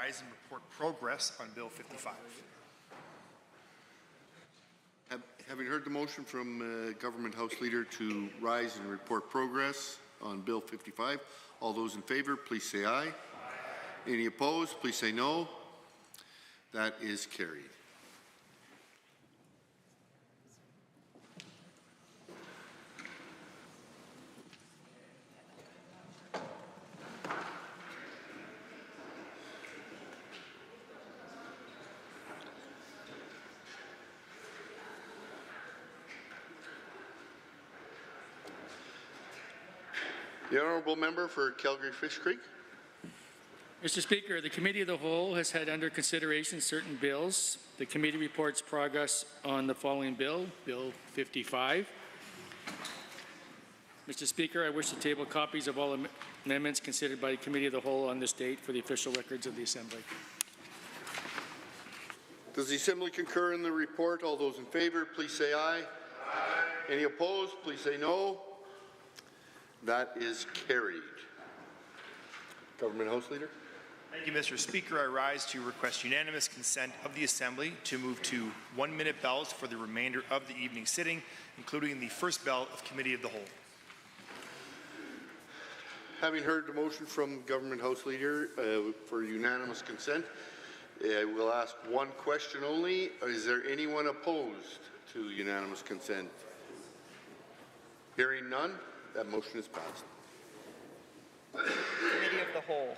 rise and report progress on Bill 55. Having heard the motion from Government House Leader to rise and report progress on Bill 55, all those in favour, please say aye. Aye. Any opposed, please say no. That is carried. The Honourable Member for Calgary-Fish Creek. Mr. Speaker, the Committee of the Whole has had under consideration certain bills. The committee reports progress on the following bill, Bill 55. Mr. Speaker, I wish to table copies of all amendments considered by the Committee of the Whole on this date for the official records of the Assembly. Does the Assembly concur in the report? All those in favour, please say aye. Aye. Any opposed, please say no. That is carried. Government House Leader. Thank you, Mr. Speaker. I rise to request unanimous consent of the Assembly to move to 1-minute bells for the remainder of the evening sitting, including the first bell of Committee of the Whole. Having heard the motion from Government House Leader for unanimous consent, I will ask one question only. Is there anyone opposed to unanimous consent? Hearing none, that motion is passed. Committee of the Whole.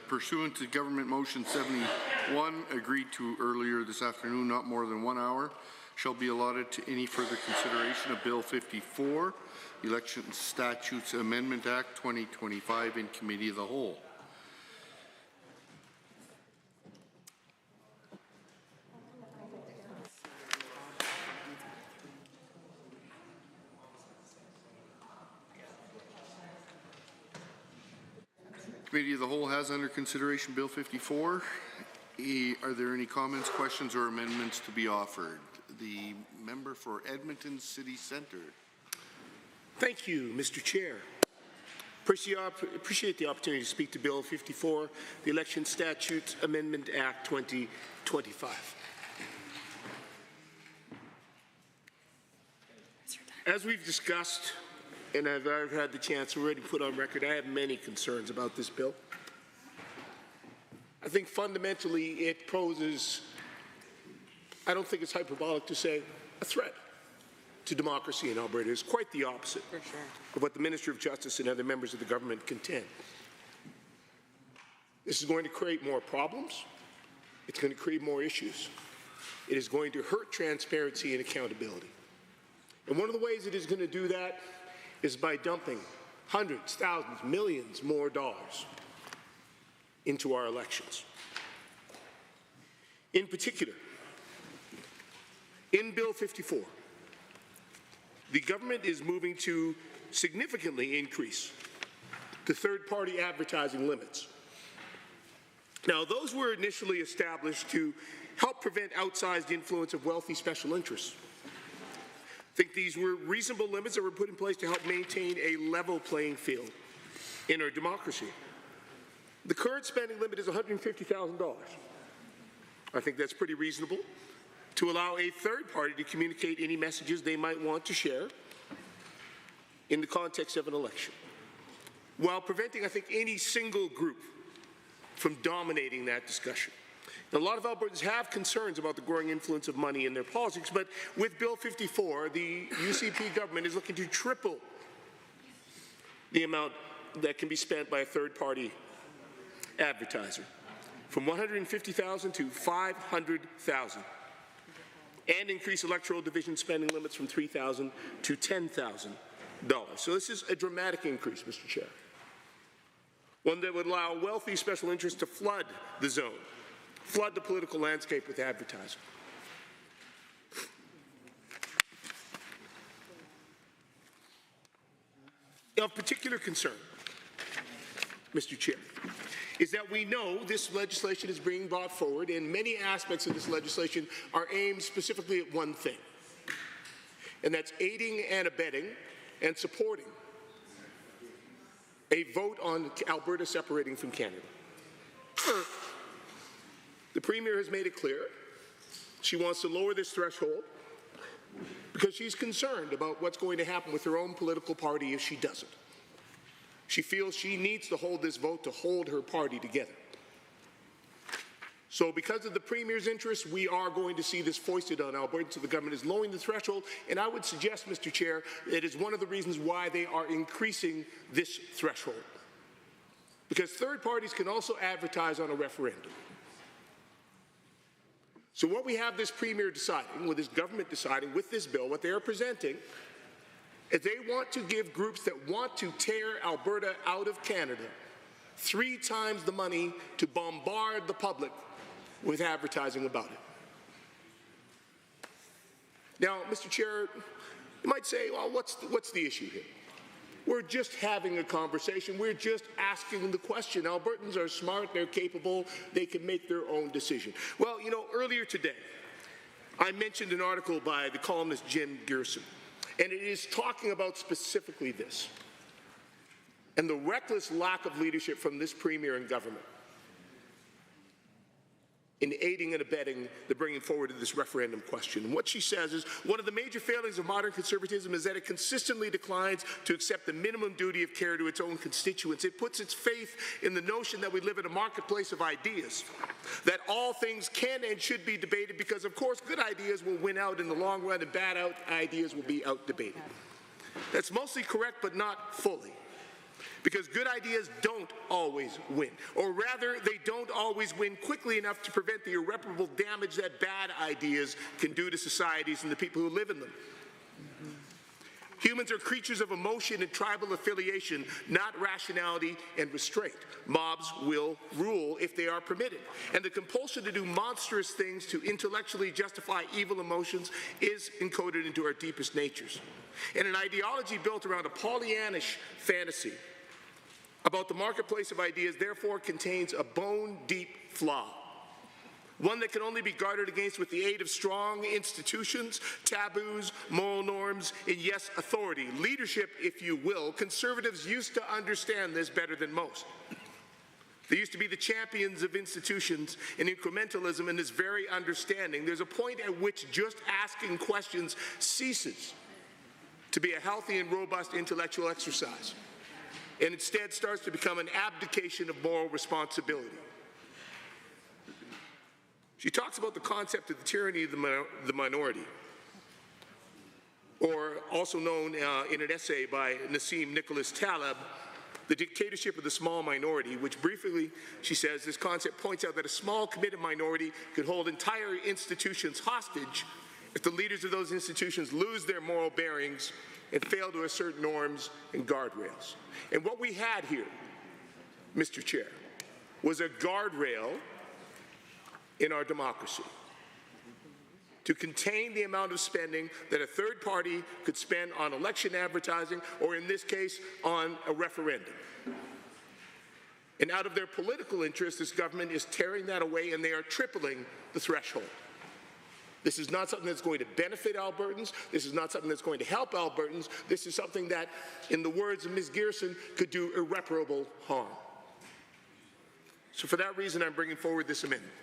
Pursuant to Government Motion 71, agreed to earlier this afternoon, not more than 1 hour, shall be allotted to any further consideration of Bill 54, Election Statutes Amendment Act 2025 in Committee of the Whole. Committee of the Whole has under consideration Bill 54. Are there any comments, questions, or amendments to be offered? The member for Edmonton City Centre. Thank you, Mr. Chair. Appreciate the opportunity to speak to Bill 54, the Election Statutes Amendment Act 2025. As we've discussed, and as I've had the chance to already put on record, I have many concerns about this bill. I think fundamentally it poses, I don't think it's hyperbolic to say, a threat to democracy in Alberta. It's quite the opposite of what the Minister of Justice and other members of the government contend. This is going to create more problems. It's going to create more issues. It is going to hurt transparency and accountability. And one of the ways it is going to do that is by dumping hundreds, thousands, millions more dollars into our elections. In particular, in Bill 54, the government is moving to significantly increase the third-party advertising limits. Now, those were initially established to help prevent outsized influence of wealthy special interests. I think these were reasonable limits that were put in place to help maintain a level playing field in our democracy. The current spending limit is $150,000. I think that's pretty reasonable to allow a third party to communicate any messages they might want to share in the context of an election, while preventing, I think, any single group from dominating that discussion. Now, a lot of Albertans have concerns about the growing influence of money in their politics, but with Bill 54, the UCP government is looking to triple the amount that can be spent by a third-party advertiser, from $150,000 to $500,000, and increase electoral division spending limits from $3,000 to $10,000. So this is a dramatic increase, Mr. Chair, one that would allow wealthy special interests to flood the zone, flood the political landscape with advertising. Of particular concern, Mr. Chair, is that we know this legislation is being brought forward, and many aspects of this legislation are aimed specifically at one thing, and that's aiding and abetting and supporting a vote on Alberta separating from Canada. The Premier has made it clear she wants to lower this threshold because she's concerned about what's going to happen with her own political party if she doesn't. She feels she needs to hold this vote to hold her party together. So because of the Premier's interest, we are going to see this foisted on Alberta. So the government is lowering the threshold, and I would suggest, Mr. Chair, it is one of the reasons why they are increasing this threshold. Because third parties can also advertise on a referendum. So what we have this Premier deciding, with this government deciding with this bill, what they are presenting, is they want to give groups that want to tear Alberta out of Canada 3 times the money to bombard the public with advertising about it. Now, Mr. Chair, you might say, well, what's the issue here? We're just having a conversation. We're just asking the question. Albertans are smart, they're capable, they can make their own decision. Well, you know, earlier today, I mentioned an article by the columnist Jim Gerson, and it is talking about specifically this, and the reckless lack of leadership from this Premier and government in aiding and abetting the bringing forward of this referendum question. And what she says is, one of the major failings of modern conservatism is that it consistently declines to accept the minimum duty of care to its own constituents. It puts its faith in the notion that we live in a marketplace of ideas, that all things can and should be debated because, of course, good ideas will win out in the long run and bad ideas will be out-debated. That's mostly correct, but not fully. Because good ideas don't always win, or rather, they don't always win quickly enough to prevent the irreparable damage that bad ideas can do to societies and the people who live in them. Humans are creatures of emotion and tribal affiliation, not rationality and restraint. Mobs will rule if they are permitted. And the compulsion to do monstrous things to intellectually justify evil emotions is encoded into our deepest natures. And an ideology built around a Pollyannish fantasy about the marketplace of ideas therefore contains a bone-deep flaw, one that can only be guarded against with the aid of strong institutions, taboos, moral norms, and yes, authority. Leadership, if you will. Conservatives used to understand this better than most. They used to be the champions of institutions and incrementalism in this very understanding. There's a point at which just asking questions ceases to be a healthy and robust intellectual exercise, and instead starts to become an abdication of moral responsibility. She talks about the concept of the tyranny of the minority, or also known in an essay by Nassim Nicholas Taleb, the dictatorship of the small minority, which briefly, she says, this concept points out that a small committed minority could hold entire institutions hostage if the leaders of those institutions lose their moral bearings and fail to assert norms and guardrails. And what we had here, Mr. Chair, was a guardrail in our democracy to contain the amount of spending that a third party could spend on election advertising, or in this case, on a referendum. And out of their political interest, this government is tearing that away, and they are tripling the threshold. This is not something that's going to benefit Albertans. This is not something that's going to help Albertans. This is something that, in the words of Ms. Gearson, could do irreparable harm. So for that reason, I'm bringing forward this amendment.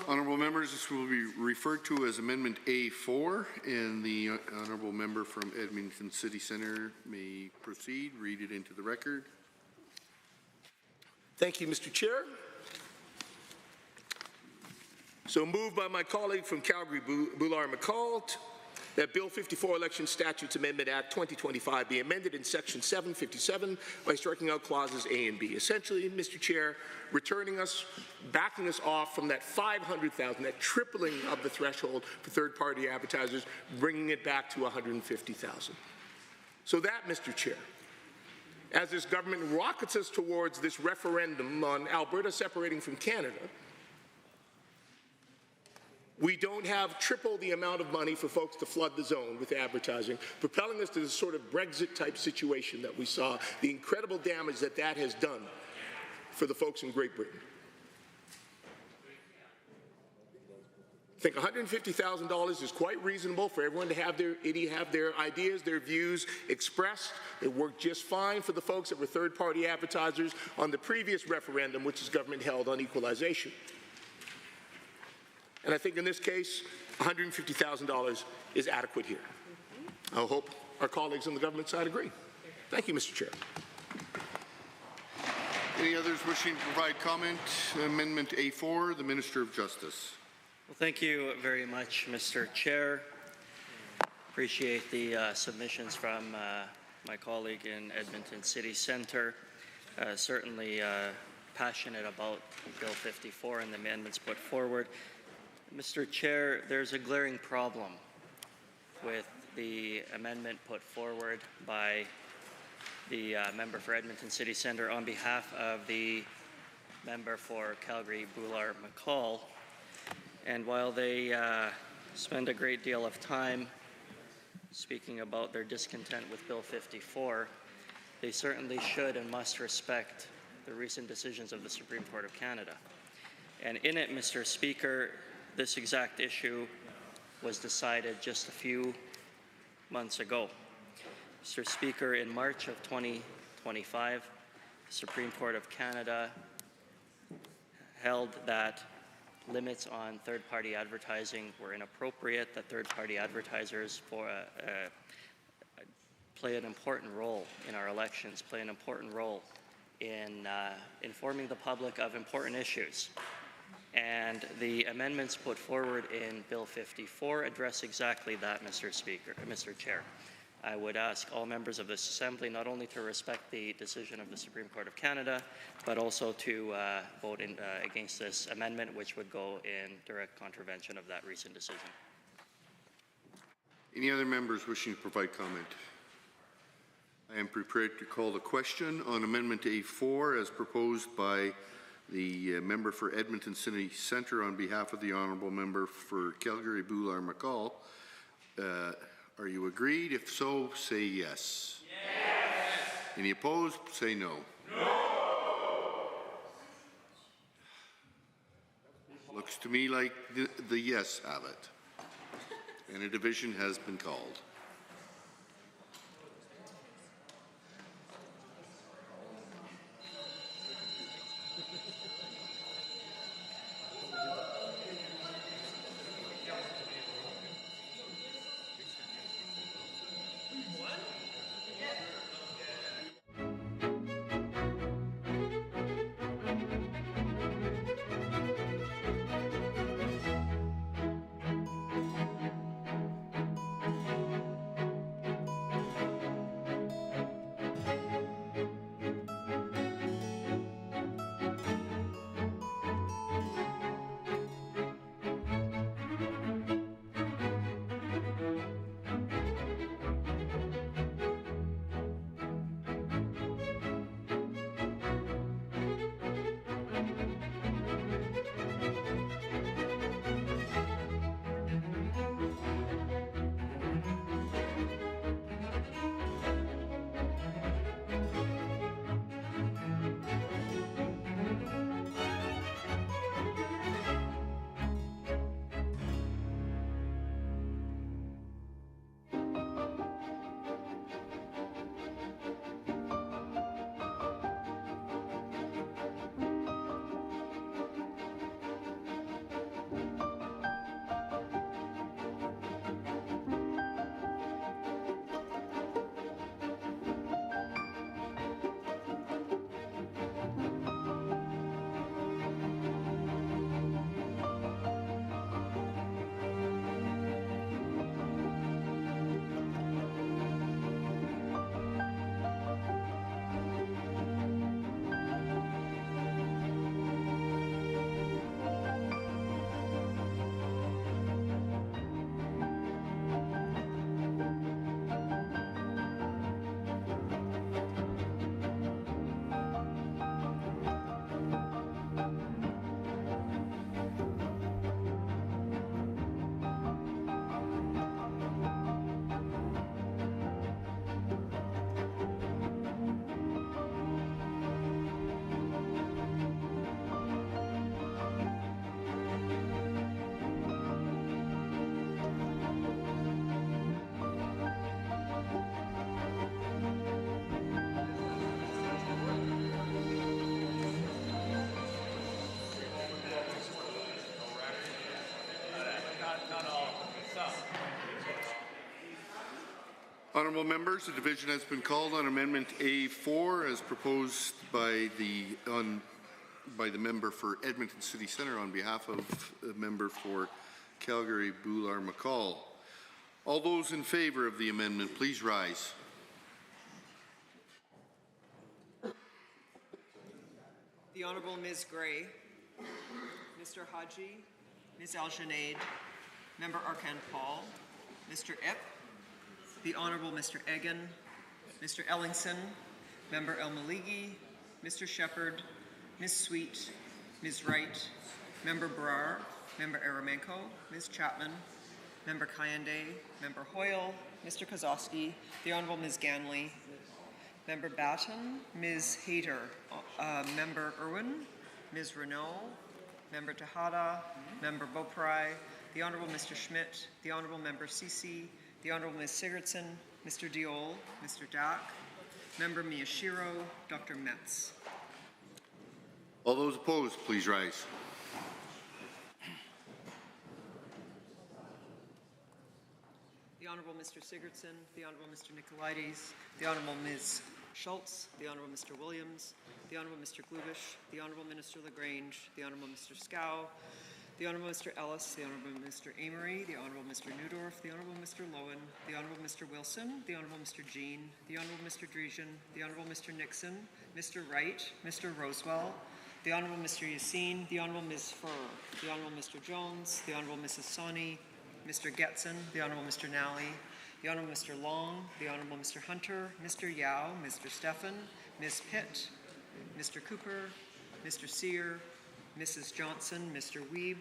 Honourable members, this will be referred to as Amendment A4, and the honourable member from Edmonton City Centre may proceed. Read it into the record. Thank you, Mr. Chair. So moved by my colleague from Calgary, Boulard-McCall, that Bill 54 Election Statutes Amendment Act 2025 be amended in Section 757 by striking out clauses A and B. Essentially, Mr. Chair, backing us off from that 500,000, that tripling of the threshold for third-party advertisers, bringing it back to 150,000. So that, Mr. Chair, as this government rockets us towards this referendum on Alberta separating from Canada, we don't have triple the amount of money for folks to flood the zone with advertising, propelling us to this sort of Brexit-type situation that we saw, the incredible damage that that has done for the folks in Great Britain. I think $150,000 is quite reasonable for everyone to have their ideas, their views expressed. It worked just fine for the folks that were third-party advertisers on the previous referendum, which this government held on equalization. And I think in this case, $150,000 is adequate here. I hope our colleagues on the government side agree. Thank you, Mr. Chair. Any others wishing to provide comment? Amendment A4, the Minister of Justice. Well, thank you very much, Mr. Chair. Appreciate the submissions from my colleague in Edmonton City Centre. Certainly passionate about Bill 54 and the amendments put forward. Mr. Chair, there's a glaring problem with the amendment put forward by the member for Edmonton City Centre on behalf of the member for Calgary Boulard-McCall. And while they spend a great deal of time speaking about their discontent with Bill 54, they certainly should and must respect the recent decisions of the Supreme Court of Canada. And in it, Mr. Speaker, this exact issue was decided just a few months ago. Mr. Speaker, in March of 2025, the Supreme Court of Canada held that limits on third-party advertising were inappropriate, that third-party advertisers play an important role in our elections, play an important role in informing the public of important issues. And the amendments put forward in Bill 54 address exactly that, Mr. Chair. I would ask all members of this Assembly not only to respect the decision of the Supreme Court of Canada, but also to vote against this amendment, which would go in direct contravention of that recent decision. Any other members wishing to provide comment? I am prepared to call the question on Amendment A4 as proposed by the member for Edmonton City Centre on behalf of the honourable member for Calgary Boulard-McCall. Are you agreed? If so, say yes. Yes. Any opposed? Say no. No. Looks to me like the yes have it. And a division has been called. Honourable members, the division has been called on Amendment A4 as proposed by the member for Edmonton City Centre on behalf of the member for Calgary, Boular McCall. All those in favour of the amendment, please rise. The Honourable Ms. Gray, Mr. Haji, Ms. Al-Junaid, Member Arkan Paul, Mr. Epp, the Honourable Mr. Egan, Mr. Ellingson, Member El-Maligi, Mr. Shepherd, Ms. Sweet, Ms. Wright, Member Brar, Member Aramenko, Ms. Chapman, Member Kayande, Member Hoyle, Mr. Kozowski, the Honourable Ms. Ganley, Member Batten, Ms. Hayter, Member Irwin, Ms. Renault, Member Tejada, Member Beaupre, the Honourable Mr. Schmidt, the Honourable Member Ceci, the Honourable Ms. Sigurdsson, Mr. Diol, Mr. Dack, Member Miyashiro, Dr. Metz. All those opposed, please rise. The Honourable Mr. Sigurdsson, the Honourable Mr. Nicolaides, the Honourable Ms. Schultz, the Honourable Mr. Williams, the Honourable Mr. Glubish, the Honourable Minister Lagrange, the Honourable Mr. Scow, the Honourable Mr. Ellis, the Honourable Mr. Amory, the Honourable Mr. Newdorf, the Honourable Mr. Lowen, the Honourable Mr. Wilson, the Honourable Mr. Jean, the Honourable Mr. Dreesen, the Honourable Mr. Nixon, Mr. Wright, Mr. Rosewell, the Honourable Mr. Yassine, the Honourable Ms. Furr, the Honourable Mr. Jones, the Honourable Mrs. Sawney, Mr. Getson, the Honourable Mr. Nally, the Honourable Mr. Long, the Honourable Mr. Hunter, Mr. Yao, Mr. Stephan, Ms. Pitt, Mr. Cooper, Mr. Sear, Mrs. Johnson, Mr. Wiebe,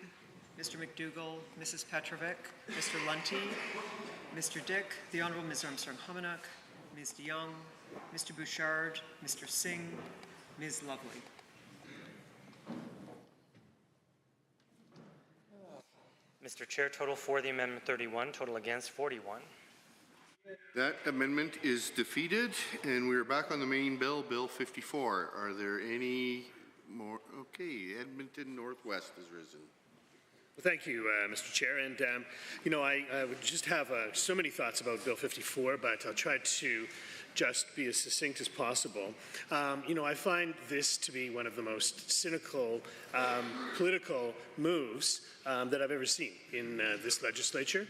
Mr. McDougall, Mrs. Petrovic, Mr. Lunty, Mr. Dick, the Honourable Ms. Armstrong-Humanock, Ms. DeYoung, Mr. Bouchard, Mr. Singh, Ms. Lovely. Mr. Chair, total for the amendment 31, total against 41. That amendment is defeated, and we're back on the main bill, Bill 54. Are there any more? Okay, Edmonton Northwest has risen. Well, thank you, Mr. Chair. And, I would just have so many thoughts about Bill 54, but I'll try to just be as succinct as possible. I find this to be one of the most cynical political moves that I've ever seen in this legislature.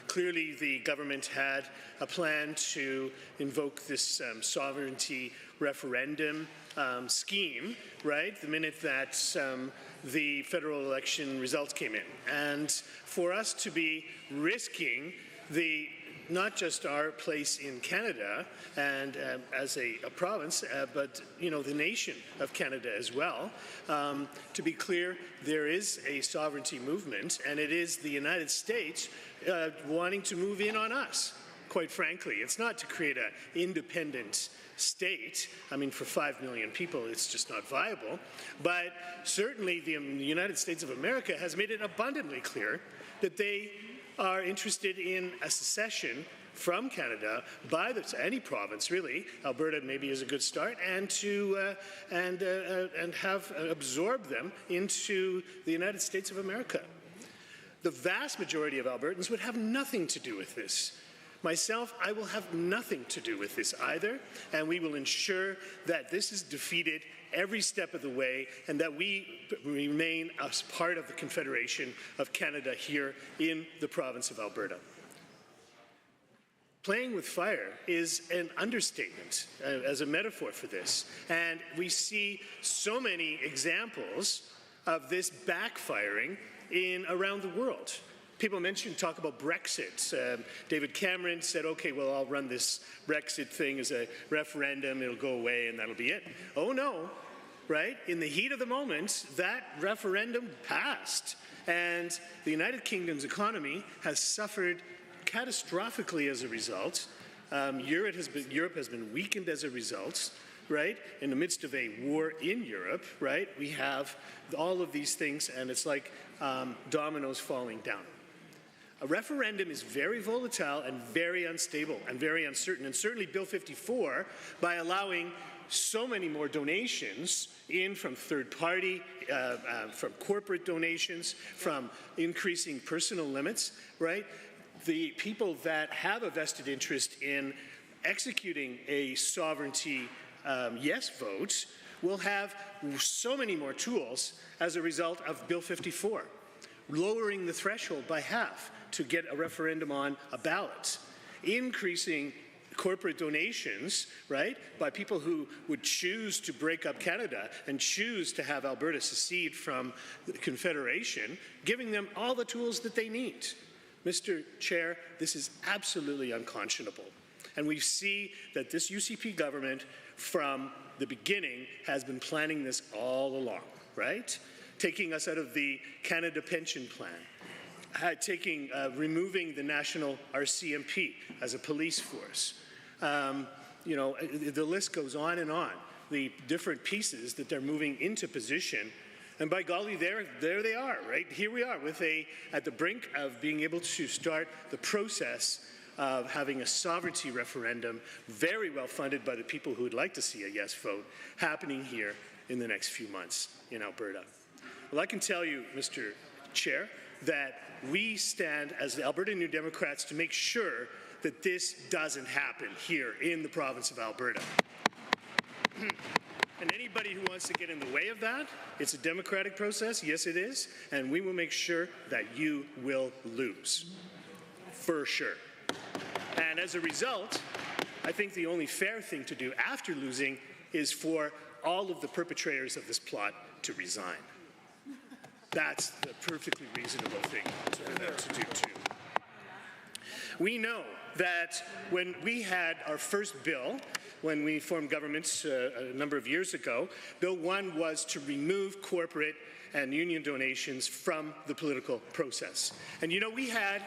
Clearly, the government had a plan to invoke this sovereignty referendum scheme, right, the minute that the federal election results came in. And for us to be risking not just our place in Canada and as a province, but the nation of Canada as well. To be clear, there is a sovereignty movement, and it is the United States wanting to move in on us. Quite frankly, it's not to create an independent state. I mean, for 5 million people, it's just not viable. But certainly the United States of America has made it abundantly clear that they are interested in a secession from Canada by any province, really. Alberta maybe is a good start, and to and have absorbed them into the United States of America. The vast majority of Albertans would have nothing to do with this. Myself, I will have nothing to do with this either, and we will ensure that this is defeated every step of the way and that we remain as part of the Confederation of Canada here in the province of Alberta. Playing with fire is an understatement as a metaphor for this, and we see so many examples of this backfiring around the world. People talk about Brexit. David Cameron said, okay, well, I'll run this Brexit thing as a referendum, it'll go away, and that'll be it. Oh, no, right? In the heat of the moment, that referendum passed, and the United Kingdom's economy has suffered catastrophically as a result. Europe has been weakened as a result, right? In the midst of a war in Europe, right? We have all of these things, and it's like dominoes falling down. A referendum is very volatile and very unstable and very uncertain, and certainly Bill 54, by allowing so many more donations in from third party, from corporate donations, from increasing personal limits, right? the people that have a vested interest in executing a sovereignty yes vote will have so many more tools as a result of Bill 54, lowering the threshold by half to get a referendum on a ballot, increasing corporate donations, right, by people who would choose to break up Canada and choose to have Alberta secede from the Confederation, giving them all the tools that they need. Mr. Chair, this is absolutely unconscionable. And we see that this UCP government from the beginning has been planning this all along, right? Taking us out of the Canada Pension Plan, removing the national RCMP as a police force. You know, the list goes on and on. The different pieces that they're moving into position, and by golly, there they are, right? Here we are at the brink of being able to start the process of having a sovereignty referendum, very well funded by the people who would like to see a yes vote, happening here in the next few months in Alberta. Well, I can tell you, Mr. Chair, that we stand as the Alberta New Democrats to make sure that this doesn't happen here in the province of Alberta. And anybody who wants to get in the way of that, it's a democratic process, yes it is, and we will make sure that you will lose, for sure. And as a result, I think the only fair thing to do after losing is for all of the perpetrators of this plot to resign. That's the perfectly reasonable thing for them to do too. We know that when we had our first bill, when we formed governments a number of years ago, Bill 1 was to remove corporate and union donations from the political process. And you know, we had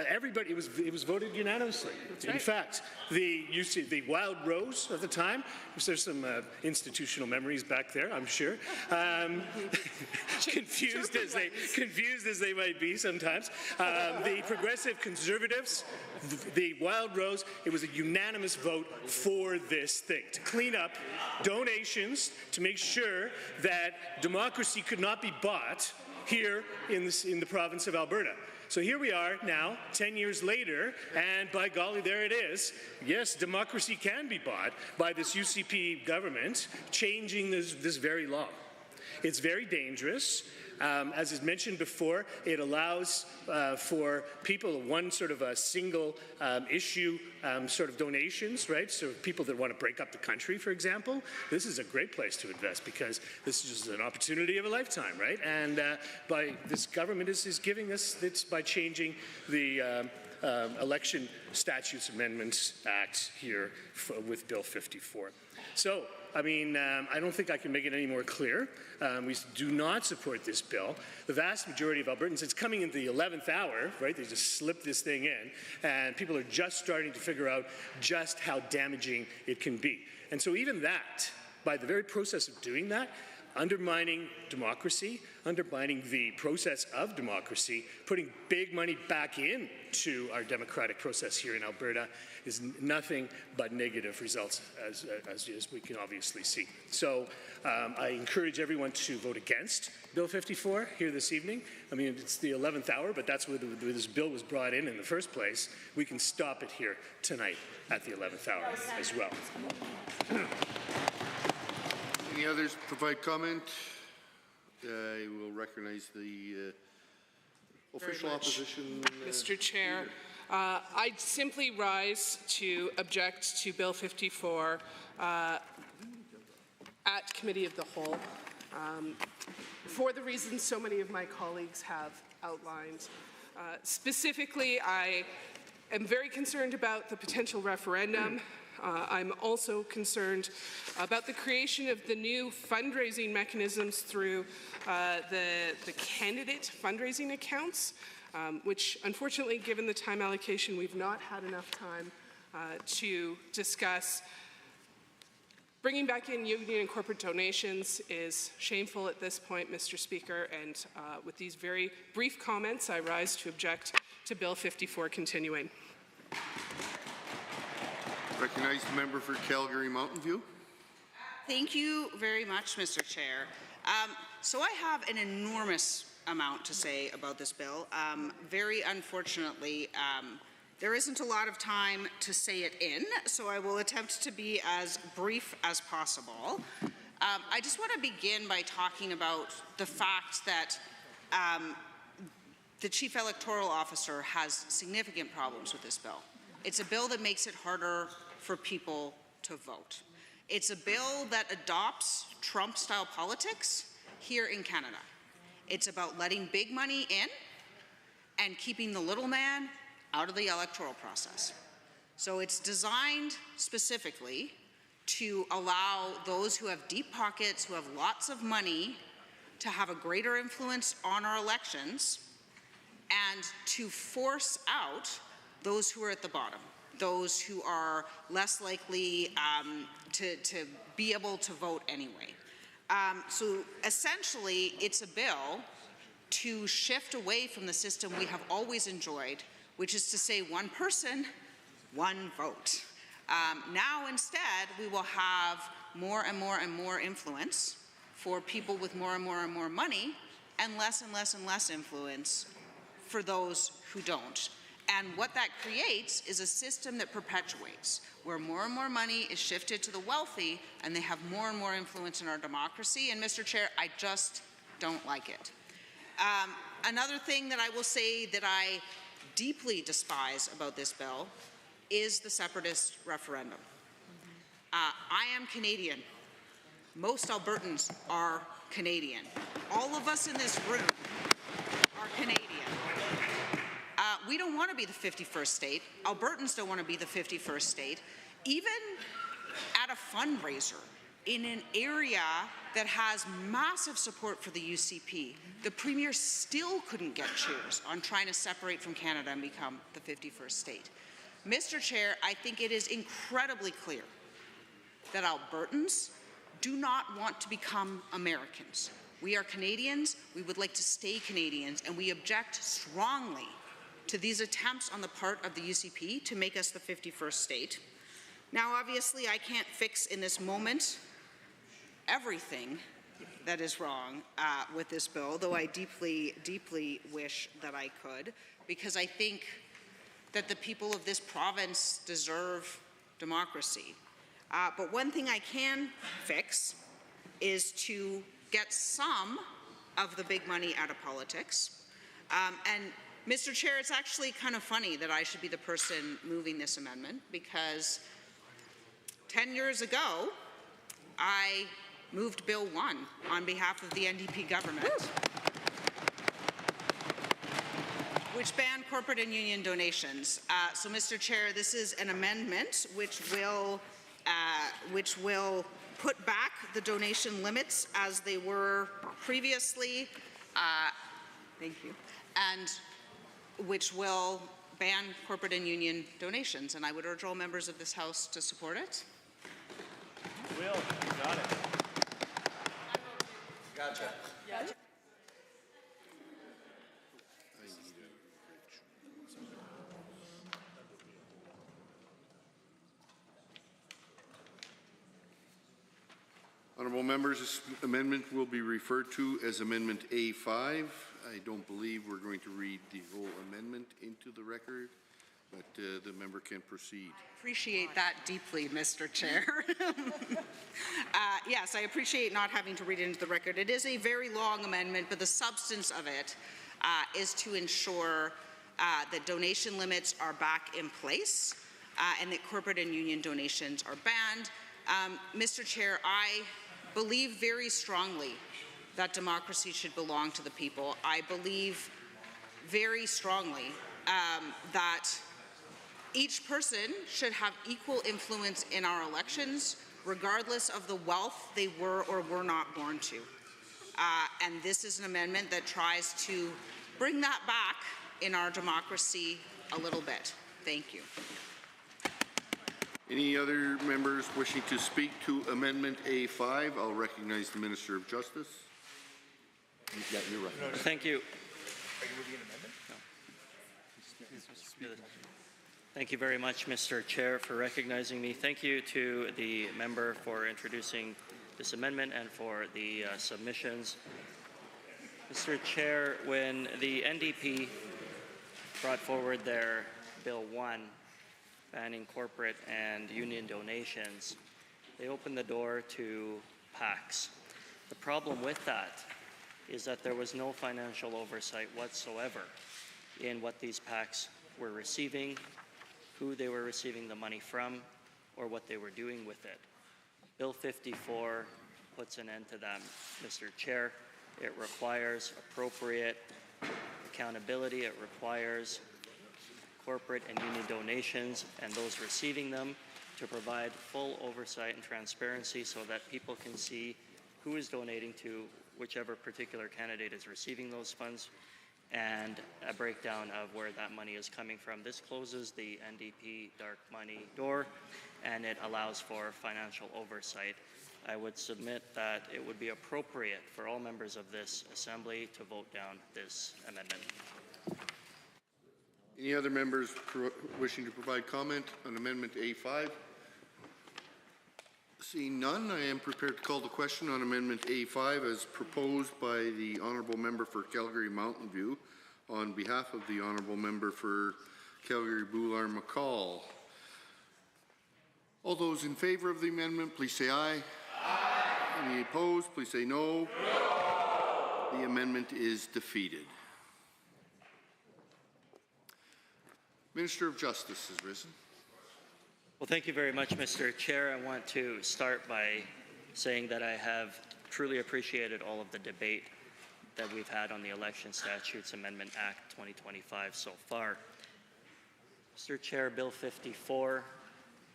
everybody, it was voted unanimously. Right. In fact, the Wild Rose at the time, there's some institutional memories back there, I'm sure, confused as they might be sometimes. The Progressive Conservatives, the Wild Rose, it was a unanimous vote for this thing, to clean up donations, to make sure that democracy could not be bought here in the province of Alberta. So here we are now, 10 years later, and by golly, there it is. Yes, democracy can be bought by this UCP government, changing this very law. It's very dangerous. As is mentioned before, it allows for people one sort of a single issue sort of donations, right? So people that want to break up the country, for example, this is a great place to invest because this is just an opportunity of a lifetime, right? And by this government is giving us this by changing the Election Statutes Amendments Act here with Bill 54. So, I mean, I don't think I can make it any more clear. We do not support this bill. The vast majority of Albertans, it's coming into the 11th hour, right? They just slipped this thing in, and people are just starting to figure out just how damaging it can be. And so even that, by the very process of doing that, undermining democracy, undermining the process of democracy, putting big money back into our democratic process here in Alberta is nothing but negative results, as we can obviously see. So I encourage everyone to vote against Bill 54 here this evening. I mean, it's the 11th hour, but that's where this bill was brought in the first place. We can stop it here tonight at the 11th hour as well. Any others provide comment? I will recognize the official opposition. Mr. Chair, I simply rise to object to Bill 54 at Committee of the Whole for the reasons so many of my colleagues have outlined. Specifically, I am very concerned about the potential referendum. I'm also concerned about the creation of the new fundraising mechanisms through the candidate fundraising accounts, which unfortunately, given the time allocation, we've not had enough time to discuss. Bringing back in union and corporate donations is shameful at this point, Mr. Speaker, and with these very brief comments, I rise to object to Bill 54 continuing. Recognize the member for Calgary Mountain View. Thank you very much, Mr. Chair. So I have an enormous amount to say about this bill. Very unfortunately, there isn't a lot of time to say it in, so I will attempt to be as brief as possible. I just want to begin by talking about the fact that the Chief Electoral Officer has significant problems with this bill. It's a bill that makes it harder for people to vote. It's a bill that adopts Trump-style politics here in Canada. It's about letting big money in and keeping the little man out of the electoral process. So it's designed specifically to allow those who have deep pockets, who have lots of money, to have a greater influence on our elections and to force out those who are at the bottom, those who are less likely to be able to vote anyway. So essentially, it's a bill to shift away from the system we have always enjoyed, which is to say one person, one vote. Now instead, we will have more and more and more influence for people with more and more and more money and less and less and less influence for those who don't. And what that creates is a system that perpetuates, where more and more money is shifted to the wealthy and they have more and more influence in our democracy. And Mr. Chair, I just don't like it. Another thing that I will say that I deeply despise about this bill is the separatist referendum. I am Canadian. Most Albertans are Canadian. All of us in this room are Canadian. We don't want to be the 51st state. Albertans don't want to be the 51st state. Even at a fundraiser in an area that has massive support for the UCP, the Premier still couldn't get cheers on trying to separate from Canada and become the 51st state. Mr. Chair, I think it is incredibly clear that Albertans do not want to become Americans. We are Canadians, we would like to stay Canadians, and we object strongly to these attempts on the part of the UCP to make us the 51st state. Now, obviously, I can't fix in this moment everything that is wrong with this bill, though I deeply, deeply wish that I could, because I think that the people of this province deserve democracy. But one thing I can fix is to get some of the big money out of politics. And Mr. Chair, it's actually kind of funny that I should be the person moving this amendment, because 10 years ago, I moved Bill 1 on behalf of the NDP government, which banned corporate and union donations. So, Mr. Chair, this is an amendment which will put back the donation limits as they were previously. Thank you. And which will ban corporate and union donations. And I would urge all members of this House to support it. Will, you got it. Gotcha. Gotcha. Honourable members, this amendment will be referred to as Amendment A5. I don't believe we're going to read the whole amendment into the record, but the member can proceed. I appreciate that deeply, Mr. Chair. Yes, I appreciate not having to read it into the record. It is a very long amendment, but the substance of it is to ensure that donation limits are back in place and that corporate and union donations are banned. Mr. Chair, I believe very strongly that democracy should belong to the people. I believe very strongly that each person should have equal influence in our elections, regardless of the wealth they were or were not born to. And this is an amendment that tries to bring that back in our democracy a little bit. Thank you. Any other members wishing to speak to Amendment A5? I'll recognize the Minister of Justice. Yeah, you're right. Thank you. Are you moving an amendment? No. Thank you very much, Mr. Chair, for recognizing me. Thank you to the member for introducing this amendment and for the submissions. Mr. Chair, when the NDP brought forward their Bill 1 banning corporate and union donations, they opened the door to PACs. The problem with that is that there was no financial oversight whatsoever in what these PACs were receiving, who they were receiving the money from, or what they were doing with it. Bill 54 puts an end to that, Mr. Chair. It requires appropriate accountability. It requires corporate and union donations and those receiving them to provide full oversight and transparency so that people can see who is donating to whichever particular candidate is receiving those funds, and a breakdown of where that money is coming from. This closes the NDP dark money door, and it allows for financial oversight. I would submit that it would be appropriate for all members of this Assembly to vote down this amendment. Any other members wishing to provide comment on Amendment A5? Seeing none, I am prepared to call the question on Amendment A5 as proposed by the Honourable Member for Calgary Mountain View on behalf of the Honourable Member for Calgary Boular-McCall. All those in favour of the amendment, please say aye. Aye. Any opposed, please say no. No. The amendment is defeated. Minister of Justice has risen. Well, thank you very much, Mr. Chair. I want to start by saying that I have truly appreciated all of the debate that we've had on the Election Statutes Amendment Act 2025 so far. Mr. Chair, Bill 54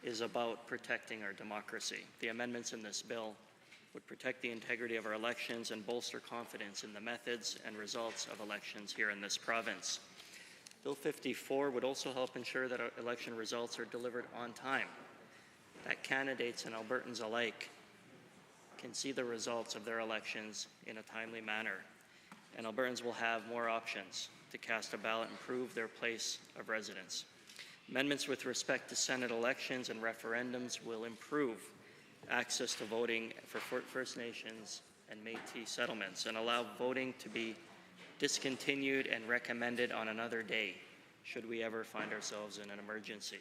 is about protecting our democracy. The amendments in this bill would protect the integrity of our elections and bolster confidence in the methods and results of elections here in this province. Bill 54 would also help ensure that our election results are delivered on time, that candidates and Albertans alike can see the results of their elections in a timely manner, and Albertans will have more options to cast a ballot and prove their place of residence. Amendments with respect to Senate elections and referendums will improve access to voting for First Nations and Métis settlements and allow voting to be discontinued and recommended on another day should we ever find ourselves in an emergency.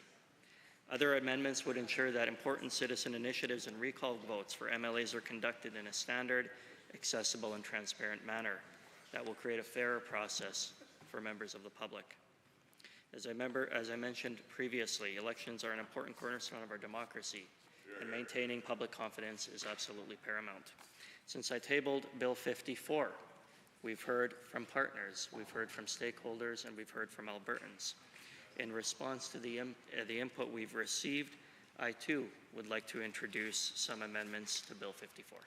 Other amendments would ensure that important citizen initiatives and recall votes for MLAs are conducted in a standard, accessible, and transparent manner that will create a fairer process for members of the public. As I mentioned previously, elections are an important cornerstone of our democracy, and maintaining public confidence is absolutely paramount. Since I tabled Bill 54, we've heard from partners, we've heard from stakeholders, and we've heard from Albertans. In response to the input we've received, I too would like to introduce some amendments to Bill 54.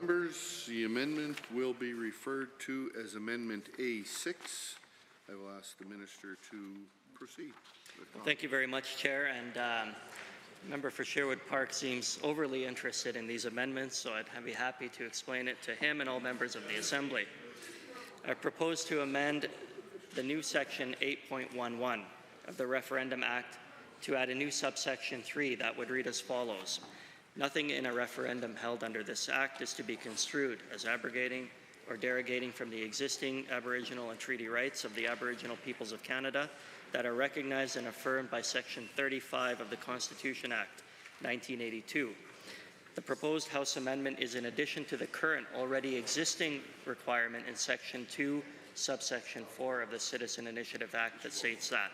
Members, the amendment will be referred to as Amendment A6. I will ask the Minister to proceed. Thank you very much, Chair. And Member for Sherwood Park seems overly interested in these amendments, so I'd be happy to explain it to him and all members of the Assembly. I propose to amend the new Section 8.11 of the Referendum Act to add a new subsection 3 that would read as follows. Nothing in a referendum held under this Act is to be construed as abrogating or derogating from the existing Aboriginal and treaty rights of the Aboriginal peoples of Canada that are recognized and affirmed by Section 35 of the Constitution Act 1982. The proposed House amendment is in addition to the current already existing requirement in Section 2, subsection 4 of the Citizen Initiative Act that states that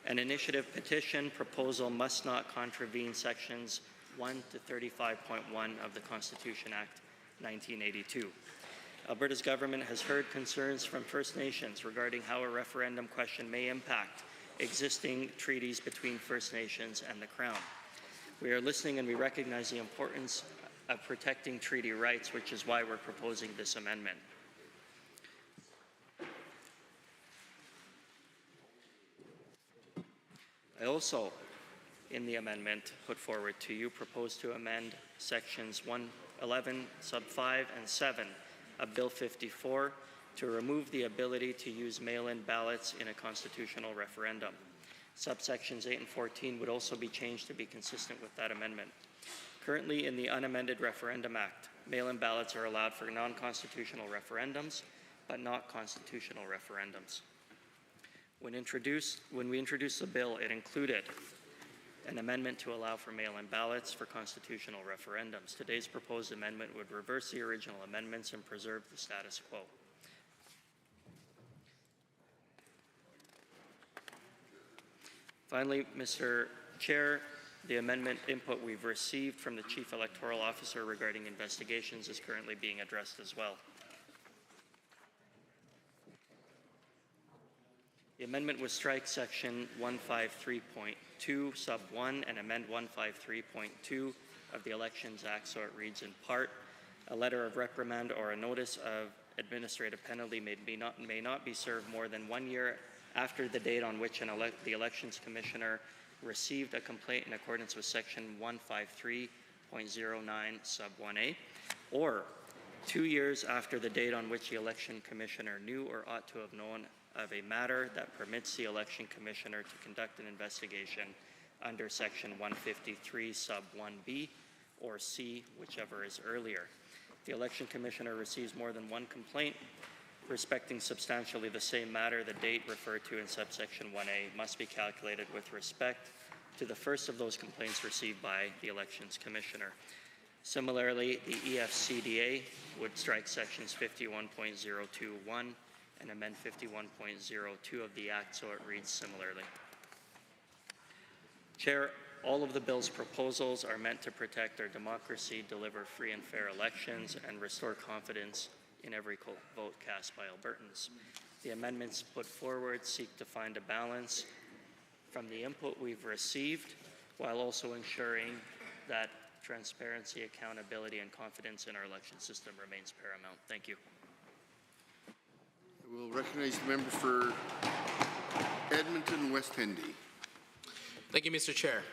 an initiative petition proposal must not contravene Sections 1 to 35.1 of the Constitution Act 1982. Alberta's government has heard concerns from First Nations regarding how a referendum question may impact existing treaties between First Nations and the Crown. We are listening and we recognize the importance of protecting treaty rights, which is why we're proposing this amendment. I also, in the amendment put forward to you, propose to amend sections 111, sub 5 and 7 of Bill 54 to remove the ability to use mail-in ballots in a constitutional referendum. Subsections 8 and 14 would also be changed to be consistent with that amendment. Currently, in the unamended Referendum Act, mail-in ballots are allowed for non-constitutional referendums, but not constitutional referendums. When we introduced the bill, it included an amendment to allow for mail-in ballots for constitutional referendums. Today's proposed amendment would reverse the original amendments and preserve the status quo. Finally, Mr. Chair, the amendment input we've received from the Chief Electoral Officer regarding investigations is currently being addressed as well. The amendment would strike section 153.2 sub 1 and amend 153.2 of the Elections Act so it reads in part, a letter of reprimand or a notice of administrative penalty may not be served more than 1 year after the date on which the Elections Commissioner received a complaint in accordance with section 153.09 sub 1A, or 2 years after the date on which the Election Commissioner knew or ought to have known of a matter that permits the Election Commissioner to conduct an investigation under section 153 sub 1B or C, whichever is earlier. If the Election Commissioner receives more than one complaint respecting substantially the same matter, the date referred to in subsection 1A must be calculated with respect to the first of those complaints received by the Elections Commissioner. Similarly, the EFCDA would strike sections 51.021 and amend 51.02 of the Act so it reads similarly. Chair, all of the bill's proposals are meant to protect our democracy, deliver free and fair elections, and restore confidence in every vote cast by Albertans. The amendments put forward seek to find a balance from the input we've received while also ensuring that transparency, accountability, and confidence in our election system remains paramount. Thank you. I will recognize the member for Edmonton West Hendy. Thank you, Mr. Chair.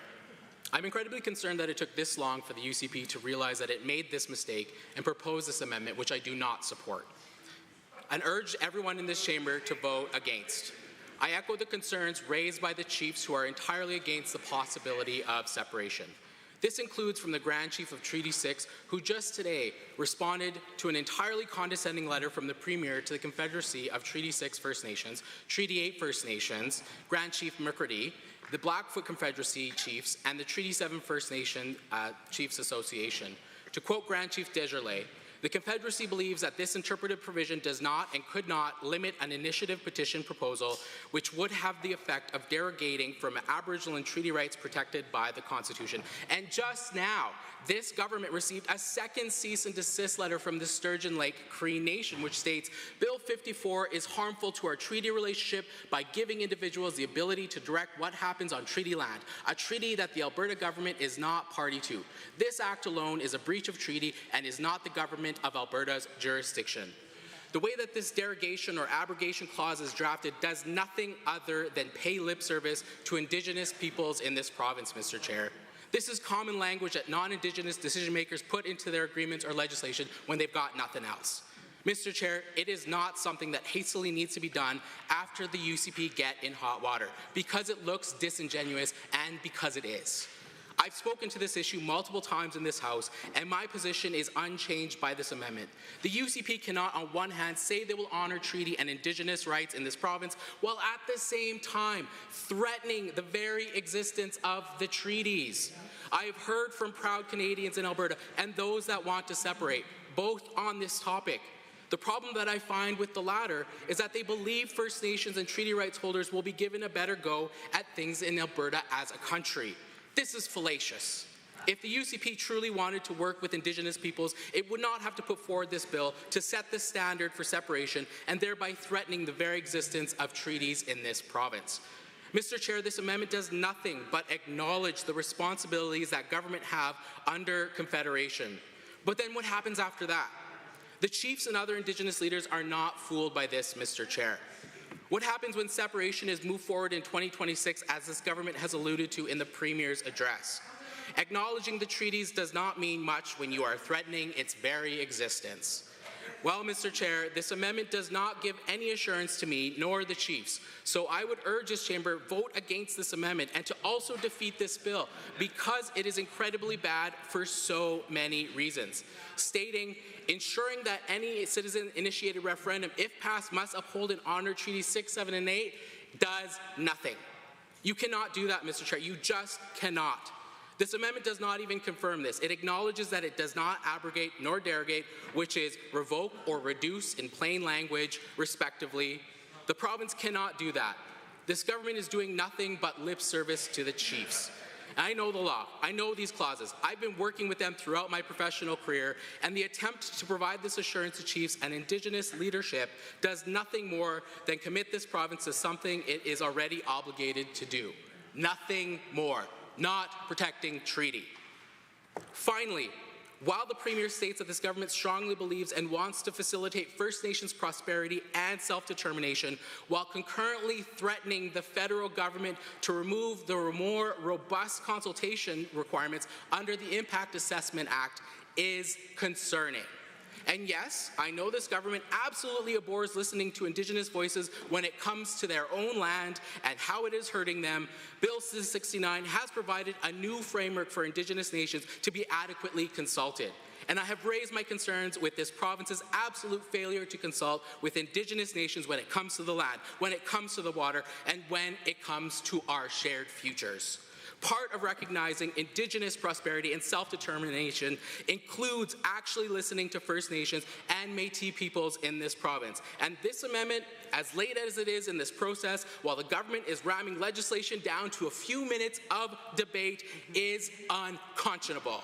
I'm incredibly concerned that it took this long for the UCP to realize that it made this mistake and propose this amendment, which I do not support, and urge everyone in this chamber to vote against. I echo the concerns raised by the chiefs who are entirely against the possibility of separation. This includes from the Grand Chief of Treaty 6, who just today responded to an entirely condescending letter from the Premier to the Confederacy of Treaty 6 First Nations, Treaty 8 First Nations, Grand Chief McCurdy, the Blackfoot Confederacy Chiefs, and the Treaty 7 First Nation Chiefs Association. To quote Grand Chief Desjardins, the Confederacy believes that this interpretive provision does not and could not limit an initiative petition proposal which would have the effect of derogating from Aboriginal and treaty rights protected by the Constitution. And just now, this government received a second cease and desist letter from the Sturgeon Lake Cree Nation, which states, Bill 54 is harmful to our treaty relationship by giving individuals the ability to direct what happens on treaty land, a treaty that the Alberta government is not party to. This act alone is a breach of treaty and is not the government of Alberta's jurisdiction. The way that this derogation or abrogation clause is drafted does nothing other than pay lip service to Indigenous peoples in this province, Mr. Chair. This is common language that non-Indigenous decision-makers put into their agreements or legislation when they've got nothing else. Mr. Chair, it is not something that hastily needs to be done after the UCP get in hot water, because it looks disingenuous and because it is. I've spoken to this issue multiple times in this House, and my position is unchanged by this amendment. The UCP cannot, on one hand, say they will honour treaty and Indigenous rights in this province, while at the same time threatening the very existence of the treaties. I have heard from proud Canadians in Alberta and those that want to separate, both on this topic. The problem that I find with the latter is that they believe First Nations and treaty rights holders will be given a better go at things in Alberta as a country. This is fallacious. If the UCP truly wanted to work with Indigenous peoples, it would not have to put forward this bill to set the standard for separation and thereby threatening the very existence of treaties in this province. Mr. Chair, this amendment does nothing but acknowledge the responsibilities that government have under Confederation. But then what happens after that? The chiefs and other Indigenous leaders are not fooled by this, Mr. Chair. What happens when separation is moved forward in 2026, as this government has alluded to in the Premier's address? Acknowledging the treaties does not mean much when you are threatening its very existence. Well, Mr. Chair, this amendment does not give any assurance to me nor the Chiefs, so I would urge this chamber vote against this amendment and to also defeat this bill because it is incredibly bad for so many reasons. Stating, ensuring that any citizen-initiated referendum, if passed, must uphold and honor Treaties 6, 7, and 8 does nothing. You cannot do that, Mr. Chair. You just cannot. This amendment does not even confirm this. It acknowledges that it does not abrogate nor derogate, which is revoke or reduce in plain language, respectively. The province cannot do that. This government is doing nothing but lip service to the Chiefs. I know the law. I know these clauses. I've been working with them throughout my professional career, and the attempt to provide this assurance to Chiefs and Indigenous leadership does nothing more than commit this province to something it is already obligated to do. Nothing more. Not protecting treaty. Finally, while the Premier states that this government strongly believes and wants to facilitate First Nations prosperity and self-determination, while concurrently threatening the federal government to remove the more robust consultation requirements under the Impact Assessment Act, is concerning. And yes, I know this government absolutely abhors listening to Indigenous voices when it comes to their own land and how it is hurting them. Bill 69 has provided a new framework for Indigenous nations to be adequately consulted. And I have raised my concerns with this province's absolute failure to consult with Indigenous nations when it comes to the land, when it comes to the water, and when it comes to our shared futures. Part of recognizing Indigenous prosperity and self-determination includes actually listening to First Nations and Métis peoples in this province. And this amendment, as late as it is in this process, while the government is ramming legislation down to a few minutes of debate, is unconscionable.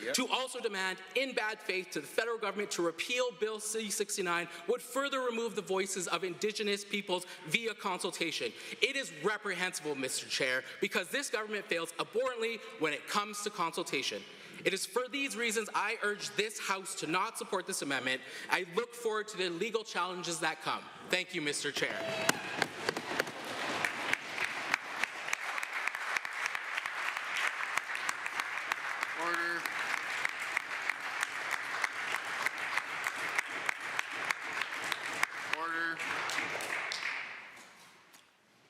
Yep. To also demand, in bad faith, to the federal government to repeal Bill C-69 would further remove the voices of Indigenous peoples via consultation. It is reprehensible, Mr. Chair, because this government fails abhorrently when it comes to consultation. It is for these reasons I urge this House to not support this amendment. I look forward to the legal challenges that come. Thank you, Mr. Chair. Order.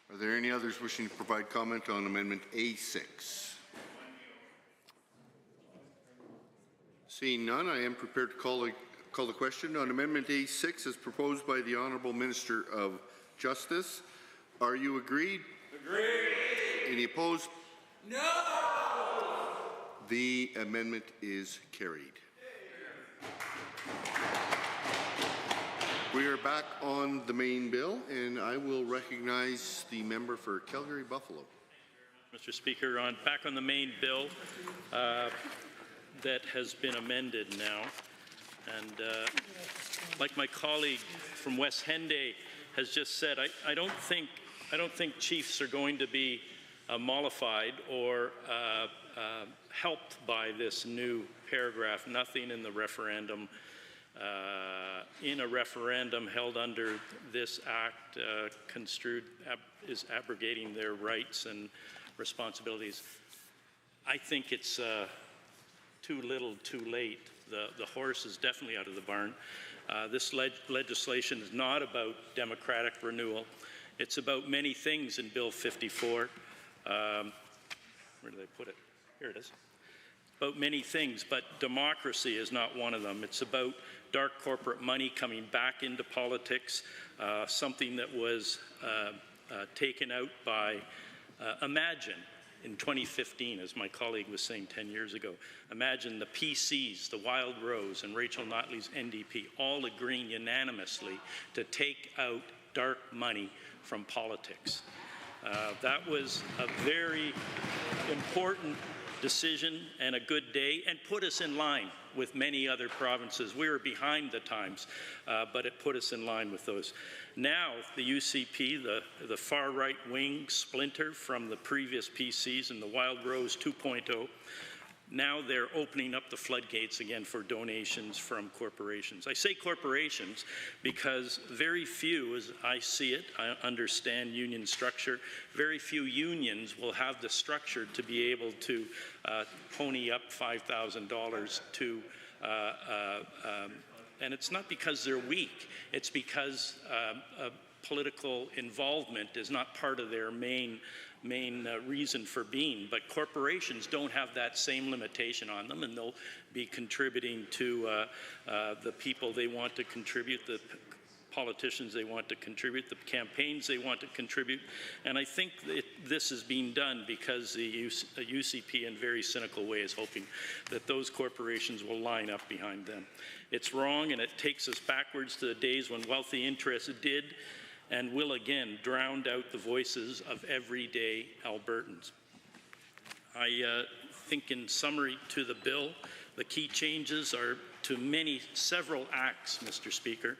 Are there any others wishing to provide comment on Amendment A6? Seeing none, I am prepared to call the question on Amendment A6 as proposed by the Honourable Minister of Justice. Are you agreed? Agreed. Any opposed? No! The amendment is carried. We are back on the main bill, and I will recognize the member for Calgary Buffalo. Mr. Speaker, back on the main bill that has been amended now, and like my colleague from West Henday has just said, I don't think Chiefs are going to be mollified or helped by this new paragraph. Nothing in the referendum. In a referendum held under this act construed is abrogating their rights and responsibilities. I think it's too little, too late. The horse is definitely out of the barn. This legislation is not about democratic renewal. It's about many things in Bill 54. Where did I put it? Here it is. About many things, but democracy is not one of them. It's about dark corporate money coming back into politics, something that was taken out by Imagine in 2015, as my colleague was saying 10 years ago. Imagine the PCs, the Wild Rose, and Rachel Notley's NDP all agreeing unanimously to take out dark money from politics. That was a very important decision and a good day, and put us in line with many other provinces. We were behind the times, but it put us in line with those. Now, the UCP, the far right wing splinter from the previous PCs and the Wild Rose 2.0, now they're opening up the floodgates again for donations from corporations. I say corporations because very few, as I see it, I understand union structure, very few unions will have the structure to be able to pony up $5,000 to, and it's not because they're weak, it's because political involvement is not part of their main reason for being, but corporations don't have that same limitation on them, and they'll be contributing to the people they want to contribute, the politicians they want to contribute, the campaigns they want to contribute, and I think this is being done because the UCP in a very cynical way is hoping that those corporations will line up behind them. It's wrong, and it takes us backwards to the days when wealthy interests did and will again drown out the voices of everyday Albertans. I think in summary to the bill, the key changes are to several acts, Mr. Speaker.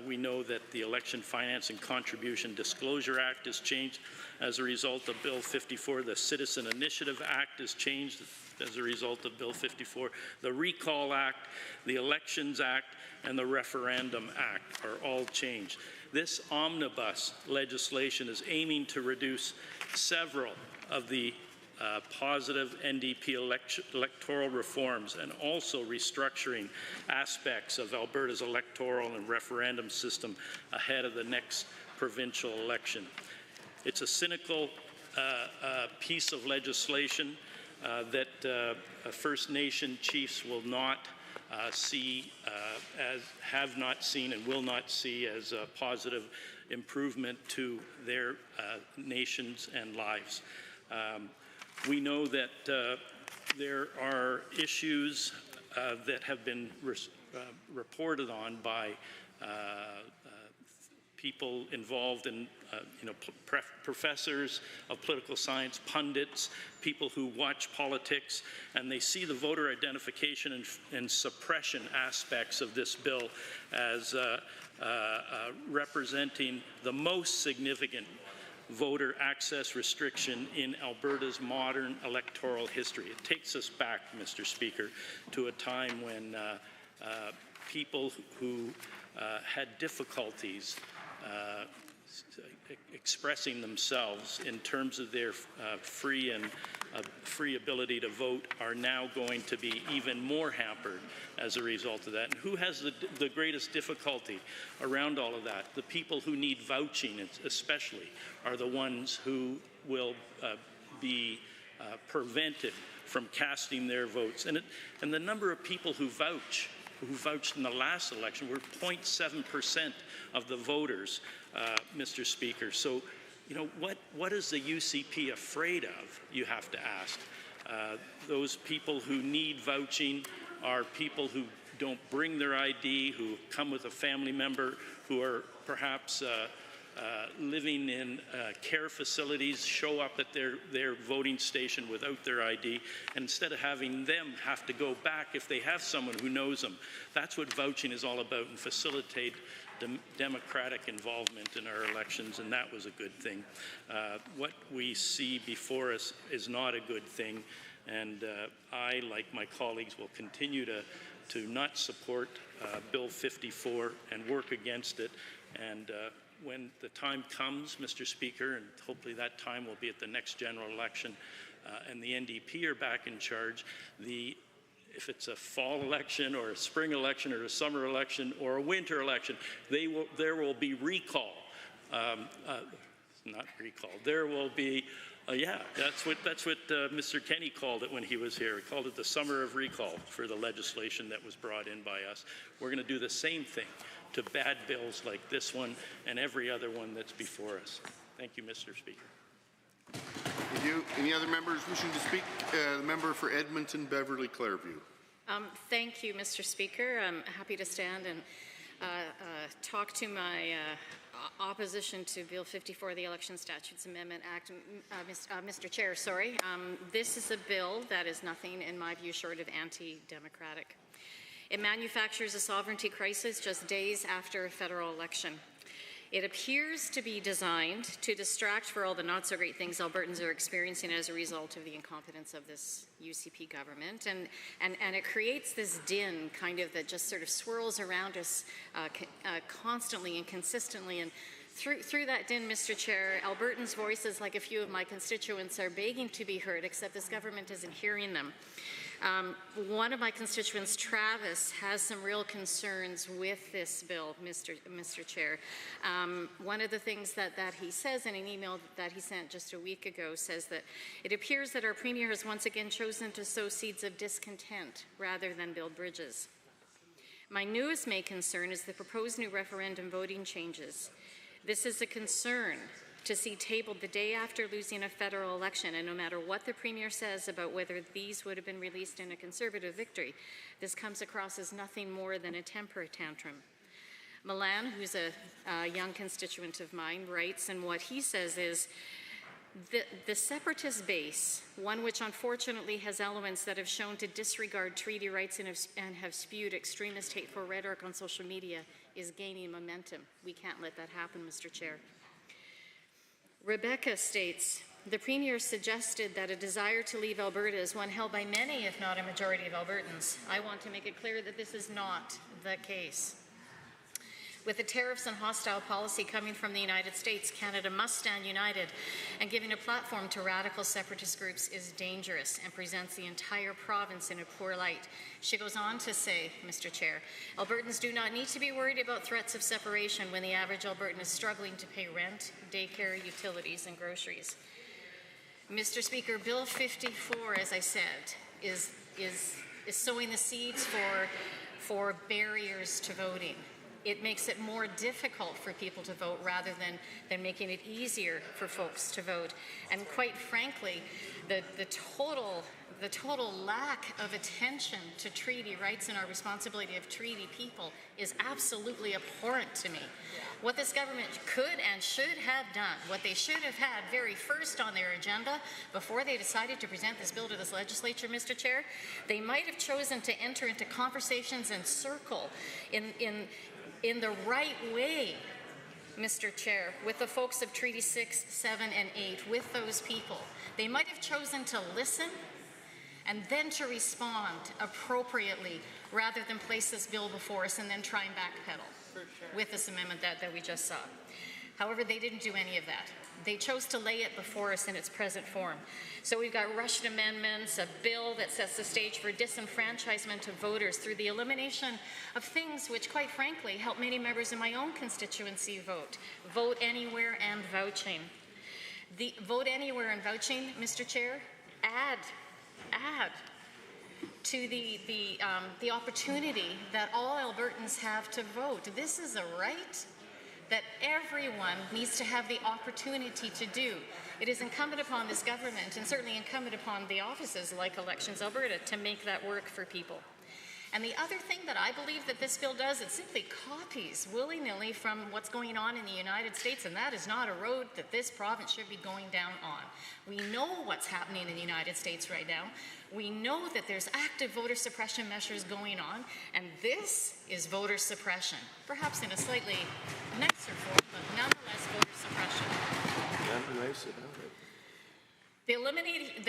We know that the Election Finance and Contribution Disclosure Act is changed as a result of Bill 54. The Citizen Initiative Act is changed as a result of Bill 54. The Recall Act, the Elections Act, and the Referendum Act are all changed. This omnibus legislation is aiming to reduce several of the positive NDP electoral reforms and also restructuring aspects of Alberta's electoral and referendum system ahead of the next provincial election. It's a cynical piece of legislation that First Nation chiefs will not have not seen and will not see as a positive improvement to their nations and lives. We know that there are issues that have been reported on by people involved in, professors of political science, pundits, people who watch politics, and they see the voter identification and suppression aspects of this bill as representing the most significant voter access restriction in Alberta's modern electoral history. It takes us back, Mr. Speaker, to a time when people who had difficulties expressing themselves in terms of their free ability to vote are now going to be even more hampered as a result of that. And who has the greatest difficulty around all of that? The people who need vouching especially are the ones who will be prevented from casting their votes. And the number of people who vouched in the last election were 0.7% of the voters, Mr. Speaker. So, what is the UCP afraid of, you have to ask? Those people who need vouching are people who don't bring their ID, who come with a family member, who are perhaps living in care facilities, show up at their voting station without their ID, and instead of having them have to go back if they have someone who knows them. That's what vouching is all about, and facilitate democratic involvement in our elections, and that was a good thing. What we see before us is not a good thing, and I, like my colleagues, will continue to not support Bill 54 and work against it. And when the time comes, Mr. Speaker, and hopefully that time will be at the next general election, and the NDP are back in charge, if it's a fall election or a spring election or a summer election or a winter election, there will be recall. Not recall. There will be, that's what Mr. Kenney called it when he was here. He called it the summer of recall for the legislation that was brought in by us. We're going to do the same thing to bad bills like this one and every other one that's before us. Thank you, Mr. Speaker. Thank you. Any other members wishing to speak? The member for Edmonton, Beverly Clareview. Thank you, Mr. Speaker. I'm happy to stand and talk to my opposition to Bill 54, the Election Statutes Amendment Act. Mr. Chair, sorry. This is a bill that is nothing, in my view, short of anti-democratic. It manufactures a sovereignty crisis just days after a federal election. It appears to be designed to distract for all the not-so-great things Albertans are experiencing as a result of the incompetence of this UCP government, and it creates this din kind of that just sort of swirls around us constantly and consistently. And through that din, Mr. Chair, Albertans' voices, like a few of my constituents, are begging to be heard, except this government isn't hearing them. One of my constituents, Travis, has some real concerns with this bill, Mr. Chair. One of the things that he says in an email that he sent just a week ago says that it appears that our Premier has once again chosen to sow seeds of discontent rather than build bridges. My newest main concern is the proposed new referendum voting changes. This is a concern to see tabled the day after losing a federal election, and no matter what the Premier says about whether these would have been released in a Conservative victory, this comes across as nothing more than a temper tantrum. Milan, who's a young constituent of mine, writes, and what he says is, the separatist base, one which unfortunately has elements that have shown to disregard treaty rights and have spewed extremist hateful rhetoric on social media, is gaining momentum. We can't let that happen, Mr. Chair. Rebecca states, the Premier suggested that a desire to leave Alberta is one held by many, if not a majority of Albertans. I want to make it clear that this is not the case. With the tariffs and hostile policy coming from the United States, Canada must stand united, and giving a platform to radical separatist groups is dangerous and presents the entire province in a poor light. She goes on to say, Mr. Chair, Albertans do not need to be worried about threats of separation when the average Albertan is struggling to pay rent, daycare, utilities, and groceries. Mr. Speaker, Bill 54, as I said, is sowing the seeds for barriers to voting. It makes it more difficult for people to vote rather than making it easier for folks to vote. And quite frankly, the total lack of attention to treaty rights and our responsibility of treaty people is absolutely abhorrent to me. What this government could and should have done, what they should have had very first on their agenda before they decided to present this bill to this legislature, Mr. Chair, they might have chosen to enter into conversations and circle in the right way, Mr. Chair, with the folks of Treaty 6, 7, and 8, with those people. They might have chosen to listen and then to respond appropriately rather than place this bill before us and then try and backpedal with this amendment that we just saw. However, they didn't do any of that. They chose to lay it before us in its present form. So we've got rushed amendments, a bill that sets the stage for disenfranchisement of voters through the elimination of things which, quite frankly, help many members in my own constituency vote. Vote anywhere and vouching. The vote anywhere and vouching, Mr. Chair, add to the opportunity that all Albertans have to vote. This is a right that everyone needs to have the opportunity to do. It is incumbent upon this government, and certainly incumbent upon the offices like Elections Alberta, to make that work for people. And the other thing that I believe that this bill does, it simply copies willy-nilly from what's going on in the United States, and that is not a road that this province should be going down on. We know what's happening in the United States right now. We know that there's active voter suppression measures going on, and this is voter suppression, perhaps in a slightly nicer form, but nonetheless voter suppression. The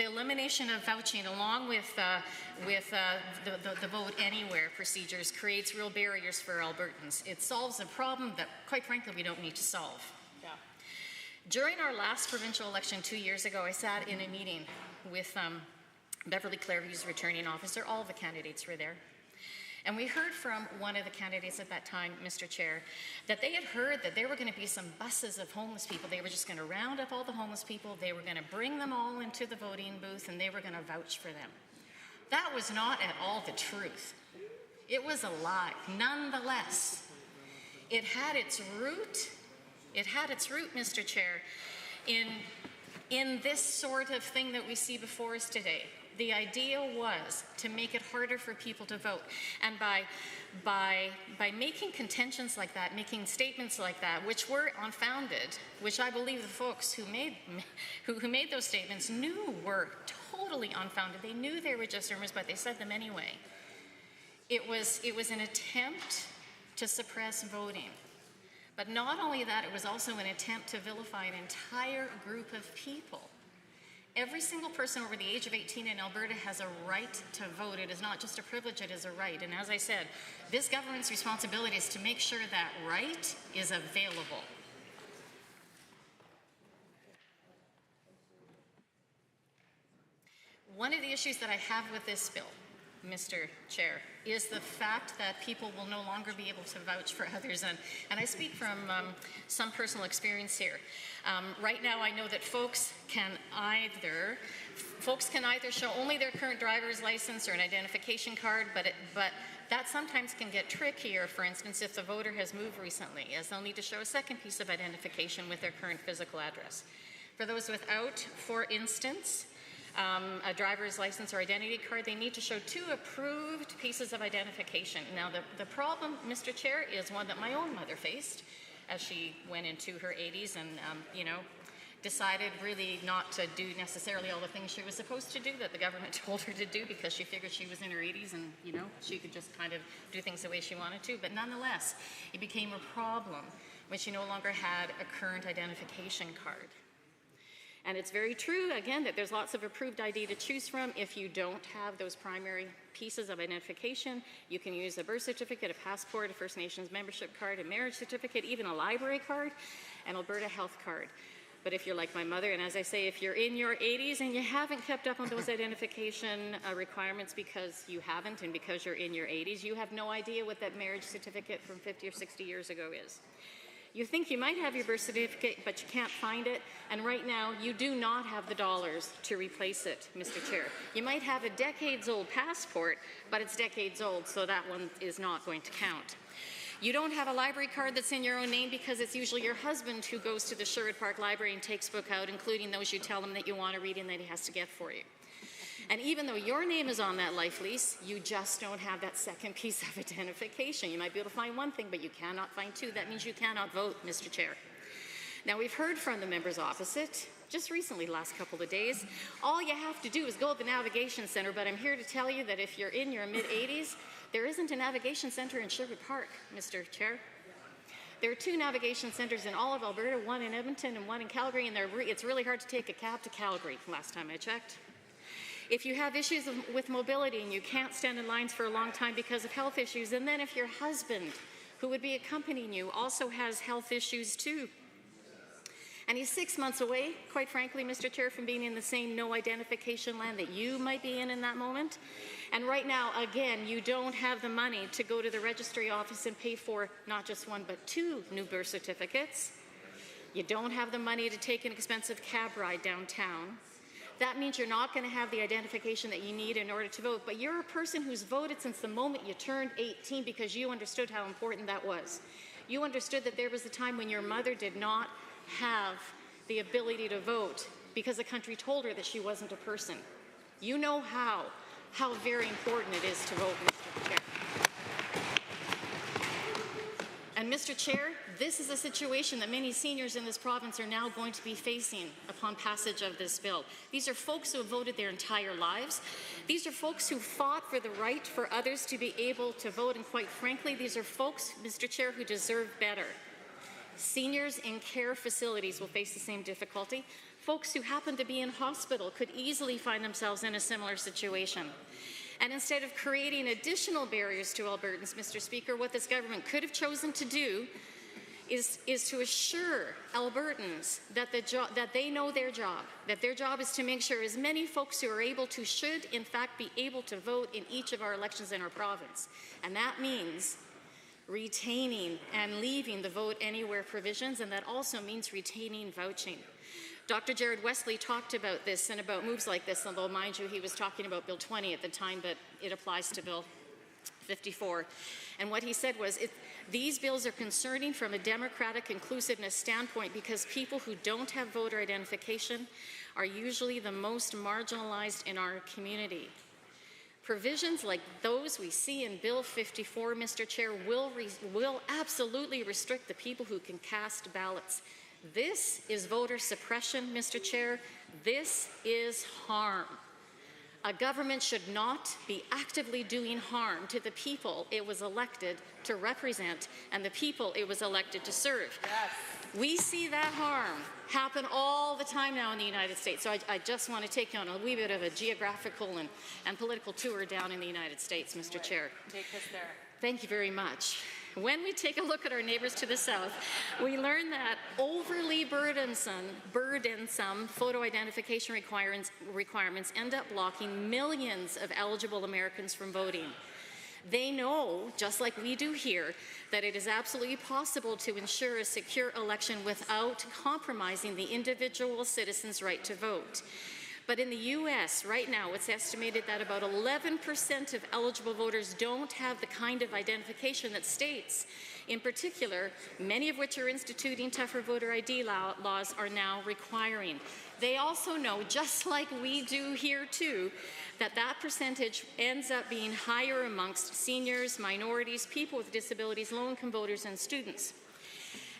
elimination of vouching, along with the vote anywhere procedures, creates real barriers for Albertans. It solves a problem that, quite frankly, we don't need to solve. Yeah. During our last provincial election 2 years ago, I sat in a meeting with Beverly Clairview's returning officer. All the candidates were there. And we heard from one of the candidates at that time, Mr. Chair, that they had heard that there were going to be some buses of homeless people. They were just going to round up all the homeless people. They were going to bring them all into the voting booth, and they were going to vouch for them. That was not at all the truth. It was a lie. Nonetheless, it had its root, Mr. Chair, in this sort of thing that we see before us today. The idea was to make it harder for people to vote. And by making contentions like that, making statements like that, which were unfounded, which I believe the folks who made those statements knew were totally unfounded. They knew they were just rumors, but they said them anyway. It was an attempt to suppress voting. But not only that, it was also an attempt to vilify an entire group of people. Every single person over the age of 18 in Alberta has a right to vote. It is not just a privilege, it is a right. And as I said, this government's responsibility is to make sure that right is available. One of the issues that I have with this bill, Mr. Chair, is the fact that people will no longer be able to vouch for others. And I speak from some personal experience here. Right now, I know that folks can either show only their current driver's license or an identification card, but that sometimes can get trickier, for instance, if the voter has moved recently, as they'll need to show a second piece of identification with their current physical address. For those without, for instance, a driver's license or identity card, they need to show 2 approved pieces of identification. Now, the problem, Mr. Chair, is one that my own mother faced as she went into her 80s and, decided really not to do necessarily all the things she was supposed to do that the government told her to do because she figured she was in her 80s and, she could just kind of do things the way she wanted to. But nonetheless, it became a problem when she no longer had a current identification card. And it's very true, again, that there's lots of approved ID to choose from. If you don't have those primary pieces of identification, you can use a birth certificate, a passport, a First Nations membership card, a marriage certificate, even a library card, an Alberta health card. But if you're like my mother, and as I say, if you're in your 80s and you haven't kept up on those identification requirements because you haven't and because you're in your 80s, you have no idea what that marriage certificate from 50 or 60 years ago is. You think you might have your birth certificate, but you can't find it, and right now you do not have the dollars to replace it, Mr. Chair. You might have a decades-old passport, but it's decades old, so that one is not going to count. You don't have a library card that's in your own name because it's usually your husband who goes to the Sherwood Park Library and takes books out, including those you tell him that you want to read and that he has to get for you. And even though your name is on that life lease, you just don't have that second piece of identification. You might be able to find one thing, but you cannot find 2. That means you cannot vote, Mr. Chair. Now, we've heard from the members opposite, just recently, last couple of days. All you have to do is go to the Navigation Centre, but I'm here to tell you that if you're in your mid-80s, there isn't a Navigation Centre in Sherwood Park, Mr. Chair. There are 2 navigation centres in all of Alberta, one in Edmonton and one in Calgary, and it's really hard to take a cab to Calgary, last time I checked. If you have issues with mobility and you can't stand in lines for a long time because of health issues, and then if your husband, who would be accompanying you, also has health issues too, and he's 6 months away, quite frankly, Mr. Chair, from being in the same no identification land that you might be in that moment, and right now, again, you don't have the money to go to the registry office and pay for not just 1 but 2 new birth certificates. You don't have the money to take an expensive cab ride downtown. That means you're not going to have the identification that you need in order to vote, but you're a person who's voted since the moment you turned 18 because you understood how important that was. You understood that there was a time when your mother did not have the ability to vote because the country told her that she wasn't a person. You know how very important it is to vote, Mr. Chair. And Mr. Chair, this is a situation that many seniors in this province are now going to be facing upon passage of this bill. These are folks who have voted their entire lives. These are folks who fought for the right for others to be able to vote, and quite frankly, these are folks, Mr. Chair, who deserve better. Seniors in care facilities will face the same difficulty. Folks who happen to be in hospital could easily find themselves in a similar situation. And instead of creating additional barriers to Albertans, Mr. Speaker, what this government could have chosen to do is to assure Albertans that they know their job, that their job is to make sure as many folks who are able to should, in fact, be able to vote in each of our elections in our province. And that means retaining and leaving the vote anywhere provisions, and that also means retaining vouching. Dr. Jared Wesley talked about this and about moves like this, although, mind you, he was talking about Bill 20 at the time, but it applies to Bill 54. And what he said was, these bills are concerning from a democratic inclusiveness standpoint because people who don't have voter identification are usually the most marginalized in our community. Provisions like those we see in Bill 54, Mr. Chair, will absolutely restrict the people who can cast ballots. This is voter suppression, Mr. Chair. This is harm. A government should not be actively doing harm to the people it was elected to represent and the people it was elected to serve. Yes. We see that harm happen all the time now in the United States. So I just want to take you on a wee bit of a geographical and political tour down in the United States, Mr. Chair. Take us there. Thank you very much. When we take a look at our neighbors to the south, we learn that overly burdensome photo identification requirements end up blocking millions of eligible Americans from voting. They know, just like we do here, that it is absolutely possible to ensure a secure election without compromising the individual citizen's right to vote. But in the U.S. right now, it's estimated that about 11% of eligible voters don't have the kind of identification that states, in particular, many of which are instituting tougher voter ID laws, are now requiring. They also know, just like we do here too, that that percentage ends up being higher amongst seniors, minorities, people with disabilities, low-income voters, and students.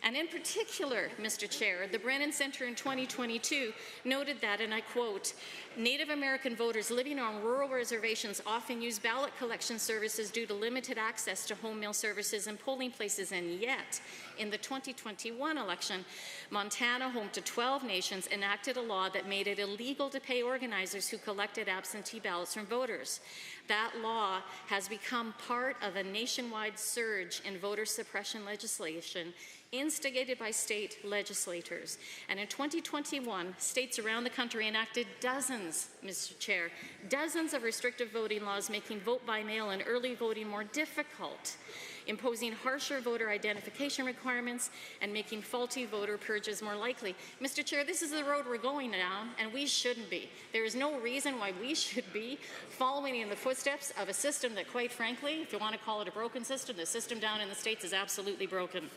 And in particular, Mr. Chair, the Brennan Center in 2022 noted that, and I quote, Native American voters living on rural reservations often use ballot collection services due to limited access to home mail services and polling places, and yet, in the 2021 election, Montana, home to 12 nations, enacted a law that made it illegal to pay organizers who collected absentee ballots from voters. That law has become part of a nationwide surge in voter suppression legislation instigated by state legislators. And in 2021, states around the country enacted dozens, Mr. Chair, dozens of restrictive voting laws making vote by mail and early voting more difficult, imposing harsher voter identification requirements, and making faulty voter purges more likely. Mr. Chair, this is the road we're going down, and we shouldn't be. There is no reason why we should be following in the footsteps of a system that, quite frankly, if you want to call it a broken system, the system down in the States is absolutely broken.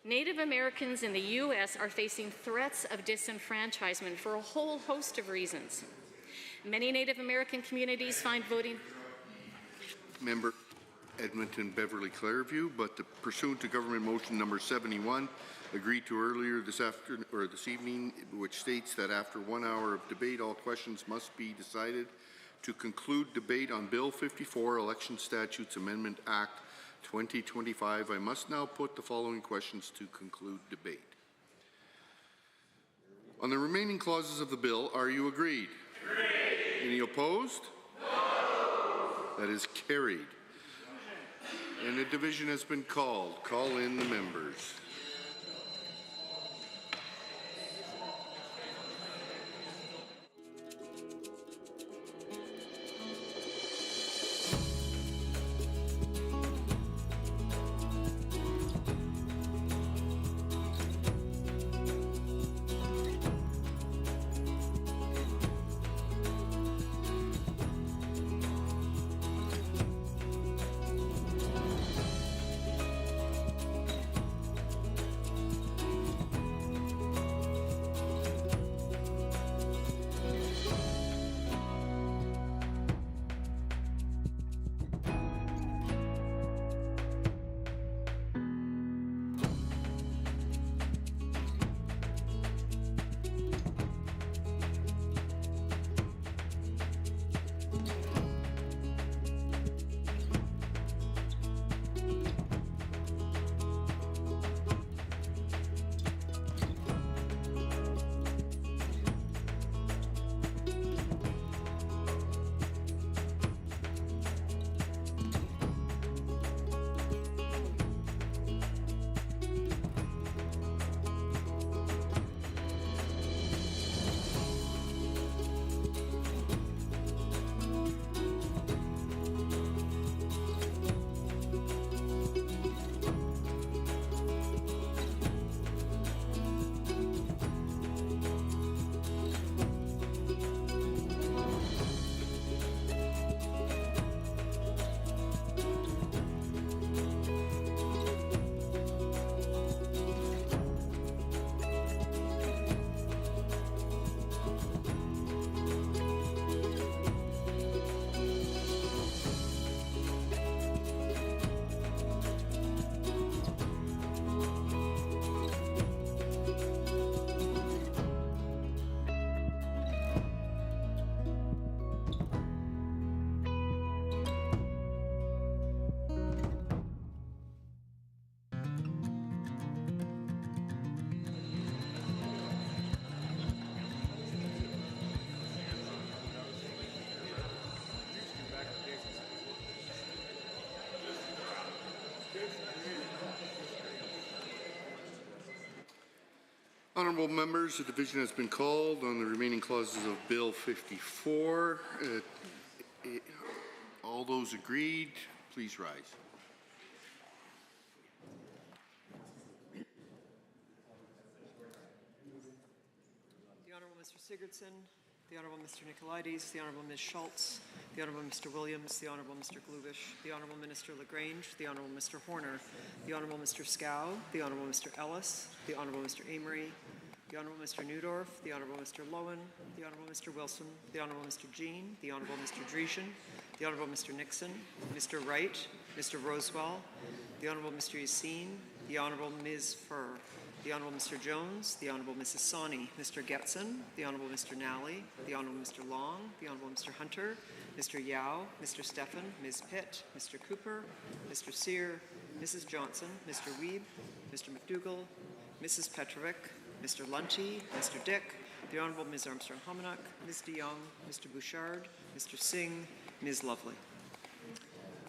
Native Americans in the U.S. are facing threats of disenfranchisement for a whole host of reasons. Many Native American communities find voting... Member Edmonton Beverly Clairview, but pursuant to Government Motion Number 71, agreed to earlier this evening, which states that after 1 hour of debate, all questions must be decided to conclude debate on Bill 54, Election Statutes Amendment Act 2025. I must now put the following questions to conclude debate. On the remaining clauses of the bill, are you agreed? Agreed. Any opposed? No. That is carried. And a division has been called. Call in the members. Honourable members, a division has been called on the remaining clauses of Bill 54. All those agreed, please rise. The Honourable Mr. Sigurdsson, the Honourable Mr. Nicolaides, the Honourable Ms. Schultz, the Honourable Mr. Williams, the Honourable Mr. Glubish, the Honourable Minister Lagrange, the Honourable Mr. Horner, the Honourable Mr. Scow, the Honourable Mr. Ellis, the Honourable Mr. Amory, the Honourable Mr. Newdorf, the Honourable Mr. Lowen, the Honourable Mr. Wilson, the Honourable Mr. Jean, the Honourable Mr. Dreeshen, the Honourable Mr. Nixon, Mr. Wright, Mr. Rosewell, the Honourable Mr. Yassine, the Honourable Ms. Furr, the Honourable Mr. Jones, the Honourable Mrs. Sawney, Mr. Getson, the Honourable Mr. Nally, the Honourable Mr. Long, the Honourable Mr. Hunter, Mr. Yao, Mr. Stephan, Ms. Pitt, Mr. Cooper, Mr. Sear, Mrs. Johnson, Mr. Wiebe, Mr. McDougall, Mrs. Petrovic, Mr. Lunty, Mr. Dick, the Honourable Ms. Armstrong-Hominack, Ms. de Jong, Mr. Bouchard, Mr. Singh, Ms. Lovely.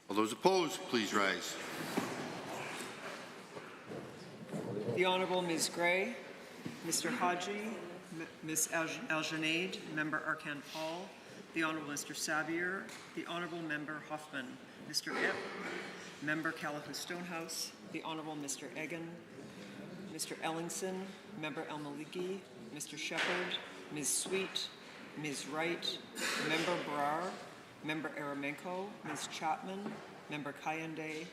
All those opposed, please rise. The Honourable Ms. Gray, Mr. Haji, Ms. Algenaid, Member Arkan Paul, the Honourable Mr. Savier, the Honourable Member Hoffman, Mr. Ip, Member Callahoo Stonehouse, the Honourable Mr. Egan, Mr. Ellingson, Member El Maliki, Mr. Shepherd, Ms. Sweet, Ms. Wright, Member Brar, Member Aramenko, Ms. Chapman, Member Kayande,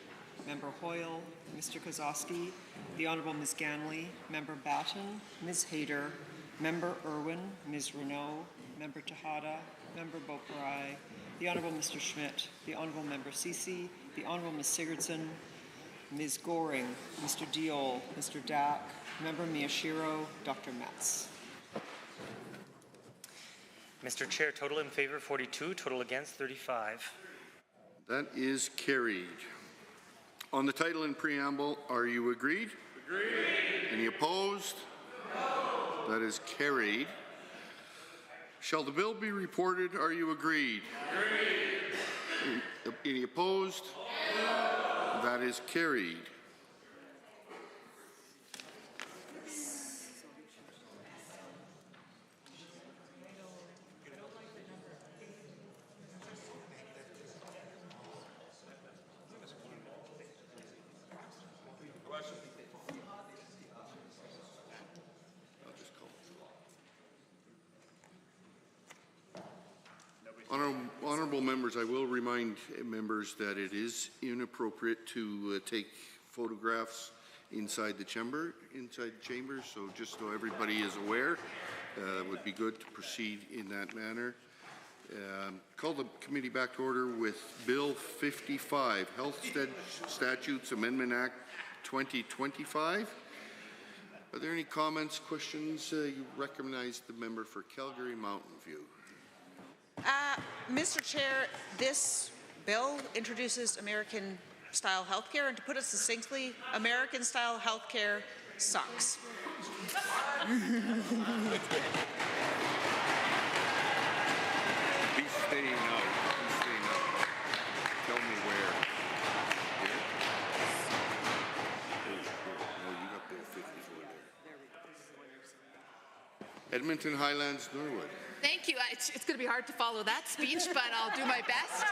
Member Hoyle, Mr. Kozowski, the Honourable Ms. Ganley, Member Batten, Ms. Hayter, Member Irwin, Ms. Renault, Member Tejada, Member Boparai, the Honourable Mr. Schmidt, the Honourable Member Ceci, the Honourable Ms. Sigurdsson, Ms. Goring, Mr. Diol, Mr. Dack, Member Miyashiro, Dr. Metz. Mr. Chair, total in favor 42, total against 35. That is carried. On the title and preamble, are you agreed? Agreed. Any opposed? No. That is carried. Shall the bill be reported? Are you agreed? Agreed. Any opposed? No. That is carried. Honourable members, I will remind members that it is inappropriate to take photographs inside the chamber, so just so everybody is aware, it would be good to proceed in that manner. Call the committee back to order with Bill 55, Health Statutes Amendment Act 2025. Are there any comments, questions? You recognize the member for Calgary Mountain View. Mr. Chair, this bill introduces American-style healthcare, and to put it succinctly, American-style healthcare sucks. He's staying out. He's staying out. Tell me where. Here? Oh, you got Bill 54 there. Edmonton Highlands, Norwood. Thank you. It's going to be hard to follow that speech, but I'll do my best.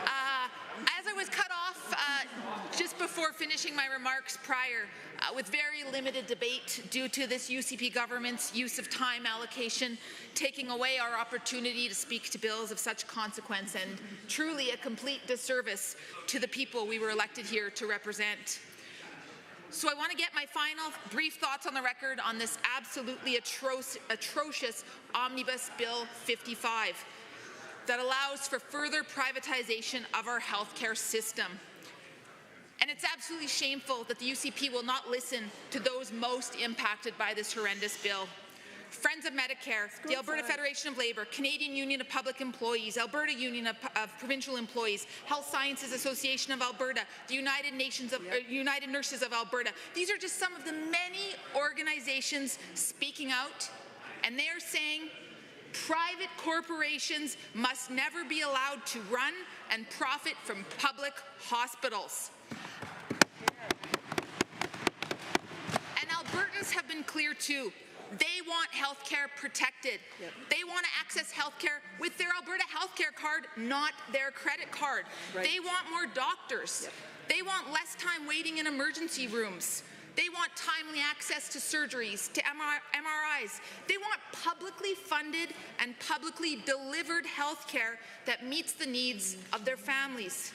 As I was cut off just before finishing my remarks prior, with very limited debate due to this UCP government's use of time allocation, taking away our opportunity to speak to bills of such consequence, and truly a complete disservice to the people we were elected here to represent. So I want to get my final brief thoughts on the record on this absolutely atrocious Omnibus Bill 55 that allows for further privatization of our healthcare system. And it's absolutely shameful that the UCP will not listen to those most impacted by this horrendous bill. Friends of Medicare, the Alberta Federation of Labour, Canadian Union of Public Employees, Alberta Union of Provincial Employees, Health Sciences Association of Alberta, the United Nurses of Alberta. These are just some of the many organizations speaking out, and they are saying private corporations must never be allowed to run and profit from public hospitals. And Albertans have been clear too. They want health care protected. Yep. They want to access health care with their Alberta health care card, not their credit card. Right. They want more doctors. Yep. They want less time waiting in emergency rooms. They want timely access to surgeries, to MRIs. They want publicly funded and publicly delivered health care that meets the needs of their families.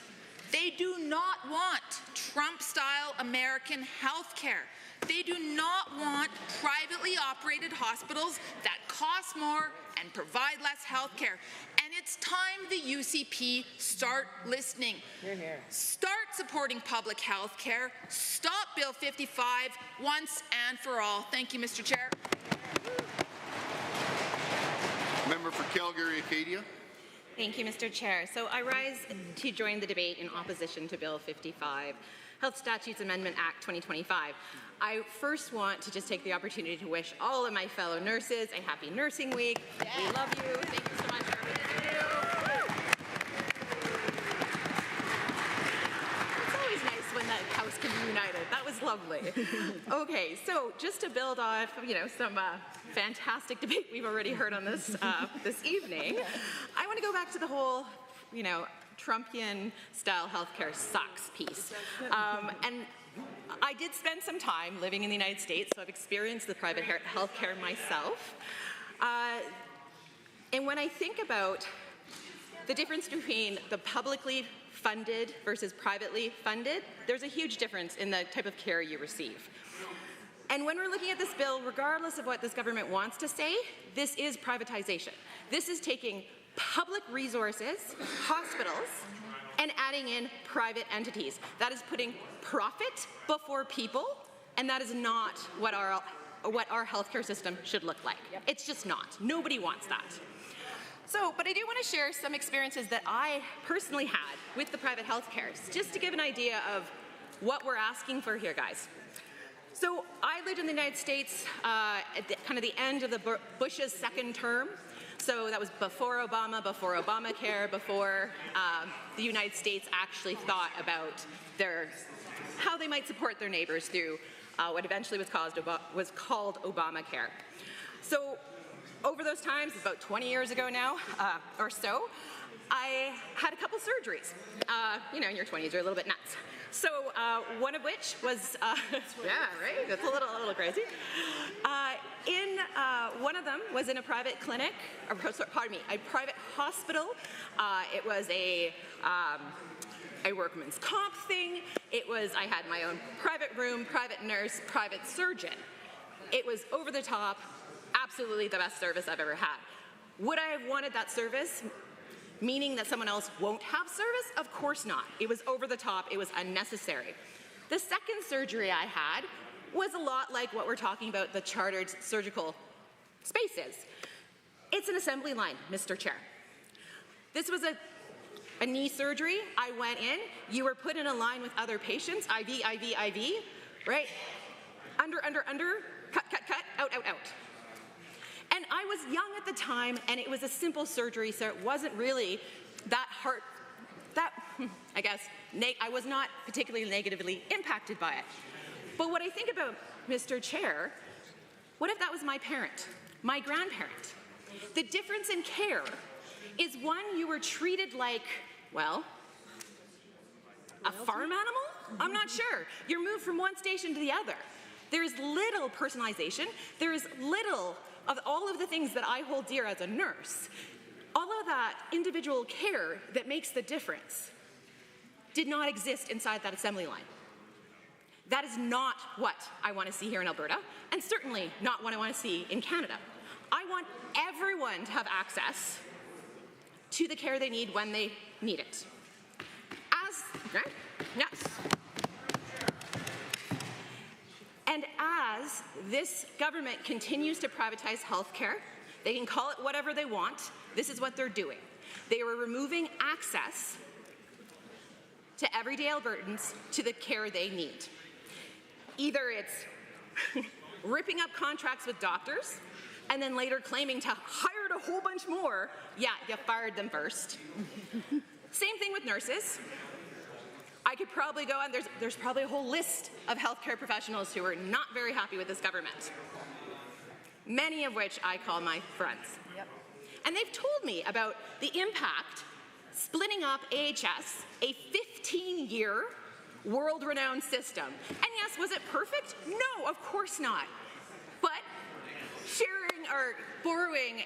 They do not want Trump-style American health care. They do not want privately operated hospitals that cost more and provide less health care. And it's time the UCP start listening. Hear, hear. Start supporting public health care. Stop Bill 55 once and for all. Thank you, Mr. Chair. Member for Calgary-Acadia. Thank you, Mr. Chair. So I rise to join the debate in opposition to Bill 55, Health Statutes Amendment Act 2025. I first want to just take the opportunity to wish all of my fellow nurses a happy nursing week. Yeah. We love you. Thank you so much for everything you do. It's always nice when the House can be united. That was lovely. Okay, so just to build off, some fantastic debate we've already heard on this this evening, I want to go back to the whole, Trumpian-style healthcare sucks piece. And I did spend some time living in the United States, so I've experienced the private healthcare myself. And when I think about the difference between the publicly funded versus privately funded, there's a huge difference in the type of care you receive. And when we're looking at this bill, regardless of what this government wants to say, this is privatization. This is taking public resources, hospitals, and adding in private entities. That is putting profit before people, and that is not what our healthcare system should look like. Yep. It's just not. Nobody wants that. So, but I do want to share some experiences that I personally had with the private healthcare, just to give an idea of what we're asking for here, guys. So I lived in the United States at the end of the Bush's second term. So that was before Obamacare, before the United States actually thought about how they might support their neighbors through what eventually was called Obamacare. So over those times, about 20 years ago now or so, I had a couple surgeries. In your 20s, you're a little bit nuts. So one of which was, yeah, right? That's a little crazy. One of them was in a private clinic, a private hospital. It was a workman's comp thing. I had my own private room, private nurse, private surgeon. It was over the top, absolutely the best service I've ever had. Would I have wanted that service? Meaning that someone else won't have service? Of course not. It was over the top. It was unnecessary. The second surgery I had was a lot like what we're talking about, the chartered surgical spaces. It's an assembly line, Mr. Chair. This was a knee surgery. I went in. You were put in a line with other patients, IV, right? Under, cut, out. And I was young at the time, and it was a simple surgery, so it wasn't really that hard. I was not particularly negatively impacted by it. But what I think about, Mr. Chair, what if that was my parent, my grandparent? The difference in care is, one, you were treated like, well, a farm animal? I'm not sure. You're moved from one station to the other. There is little personalization. There is little of all of the things that I hold dear as a nurse. All of that individual care that makes the difference did not exist inside that assembly line. That is not what I want to see here in Alberta, and certainly not what I want to see in Canada. I want everyone to have access to the care they need when they need it. And as this government continues to privatize healthcare, they can call it whatever they want. This is what they're doing. They are removing access to everyday Albertans to the care they need. Either it's ripping up contracts with doctors and then later claiming to hire a whole bunch more. Yeah, you fired them first. Same thing with nurses. I could probably go on, there's probably a whole list of healthcare professionals who are not very happy with this government. many of which I call my friends. Yep. And they've told me about the impact splitting up AHS, a 15-year world-renowned system. And yes, was it perfect? No, of course not. But sharing or borrowing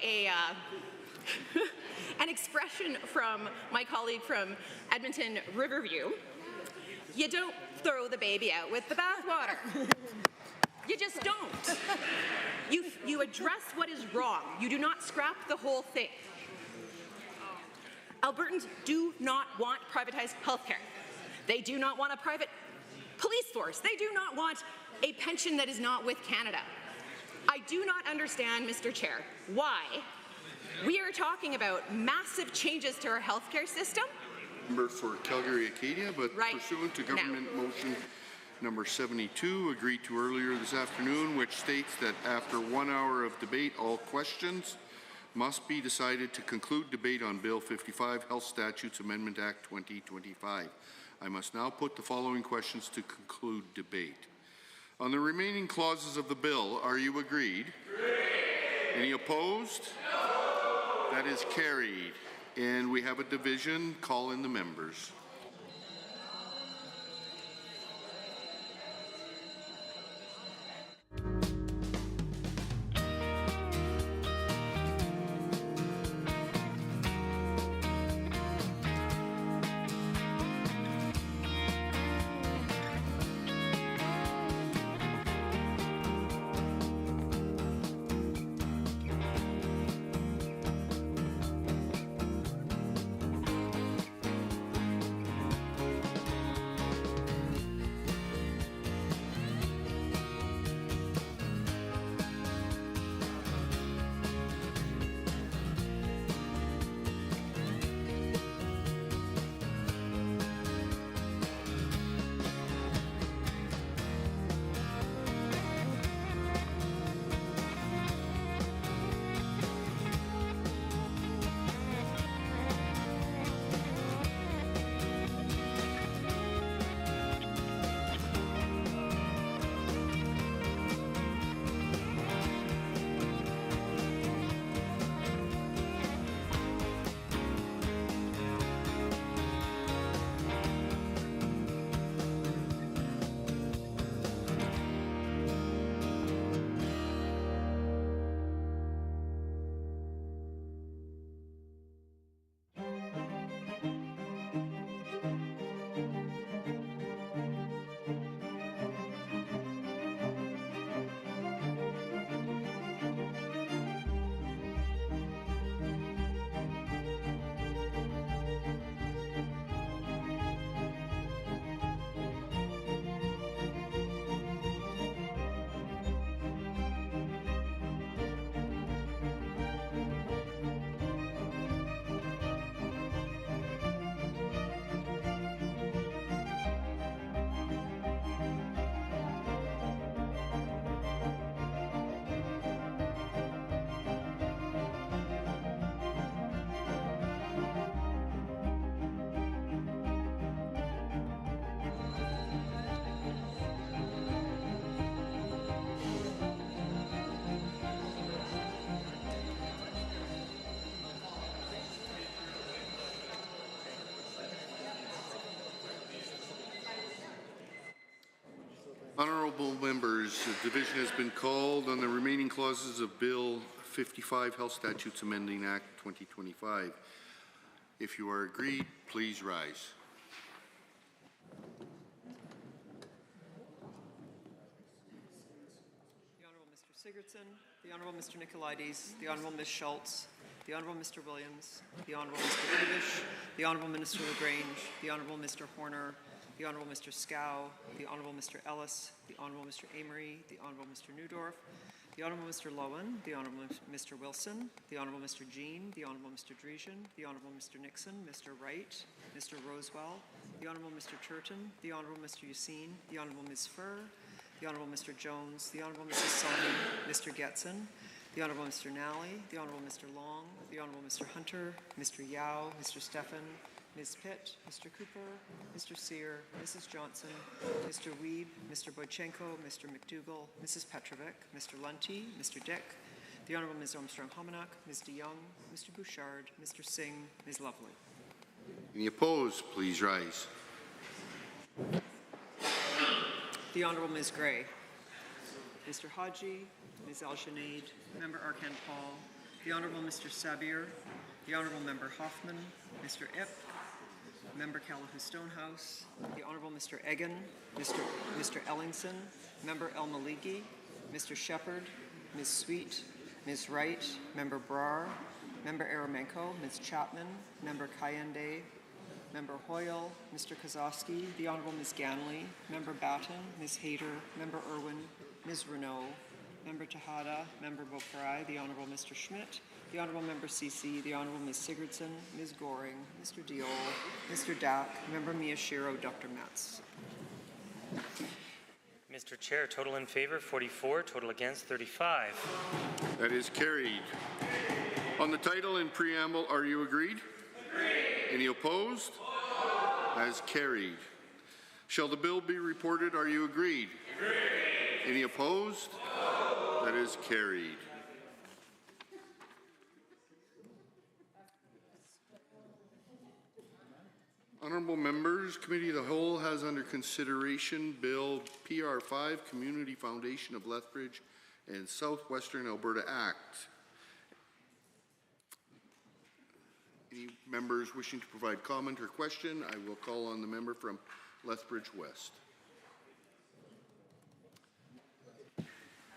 an expression from my colleague from Edmonton Riverview, you don't throw the baby out with the bathwater. You just don't. You address what is wrong. You do not scrap the whole thing. Albertans do not want privatized healthcare. They do not want a private police force. They do not want a pension that is not with Canada. I do not understand, Mr. Chair, why we are talking about massive changes to our healthcare system. Member for Calgary Acadia, but pursuant to government motion number 72, agreed to earlier this afternoon, which states that after 1 hour of debate, all questions must be decided to conclude debate on Bill 55, Health Statutes Amendment Act 2025. I must now put the following questions to conclude debate. On the remaining clauses of the bill, are you agreed? Agreed. Any opposed? No. That is carried. And we have a division. Call in the members. Honourable members, a division has been called on the remaining clauses of Bill 55, Health Statutes Amending Act 2025. If you are agreed, please rise. The Honourable Mr. Sigurdsson, the Honourable Mr. Nicolaides, the Honourable Ms. Schultz, the Honourable Mr. Williams, the Honourable Mr. Glubish, the Honourable Minister LaGrange, the Honourable Mr. Horner, the Honourable Mr. Scow, the Honourable Mr. Ellis, the Honourable Mr. Amory, the Honourable Mr. Newdorf, the Honourable Mr. Lowen, the Honourable Mr. Wilson, the Honourable Mr. Jean, the Honourable Mr. Dreesian, the Honourable Mr. Nixon, Mr. Wright, Mr. Rosewell, the Honourable Mr. Turton, the Honourable Mr. Yassine, the Honourable Ms. Furr, the Honourable Mr. Jones, the Honourable Mrs. Sonny, Mr. Getson, the Honourable Mr. Nally, the Honourable Mr. Long, the Honourable Mr. Hunter, Mr. Yao, Mr. Stephan, Ms. Pitt, Mr. Cooper, Mr. Sear, Mrs. Johnson, Mr. Wiebe, Mr. Boychenko, Mr. McDougall, Mrs. Petrovic, Mr. Lunty, Mr. Dick, the Honourable Ms. Armstrong-Hominock, Ms. de Jong, Mr. Bouchard, Mr. Singh, Ms. Lovely. Any opposed, please rise. The Honourable Ms. Gray, Mr. Haji, Ms. Al-Junaid, Member Arkan Paul, the Honourable Mr. Sabir, the Honourable Member Hoffman, Mr. Ip, Member Calahoo Stonehouse, the Honourable Mr. Egan, Mr. Ellingson, Member El Maliki, Mr. Shepherd, Ms. Sweet, Ms. Wright, Member Brar, Member Aramenko, Ms. Chapman, Member Kayende, Member Hoyle, Mr. Kozowski, the Honourable Ms. Ganley, Member Batten, Ms. Hayter, Member Irwin, Ms. Renault, Member Tejada, Member Beaupre, the Honourable Mr. Schmidt, the Honourable Member Ceci, the Honourable Ms. Sigurdsson, Ms. Goring, Mr. Diol, Mr. Dack, Member Miyashiro, Dr. Metz. Mr. Chair, total in favor 44, total against 35. That is carried. On the title and preamble, are you agreed? Agreed. Any opposed? That is carried. Shall the bill be reported? Are you agreed? Agreed. Any opposed? No. That is carried. Honourable members, Committee of the Whole has under consideration Bill PR5, Community Foundation of Lethbridge and Southwestern Alberta Act. Any members wishing to provide comment or question, I will call on the member from Lethbridge West.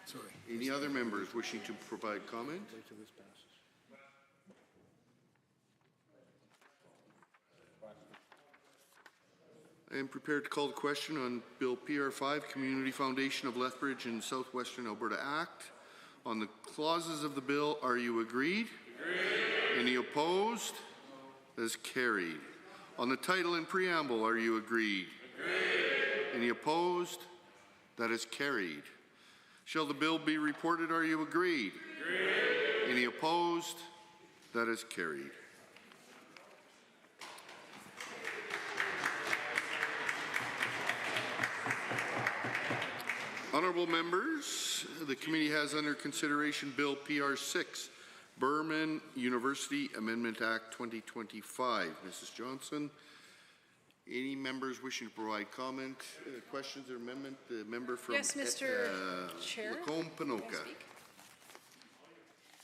Sorry. Any other members wishing to provide comment? Wait till this passes. I am prepared to call the question on Bill PR5, Community Foundation of Lethbridge and Southwestern Alberta Act. On the clauses of the bill, are you agreed? Agreed. Any opposed? That is carried. On the title and preamble, are you agreed? Agreed. Any opposed? That is carried. Shall the bill be reported? Are you agreed? Agreed. Any opposed? That is carried. Honourable members, the committee has under consideration Bill PR6, Berman University Amendment Act 2025. Mrs. Johnson, any members wishing to provide comment, questions or amendment? The member from yes, Mr. Chair. Lacombe-Panoka.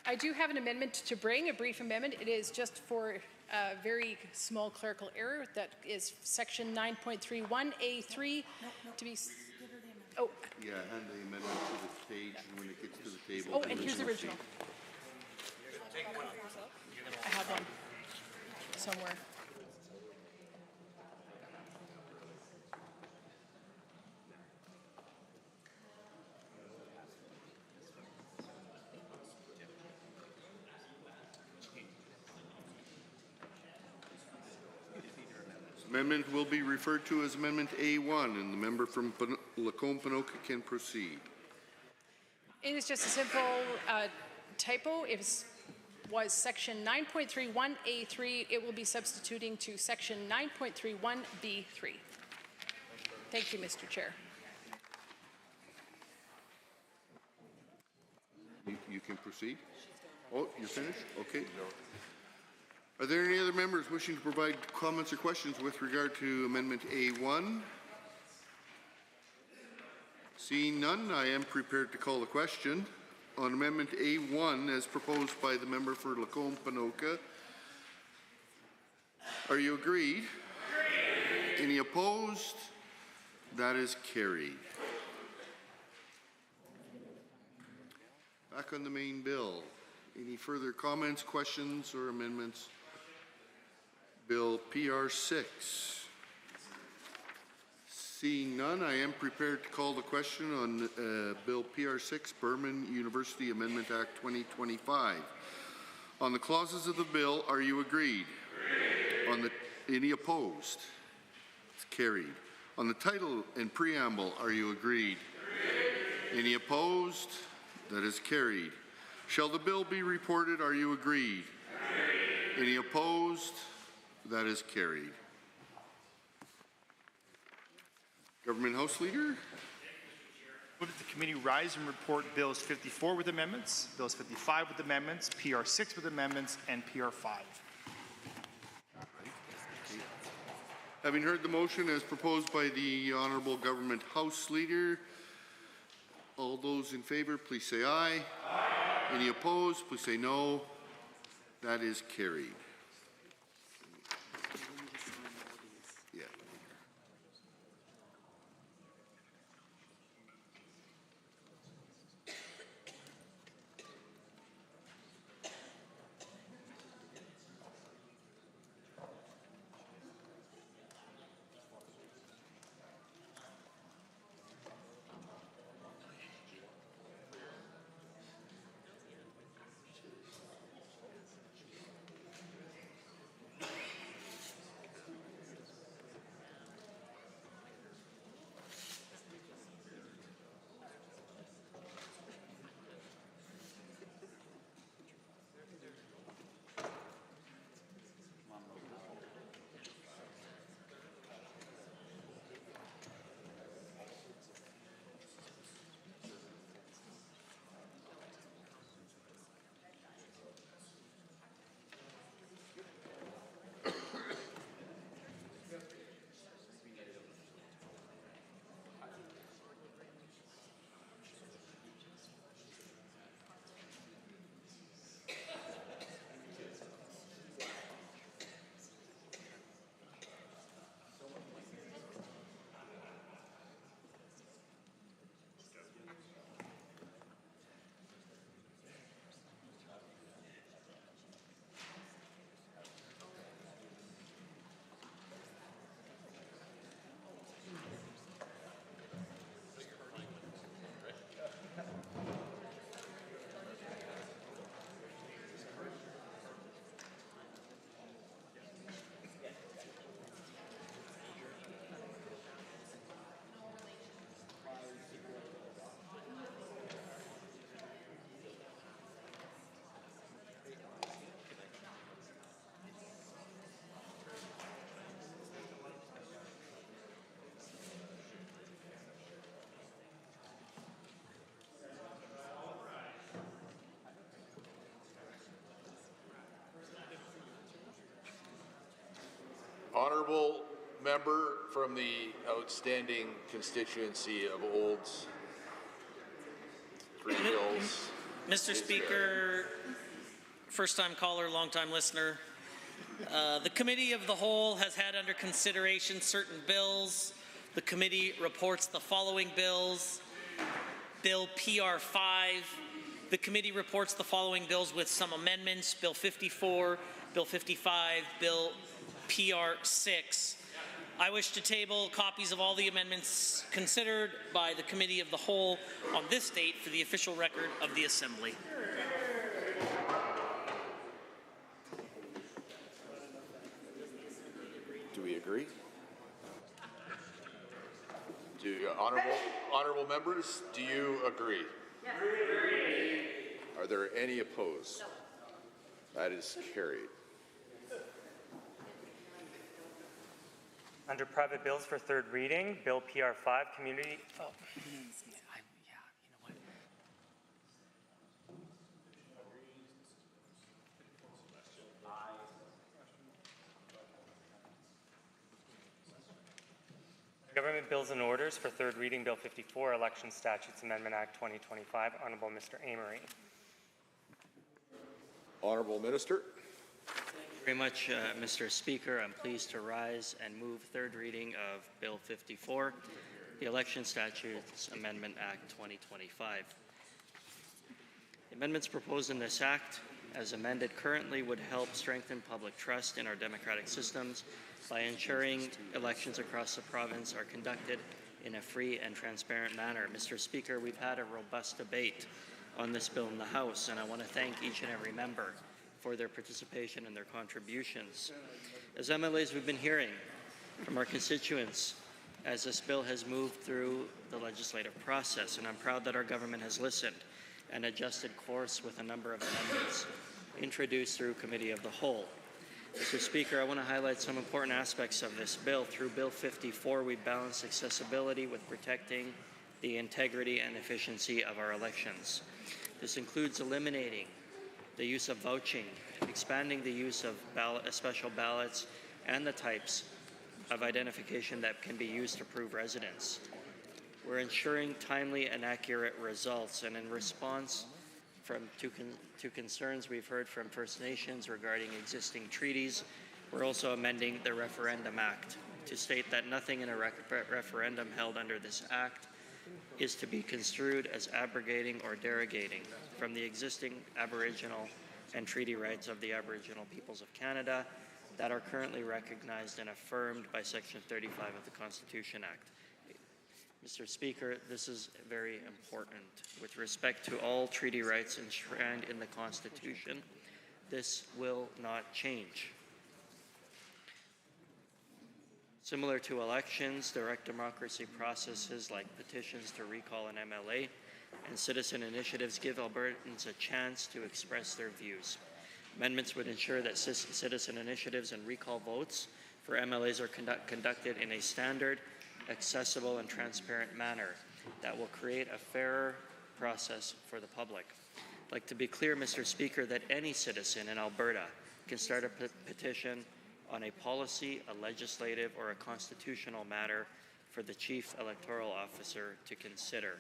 I do have an amendment to bring, a brief amendment. It is just for a very small clerical error. That is section 9.31A3 to be... Oh. Yeah, hand the amendment to the page when it gets to the table. Oh, and here's the original. I have one somewhere. Amendment will be referred to as Amendment A1, and the member from Lacombe-Panoka can proceed. It is just a simple typo. It was section 9.31A3. It will be substituting to section 9.31B3. Thank you, Mr. Chair. You can proceed. Oh, you're finished? Okay. Are there any other members wishing to provide comments or questions with regard to Amendment A1? Seeing none, I am prepared to call the question on Amendment A1 as proposed by the member for Lacombe-Panoka. Are you agreed? Agreed. Any opposed? That is carried. Back on the main bill. Any further comments, questions, or amendments? Bill PR6. Seeing none, I am prepared to call the question on Bill PR6, Berman University Amendment Act 2025. On the clauses of the bill, are you agreed? Agreed. Any opposed? It's carried. On the title and preamble, are you agreed? Agreed. Any opposed? That is carried. Shall the bill be reported? Are you agreed? Agreed. Any opposed? That is carried. Government House Leader. Move that the committee rise and report Bills 54 with amendments, Bills 55 with amendments, PR 6 with amendments, and PR 5. Having heard the motion as proposed by the Honourable Government House Leader, all those in favour, please say aye. Aye. Any opposed, please say no. That is carried. Yeah. Honourable member from the outstanding constituency of Olds, Green Hills. Mr. Speaker, first-time caller, long-time listener. The Committee of the Whole has had under consideration certain bills. The committee reports the following bills. Bill PR 5. The committee reports the following bills with some amendments. Bill 54, Bill 55, Bill PR 6. I wish to table copies of all the amendments considered by the Committee of the Whole on this date for the official record of the Assembly. Do we agree? Honourable members, do you agree? Yes. Are there any opposed? No. That is carried. Under private bills for third reading, Bill PR 5, Community. Oh. Government Bills and Orders for third reading, Bill 54, Election Statutes Amendment Act 2025. Honourable Mr. Amory. Honourable Minister. Thank you very much, Mr. Speaker. I'm pleased to rise and move third reading of Bill 54, the Election Statutes Amendment Act 2025. The amendments proposed in this act, as amended currently, would help strengthen public trust in our democratic systems by ensuring elections across the province are conducted in a free and transparent manner. Mr. Speaker, we've had a robust debate on this bill in the House, and I want to thank each and every member for their participation and their contributions. As MLAs, we've been hearing from our constituents as this bill has moved through the legislative process, and I'm proud that our government has listened and adjusted course with a number of amendments introduced through Committee of the Whole. Mr. Speaker, I want to highlight some important aspects of this bill. Through Bill 54, we balance accessibility with protecting the integrity and efficiency of our elections. This includes eliminating the use of vouching, expanding the use of special ballots, and the types of identification that can be used to prove residence. We're ensuring timely and accurate results, and in response to concerns we've heard from First Nations regarding existing treaties, we're also amending the Referendum Act to state that nothing in a referendum held under this Act is to be construed as abrogating or derogating from the existing Aboriginal and treaty rights of the Aboriginal peoples of Canada that are currently recognized and affirmed by Section 35 of the Constitution Act. Mr. Speaker, this is very important. With respect to all treaty rights enshrined in the Constitution, this will not change. Similar to elections, direct democracy processes like petitions to recall an MLA and citizen initiatives give Albertans a chance to express their views. Amendments would ensure that citizen initiatives and recall votes for MLAs are conducted in a standard, accessible, and transparent manner that will create a fairer process for the public. I'd like to be clear, Mr. Speaker, that any citizen in Alberta can start a petition on a policy, a legislative, or a constitutional matter for the Chief Electoral Officer to consider.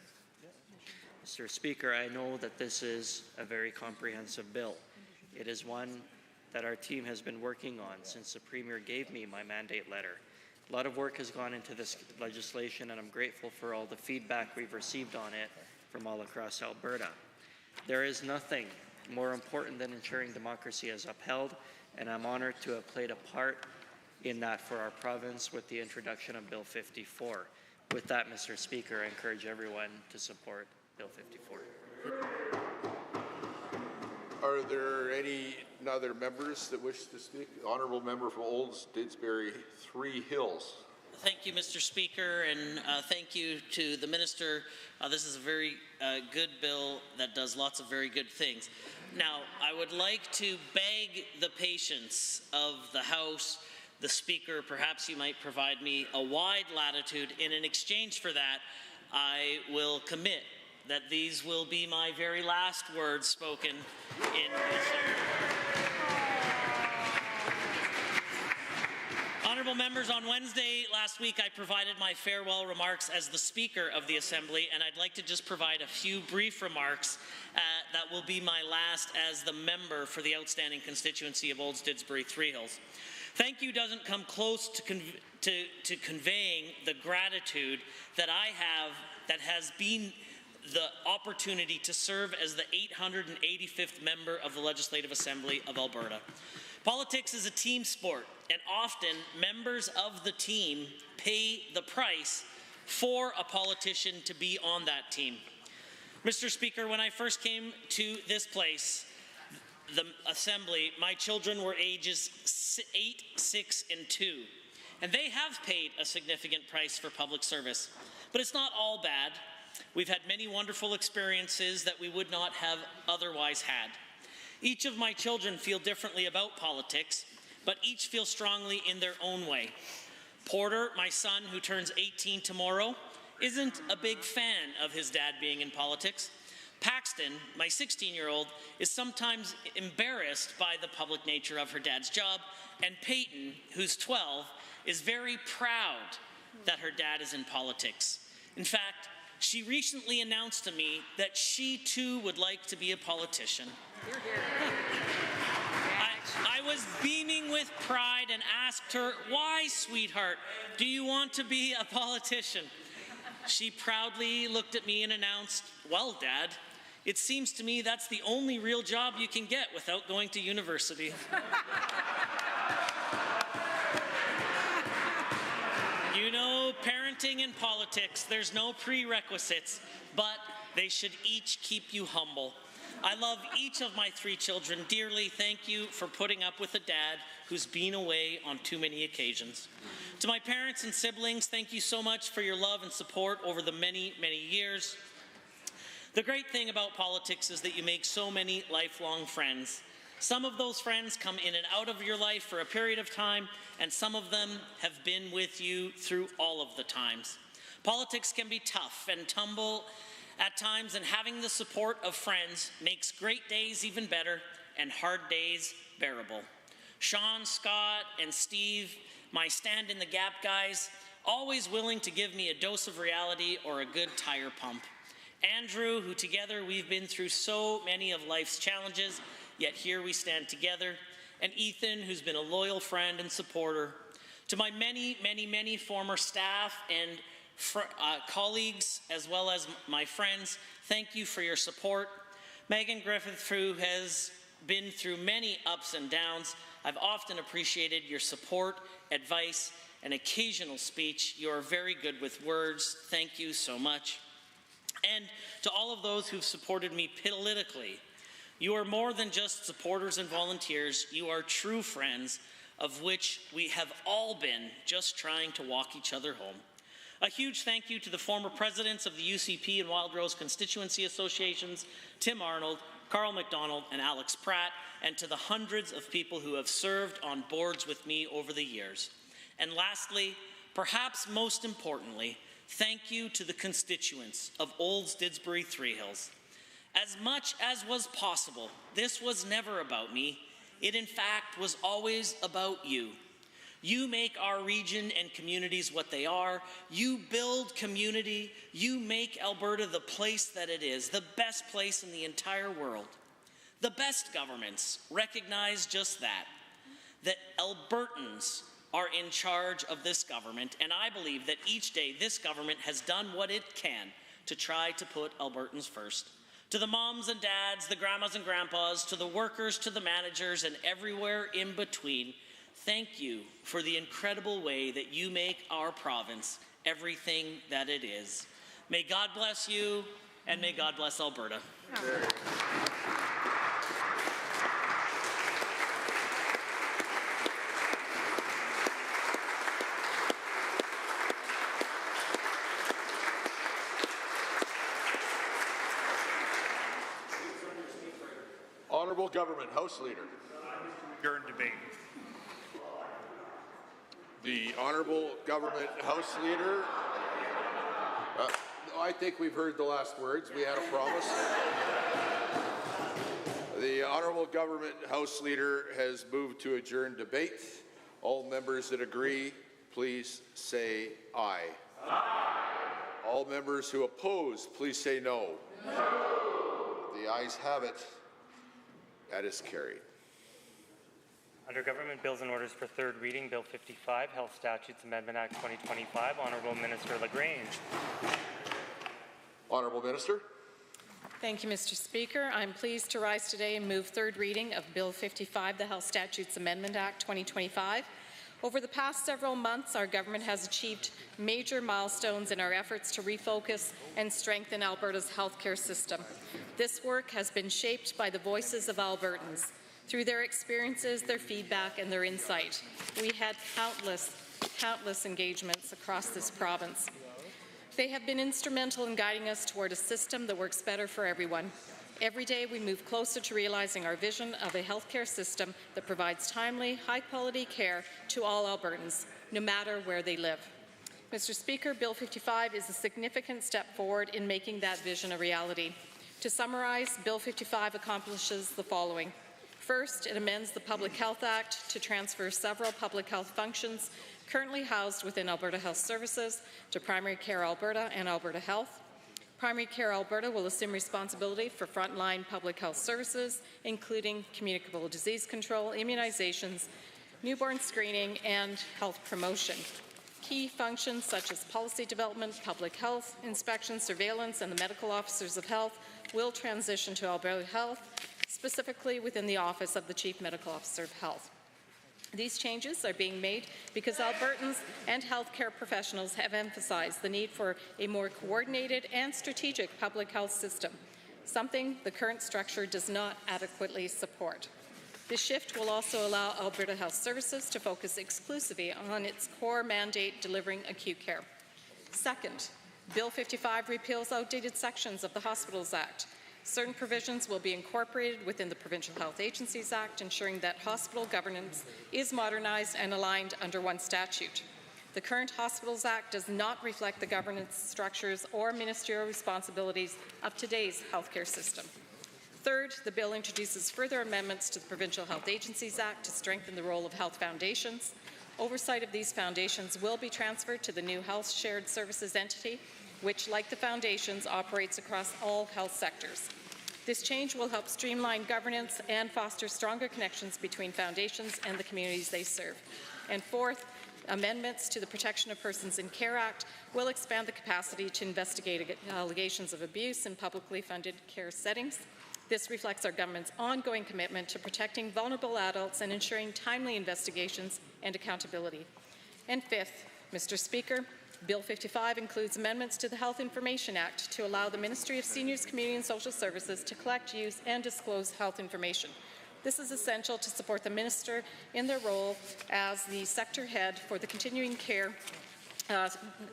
Mr. Speaker, I know that this is a very comprehensive bill. It is one that our team has been working on since the Premier gave me my mandate letter. A lot of work has gone into this legislation, and I'm grateful for all the feedback we've received on it from all across Alberta. There is nothing more important than ensuring democracy is upheld, and I'm honored to have played a part in that for our province with the introduction of Bill 54. With that, Mr. Speaker, I encourage everyone to support Bill 54. Are there any other members that wish to speak? Honourable member from Old Didsbury, Three Hills. Thank you, Mr. Speaker, and thank you to the Minister. This is a very good bill that does lots of very good things. Now, I would like to beg the patience of the House, the Speaker. Perhaps you might provide me a wide latitude, and in exchange for that, I will commit that these will be my very last words spoken in this. Honourable members, on Wednesday last week I provided my farewell remarks as the Speaker of the Assembly, and I'd like to just provide a few brief remarks that will be my last as the member for the outstanding constituency of Old Didsbury Three Hills. Thank you doesn't come close to conveying the gratitude that I have that has been the opportunity to serve as the 885th member of the Legislative Assembly of Alberta. Politics is a team sport, and often members of the team pay the price for a politician to be on that team. Mr. Speaker, when I first came to this place, the Assembly, my children were ages 8, 6, and 2, and they have paid a significant price for public service. But it's not all bad. We've had many wonderful experiences that we would not have otherwise had. Each of my children feel differently about politics, but each feel strongly in their own way. Porter, my son, who turns 18 tomorrow, isn't a big fan of his dad being in politics. Paxton, my 16-year-old, is sometimes embarrassed by the public nature of her dad's job, and Peyton, who's 12, is very proud that her dad is in politics. In fact, she recently announced to me that she too would like to be a politician. I was beaming with pride and asked her, "Why, sweetheart, do you want to be a politician?" She proudly looked at me and announced, "Well, Dad, it seems to me that's the only real job you can get without going to university." You know, parenting and politics, there's no prerequisites, but they should each keep you humble. I love each of my 3 children dearly. Thank you for putting up with a dad who's been away on too many occasions. To my parents and siblings, thank you so much for your love and support over the many, many years. The great thing about politics is that you make so many lifelong friends. Some of those friends come in and out of your life for a period of time, and some of them have been with you through all of the times. Politics can be tough and tumble at times, and having the support of friends makes great days even better and hard days bearable. Sean, Scott, and Steve, my stand-in-the-gap guys, always willing to give me a dose of reality or a good tire pump. Andrew, who together we've been through so many of life's challenges, yet here we stand together. And Ethan, who's been a loyal friend and supporter. To my many, many, many former staff and colleagues, as well as my friends, thank you for your support. Megan Griffith, who has been through many ups and downs, I've often appreciated your support, advice, and occasional speech. You are very good with words. Thank you so much. And to all of those who've supported me politically, you are more than just supporters and volunteers. You are true friends, of which we have all been just trying to walk each other home. A huge thank you to the former presidents of the UCP and Wild Rose Constituency Associations, Tim Arnold, Carl McDonald, and Alex Pratt, and to the hundreds of people who have served on boards with me over the years. And lastly, perhaps most importantly, thank you to the constituents of Olds, Didsbury, Three Hills. As much as was possible, this was never about me. It, in fact, was always about you. You make our region and communities what they are. You build community. You make Alberta the place that it is, the best place in the entire world. The best governments recognize just that Albertans are in charge of this government, and I believe that each day this government has done what it can to try to put Albertans first. To the moms and dads, the grandmas and grandpas, to the workers, to the managers, and everywhere in between, thank you for the incredible way that you make our province everything that it is. May God bless you, and may God bless Alberta. Honourable Government House Leader. Adjourn debate. The Honourable Government House Leader. I think we've heard the last words. We had a promise. The Honourable Government House Leader has moved to adjourn debate. All members that agree, please say aye. Aye. All members who oppose, please say no. No. The ayes have it. That is carried. Under Government Bills and Orders for third reading, Bill 55, Health Statutes Amendment Act 2025, Honourable Minister LaGrange. Honourable Minister. Thank you, Mr. Speaker. I'm pleased to rise today and move third reading of Bill 55, the Health Statutes Amendment Act 2025. Over the past several months, our government has achieved major milestones in our efforts to refocus and strengthen Alberta's healthcare system. This work has been shaped by the voices of Albertans. Through their experiences, their feedback, and their insight, we had countless engagements across this province. They have been instrumental in guiding us toward a system that works better for everyone. Every day we move closer to realizing our vision of a healthcare system that provides timely, high-quality care to all Albertans, no matter where they live. Mr. Speaker, Bill 55 is a significant step forward in making that vision a reality. To summarize, Bill 55 accomplishes the following. First, it amends the Public Health Act to transfer several public health functions currently housed within Alberta Health Services to Primary Care Alberta and Alberta Health. Primary Care Alberta will assume responsibility for frontline public health services, including communicable disease control, immunizations, newborn screening, and health promotion. Key functions such as policy development, public health, inspection, surveillance, and the medical officers of health will transition to Alberta Health, specifically within the Office of the Chief Medical Officer of Health. These changes are being made because Albertans and healthcare professionals have emphasized the need for a more coordinated and strategic public health system, something the current structure does not adequately support. This shift will also allow Alberta Health Services to focus exclusively on its core mandate delivering acute care. Second, Bill 55 repeals outdated sections of the Hospitals Act. Certain provisions will be incorporated within the Provincial Health Agencies Act, ensuring that hospital governance is modernized and aligned under one statute. The current Hospitals Act does not reflect the governance structures or ministerial responsibilities of today's healthcare system. Third, the bill introduces further amendments to the Provincial Health Agencies Act to strengthen the role of health foundations. Oversight of these foundations will be transferred to the new Health Shared Services entity, which, like the foundations, operates across all health sectors. This change will help streamline governance and foster stronger connections between foundations and the communities they serve. And fourth, amendments to the Protection of Persons in Care Act will expand the capacity to investigate allegations of abuse in publicly funded care settings. This reflects our government's ongoing commitment to protecting vulnerable adults and ensuring timely investigations and accountability. And fifth, Mr. Speaker, Bill 55 includes amendments to the Health Information Act to allow the Ministry of Seniors, Community and Social Services to collect, use and disclose health information. This is essential to support the Minister in their role as the sector head for the continuing care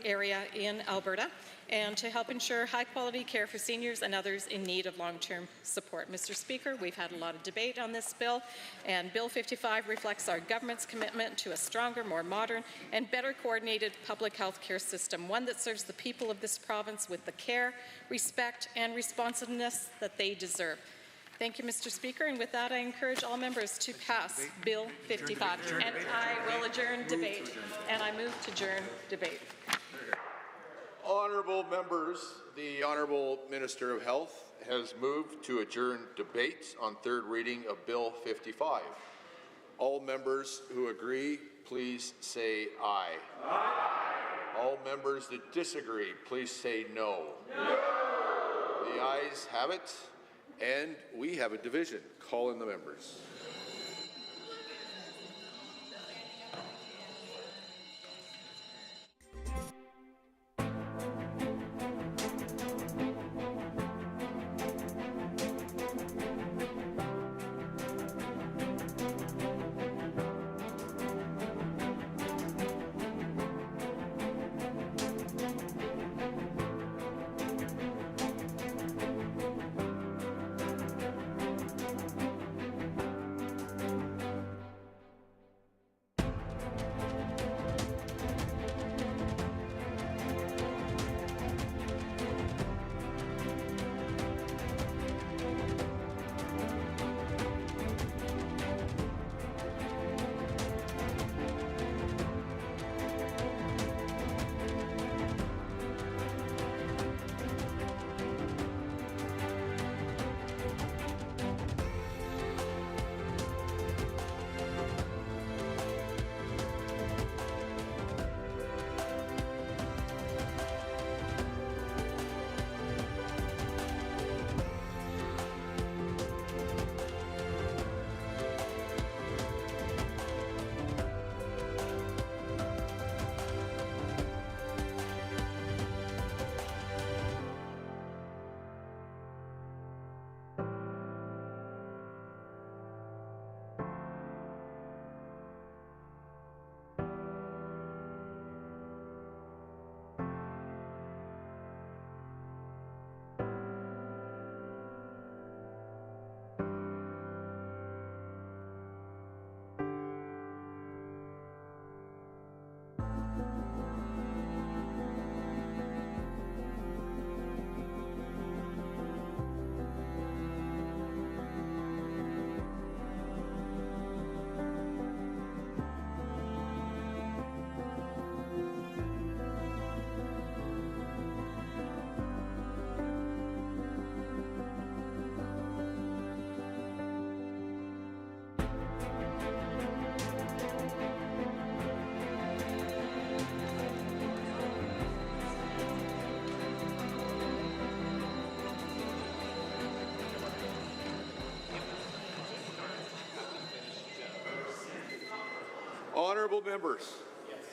area in Alberta and to help ensure high-quality care for seniors and others in need of long-term support. Mr. Speaker, we've had a lot of debate on this bill, and Bill 55 reflects our government's commitment to a stronger, more modern, and better coordinated public health care system, one that serves the people of this province with the care, respect, and responsiveness that they deserve. Thank you, Mr. Speaker, and with that I encourage all members to pass Bill 55. And I will adjourn debate, and I move to adjourn debate. Honourable members, the Honourable Minister of Health has moved to adjourn debate on third reading of Bill 55. All members who agree, please say aye. Aye. All members that disagree, please say no. No. The ayes have it. And we have a division. Call in the members. Honourable members,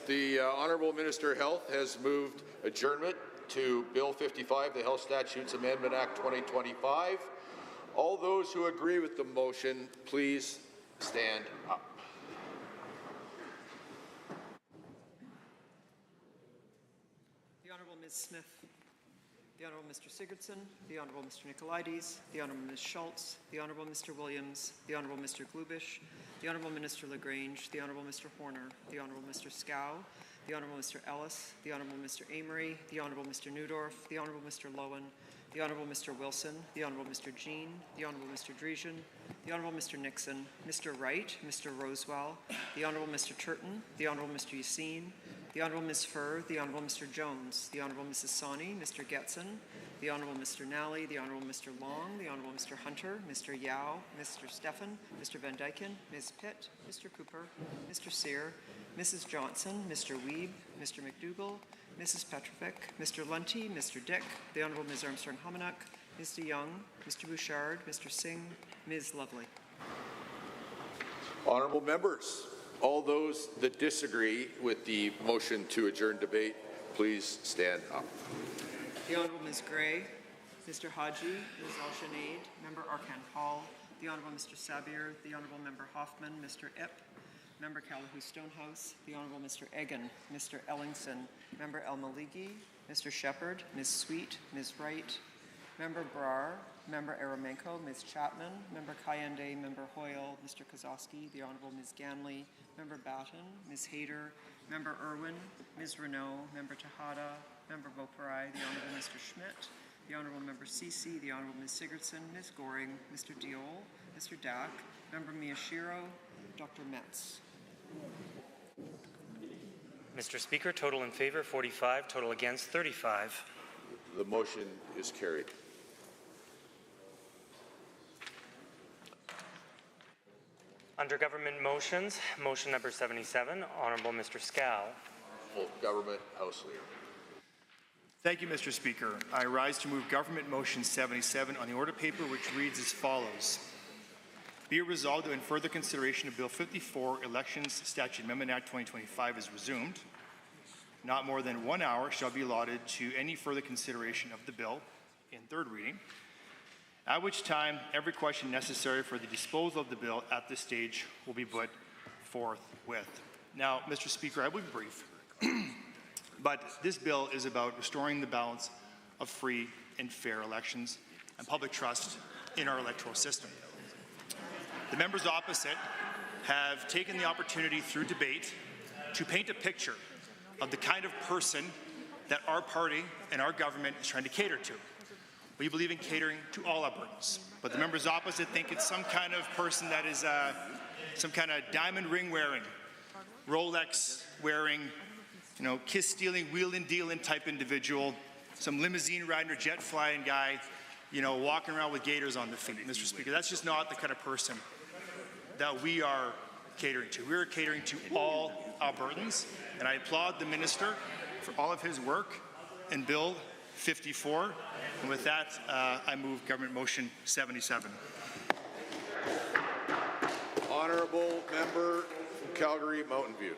the Honourable Minister of Health has moved adjournment to Bill 55, the Health Statutes Amendment Act 2025. All those who agree with the motion, please stand up. The Honourable Ms. Smith. the Honourable Mr. Sigurdsson, the Honourable Mr. Nicolaides, the Honourable Ms. Schultz, the Honourable Mr. Williams, the Honourable Mr. Glubish, the Honourable Minister Lagrange, the Honourable Mr. Horner, the Honourable Mr. Scow, the Honourable Mr. Ellis, the Honourable Mr. Amory, the Honourable Mr. Newdorf, the Honourable Mr. Lowen, the Honourable Mr. Wilson, the Honourable Mr. Jean, the Honourable Mr. Dreesen, the Honourable Mr. Nixon, Mr. Wright, Mr. Rosewell, the Honourable Mr. Turton, the Honourable Mr. Yassine, the Honourable Ms. Furr, the Honourable Mr. Jones, the Honourable Mrs. Sawney, Mr. Getson, the Honourable Mr. Nally, the Honourable Mr. Long, the Honourable Mr. Hunter, Mr. Yao, Mr. Stephan, Mr. Van Dyken, Ms. Pitt, Mr. Cooper, Mr. Sear, Mrs. Johnson, Mr. Wiebe, Mr. McDougall, Mrs. Petrovic, Mr. Lunty, Mr. Dick, the Honourable Ms. Armstrong-Hominack, Mr. Young, Mr. Bouchard, Mr. Singh, Ms. Lovely. Honourable members, all those that disagree with the motion to adjourn debate, please stand up. The Honourable Ms. Gray, Mr. Haji, Ms. Al-Shaneed, Member Arkan Hall, the Honourable Mr. Sabir, the Honourable Member Hoffman, Mr. Ip, Member Callahoo Stonehouse, the Honourable Mr. Egan, Mr. Ellingson, Member El-Maligi, Mr. Shepherd, Ms. Sweet, Ms. Wright, Member Brar, Member Aramenko, Ms. Chapman, Member Kayende, Member Hoyle, Mr. Kozowski, the Honourable Ms. Ganley, Member Batten, Ms. Hayter, Member Irwin, Ms. Renault, Member Tejada, Member Boparai, the Honourable Mr. Schmidt, the Honourable Member Ceci, the Honourable Ms. Sigurdsson, Ms. Goring, Mr. Diol, Mr. Dack, Member Miyashiro, Dr. Metz. Mr. Speaker, total in favour 45, total against 35. The motion is carried. Under government motions, motion number 77, Honourable Mr. Scow. Government House Leader. Thank you, Mr. Speaker. I rise to move Government Motion 77 on the order paper, which reads as follows. Be it resolved that in further consideration of Bill 54, Elections Statute Amendment Act 2025 is resumed, not more than 1 hour shall be allotted to any further consideration of the bill in third reading, at which time every question necessary for the disposal of the bill at this stage will be put forthwith. Now, Mr. Speaker, I will be brief, but this bill is about restoring the balance of free and fair elections and public trust in our electoral system. The members opposite have taken the opportunity through debate to paint a picture of the kind of person that our party and our government is trying to cater to. We believe in catering to all Albertans, but the members opposite think it's some kind of person that is some kind of diamond ring wearing, Rolex wearing, kiss stealing, wheeling dealing type individual, some limousine riding or jet flying guy, walking around with gators on the feet. Mr. Speaker, that's just not the kind of person that we are catering to. We are catering to all Albertans, and I applaud the minister for all of his work in Bill 54. And with that, I move Government Motion 77. Honourable Member from Calgary Mountain View.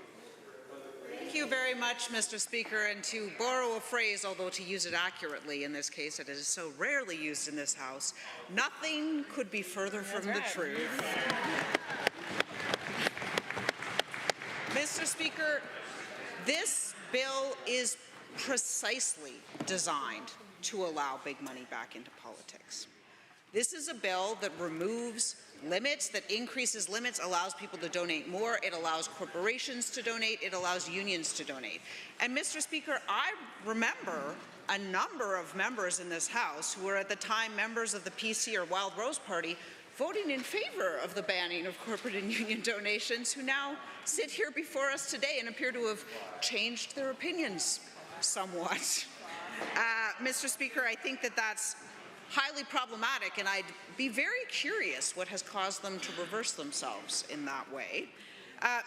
Thank you very much, Mr. Speaker. And to borrow a phrase, although to use it accurately in this case, it is so rarely used in this House, nothing could be further from the truth. Mr. Speaker, this bill is precisely designed to allow big money back into politics. This is a bill that removes limits, that increases limits, allows people to donate more, it allows corporations to donate, it allows unions to donate. And Mr. Speaker, I remember a number of members in this House who were at the time members of the PC or Wild Rose Party voting in favor of the banning of corporate and union donations, who now sit here before us today and appear to have changed their opinions somewhat. Mr. Speaker, I think that that's highly problematic, and I'd be very curious what has caused them to reverse themselves in that way.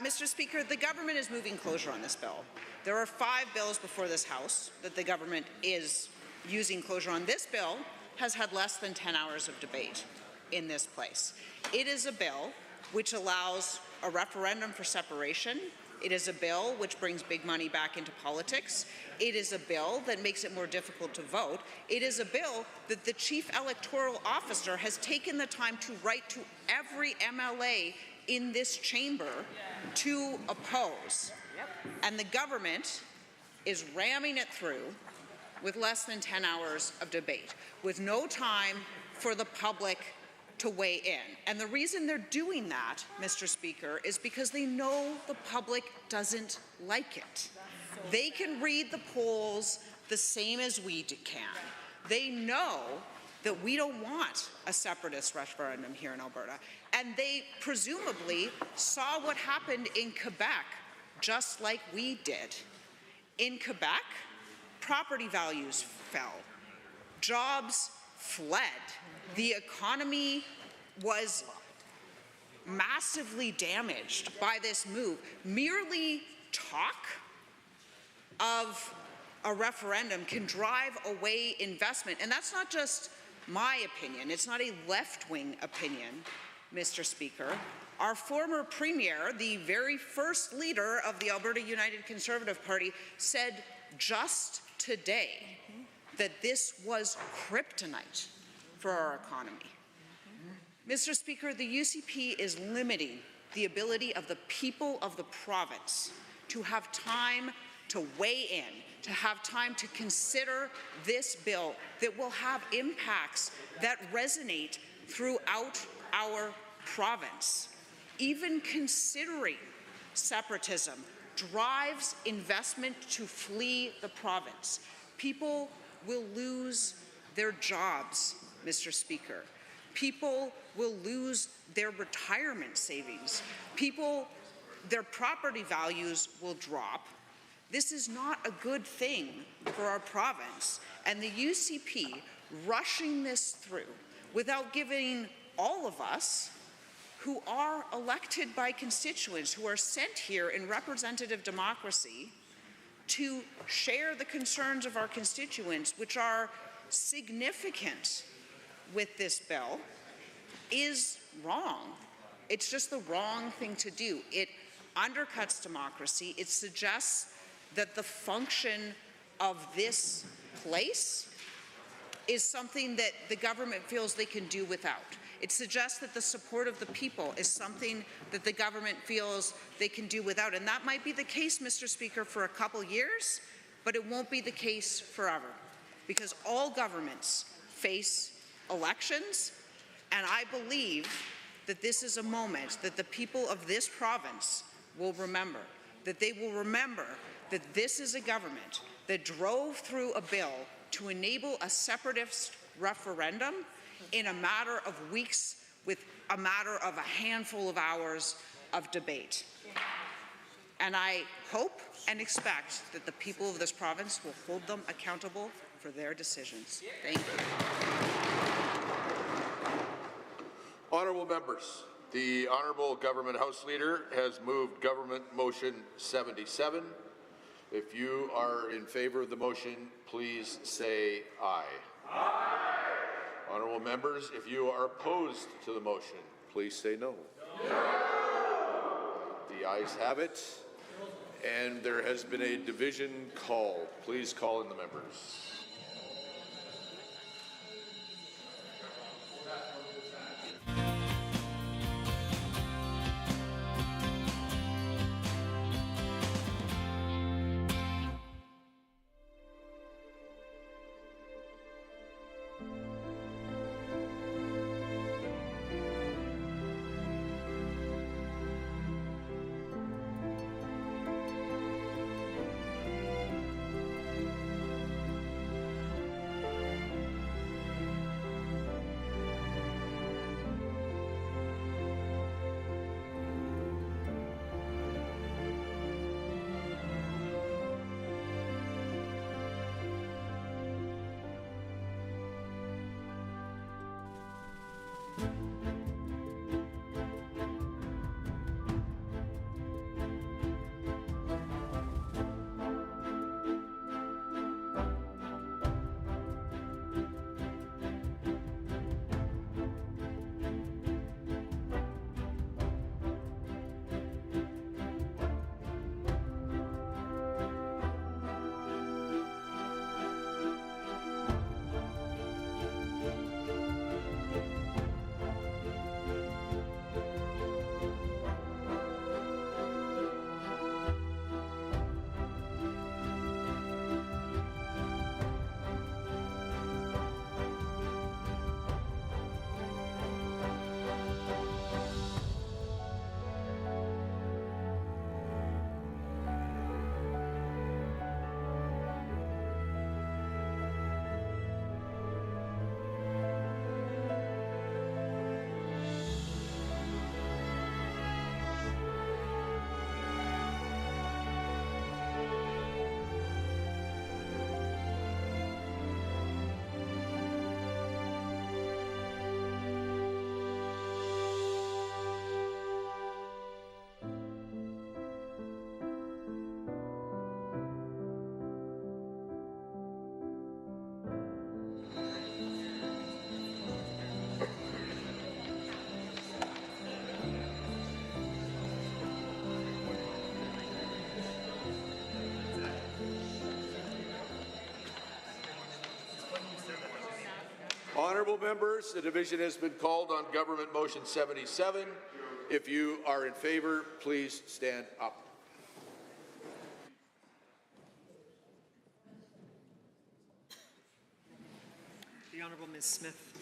Mr. Speaker, the government is moving closure on this bill. There are 5 bills before this House that the government is using closure on. This bill has had less than 10 hours of debate in this place. It is a bill which allows a referendum for separation. It is a bill which brings big money back into politics. It is a bill that makes it more difficult to vote. It is a bill that the Chief Electoral Officer has taken the time to write to every MLA in this chamber to oppose. And the government is ramming it through with less than 10 hours of debate, with no time for the public to weigh in. And the reason they're doing that, Mr. Speaker, is because they know the public doesn't like it. They can read the polls the same as we can. They know that we don't want a separatist referendum here in Alberta. And they presumably saw what happened in Quebec, just like we did. In Quebec, property values fell, jobs fled, the economy was massively damaged by this move. Merely talk of a referendum can drive away investment. And that's not just my opinion. It's not a left-wing opinion, Mr. Speaker. Our former premier, the very first leader of the Alberta United Conservative Party, said just today that this was kryptonite for our economy. Mr. Speaker, the UCP is limiting the ability of the people of the province to have time to weigh in, to have time to consider this bill that will have impacts that resonate throughout our province. Even considering separatism drives investment to flee the province. People will lose their jobs, Mr. Speaker. People will lose their retirement savings. Their property values will drop. This is not a good thing for our province. And the UCP rushing this through without giving all of us who are elected by constituents, who are sent here in representative democracy to share the concerns of our constituents, which are significant with this bill, is wrong. It's just the wrong thing to do. It undercuts democracy. It suggests that the function of this place is something that the government feels they can do without. It suggests that the support of the people is something that the government feels they can do without. And that might be the case, Mr. Speaker, for a couple years, but it won't be the case forever, because all governments face elections, and I believe that this is a moment that the people of this province will remember, that they will remember that this is a government that drove through a bill to enable a separatist referendum in a matter of weeks, with a matter of a handful of hours of debate. And I hope and expect that the people of this province will hold them accountable for their decisions. Thank you. Honourable members, the Honourable Government House Leader has moved Government Motion 77. If you are in favour of the motion, please say aye. Aye. Honourable members, if you are opposed to the motion, please say no. No. The ayes have it, and there has been a division called. Please call in the members. members, the division has been called on Government Motion 77. If you are in favor, please stand up. The Honourable Ms. Smith,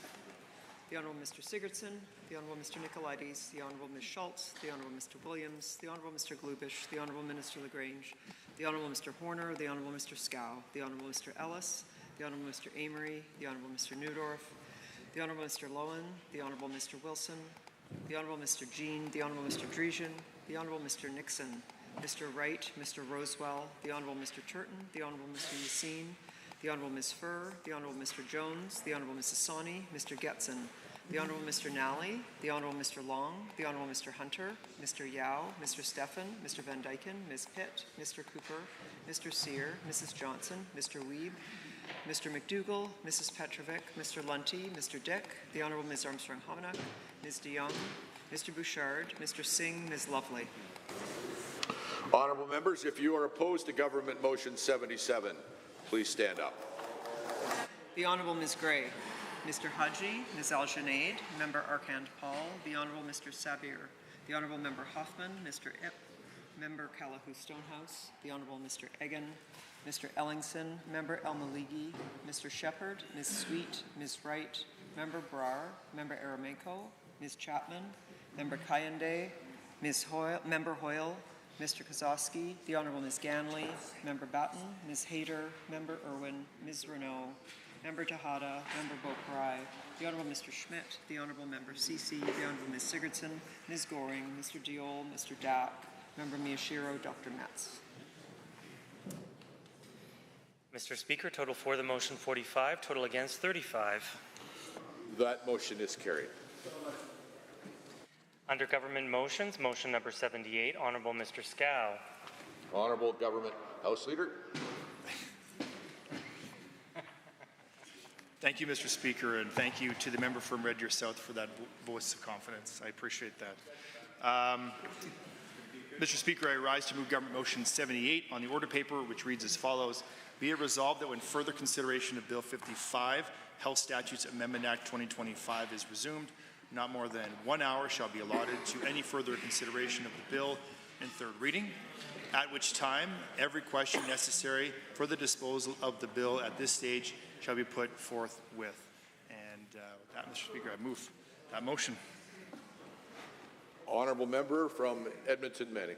the Honourable Mr. Sigurdsson, the Honourable Mr. Nicolaides, the Honourable Ms. Schultz, the Honourable Mr. Williams, the Honourable Mr. Glubish, the Honourable Minister LaGrange, the Honourable Mr. Horner, the Honourable Mr. Scow, the Honourable Mr. Ellis, the Honourable Mr. Amory, the Honourable Mr. Newdorf, the Honourable Mr. Lowen, the Honourable Mr. Wilson, the Honourable Mr. Jean, the Honourable Mr. Drejan, the Honourable Mr. Nixon, Mr. Wright, Mr. Rosewell, the Honourable Mr. Turton, the Honourable Mr. Yassine, the Honourable Ms. Furr, the Honourable Mr. Jones, the Honourable Mrs. Sawney, Mr. Getson, the Honourable Mr. Nally, the Honourable Mr. Long, the Honourable Mr. Hunter, Mr. Yao, Mr. Stephan, Mr. Van Dyken, Ms. Pitt, Mr. Cooper, Mr. Sear, Mrs. Johnson, Mr. Wiebe, Mr. McDougall, Mrs. Petrovic, Mr. Lunty, Mr. Dick, the Honourable Ms. Armstrong-Hominock, Ms. de Jong, Mr. Bouchard, Mr. Singh, Ms. Lovely. Honourable members, if you are opposed to Government Motion 77, please stand up. The Honourable Ms. Gray, Mr. Haji, Ms. Al-Junaid, Member Arkand Paul, the Honourable Mr. Sabir, the Honourable Member Hoffman, Mr. Ip, Member Calahoo Stonehouse, the Honourable Mr. Egan, Mr. Ellingson, Member El Maligi, Mr. Shepherd, Ms. Sweet, Ms. Wright, Member Brar, Member Arameko, Ms. Chapman, Member Kayande, Member Hoyle, Mr. Kozowski, the Honourable Ms. Ganley, Member Batten, Ms. Hayter, Member Irwin, Ms. Renault, Member Tejada, Member Beaupre, the Honourable Mr. Schmidt, the Honourable Member Ceci, the Honourable Ms. Sigurdsson, Ms. Goring, Mr. Diol, Mr. Dack, Member Miyashiro, Dr. Metz. Mr. Speaker, total for the motion 45, total against 35. That motion is carried. Under government motions, motion number 78, Honourable Mr. Scow. Honourable Government House Leader. Thank you, Mr. Speaker, and thank you to the member from Red Deer South for that voice of confidence. I appreciate that. Mr. Speaker, I rise to move Government Motion 78 on the order paper, which reads as follows. Be it resolved that when further consideration of Bill 55, Health Statutes Amendment Act 2025 is resumed, not more than 1 hour shall be allotted to any further consideration of the bill in third reading, at which time every question necessary for the disposal of the bill at this stage shall be put forth with. And with that, Mr. Speaker, I move that motion. Honourable Member from Edmonton Manning.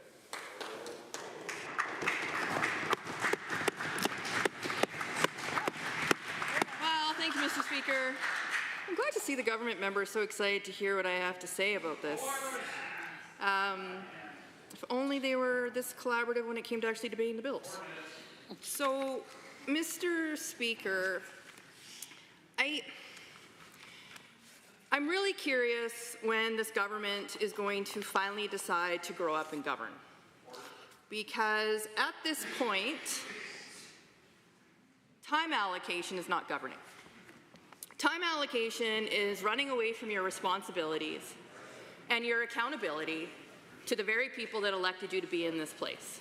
Well, thank you, Mr. Speaker. I'm glad to see the government members so excited to hear what I have to say about this. If only they were this collaborative when it came to actually debating the bills. So, Mr. Speaker, I'm really curious when this government is going to finally decide to grow up and govern. Because at this point, time allocation is not governing. Time allocation is running away from your responsibilities and your accountability to the very people that elected you to be in this place.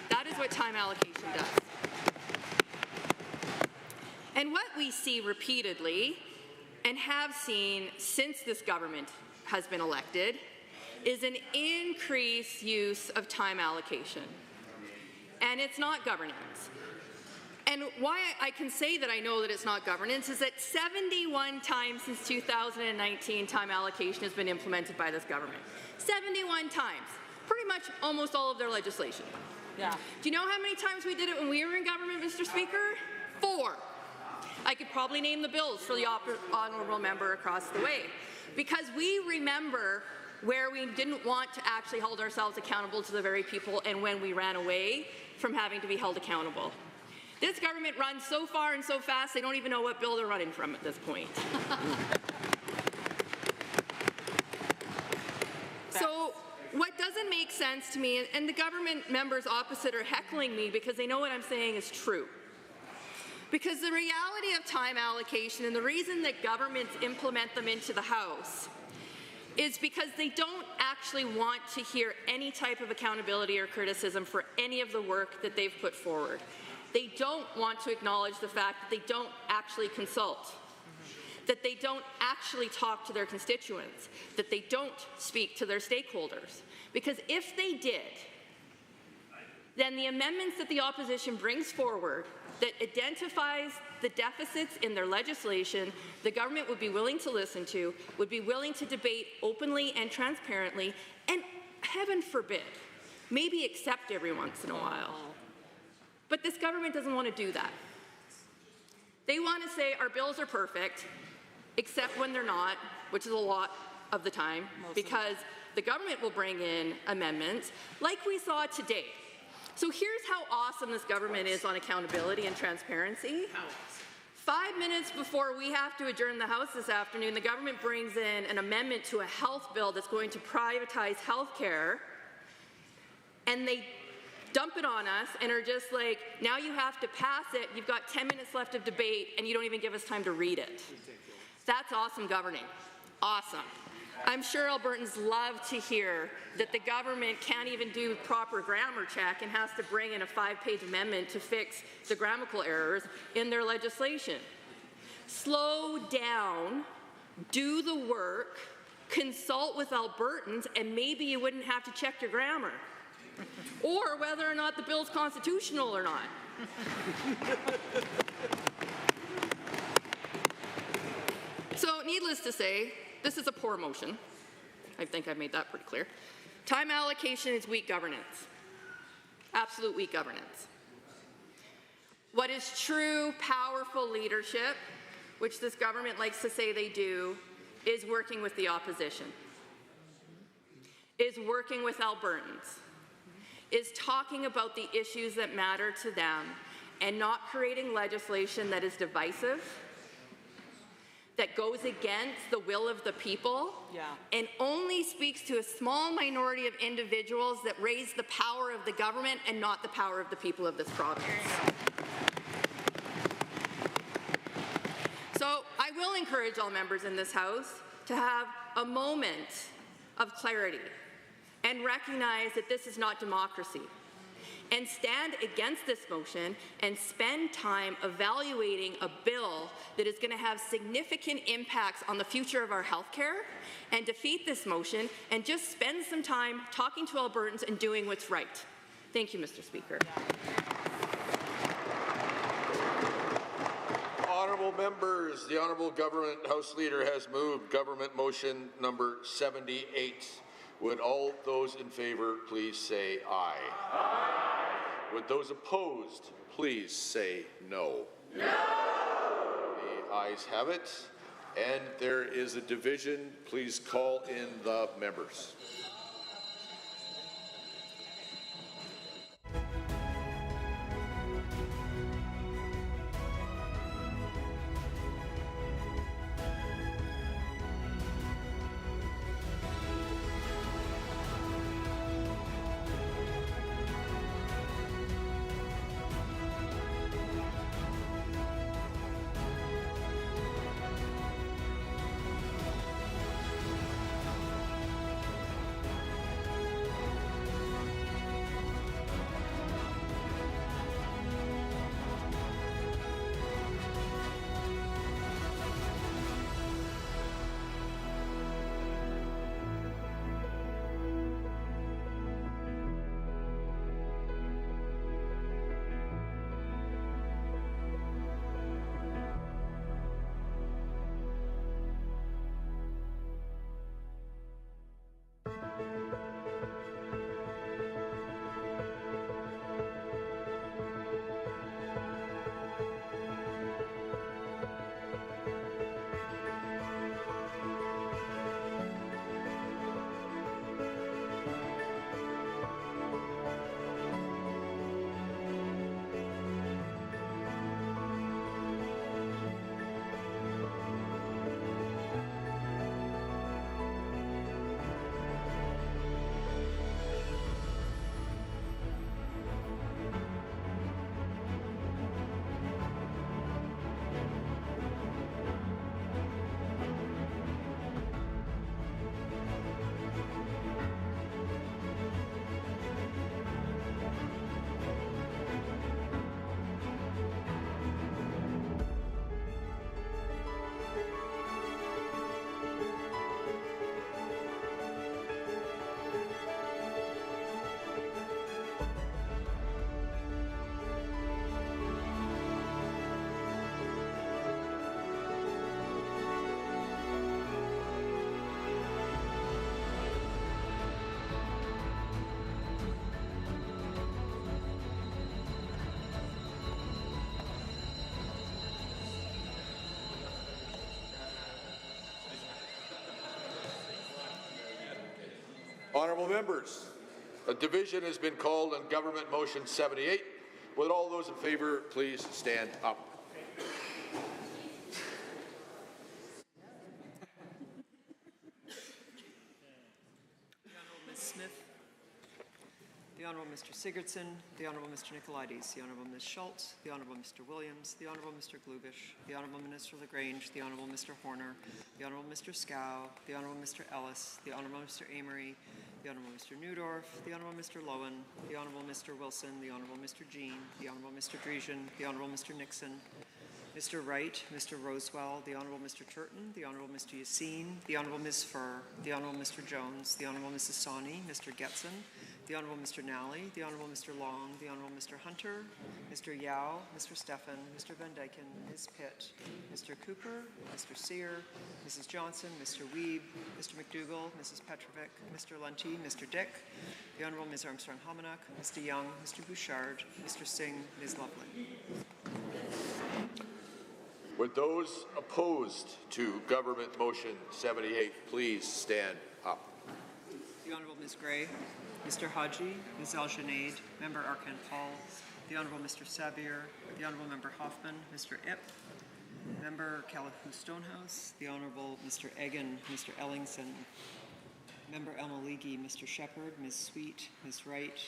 That is what time allocation does. And what we see repeatedly, and have seen since this government has been elected, is an increased use of time allocation. And it's not governance. And why I can say that I know that it's not governance is that 71 times since 2019 time allocation has been implemented by this government. 71 times. Pretty much almost all of their legislation. Yeah. Do you know how many times we did it when we were in government, Mr. Speaker? 4. I could probably name the bills for the honourable member across the way. Because we remember where we didn't want to actually hold ourselves accountable to the very people and when we ran away from having to be held accountable. This government runs so far and so fast, they don't even know what bill they're running from at this point. So what doesn't make sense to me, and the government members opposite are heckling me because they know what I'm saying is true. Because the reality of time allocation and the reason that governments implement them into the House is because they don't actually want to hear any type of accountability or criticism for any of the work that they've put forward. They don't want to acknowledge the fact that they don't actually consult. that they don't actually talk to their constituents, that they don't speak to their stakeholders. Because if they did, then the amendments that the opposition brings forward that identifies the deficits in their legislation, the government would be willing to listen to, would be willing to debate openly and transparently, and heaven forbid, maybe accept every once in a while. But this government doesn't want to do that. They want to say our bills are perfect, except when they're not, which is a lot of the time, because the government will bring in amendments like we saw today. So here's how awesome this government is on accountability and transparency. 5 minutes before we have to adjourn the House this afternoon, the government brings in an amendment to a health bill that's going to privatize health care, and they dump it on us and are just like, now you have to pass it, you've got 10 minutes left of debate, and you don't even give us time to read it. That's awesome governing. Awesome. I'm sure Albertans love to hear that the government can't even do proper grammar check and has to bring in a 5-page amendment to fix the grammatical errors in their legislation. Slow down, do the work, consult with Albertans, and maybe you wouldn't have to check your grammar. Or whether or not the bill's constitutional or not. So, needless to say, this is a poor motion. I think I've made that pretty clear. Time allocation is weak governance. Absolute weak governance. What is true, powerful leadership, which this government likes to say they do, is working with the opposition, is working with Albertans, is talking about the issues that matter to them and not creating legislation that is divisive, that goes against the will of the people, and only speaks to a small minority of individuals that raise the power of the government and not the power of the people of this province. So I will encourage all members in this House to have a moment of clarity and recognize that this is not democracy, and stand against this motion and spend time evaluating a bill that is going to have significant impacts on the future of our health care, and defeat this motion and just spend some time talking to Albertans and doing what's right. Thank you, Mr. Speaker. Honourable members, the Honourable Government House Leader has moved Government Motion number 78. Would all those in favour please say aye? Aye. Would those opposed please say no? No. The ayes have it, and there is a division. Please call in the members. Honourable members, a division has been called on Government Motion 78. Would all those in favour please stand up? Ms. Smith, the Honourable Mr. Sigurdsson, the Honourable Mr. Nicolaides, the Honourable Ms. Schultz, the Honourable Mr. Williams, the Honourable Mr. Glubish, the Honourable Minister Lagrange, the Honourable Mr. Horner, the Honourable Mr. Scow, the Honourable Mr. Ellis, the Honourable Mr. Amory, the Honourable Mr. Newdorf, the Honourable Mr. Lowen, the Honourable Mr. Wilson, the Honourable Mr. Jean, the Honourable Mr. Dreesen, the Honourable Mr. Nixon, Mr. Wright, Mr. Rosewell, the Honourable Mr. Turton, the Honourable Mr. Yassine, the Honourable Ms. Furr, the Honourable Mr. Jones, the Honourable Mrs. Sawney, Mr. Getson, the Honourable Mr. Nally, the Honourable Mr. Long, the Honourable Mr. Hunter, Mr. Yao, Mr. Stephan, Mr. Van Dyken, Ms. Pitt, Mr. Cooper, Mr. Sear, Mrs. Johnson, Mr. Wiebe, Mr. McDougall, Mrs. Petrovic, Mr. Lunty, Mr. Dick, the Honourable Ms. Armstrong-Hominock, Mr. Young, Mr. Bouchard, Mr. Singh, Ms. Loveland. Would those opposed to Government Motion 78 please stand up? The Honourable Ms. Gray, Mr. Haji, Ms. Al-Junaid, Member Arkan Paul, the Honourable Mr. Sabir, the Honourable Member Hoffman, Mr. Ip, Member Calahoo Stonehouse, the Honourable Mr. Egan, Mr. Ellingson, Member El-Maligi, Mr. Shepherd, Ms. Sweet, Ms. Wright,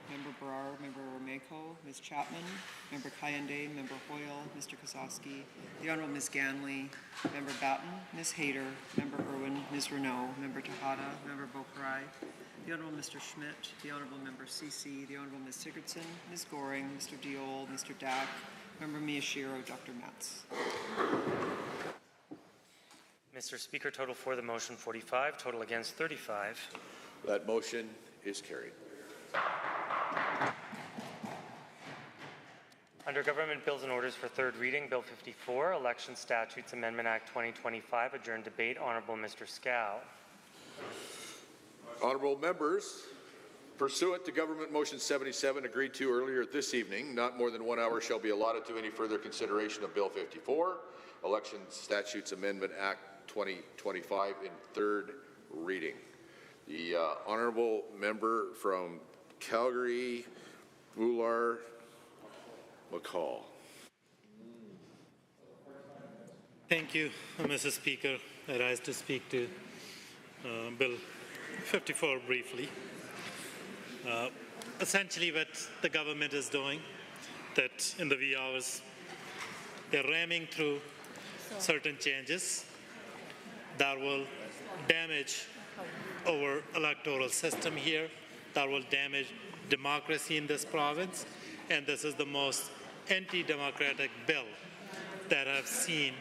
Member Brar, Member Romeko, Ms. Chapman, Member Kayande, Member Hoyle, Mr. Kozowski, the Honourable Ms. Ganley, Member Batten, Ms. Hayter, Member Irwin, Ms. Renault, Member Tejada, Member Bokarai, the Honourable Mr. Schmidt, the Honourable Member Ceci, the Honourable Ms. Sigurdsson, Ms. Goring, Mr. Diol, Mr. Dack, Member Miyashiro, Dr. Metz. Mr. Speaker, total for the motion 45, total against 35. That motion is carried. Under Government Bills and Orders for third reading, Bill 54, Election Statutes Amendment Act 2025, adjourned debate. Honourable Mr. Scow. Honourable members, pursuant to Government Motion 77 agreed to earlier this evening, not more than 1 hour shall be allotted to any further consideration of Bill 54, Election Statutes Amendment Act 2025 in third reading. The honourable member from Calgary, Ular McCall. Thank you, Mr. Speaker. I rise to speak to Bill 54 briefly. Essentially what the government is doing, that in the wee hours, they're ramming through certain changes that will damage our electoral system here, that will damage democracy in this province, and this is the most anti-democratic bill that I've seen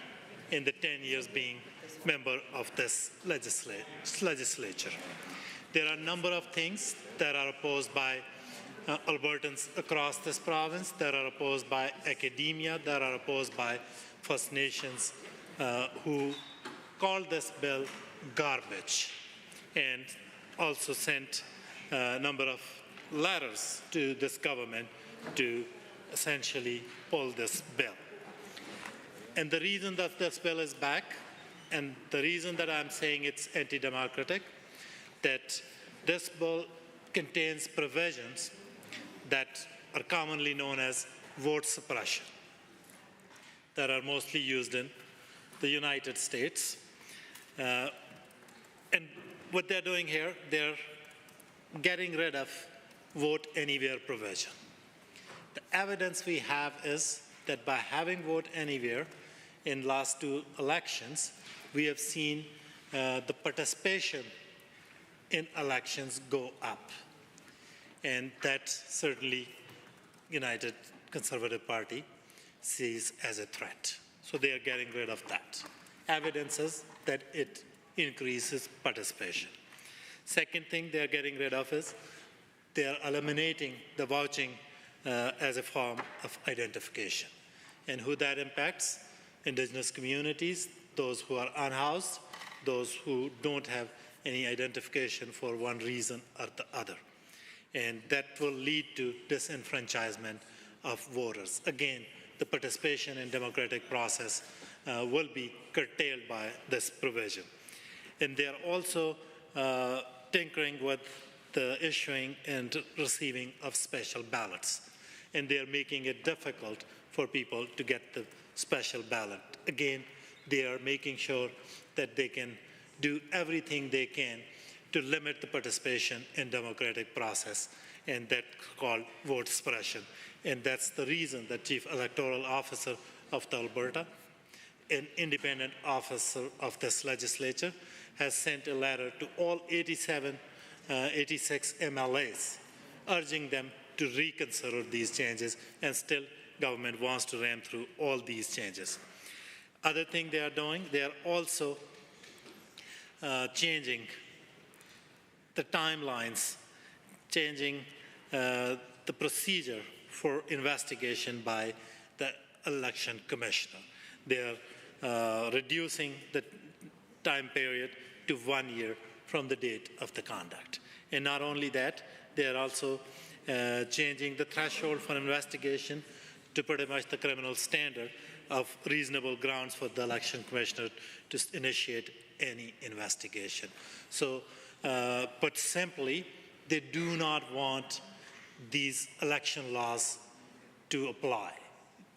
in the 10 years being member of this legislature. There are a number of things that are opposed by Albertans across this province, that are opposed by academia, that are opposed by First Nations who called this bill garbage and also sent a number of letters to this government to essentially pull this bill. And the reason that this bill is back, and the reason that I'm saying it's anti-democratic, that this bill contains provisions that are commonly known as vote suppression, that are mostly used in the United States. And what they're doing here, they're getting rid of vote anywhere provision. The evidence we have is that by having vote anywhere in last two elections, we have seen the participation in elections go up. And that certainly United Conservative Party sees as a threat. So they are getting rid of that. Evidence is that it increases participation. Second thing they are getting rid of is they are eliminating the vouching as a form of identification. And who that impacts? Indigenous communities, those who are unhoused, those who don't have any identification for one reason or the other. And that will lead to disenfranchisement of voters. Again, the participation in democratic process will be curtailed by this provision. And they are also tinkering with the issuing and receiving of special ballots. And they're making it difficult for people to get the special ballot. Again, they are making sure that they can do everything they can to limit the participation in democratic process, and that's called vote suppression. And that's the reason the Chief Electoral Officer of the Alberta, an independent officer of this legislature, has sent a letter to all 86 MLAs, urging them to reconsider these changes, and still government wants to ram through all these changes. Other thing they are doing, they are also changing the timelines, changing the procedure for investigation by the election commissioner. They are reducing the time period to 1 year from the date of the conduct. And not only that, they are also changing the threshold for investigation to pretty much the criminal standard of reasonable grounds for the election commissioner to initiate any investigation. So, put simply, they do not want these election laws to apply,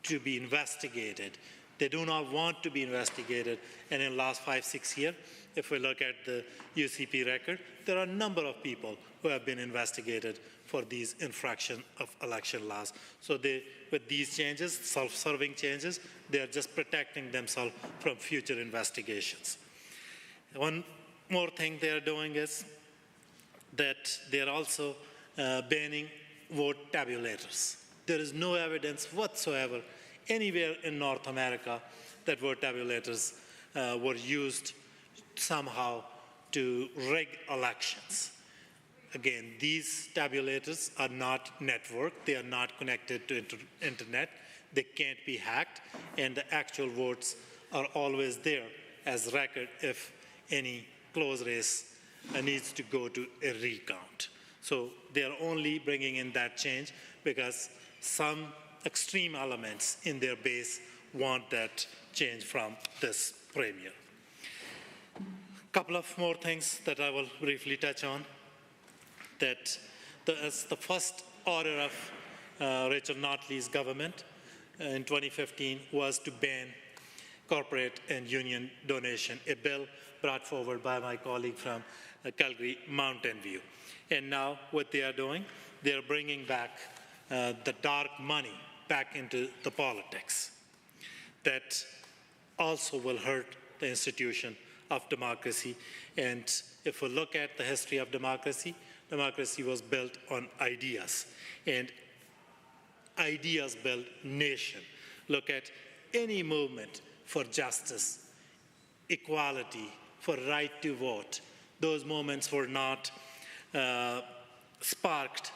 to be investigated. They do not want to be investigated. And in the last 5-6 years, if we look at the UCP record, there are a number of people who have been investigated for these infraction of election laws. So they, with these changes, self-serving changes, they are just protecting themselves from future investigations. One more thing they are doing is that they are also banning vote tabulators. There is no evidence whatsoever anywhere in North America that vote tabulators were used somehow to rig elections. Again, these tabulators are not networked, they are not connected to internet, they can't be hacked, and the actual votes are always there as record if any close race needs to go to a recount. So they are only bringing in that change because some extreme elements in their base want that change from this premier. Couple of more things that I will briefly touch on. That as the first order of Rachel Notley's government in 2015 was to ban corporate and union donation, a bill brought forward by my colleague from Calgary Mountain View. And now what they are doing, they are bringing back the dark money back into the politics. That also will hurt the institution of democracy. And if we look at the history of democracy, democracy was built on ideas, and ideas build nation. Look at any movement for justice, equality, for right to vote. Those moments were not sparked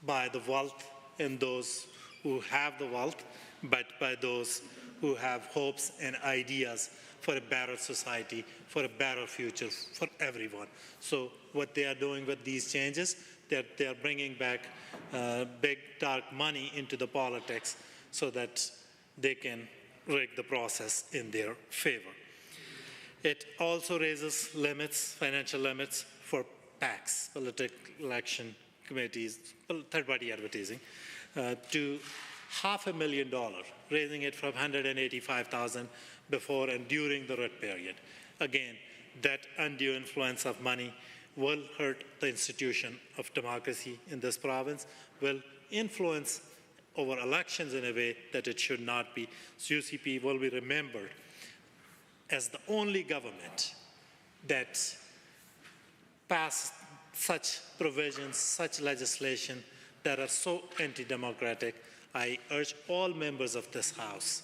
by the wealth and those who have the wealth, but by those who have hopes and ideas for a better society, for a better future for everyone. So what they are doing with these changes, they are bringing back big dark money into the politics so that they can rig the process in their favor. It also raises limits, financial limits for PACs, political election committees, third-party advertising, to $500,000, raising it from $185,000 before and during the writ period. Again, that undue influence of money will hurt the institution of democracy in this province, will influence over elections in a way that it should not be. So UCP will be remembered as the only government that passed such provisions, such legislation that are so anti-democratic. I urge all members of this House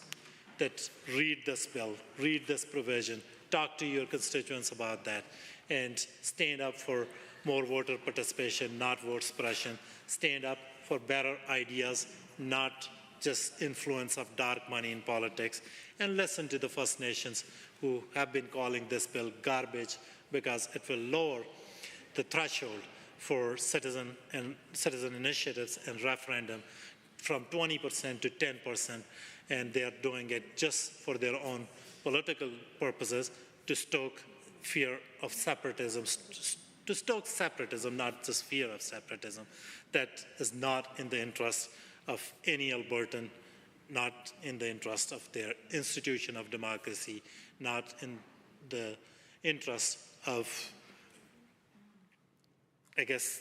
that read this bill, read this provision, talk to your constituents about that, and stand up for more voter participation, not vote suppression. Stand up for better ideas, not just influence of dark money in politics. And listen to the First Nations who have been calling this bill garbage because it will lower the threshold for citizen initiatives and referendum from 20% to 10%, and they are doing it just for their own political purposes to stoke fear of separatism, to stoke separatism, not just fear of separatism, that is not in the interest of any Albertan, not in the interest of their institution of democracy, not in the interest of, I guess,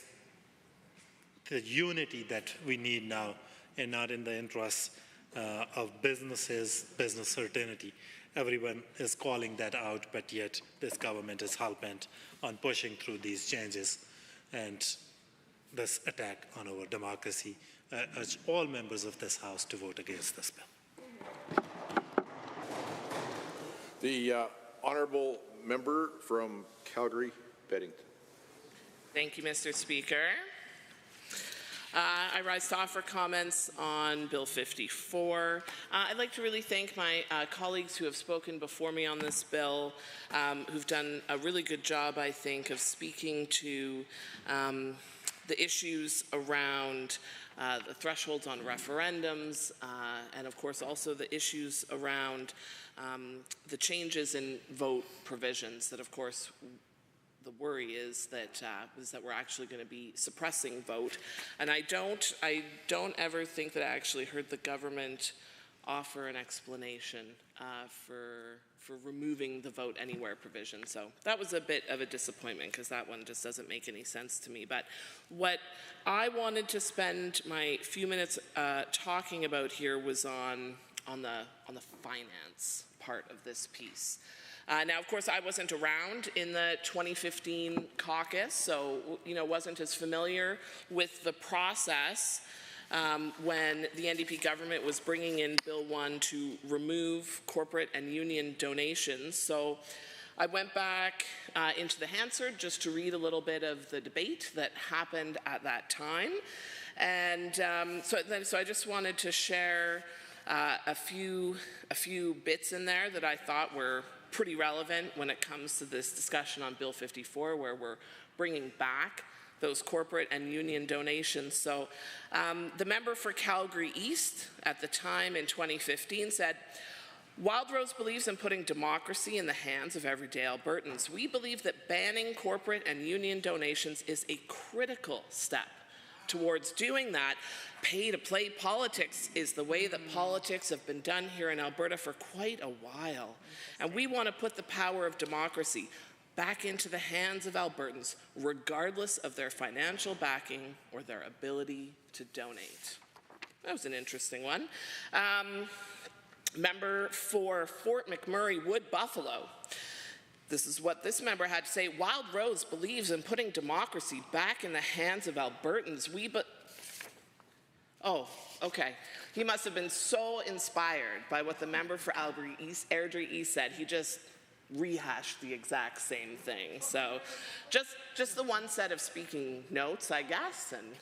the unity that we need now, and not in the interest of businesses, business certainty. Everyone is calling that out, but yet this government is hell-bent on pushing through these changes and this attack on our democracy. I urge all members of this House to vote against this bill. The honourable member from Calgary, Beddington. Thank you, Mr. Speaker. I rise to offer comments on Bill 54. I'd like to really thank my colleagues who have spoken before me on this bill, who've done a really good job, I think, of speaking to the issues around the thresholds on referendums, and of course also the issues around the changes in vote provisions that, of course, the worry is that we're actually going to be suppressing vote. And I don't ever think that I actually heard the government offer an explanation for removing the vote anywhere provision. So that was a bit of a disappointment, because that one just doesn't make any sense to me. But what I wanted to spend my few minutes talking about here was on the finance part of this piece. Now, of course, I wasn't around in the 2015 caucus, so wasn't as familiar with the process when the NDP government was bringing in Bill 1 to remove corporate and union donations. So I went back into the Hansard just to read a little bit of the debate that happened at that time, and so I just wanted to share a few bits in there that I thought were pretty relevant when it comes to this discussion on Bill 54, where we're bringing back those corporate and union donations. So the member for Calgary East at the time in 2015 said, "Wildrose believes in putting democracy in the hands of everyday Albertans. We believe that banning corporate and union donations is a critical step towards doing that. Pay-to-play politics is the way that politics have been done here in Alberta for quite a while. And we want to put the power of democracy back into the hands of Albertans, regardless of their financial backing or their ability to donate." That was an interesting one. Member for Fort McMurray Wood Buffalo. This is what this member had to say. "Wildrose believes in putting democracy back in the hands of Albertans. Oh, okay. He must have been so inspired by what the member for Airdrie East said. He just rehashed the exact same thing. So just the one set of speaking notes, I guess. And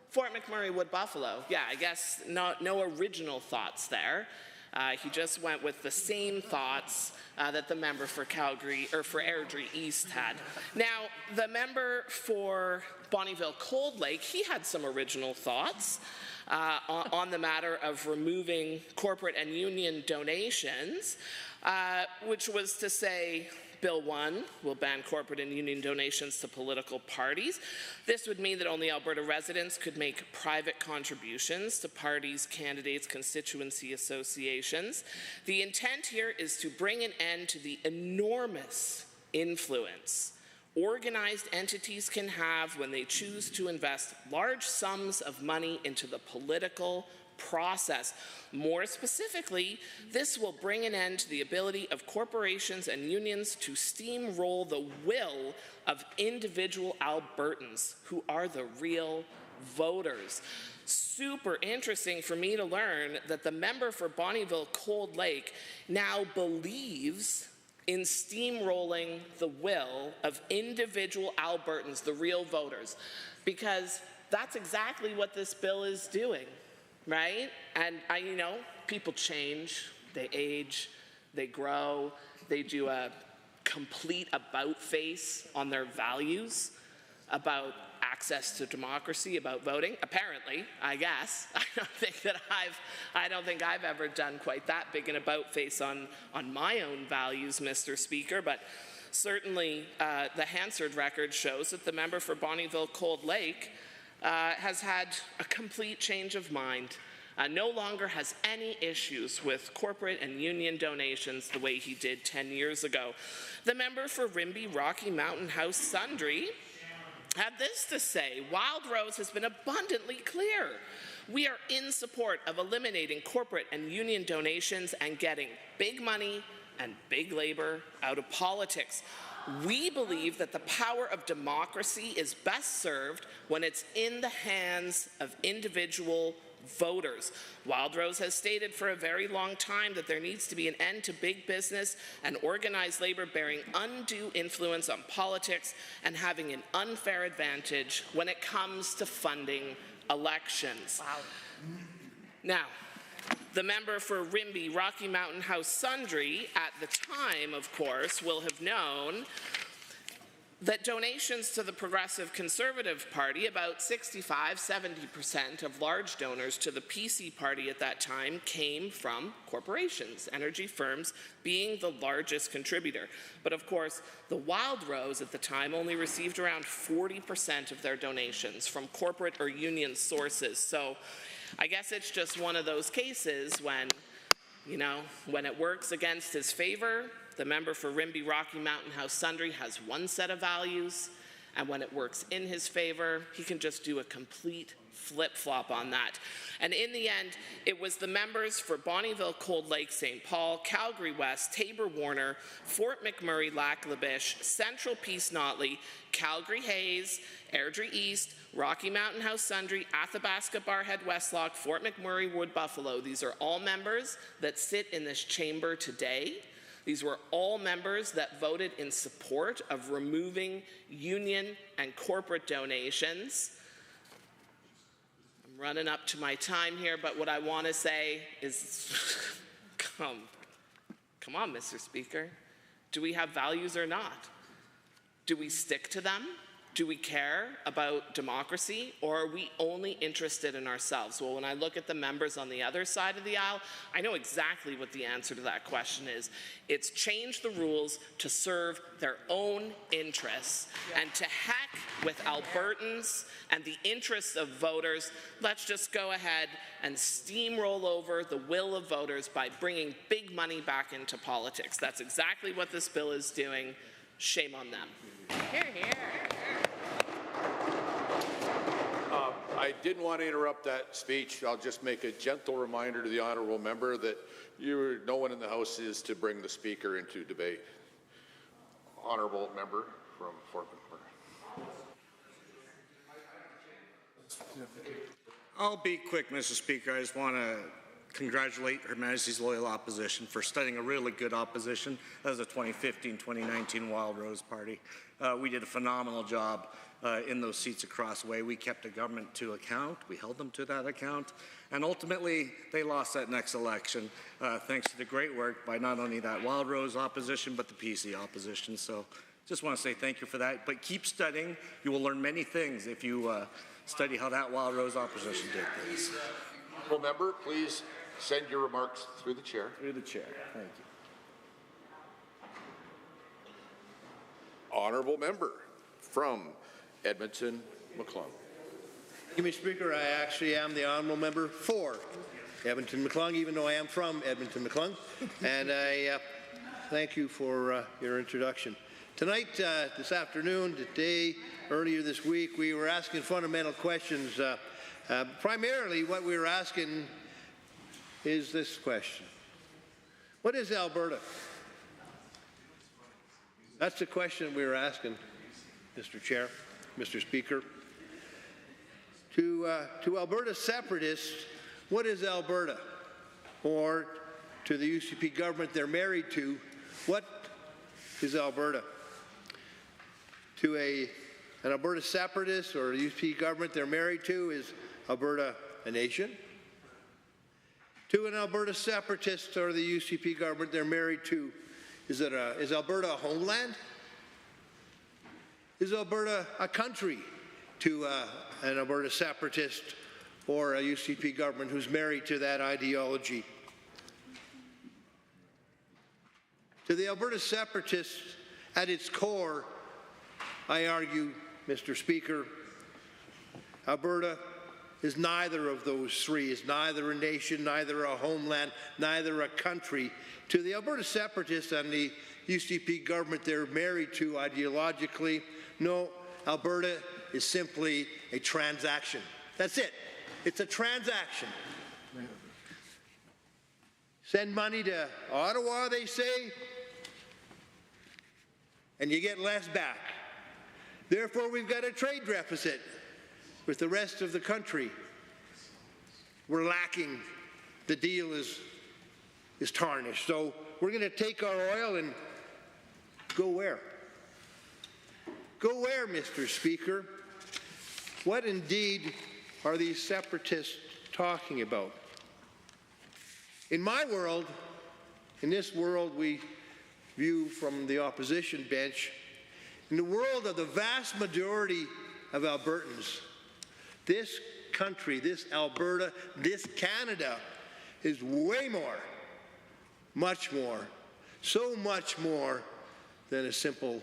Fort McMurray Wood Buffalo. Yeah, I guess no original thoughts there. He just went with the same thoughts that the member for Airdrie East had. Now, the member for Bonnyville Cold Lake, he had some original thoughts on the matter of removing corporate and union donations, which was to say, Bill 1 will ban corporate and union donations to political parties. This would mean that only Alberta residents could make private contributions to parties, candidates, constituency associations. The intent here is to bring an end to the enormous influence organized entities can have when they choose to invest large sums of money into the political process. More specifically, this will bring an end to the ability of corporations and unions to steamroll the will of individual Albertans, who are the real voters. Super interesting for me to learn that the member for Bonnyville Cold Lake now believes in steamrolling the will of individual Albertans, the real voters, because that's exactly what this bill is doing. Right? And people change, they age, they grow, they do a complete about face on their values about access to democracy, about voting. Apparently, I guess. I don't think I've ever done quite that big an about face on my own values, Mr. Speaker, but Certainly, the Hansard record shows that the member for Bonnyville-Cold Lake has had a complete change of mind. No longer has any issues with corporate and union donations the way he did 10 years ago. The member for Rimbey Rocky Mountain House Sundry had this to say: Wild Rose has been abundantly clear. We are in support of eliminating corporate and union donations and getting big money and big labor out of politics. We believe that the power of democracy is best served when it's in the hands of individual voters. Wild Rose has stated for a very long time that there needs to be an end to big business and organized labor bearing undue influence on politics and having an unfair advantage when it comes to funding elections. Wow. Now, the member for Rimbey Rocky Mountain House Sundry, at the time, of course, will have known that donations to the Progressive Conservative Party, about 65–70% of large donors to the PC Party at that time, came from corporations, energy firms being the largest contributor. But of course, the Wild Rose at the time only received around 40% of their donations from corporate or union sources. So I guess it's just one of those cases when, when it works against his favor, the member for Rimbey Rocky Mountain House Sundry has one set of values, and when it works in his favor, he can just do a complete flip-flop on that. And in the end, it was the members for Bonnyville-Cold Lake, St. Paul, Calgary West, Tabor-Warner, Fort McMurray, Lac-La-Biche, Central Peace Notley, Calgary Hayes, Airdrie East, Rocky Mountain House Sundry, Athabasca Barhead Westlock, Fort McMurray Wood Buffalo. These are all members that sit in this chamber today. These were all members that voted in support of removing union and corporate donations. I'm running up to my time here, but what I want to say is, come on, Mr. Speaker. Do we have values or not? Do we stick to them? Do we care about democracy, or are we only interested in ourselves? Well, when I look at the members on the other side of the aisle, I know exactly what the answer to that question is. It's change the rules to serve their own interests. And to heck with Albertans and the interests of voters, let's just go ahead and steamroll over the will of voters by bringing big money back into politics. That's exactly what this bill is doing. Shame on them. Hear, hear. I didn't want to interrupt that speech. I'll just make a gentle reminder to the honourable member that no one in the House is to bring the Speaker into debate. Honourable member from Fort McMurray. I'll be quick, Mr. Speaker. I just want to congratulate Her Majesty's Loyal Opposition for studying a really good opposition. That was the 2015-2019 Wild Rose Party. We did a phenomenal job in those seats across the way. We kept the government to account. We held them to that account. And ultimately, they lost that next election thanks to the great work by not only that Wild Rose opposition, but the PC opposition. So just want to say thank you for that. But keep studying. You will learn many things if you study how that Wild Rose opposition did things. Remember, please send your remarks through the chair. Through the chair. Thank you. Honourable member from Edmonton McClung. Thank you, Mr. Speaker. I actually am the honourable member for Edmonton McClung, even though I am from Edmonton McClung. And I thank you for your introduction. Tonight, this afternoon, today, earlier this week, we were asking fundamental questions. Primarily, what we were asking is this question. What is Alberta? That's the question we were asking, Mr. Chair, Mr. Speaker. To Alberta separatists, what is Alberta? Or to the UCP government they're married to, what is Alberta? To an Alberta separatist or a UCP government they're married to, is Alberta a nation? To an Alberta separatist or the UCP government they're married to, is Alberta a homeland? Is Alberta a country to an Alberta separatist or a UCP government who's married to that ideology? To the Alberta separatists At its core, I argue, Mr. Speaker, Alberta is neither of those three. It's neither a nation, neither a homeland, neither a country. To the Alberta separatists and the UCP government they're married to ideologically, no, Alberta is simply a transaction. That's it. It's a transaction. Send money to Ottawa, they say, and you get less back. Therefore, we've got a trade deficit with the rest of the country. We're lacking. The deal is tarnished. So we're going to take our oil and go where? Go where, Mr. Speaker? What indeed are these separatists talking about? In my world, in this world we view from the opposition bench, in the world of the vast majority of Albertans, this country, this Alberta, this Canada is way more, much more, so much more than a simple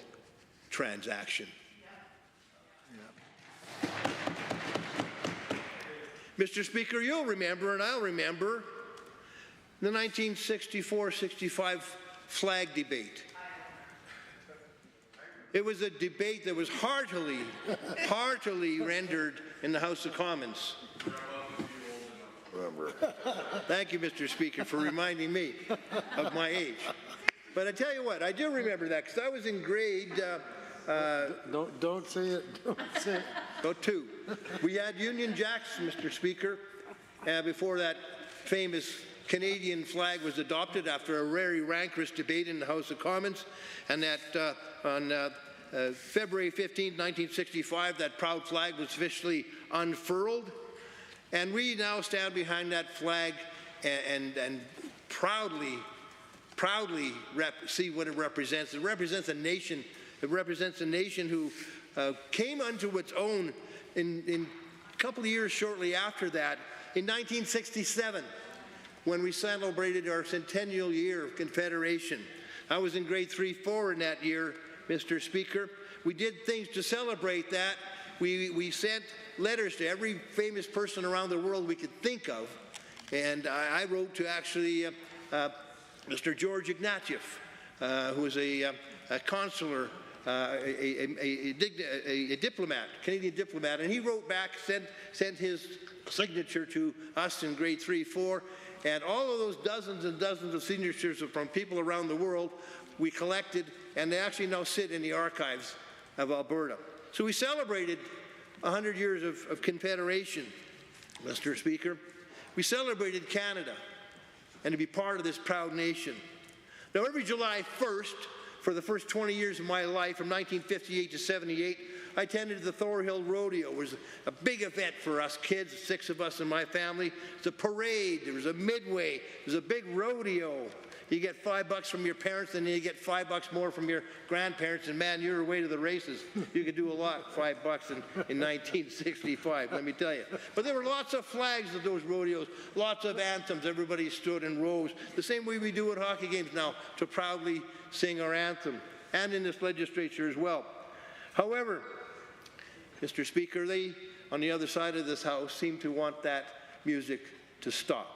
transaction. Yeah. Mr. Speaker, you'll remember, and I'll remember, the 1964-65 flag debate. It was a debate that was heartily rendered in the House of Commons. Thank you, Mr. Speaker, for reminding me of my age. But I tell you what, I do remember that because I was in grade. Don't say it. Don't say it. Oh, 2. We had Union Jacks, Mr. Speaker, before that famous Canadian flag was adopted after a very rancorous debate in the House of Commons, and that on February 15, 1965, that proud flag was officially unfurled, and we now stand behind that flag and proudly see what it represents. It represents a nation. It represents a nation who came unto its own in a couple of years shortly after that, in 1967. When we celebrated our centennial year of Confederation. I was in grade 3-4 in that year, Mr. Speaker. We did things to celebrate that. We sent letters to every famous person around the world we could think of. And I wrote to actually Mr. George Ignatieff, who was a consular, a diplomat, Canadian diplomat. And he wrote back, sent his signature to us in grade 3-4. And all of those dozens and dozens of signatures from people around the world we collected, and they actually now sit in the archives of Alberta. So we celebrated 100 years of Confederation, Mr. Speaker. We celebrated Canada and to be part of this proud nation. Now, every July 1st, for the first 20 years of my life, from 1958 to 78, I attended the Thorhill Rodeo. It was a big event for us kids, 6 of us in my family. It's a parade. There was a midway. There was a big rodeo. You get $5 from your parents, and then you get $5 more from your grandparents, and man, you're away to the races. You could do a lot, $5 in 1965, let me tell you. But there were lots of flags at those rodeos, lots of anthems. Everybody stood in rows, the same way we do at hockey games now, to proudly sing our anthem, and in this legislature as well. However, Mr. Speaker, they, on the other side of this House, seem to want that music to stop.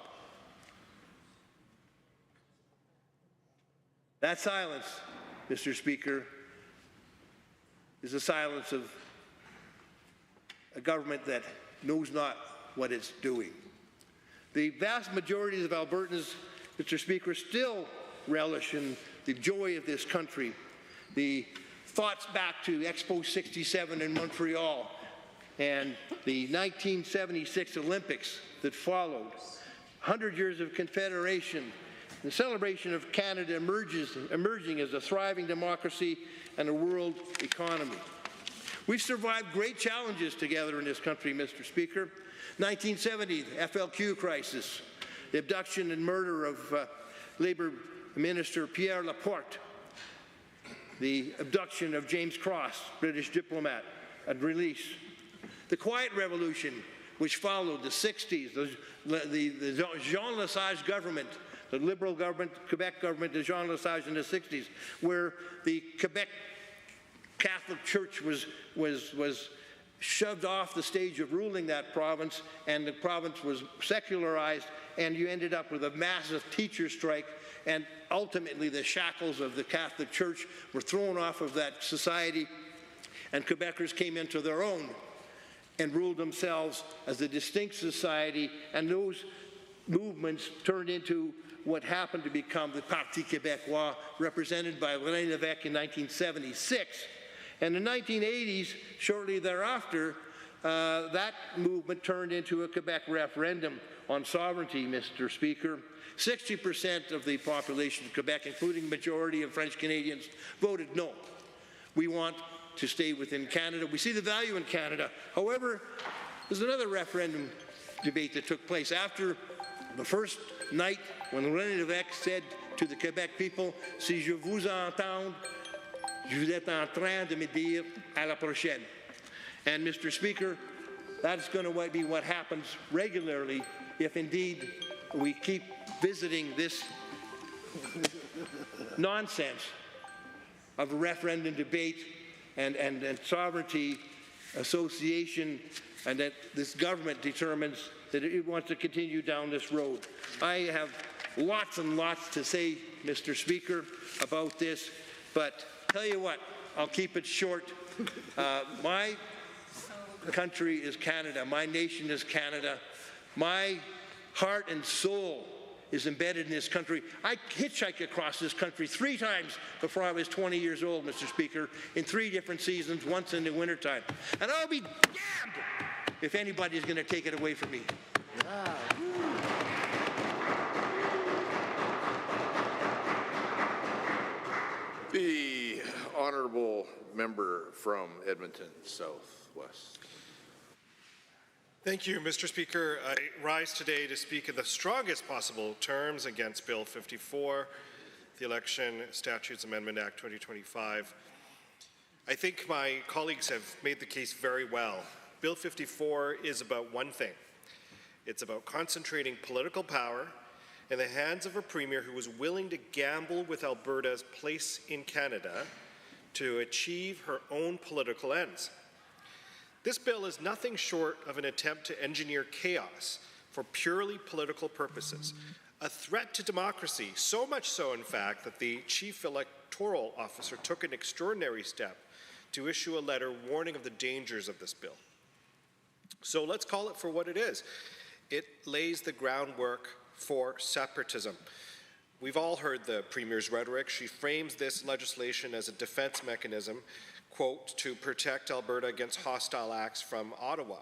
That silence, Mr. Speaker, is the silence of a government that knows not what it's doing. The vast majority of Albertans, Mr. Speaker, still relish in the joy of this country. The thoughts back to Expo 67 in Montreal and the 1976 Olympics that followed, 100 years of Confederation, the celebration of Canada emerging as a thriving democracy and a world economy. We've survived great challenges together in this country, Mr. Speaker. 1970, the FLQ crisis, the abduction and murder of Labour Minister Pierre Laporte, the abduction of James Cross, British diplomat, and release. The Quiet Revolution, which followed the 60s, the Jean Lesage government the Liberal government, Quebec government, the Jean Lesage in the 60s, where the Quebec Catholic Church was shoved off the stage of ruling that province, and the province was secularized, and you ended up with a massive teacher strike, and ultimately the shackles of the Catholic Church were thrown off of that society, and Quebecers came into their own and ruled themselves as a distinct society, and those movements turned into what happened to become the Parti Québécois, represented by René Lévesque in 1976. And in the 1980s, shortly thereafter, that movement turned into a Quebec referendum on sovereignty, Mr. Speaker. 60% of the population of Quebec, including the majority of French Canadians, voted no. We want to stay within Canada. We see the value in Canada. However, there's another referendum debate that took place after the first night when René Lévesque said to the Quebec people, "Si je vous entends, vous êtes en train de me dire à la prochaine." And Mr. Speaker, that's going to be what happens regularly if indeed we keep visiting this nonsense of a referendum debate and sovereignty association, and that this government determines that it wants to continue down this road. I have lots and lots to say, Mr. Speaker, about this, but tell you what, I'll keep it short. My country is Canada. My nation is Canada. My heart and soul is embedded in this country. I hitchhiked across this country 3 times before I was 20 years old, Mr. Speaker, in 3 different seasons, once in the wintertime. And I'll be damned if anybody's going to take it away from me. The honourable member from Edmonton Southwest. Thank you, Mr. Speaker. I rise today to speak in the strongest possible terms against Bill 54, the Election Statutes Amendment Act 2025. I think my colleagues have made the case very well. Bill 54 is about one thing. It's about concentrating political power in the hands of a premier who was willing to gamble with Alberta's place in Canada to achieve her own political ends. This bill is nothing short of an attempt to engineer chaos for purely political purposes, a threat to democracy, so much so, in fact, that the chief electoral officer took an extraordinary step to issue a letter warning of the dangers of this bill. So let's call it for what it is. It lays the groundwork for separatism. We've all heard the Premier's rhetoric. She frames this legislation as a defense mechanism, quote, to protect Alberta against hostile acts from Ottawa.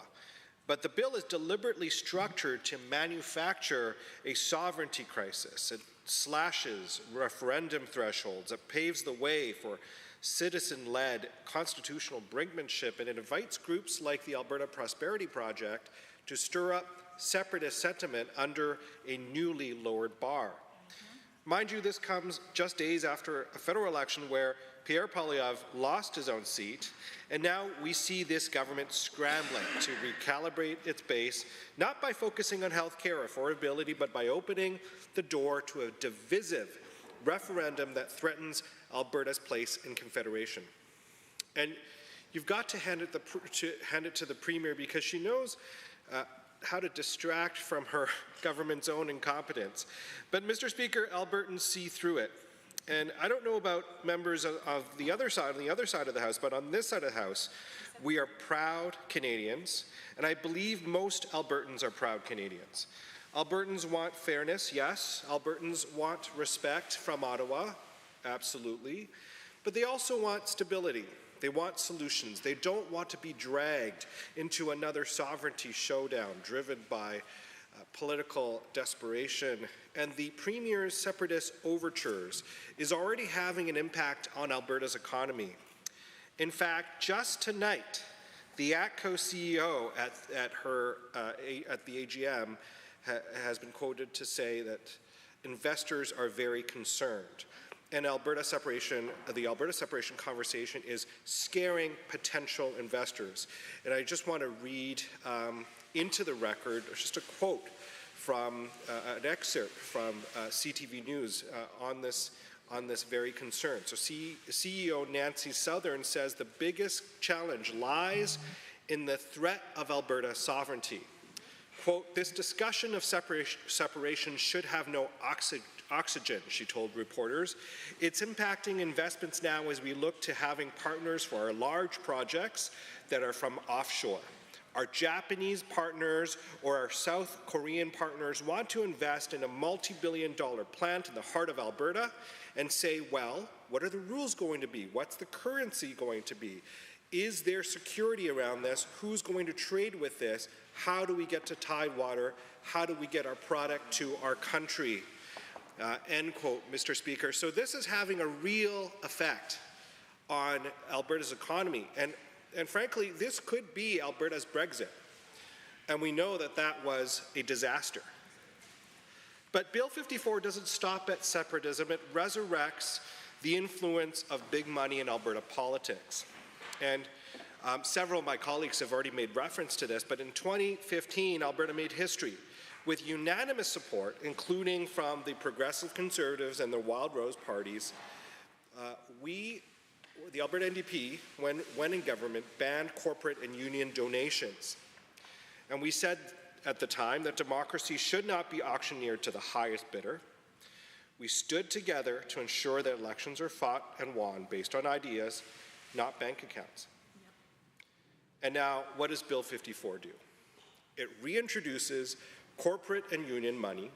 But the bill is deliberately structured to manufacture a sovereignty crisis. It slashes referendum thresholds. It paves the way for citizen-led constitutional brinkmanship, and it invites groups like the Alberta Prosperity Project to stir up separatist sentiment under a newly lowered bar. Mind you, this comes just days after a federal election where Pierre Poilievre lost his own seat, and now we see this government scrambling to recalibrate its base, not by focusing on health care affordability, but by opening the door to a divisive referendum that threatens Alberta's place in Confederation. And you've got to hand it to the Premier, because she knows how to distract from her government's own incompetence. But, Mr. Speaker, Albertans see through it. And I don't know about members of the other side, on the other side of the House, but on this side of the House, we are proud Canadians, and I believe most Albertans are proud Canadians. Albertans want fairness, yes. Albertans want respect from Ottawa, absolutely. But they also want stability. They want solutions. They don't want to be dragged into another sovereignty showdown driven by political desperation. And the Premier's separatist overtures is already having an impact on Alberta's economy. In fact, just tonight, the ATCO CEO at the AGM has been quoted to say that investors are very concerned. And the Alberta separation conversation is scaring potential investors. And I just want to read into the record just a quote from an excerpt from CTV News on this very concern. So CEO Nancy Southern says the biggest challenge lies in the threat of Alberta sovereignty. Quote, this discussion of separation should have no oxygen, she told reporters. It's impacting investments now as we look to having partners for our large projects that are from offshore. Our Japanese partners or our South Korean partners want to invest in a multi-billion-dollar plant in the heart of Alberta and say, well, what are the rules going to be? What's the currency going to be? Is there security around this? Who's going to trade with this? How do we get to Tidewater? How do we get our product to our country? End quote, Mr. Speaker. So this is having a real effect on Alberta's economy. And frankly, this could be Alberta's Brexit. And we know that that was a disaster. But Bill 54 doesn't stop at separatism. It resurrects the influence of big money in Alberta politics. And several of my colleagues have already made reference to this, but in 2015, Alberta made history with unanimous support, including from the Progressive Conservatives and the Wild Rose parties. The Alberta NDP, when in government, banned corporate and union donations. And we said at the time that democracy should not be auctioneered to the highest bidder. We stood together to ensure that elections are fought and won based on ideas, not bank accounts. And now, what does Bill 54 do? It reintroduces corporate and union money.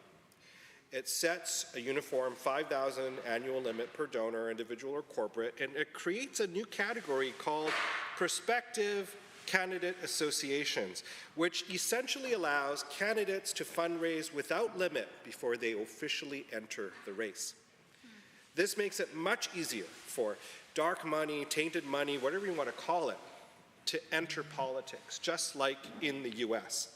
It sets a uniform $5,000 annual limit per donor, individual or corporate, and it creates a new category called prospective candidate associations, which essentially allows candidates to fundraise without limit before they officially enter the race. This makes it much easier for dark money, tainted money, whatever you want to call it, to enter politics, just like in the US.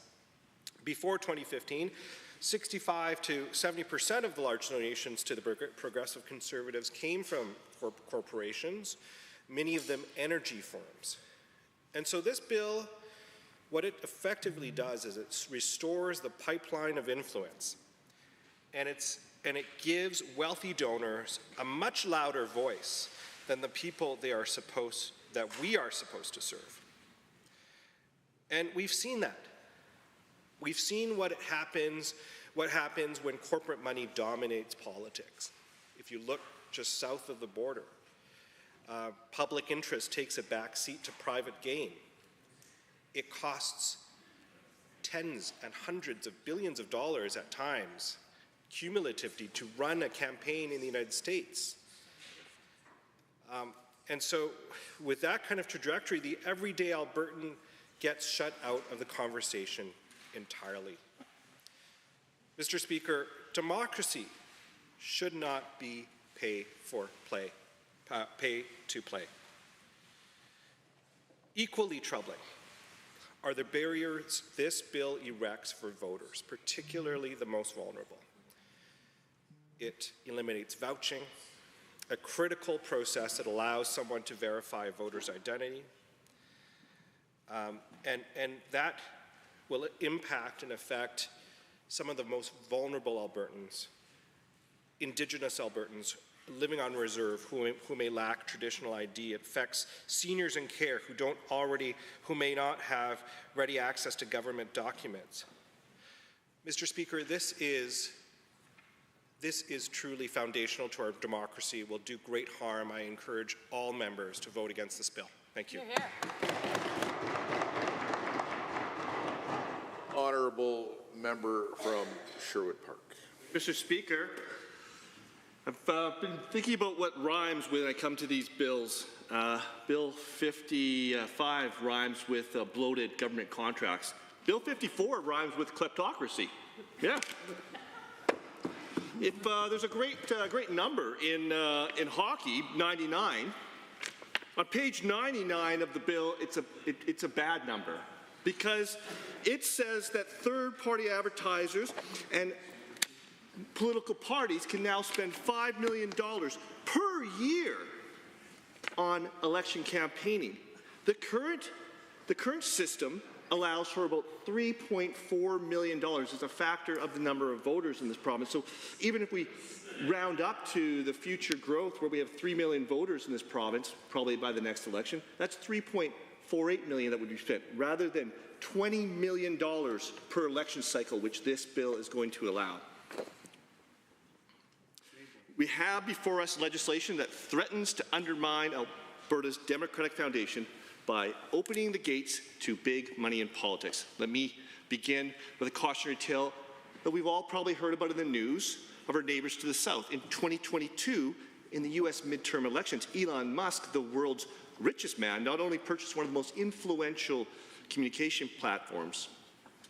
Before 2015, 65 to 70% of the large donations to the Progressive Conservatives came from corporations, many of them energy firms. And so this bill, what it effectively does is it restores the pipeline of influence, and it gives wealthy donors a much louder voice than the people we are supposed to serve. And we've seen that. We've seen what happens when corporate money dominates politics. If you look just south of the border, public interest takes a back seat to private gain. It costs tens and hundreds of billions of dollars at times, cumulatively, to run a campaign in the United States. And so with that kind of trajectory, the everyday Albertan gets shut out of the conversation entirely. Mr. Speaker, democracy should not be pay to play. Equally troubling are the barriers this bill erects for voters, particularly the most vulnerable. It eliminates vouching, a critical process that allows someone to verify a voter's identity, and that will impact and affect some of the most vulnerable Albertans, Indigenous Albertans living on reserve who may lack traditional ID. It affects seniors in care who may not have ready access to government documents. Mr. Speaker, this is truly foundational to our democracy. It will do great harm. I encourage all members to vote against this bill. Thank you. Hear, hear. Honourable member from Sherwood Park. Mr. Speaker, I've been thinking about what rhymes when I come to these bills. Bill 55 rhymes with bloated government contracts. Bill 54 rhymes with kleptocracy. Yeah. If there's a great number in hockey, 99. On page 99 of the bill, it's a bad number because it says that third-party advertisers and political parties can now spend $5 million per year on election campaigning. The current system allows for about $3.4 million. It's a factor of the number of voters in this province. So even if we round up to the future growth where we have 3 million voters in this province, probably by the next election, that's $3.48 million that would be spent, rather than $20 million per election cycle, which this bill is going to allow. We have before us legislation that threatens to undermine Alberta's democratic foundation by opening the gates to big money in politics. Let me begin with a cautionary tale that we've all probably heard about in the news of our neighbors to the south. In 2022, in the U.S. midterm elections, Elon Musk, the world's richest man, not only purchased one of the most influential communication platforms,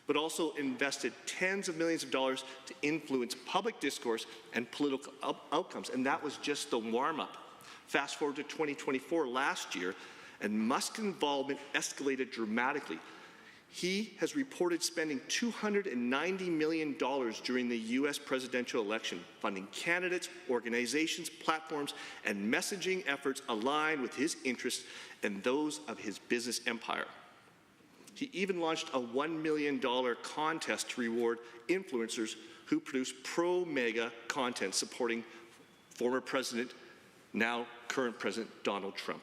but also invested tens of millions of dollars to influence public discourse and political outcomes. And that was just the warm-up. Fast forward to 2024, last year, and Musk's involvement escalated dramatically. He has reported spending $290 million during the U.S. presidential election, funding candidates, organizations, platforms, and messaging efforts aligned with his interests and those of his business empire. He even launched a $1 million contest to reward influencers who produce pro-MAGA content supporting former President, now current President Donald Trump.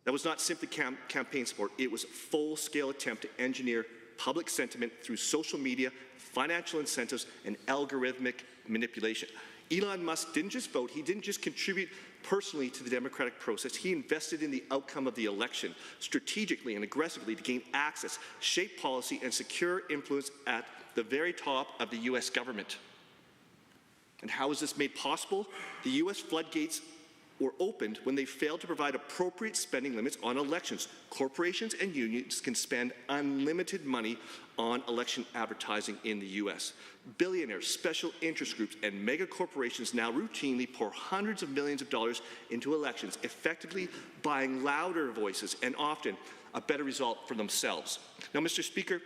That was not simply campaign support, it was a full-scale attempt to engineer public sentiment through social media, financial incentives, and algorithmic manipulation. Elon Musk didn't just vote, he didn't just contribute personally to the democratic process, he invested in the outcome of the election strategically and aggressively to gain access, shape policy, and secure influence at the very top of the U.S. government. And how is this made possible? The U.S. floodgates were opened when they failed to provide appropriate spending limits on elections. Corporations and unions can spend unlimited money on election advertising in the U.S. Billionaires, special interest groups, and mega corporations now routinely pour hundreds of millions of dollars into elections, effectively buying louder voices and often a better result for themselves. Now, Mr. Speaker,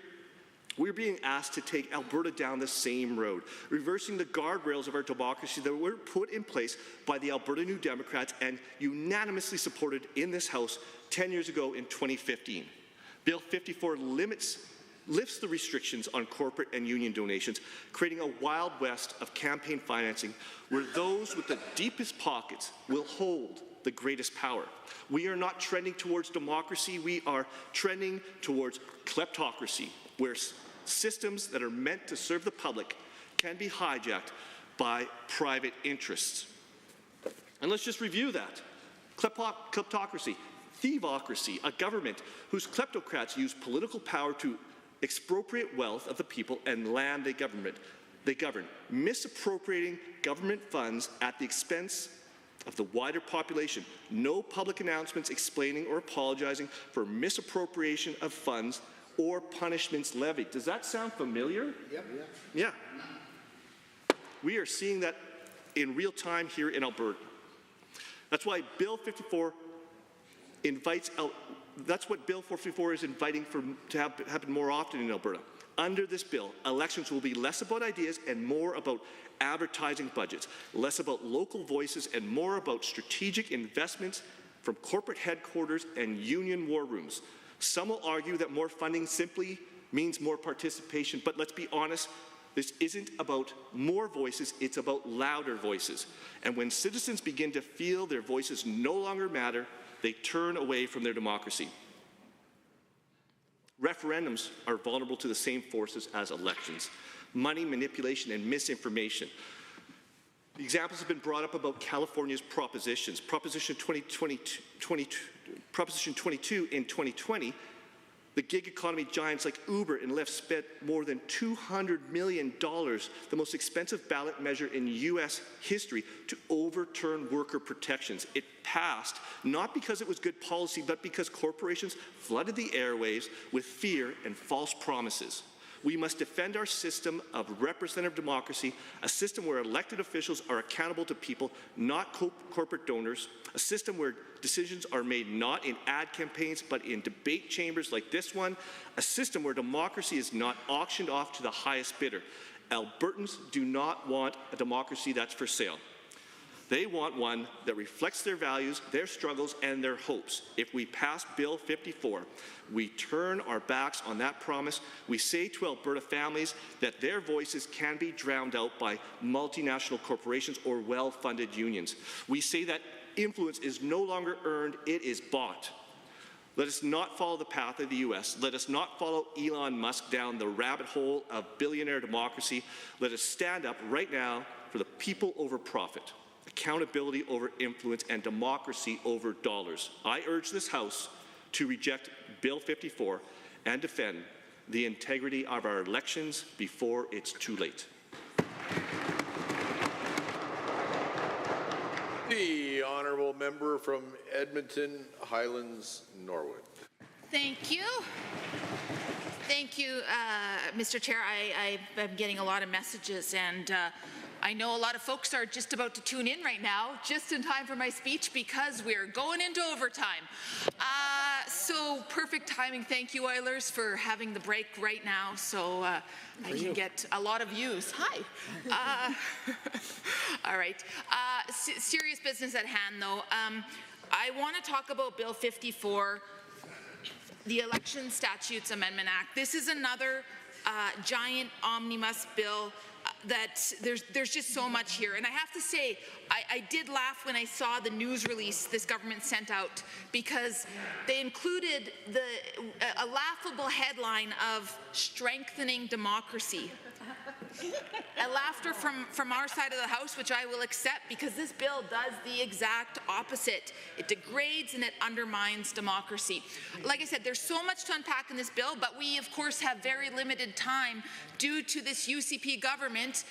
we're being asked to take Alberta down the same road, reversing the guardrails of our democracy that were put in place by the Alberta New Democrats and unanimously supported in this House 10 years ago in 2015. Bill 54 lifts the restrictions on corporate and union donations, creating a wild west of campaign financing where those with the deepest pockets will hold the greatest power. We are not trending towards democracy, we are trending towards kleptocracy, where systems that are meant to serve the public can be hijacked by private interests. And let's just review that. Kleptocracy, thievocracy, a government whose kleptocrats use political power to expropriate wealth of the people and land they govern, misappropriating government funds at the expense of the wider population. No public announcements explaining or apologizing for misappropriation of funds or punishments levied. Does that sound familiar? Yep. Yeah. We are seeing that in real time here in Alberta. That's why Bill 54 invites that's what Bill 454 is inviting to happen more often in Alberta. Under this bill, elections will be less about ideas and more about advertising budgets, less about local voices and more about strategic investments from corporate headquarters and union war rooms. Some will argue that more funding simply means more participation, but let's be honest, this isn't about more voices, it's about louder voices. And when citizens begin to feel their voices no longer matter, they turn away from their democracy. Referendums are vulnerable to the same forces as elections: money, manipulation, and misinformation. The examples have been brought up about California's propositions. Proposition 22 in 2020, the gig economy giants like Uber and Lyft spent more than $200 million, the most expensive ballot measure in U.S. history, to overturn worker protections. It passed not because it was good policy, but because corporations flooded the airwaves with fear and false promises. We must defend our system of representative democracy, a system where elected officials are accountable to people, not corporate donors, a system where decisions are made not in ad campaigns but in debate chambers like this one, a system where democracy is not auctioned off to the highest bidder. Albertans do not want a democracy that's for sale. They want one that reflects their values, their struggles, and their hopes. If we pass Bill 54, we turn our backs on that promise. We say to Alberta families that their voices can be drowned out by multinational corporations or well-funded unions. We say that influence is no longer earned, it is bought. Let us not follow the path of the U.S. Let us not follow Elon Musk down the rabbit hole of billionaire democracy. Let us stand up right now for the people over profit, accountability over influence, and democracy over dollars. I urge this House to reject Bill 54 and defend the integrity of our elections before it's too late. The honourable member from Edmonton Highlands, Norwood. Thank you. Thank you, Mr. Chair. I'm getting a lot of messages, and I know a lot of folks are just about to tune in right now, just in time for my speech, because we're going into overtime. So perfect timing. Thank you, Oilers, for having the break right now, so I can get a lot of views. Hi. All right. Serious business at hand, though. I want to talk about Bill 54, the Election Statutes Amendment Act. This is another giant omnibus bill that there's just so much here. And I have to say, I did laugh when I saw the news release this government sent out, because they included a laughable headline of strengthening democracy. A laughter from our side of the House, which I will accept, because this bill does the exact opposite. It degrades and it undermines democracy. Like I said, there's so much to unpack in this bill, but we, of course, have very limited time due to this UCP government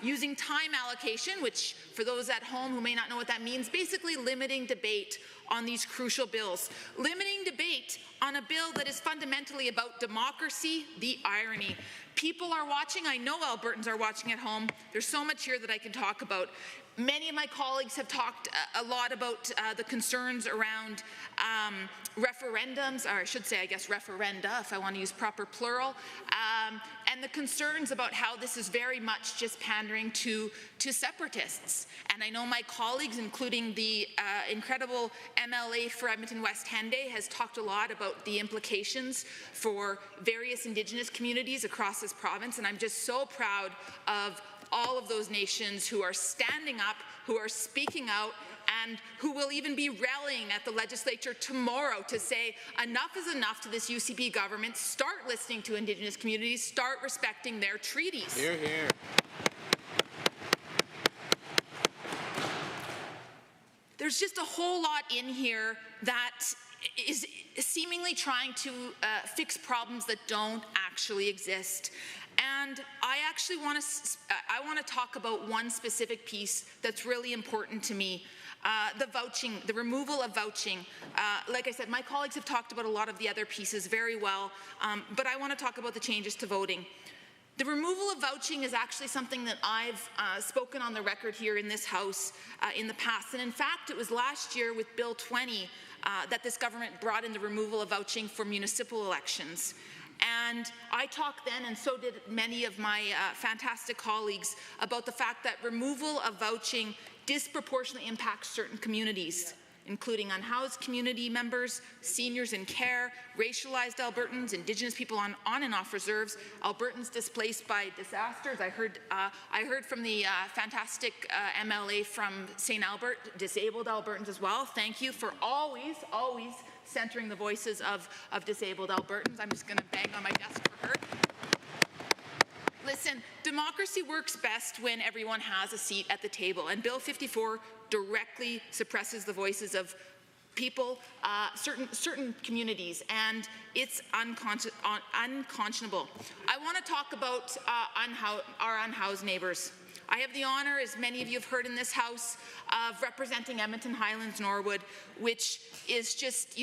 using time allocation, which, for those at home who may not know what that means, basically limiting debate on these crucial bills. Limiting debate on a bill that is fundamentally about democracy, the irony. People are watching. I know Albertans are watching at home. There's so much here that I can talk about. Many of my colleagues have talked a lot about the concerns around referendums, or I should say, I guess, referenda, if I want to use proper plural, and the concerns about how this is very much just pandering to separatists. And I know my colleagues, including the incredible MLA for Edmonton West Henday, has talked a lot about the implications for various Indigenous communities across this province, and I'm just so proud of all of those nations who are standing up, who are speaking out, and who will even be rallying at the legislature tomorrow to say enough is enough to this UCP government. Start listening to Indigenous communities. Start respecting their treaties. Hear, hear. There's just a whole lot in here that is seemingly trying to fix problems that don't actually exist. And I actually want to talk about one specific piece that's really important to me. The vouching, the removal of vouching. Like I said, my colleagues have talked about a lot of the other pieces very well, but I want to talk about the changes to voting. The removal of vouching is actually something that I've spoken on the record here in this House in the past. And in fact, it was last year with Bill 20 that this government brought in the removal of vouching for municipal elections. And I talked then, and so did many of my fantastic colleagues, about the fact that removal of vouching disproportionately impacts certain communities, including unhoused community members, seniors in care, racialized Albertans, Indigenous people on and off reserves, Albertans displaced by disasters. I heard from the fantastic MLA from St. Albert, disabled Albertans as well. Thank you for always centering the voices of disabled Albertans. I'm just going to bang on my desk for her. Listen, democracy works best when everyone has a seat at the table, and Bill 54 directly suppresses the voices of people, certain communities, and it's unconscionable. I want to talk about our unhoused neighbours. I have the honour, as many of you have heard in this House, of representing Edmonton Highlands Norwood, which is just,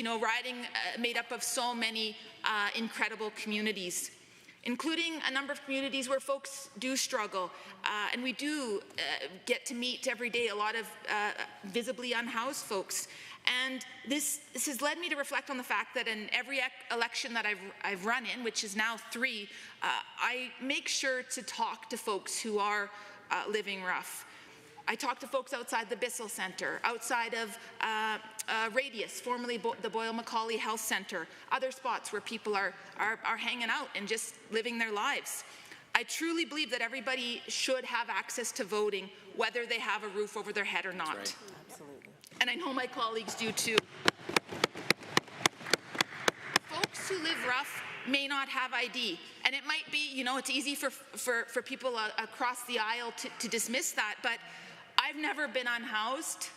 made up of so many incredible communities, including a number of communities where folks do struggle, and we do get to meet every day a lot of visibly unhoused folks. And this has led me to reflect on the fact that in every election that I've run in, which is now 3, I make sure to talk to folks who are living rough. I talked to folks outside the Bissell Centre, outside of Radius, formerly the Boyle-McCauley Health Centre, other spots where people are hanging out and just living their lives. I truly believe that everybody should have access to voting, whether they have a roof over their head or not. Right. Absolutely. And I know my colleagues do too. Folks who live rough may not have ID. And it might be, you know, it's easy for people across the aisle to dismiss that, but I've never been unhoused,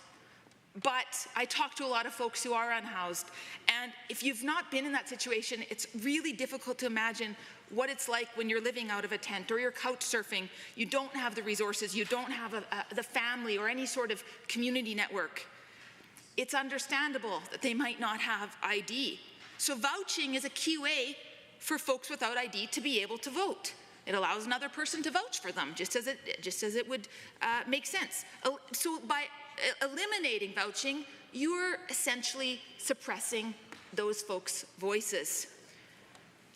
but I talk to a lot of folks who are unhoused. And if you've not been in that situation, it's really difficult to imagine what it's like when you're living out of a tent or you're couch surfing. You don't have the resources, you don't have the family or any sort of community network. It's understandable that they might not have ID. So vouching is a key way for folks without ID to be able to vote. It allows another person to vouch for them, just as it would make sense. So by eliminating vouching, you're essentially suppressing those folks' voices.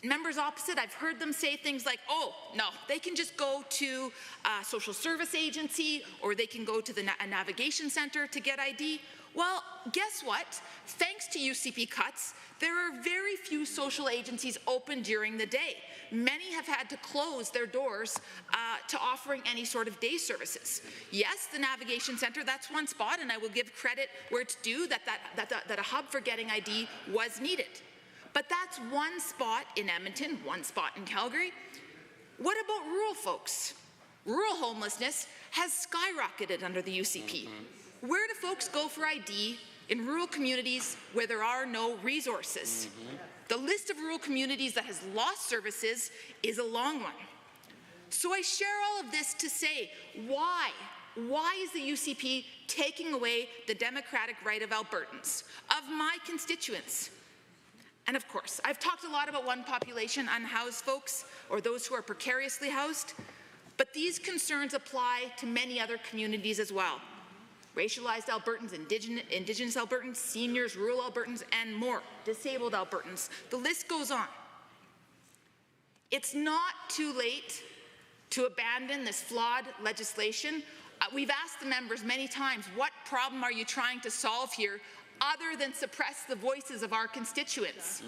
Members opposite, I've heard them say things like, oh, no, they can just go to a social service agency or they can go to the navigation center to get ID. Well, guess what? Thanks to UCP cuts, there are very few social agencies open during the day. Many have had to close their doors to offering any sort of day services. Yes, the navigation center, that's one spot, and I will give credit where it's due that a hub for getting ID was needed. But that's one spot in Edmonton, one spot in Calgary. What about rural folks? Rural homelessness has skyrocketed under the UCP. Where do folks go for ID in rural communities where there are no resources? The list of rural communities that has lost services is a long one. So I share all of this to say, why? Why is the UCP taking away the democratic right of Albertans, of my constituents? And of course, I've talked a lot about one population, unhoused folks, or those who are precariously housed, but these concerns apply to many other communities as well. Racialized Albertans, Indigenous Albertans, seniors, rural Albertans, and more, disabled Albertans. The list goes on. It's not too late to abandon this flawed legislation. We've asked the members many times, what problem are you trying to solve here other than suppress the voices of our constituents?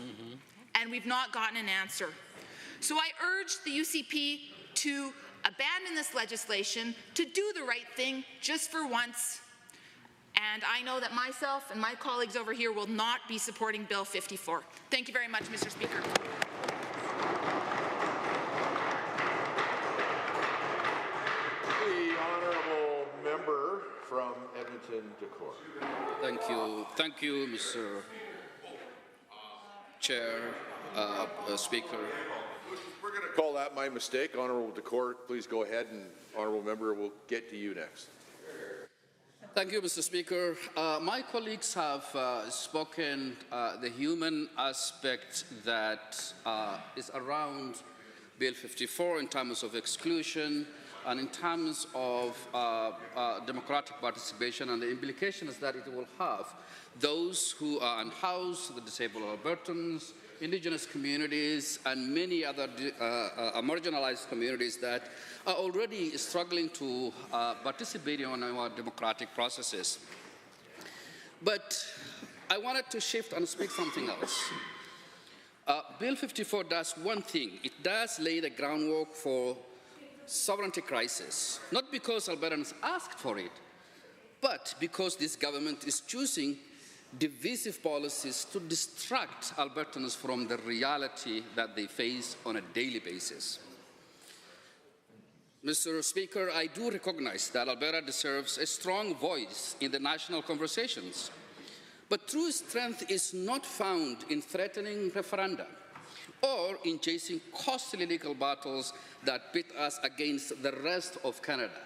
And we've not gotten an answer. So I urge the UCP to abandon this legislation, to do the right thing just for once. And I know that myself and my colleagues over here will not be supporting Bill 54. Thank you very much, Mr. Speaker. The honourable member from Edmonton Decor. Thank you, Mr. Chair, Speaker. We're going to call that my mistake. Honourable Decor, please go ahead, and honourable member will get to you next. Thank you, Mr. Speaker. My colleagues have spoken the human aspect that is around Bill 54 in terms of exclusion and in terms of democratic participation and the implications that it will have. Those who are unhoused, the disabled Albertans, Indigenous communities, and many other marginalized communities that are already struggling to participate in our democratic processes. But I wanted to shift and speak something else. Bill 54 does one thing. It does lay the groundwork for sovereignty crisis, not because Albertans asked for it, but because this government is choosing divisive policies to distract Albertans from the reality that they face on a daily basis. Mr. Speaker, I do recognize that Alberta deserves a strong voice in the national conversations, but true strength is not found in threatening referenda or in chasing costly legal battles that pit us against the rest of Canada,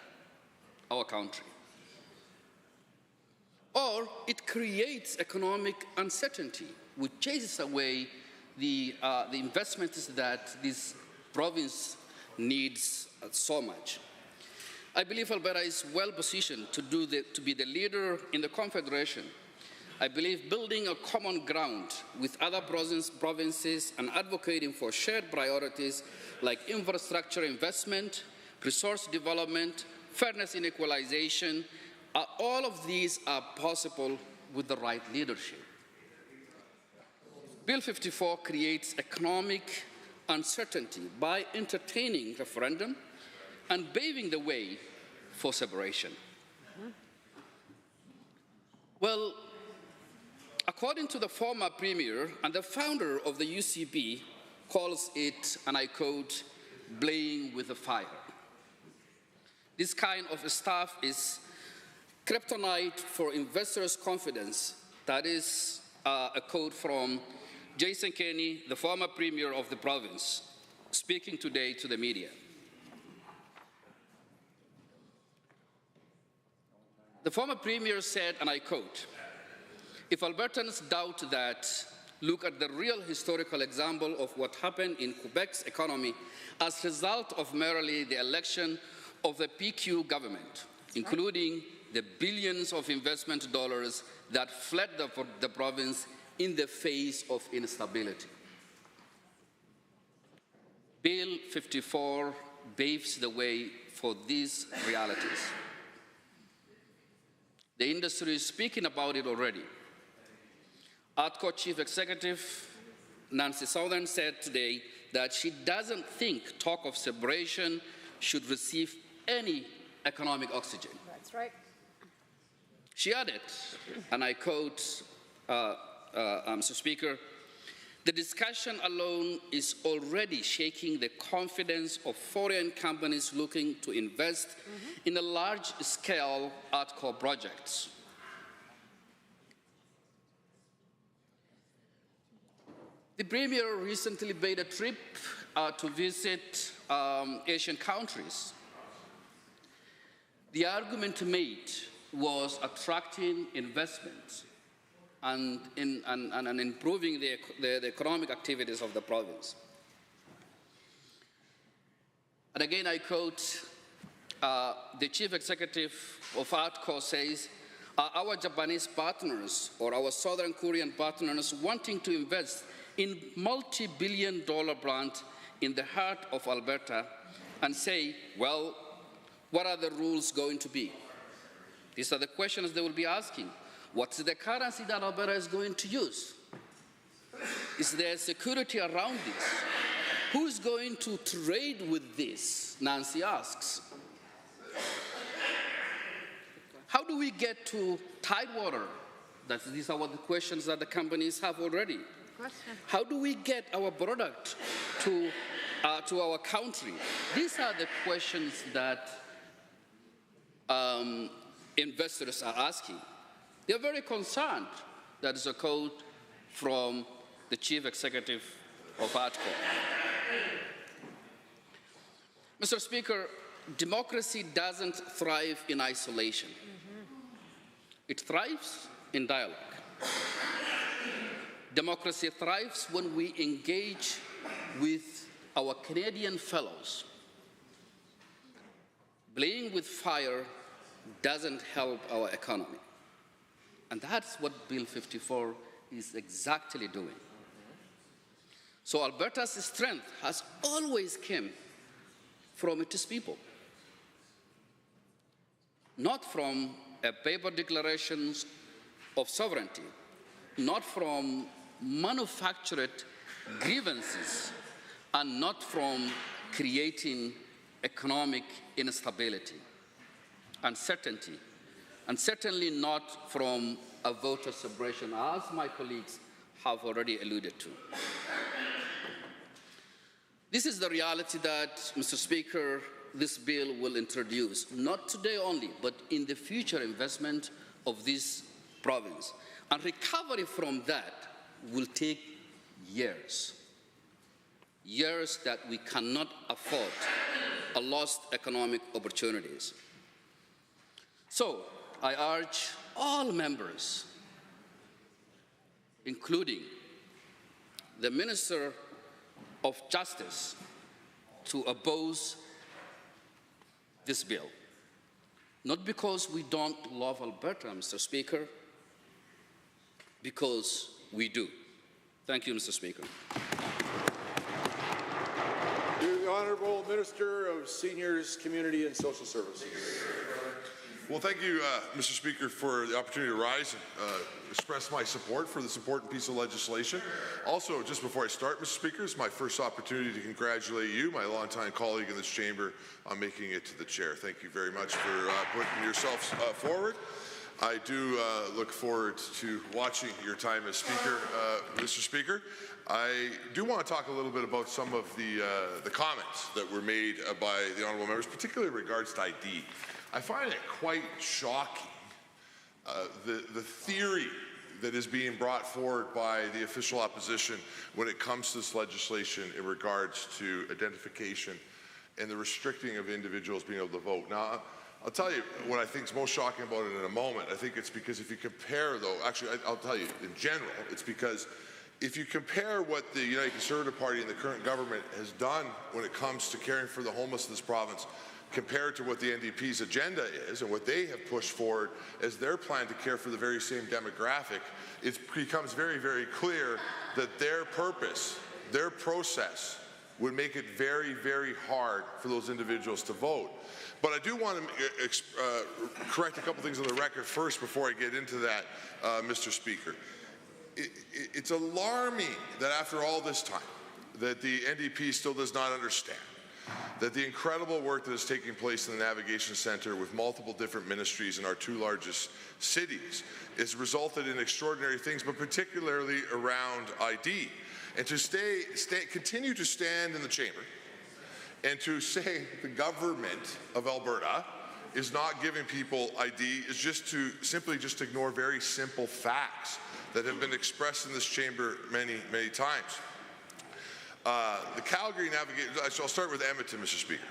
our country. Or it creates economic uncertainty, which chases away the investments that this province needs so much. I believe Alberta is well positioned to be the leader in the Confederation. I believe building a common ground with other provinces and advocating for shared priorities like infrastructure investment, resource development, fairness in equalization, all of these are possible with the right leadership. Bill 54 creates economic uncertainty by entertaining referendum and paving the way for separation. Well, according to the former premier and the founder of the UCP, calls it, and I quote, playing with the fire. This kind of stuff is kryptonite for investors' confidence. That is a quote from Jason Kenney, the former premier of the province, speaking today to the media. The former premier said, and I quote, "If Albertans doubt that, look at the real historical example of what happened in Quebec's economy as a result of merely the election of the PQ government, including the billions of investment dollars that fled the province in the face of instability." Bill 54 paves the way for these realities. The industry is speaking about it already. ATCO Chief Executive Nancy Southern said today that she doesn't think talk of separation should receive any economic oxygen. That's right. She added, and I quote, Mr. Speaker, "The discussion alone is already shaking the confidence of foreign companies looking to invest in a large-scale ATCO projects." The Premier recently made a trip to visit Asian countries. The argument made was attracting investment and improving the economic activities of the province. And again, I quote, the chief executive of ATCO says, "Our Japanese partners or our Southern Korean partners wanting to invest in multi-billion-dollar plant in the heart of Alberta and say, well, what are the rules going to be?" These are the questions they will be asking. What's the currency that Alberta is going to use? Is there security around this? Who's going to trade with this? Nancy asks. How do we get to Tidewater? These are the questions that the companies have already. How do we get our product to our country? These are the questions that investors are asking. They're very concerned. That is a quote from the chief executive of ATCO. Mr. Speaker, democracy doesn't thrive in isolation. It thrives in dialogue. Democracy thrives when we engage with our Canadian fellows. Playing with fire doesn't help our economy. And that's what Bill 54 is exactly doing. So Alberta's strength has always come from its people, not from a paper declarations of sovereignty, not from manufactured grievances, and not from creating economic instability, uncertainty, and certainly not from a voter separation, as my colleagues have already alluded to. This is the reality that, Mr. Speaker, this bill will introduce, not today only, but in the future investment of this province. And recovery from that will take years. Years that we cannot afford a lost economic opportunities. So I urge all members, including the Minister of Justice, to oppose this bill. Not because we don't love Alberta, Mr. Speaker, because we do. Thank you, Mr. Speaker. The Honourable Minister of Seniors, Community and Social Services. Well, thank you, Mr. Speaker, for the opportunity to rise and express my support for this important piece of legislation. Also, just before I start, Mr. Speaker, it's my first opportunity to congratulate you, my longtime colleague in this chamber, on making it to the chair. Thank you very much for putting yourselves forward. I do look forward to watching your time as Speaker, Mr. Speaker. I do want to talk a little bit about some of the comments that were made by the honourable members, particularly in regards to ID. I find it quite shocking, the theory that is being brought forward by the official opposition when it comes to this legislation in regards to identification and the restricting of individuals being able to vote. Now, I'll tell you what I think is most shocking about it in a moment. I think it's because if you compare, though, actually, I'll tell you, in general, it's because if you compare what the United Conservative Party and the current government has done when it comes to caring for the homeless in this province, compared to what the NDP's agenda is and what they have pushed forward as their plan to care for the very same demographic, it becomes very, very clear that their purpose, their process, would make it very, very hard for those individuals to vote. But I do want to correct a couple things on the record first before I get into that, Mr. Speaker. It's alarming that after all this time, that the NDP still does not understand that the incredible work that is taking place in the Navigation Centre with multiple different ministries in our two largest cities has resulted in extraordinary things, but particularly around ID. And to continue to stand in the chamber and to say the government of Alberta is not giving people ID is just to simply just ignore very simple facts that have been expressed in this chamber many, many times. The Calgary Navigation, I'll start with Edmonton, Mr. Speaker.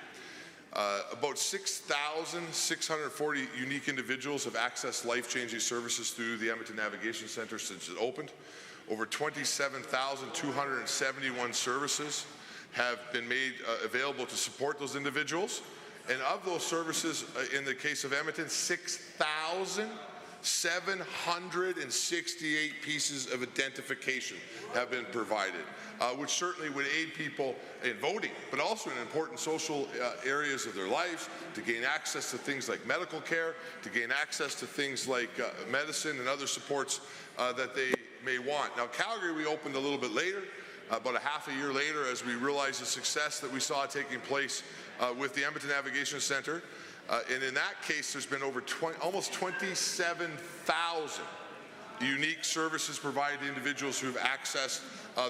About 6,640 unique individuals have accessed life-changing services through the Edmonton Navigation Centre since it opened. Over 27,271 services have been made available to support those individuals. And of those services, in the case of Edmonton, 6,768 pieces of identification have been provided, which certainly would aid people in voting, but also in important social areas of their lives, to gain access to things like medical care, to gain access to things like medicine and other supports that they may want. Now, Calgary, we opened a little bit later, about a half a year later, as we realized the success that we saw taking place with the Edmonton Navigation Centre. And in that case, there's been over almost 27,000 unique services provided to individuals who have accessed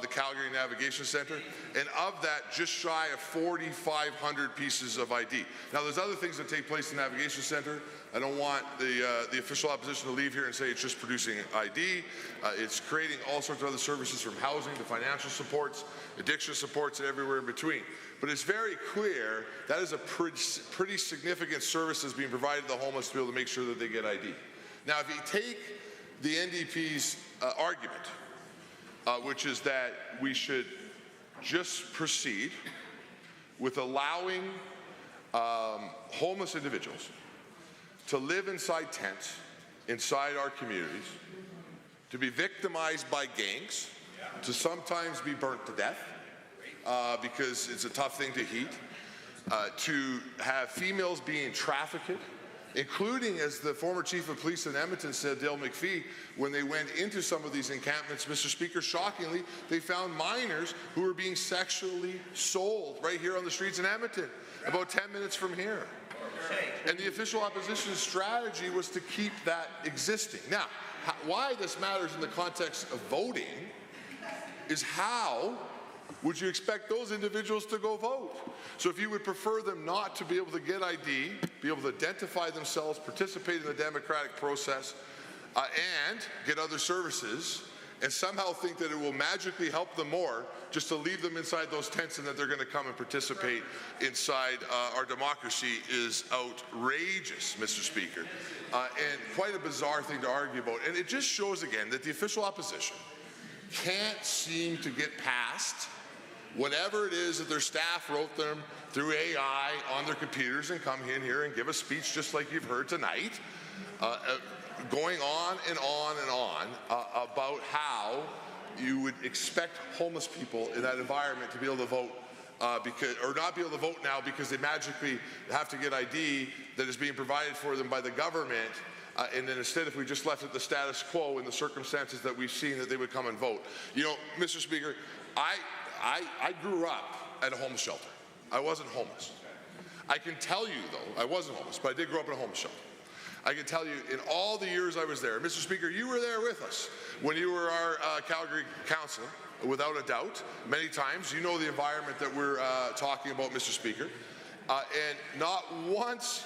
the Calgary Navigation Centre, and of that, just shy of 4,500 pieces of ID. Now, there's other things that take place in the Navigation Centre. I don't want the official opposition to leave here and say it's just producing ID. It's creating all sorts of other services, from housing to financial supports, addiction supports, and everywhere in between. But it's very clear that is a pretty significant service that's being provided to the homeless to be able to make sure that they get ID. Now, if you take the NDP's argument, which is that we should just proceed with allowing homeless individuals to live inside tents, inside our communities, to be victimized by gangs, to sometimes be burnt to death, because it's a tough thing to heat, to have females being trafficked, including, as the former chief of police in Edmonton said, Dale McPhee, when they went into some of these encampments, Mr. Speaker, shockingly, they found minors who were being sexually sold right here on the streets in Edmonton, about 10 minutes from here. And the official opposition's strategy was to keep that existing. Now, why this matters in the context of voting is how would you expect those individuals to go vote? So if you would prefer them not to be able to get ID, be able to identify themselves, participate in the democratic process, and get other services, and somehow think that it will magically help them more just to leave them inside those tents and that they're going to come and participate inside our democracy, is outrageous, Mr. Speaker, and quite a bizarre thing to argue about. And it just shows again that the official opposition can't seem to get past whatever it is that their staff wrote them through AI on their computers and come in here and give a speech just like you've heard tonight, going on and on and on about how you would expect homeless people in that environment to be able to vote or not be able to vote now because they magically have to get ID that is being provided for them by the government. And then instead, if we just left it the status quo in the circumstances that we've seen, that they would come and vote. You know, Mr. Speaker, I grew up at a homeless shelter. I wasn't homeless. I can tell you, though, I wasn't homeless, but I did grow up in a homeless shelter. I can tell you, in all the years I was there, Mr. Speaker, you were there with us when you were our Calgary councillor, without a doubt, many times. You know the environment that we're talking about, Mr. Speaker. And not once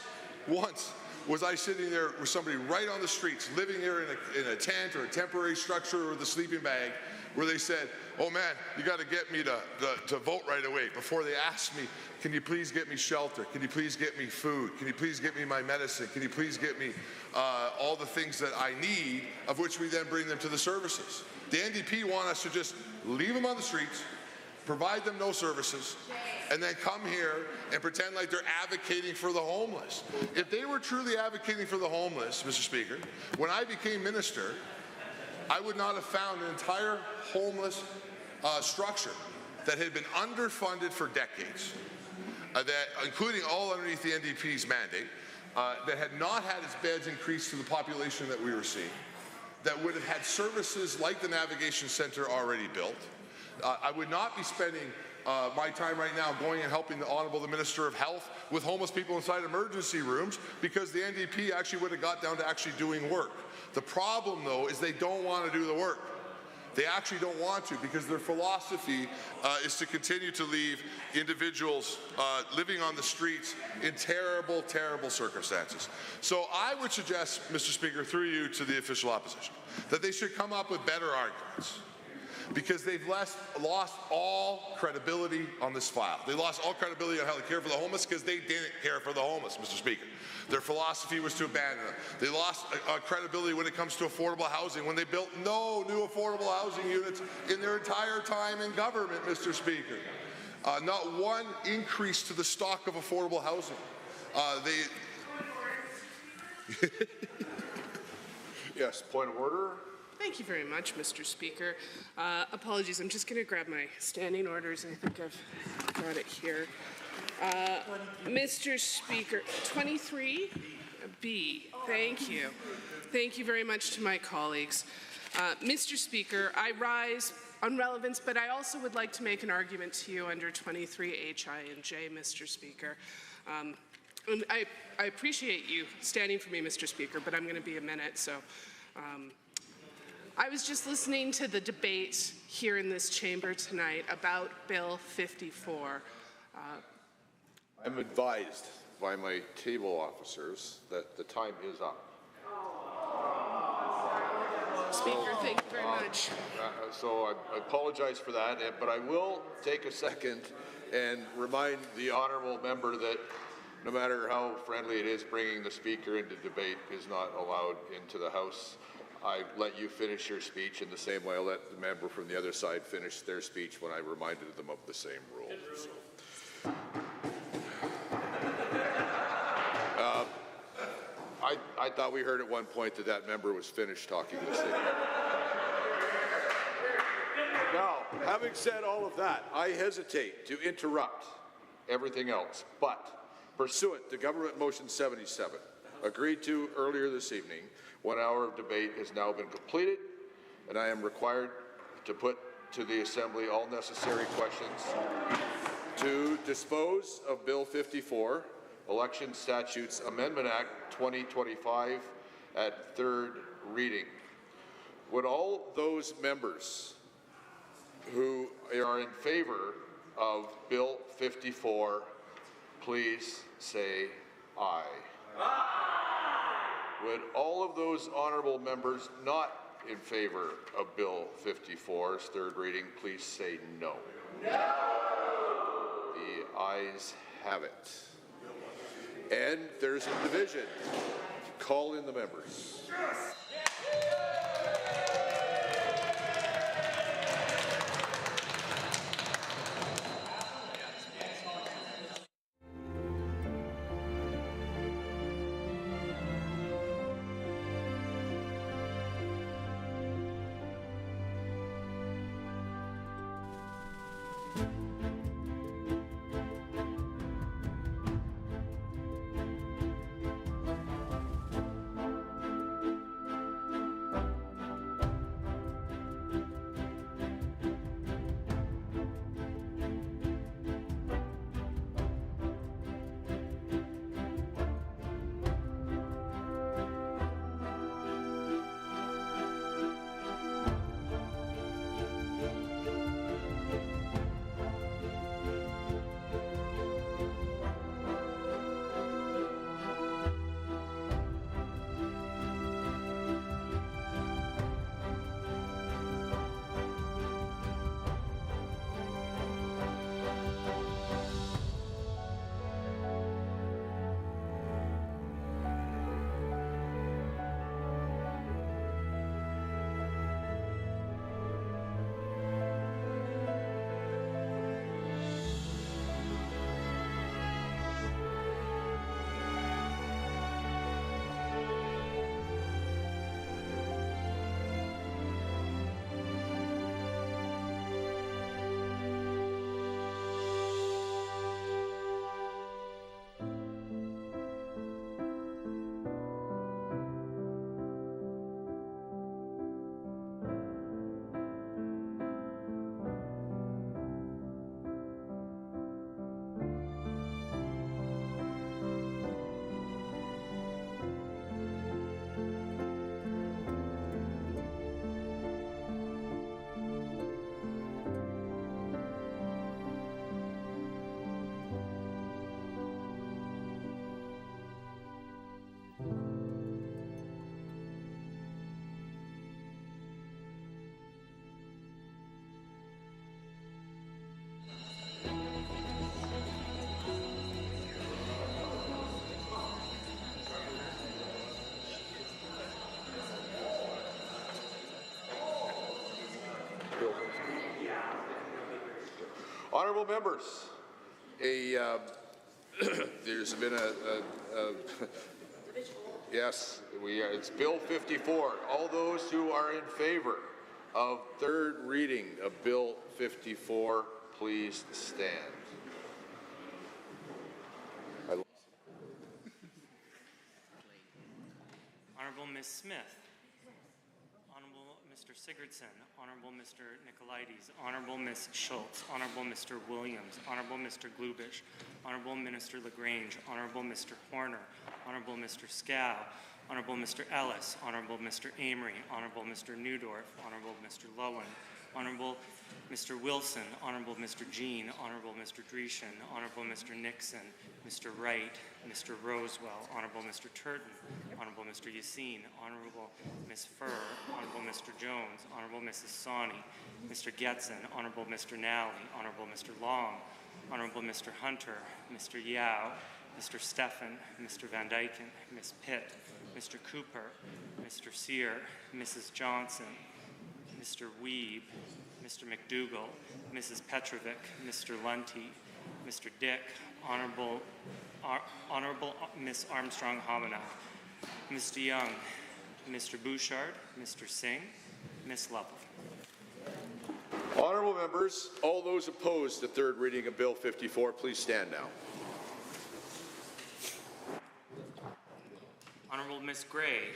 was I sitting there with somebody right on the streets, living there in a tent or a temporary structure with a sleeping bag, where they said, oh man, you got to get me to vote right away, before they asked me, can you please get me shelter? Can you please get me food? Can you please get me my medicine? Can you please get me all the things that I need, of which we then bring them to the services? The NDP want us to just leave them on the streets, provide them no services, and then come here and pretend like they're advocating for the homeless. If they were truly advocating for the homeless, Mr. Speaker, when I became minister, I would not have found an entire homeless structure that had been underfunded for decades, including all underneath the NDP's mandate, that had not had its beds increased to the population that we were seeing, that would have had services like the Navigation Centre already built. I would not be spending my time right now going and helping the Honourable Minister of Health with homeless people inside emergency rooms, because the NDP actually would have got down to actually doing work. The problem, though, is they don't want to do the work. They actually don't want to, because their philosophy is to continue to leave individuals living on the streets in terrible, terrible circumstances. So I would suggest, Mr. Speaker, through you to the official opposition, that they should come up with better arguments, because they've lost all credibility on this file. They lost all credibility on how they care for the homeless, because they didn't care for the homeless, Mr. Speaker. Their philosophy was to abandon them. They lost credibility when it comes to affordable housing, when they built no new affordable housing units in their entire time in government, Mr. Speaker. Not one increase to the stock of affordable housing. Yes, point of order. Thank you very much, Mr. Speaker. Apologies, I'm just going to grab my standing orders. I think I've got it here. Mr. Speaker, 23B, thank you. Thank you very much to my colleagues. Mr. Speaker, I rise on relevance, but I also would like to make an argument to you under 23H, I, and J, Mr. Speaker. And I appreciate you standing for me, Mr. Speaker, but I'm going to be a minute, so. I was just listening to the debate here in this chamber tonight about Bill 54. I'm advised by my table officers that the time is up. Speaker, thank you very much. So I apologize for that, but I will take a second and remind the honourable member that no matter how friendly it is, bringing the Speaker into debate is not allowed into the House. I let you finish your speech in the same way I let the member from the other side finish their speech when I reminded them of the same rules. So. I thought we heard at one point that member was finished talking this thing. Now, having said all of that, I hesitate to interrupt everything else, but pursuant to Government Motion 77, agreed to earlier this evening, 1 hour of debate has now been completed, and I am required to put to the Assembly all necessary questions to dispose of Bill 54, Election Statutes Amendment Act 2025, at third reading. Would all those members who are in favor of Bill 54 please say aye? Aye. Would all of those honourable members not in favor of Bill 54's third reading please say no? No. The ayes have it. And there's a division. Call in the members. Yes. Honourable members, there's been yes, it's Bill 54. All those who are in favour of third reading of Bill 54, please stand. Honourable Ms. Smith, Honourable Mr. Sigurdsson, Honourable Mr. Nicolaides, Honourable Ms. Schultz, Honourable Mr. Williams, Honourable Mr. Glubish, Honourable Minister LaGrange, Honourable Mr. Horner, Honourable Mr. Scow, Honourable Mr. Ellis, Honourable Mr. Amory, Honourable Mr. Newdorf, Honourable Mr. Lowen, Honourable Mr. Wilson, Honourable Mr. Jean, Honourable Mr. Dreeshen, Honourable Mr. Nixon, Mr. Wright, Mr. Rosewell, Honourable Mr. Turton, Honourable Mr. Yassine, Honourable Ms. Furr, Honourable Mr. Jones, Honourable Mrs. Sawney, Mr. Getson, Honourable Mr. Nally, Honourable Mr. Long, Honourable Mr. Hunter, Mr. Yao, Mr. Stephan, Mr. Van Dyken, Ms. Pitt, Mr. Cooper, Mr. Sear, Mrs. Johnson, Mr. Weeb, Mr. McDougall, Mrs. Petrovic, Mr. Lunty, Mr. Dick, Honourable Ms. Armstrong-Hominack, Mr. Young, Mr. Bouchard, Mr. Singh, Ms. Lovell. Honourable members, all those opposed to third reading of Bill 54, please stand now. Honourable Ms. Gray,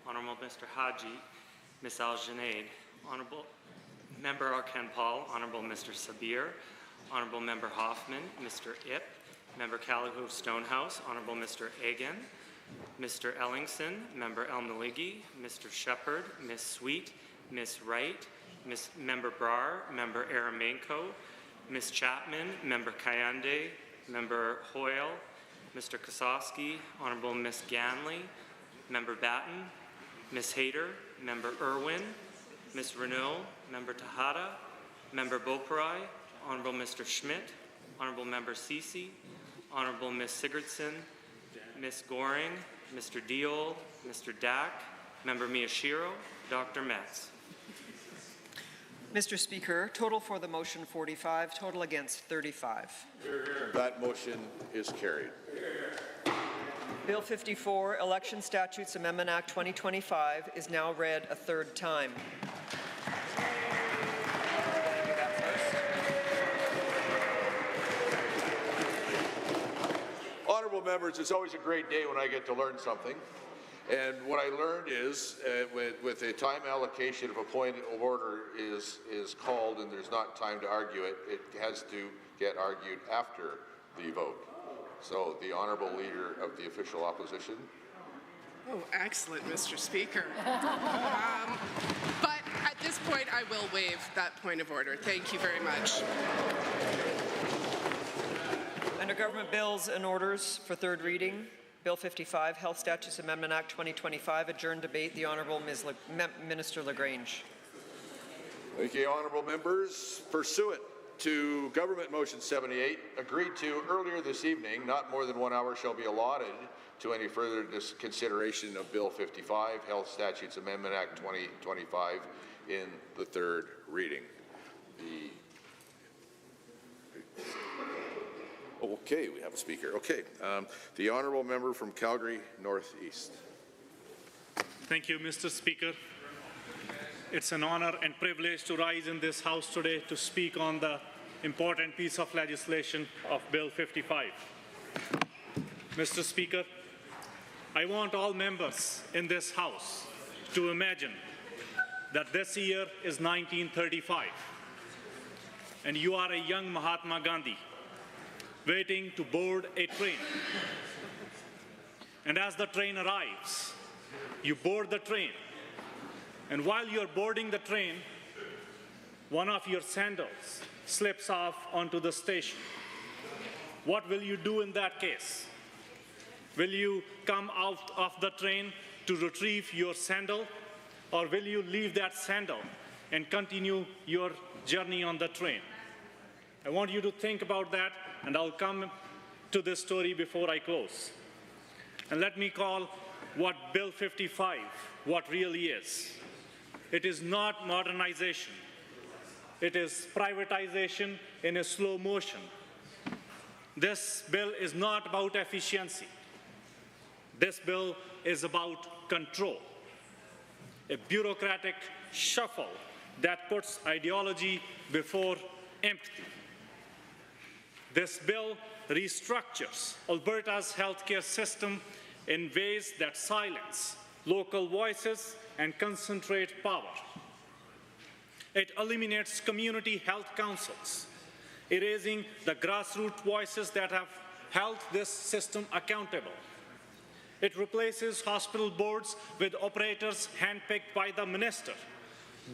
Honourable Mr. Haji, Ms. Al-Junaid, Honourable Member Arkan Paul, Honourable Mr. Sabir, Honourable Member Hoffman, Mr. Ip, Member Callagho Stonehouse, Honourable Mr. Egan, Mr. Ellingson, Member El-Maligi, Mr. Shepherd, Ms. Sweet, Ms. Wright, Member Brar, Member Aramenko, Ms. Chapman, Member Kayande, Member Hoyle, Mr. Kosowski, Honourable Ms. Ganley, Member Batten, Ms. Hayter, Member Irwin, Ms. Renault, Member Tejada, Member Beaupre, Honourable Mr. Schmidt, Honourable Member Ceci, Honourable Ms. Sigurdsson, Ms. Goring, Mr. Diol, Mr. Dack, Member Miyashiro, Dr. Metz. Mr. Speaker, total for the motion 45, total against 35. That motion is carried. Bill 54, Election Statutes Amendment Act 2025 is now read a third time. Honourable members, it's always a great day when I get to learn something. And what I learned is with a time allocation, if a point of order is called and there's not time to argue it, it has to get argued after the vote. So the Honourable Leader of the Official Opposition. Oh, excellent, Mr. Speaker. But at this point, I will waive that point of order. Thank you very much. Under Government Bills and Orders for third reading, Bill 55, Health Statutes Amendment Act 2025, adjourned debate. The Honourable Minister LaGrange. Thank you, Honourable members. Pursuant to Government Motion 78, agreed to earlier this evening, not more than 1 hour shall be allotted to any further consideration of Bill 55, Health Statutes Amendment Act 2025, in the third reading. Okay, we have a speaker. Okay, the Honourable Member from Calgary Northeast. Thank you, Mr. Speaker. It's an honor and privilege to rise in this House today to speak on the important piece of legislation of Bill 55. Mr. Speaker, I want all members in this House to imagine that this year is 1935 and you are a young Mahatma Gandhi waiting to board a train. And as the train arrives, you board the train. And while you're boarding the train, one of your sandals slips off onto the station. What will you do in that case? Will you come out of the train to retrieve your sandal, or will you leave that sandal and continue your journey on the train? I want you to think about that, and I'll come to this story before I close. And let me call what Bill 55 what really is. It is not modernization. It is privatization in a slow motion. This bill is not about efficiency. This bill is about control, a bureaucratic shuffle that puts ideology before empathy. This bill restructures Alberta's healthcare system in ways that silence local voices and concentrate power. It eliminates community health councils, erasing the grassroots voices that have held this system accountable. It replaces hospital boards with operators handpicked by the minister,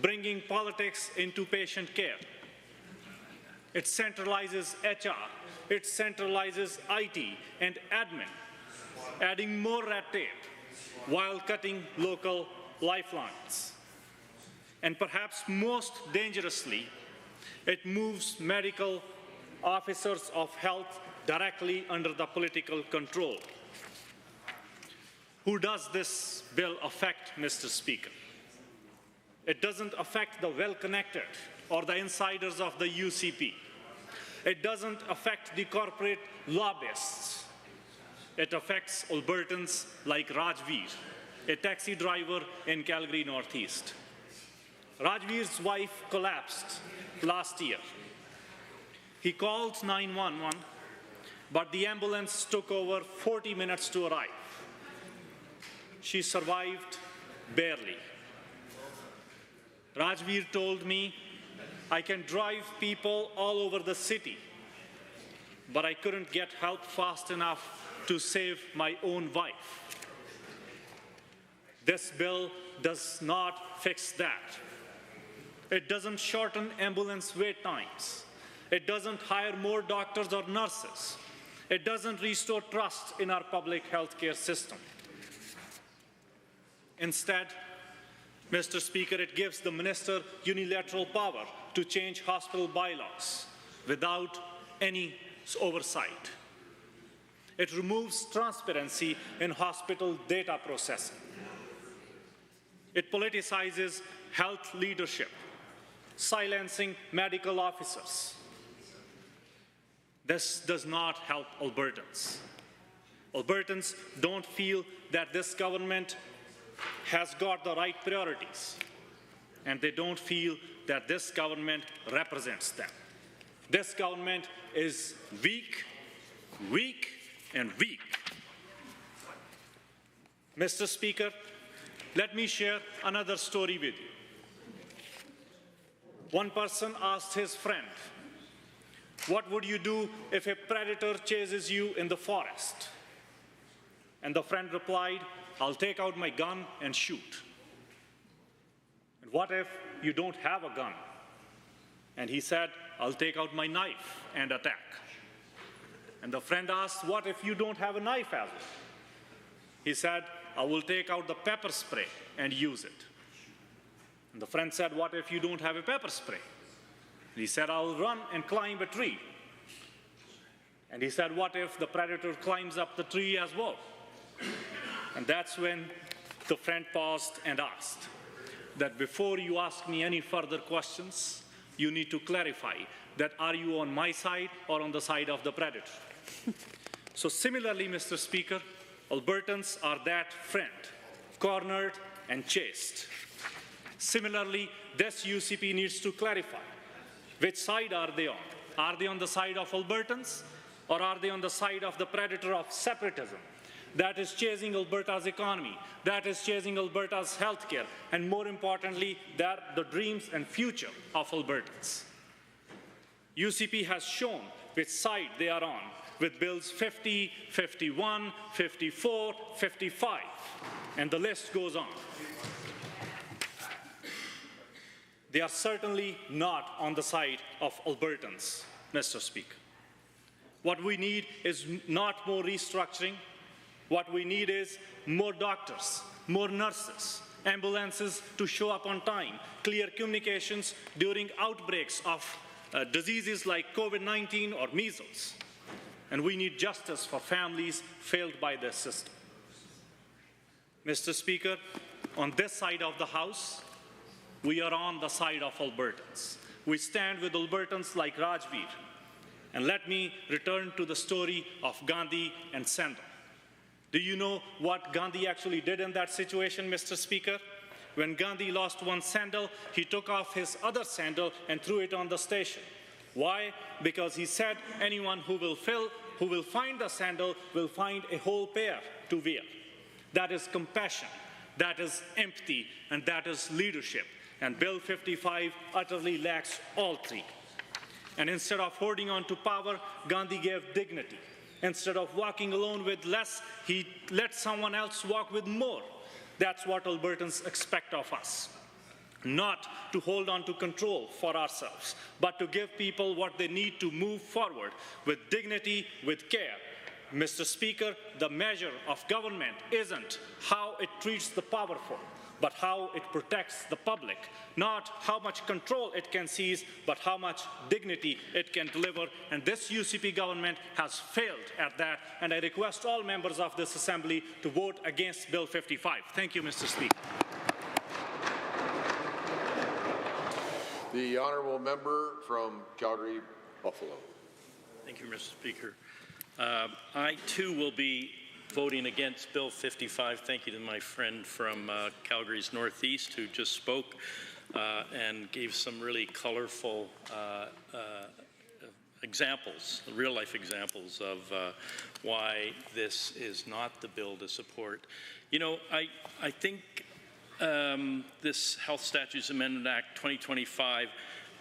bringing politics into patient care. It centralizes HR, it centralizes IT and admin, adding more red tape while cutting local lifelines. And perhaps most dangerously, it moves medical officers of health directly under the political control. Who does this bill affect, Mr. Speaker? It doesn't affect the well-connected or the insiders of the UCP. It doesn't affect the corporate lobbyists. It affects Albertans like Rajveer, a taxi driver in Calgary Northeast. Rajveer's wife collapsed last year. He called 911, but the ambulance took over 40 minutes to arrive. She survived barely. Rajveer told me, "I can drive people all over the city, but I couldn't get help fast enough to save my own wife." This bill does not fix that. It doesn't shorten ambulance wait times. It doesn't hire more doctors or nurses. It doesn't restore trust in our public healthcare system. Instead, Mr. Speaker, it gives the minister unilateral power to change hospital bylaws without any oversight. It removes transparency in hospital data processing. It politicizes health leadership, silencing medical officers. This does not help Albertans. Albertans don't feel that this government has got the right priorities, and they don't feel that this government represents them. This government is weak, weak, and weak. Mr. Speaker, let me share another story with you. One person asked his friend, "What would you do if a predator chases you in the forest?" And the friend replied, "I'll take out my gun and shoot." "And what if you don't have a gun?" And he said, "I'll take out my knife and attack." And the friend asked, "What if you don't have a knife as well?" He said, "I will take out the pepper spray and use it." And the friend said, "What if you don't have a pepper spray?" And he said, "I'll run and climb a tree." And he said, "What if the predator climbs up the tree as well?" And that's when the friend paused and asked that before you ask me any further questions, you need to clarify that are you on my side or on the side of the predator? So similarly, Mr. Speaker, Albertans are that friend, cornered and chased. Similarly, this UCP needs to clarify which side are they on? Are they on the side of Albertans, or are they on the side of the predator of separatism that is chasing Alberta's economy, that is chasing Alberta's healthcare, and more importantly, the dreams and future of Albertans? UCP has shown which side they are on with bills 50, 51, 54, 55, and the list goes on. They are certainly not on the side of Albertans, Mr. Speaker. What we need is not more restructuring. What we need is more doctors, more nurses, ambulances to show up on time, clear communications during outbreaks of diseases like COVID-19 or measles. And we need justice for families failed by this system. Mr. Speaker, on this side of the House, we are on the side of Albertans. We stand with Albertans like Rajveer. And let me return to the story of Gandhi and Sandal. Do you know what Gandhi actually did in that situation, Mr. Speaker? When Gandhi lost one sandal, he took off his other sandal and threw it on the station. Why? Because he said anyone who will find the sandal will find a whole pair to wear. That is compassion, that is empathy, and that is leadership. And Bill 55 utterly lacks all three. And instead of holding on to power, Gandhi gave dignity. Instead of walking alone with less, he let someone else walk with more. That's what Albertans expect of us. Not to hold on to control for ourselves, but to give people what they need to move forward with dignity, with care. Mr. Speaker, the measure of government isn't how it treats the powerful, but how it protects the public. Not how much control it can seize, but how much dignity it can deliver. And this UCP government has failed at that. And I request all members of this Assembly to vote against Bill 55. Thank you, Mr. Speaker. The honourable member from Calgary, Buffalo. Thank you, Mr. Speaker. I too will be voting against Bill 55. Thank you to my friend from Calgary's Northeast who just spoke and gave some really colorful examples, real-life examples of why this is not the bill to support. You know, I think this Health Statutes Amendment Act 2025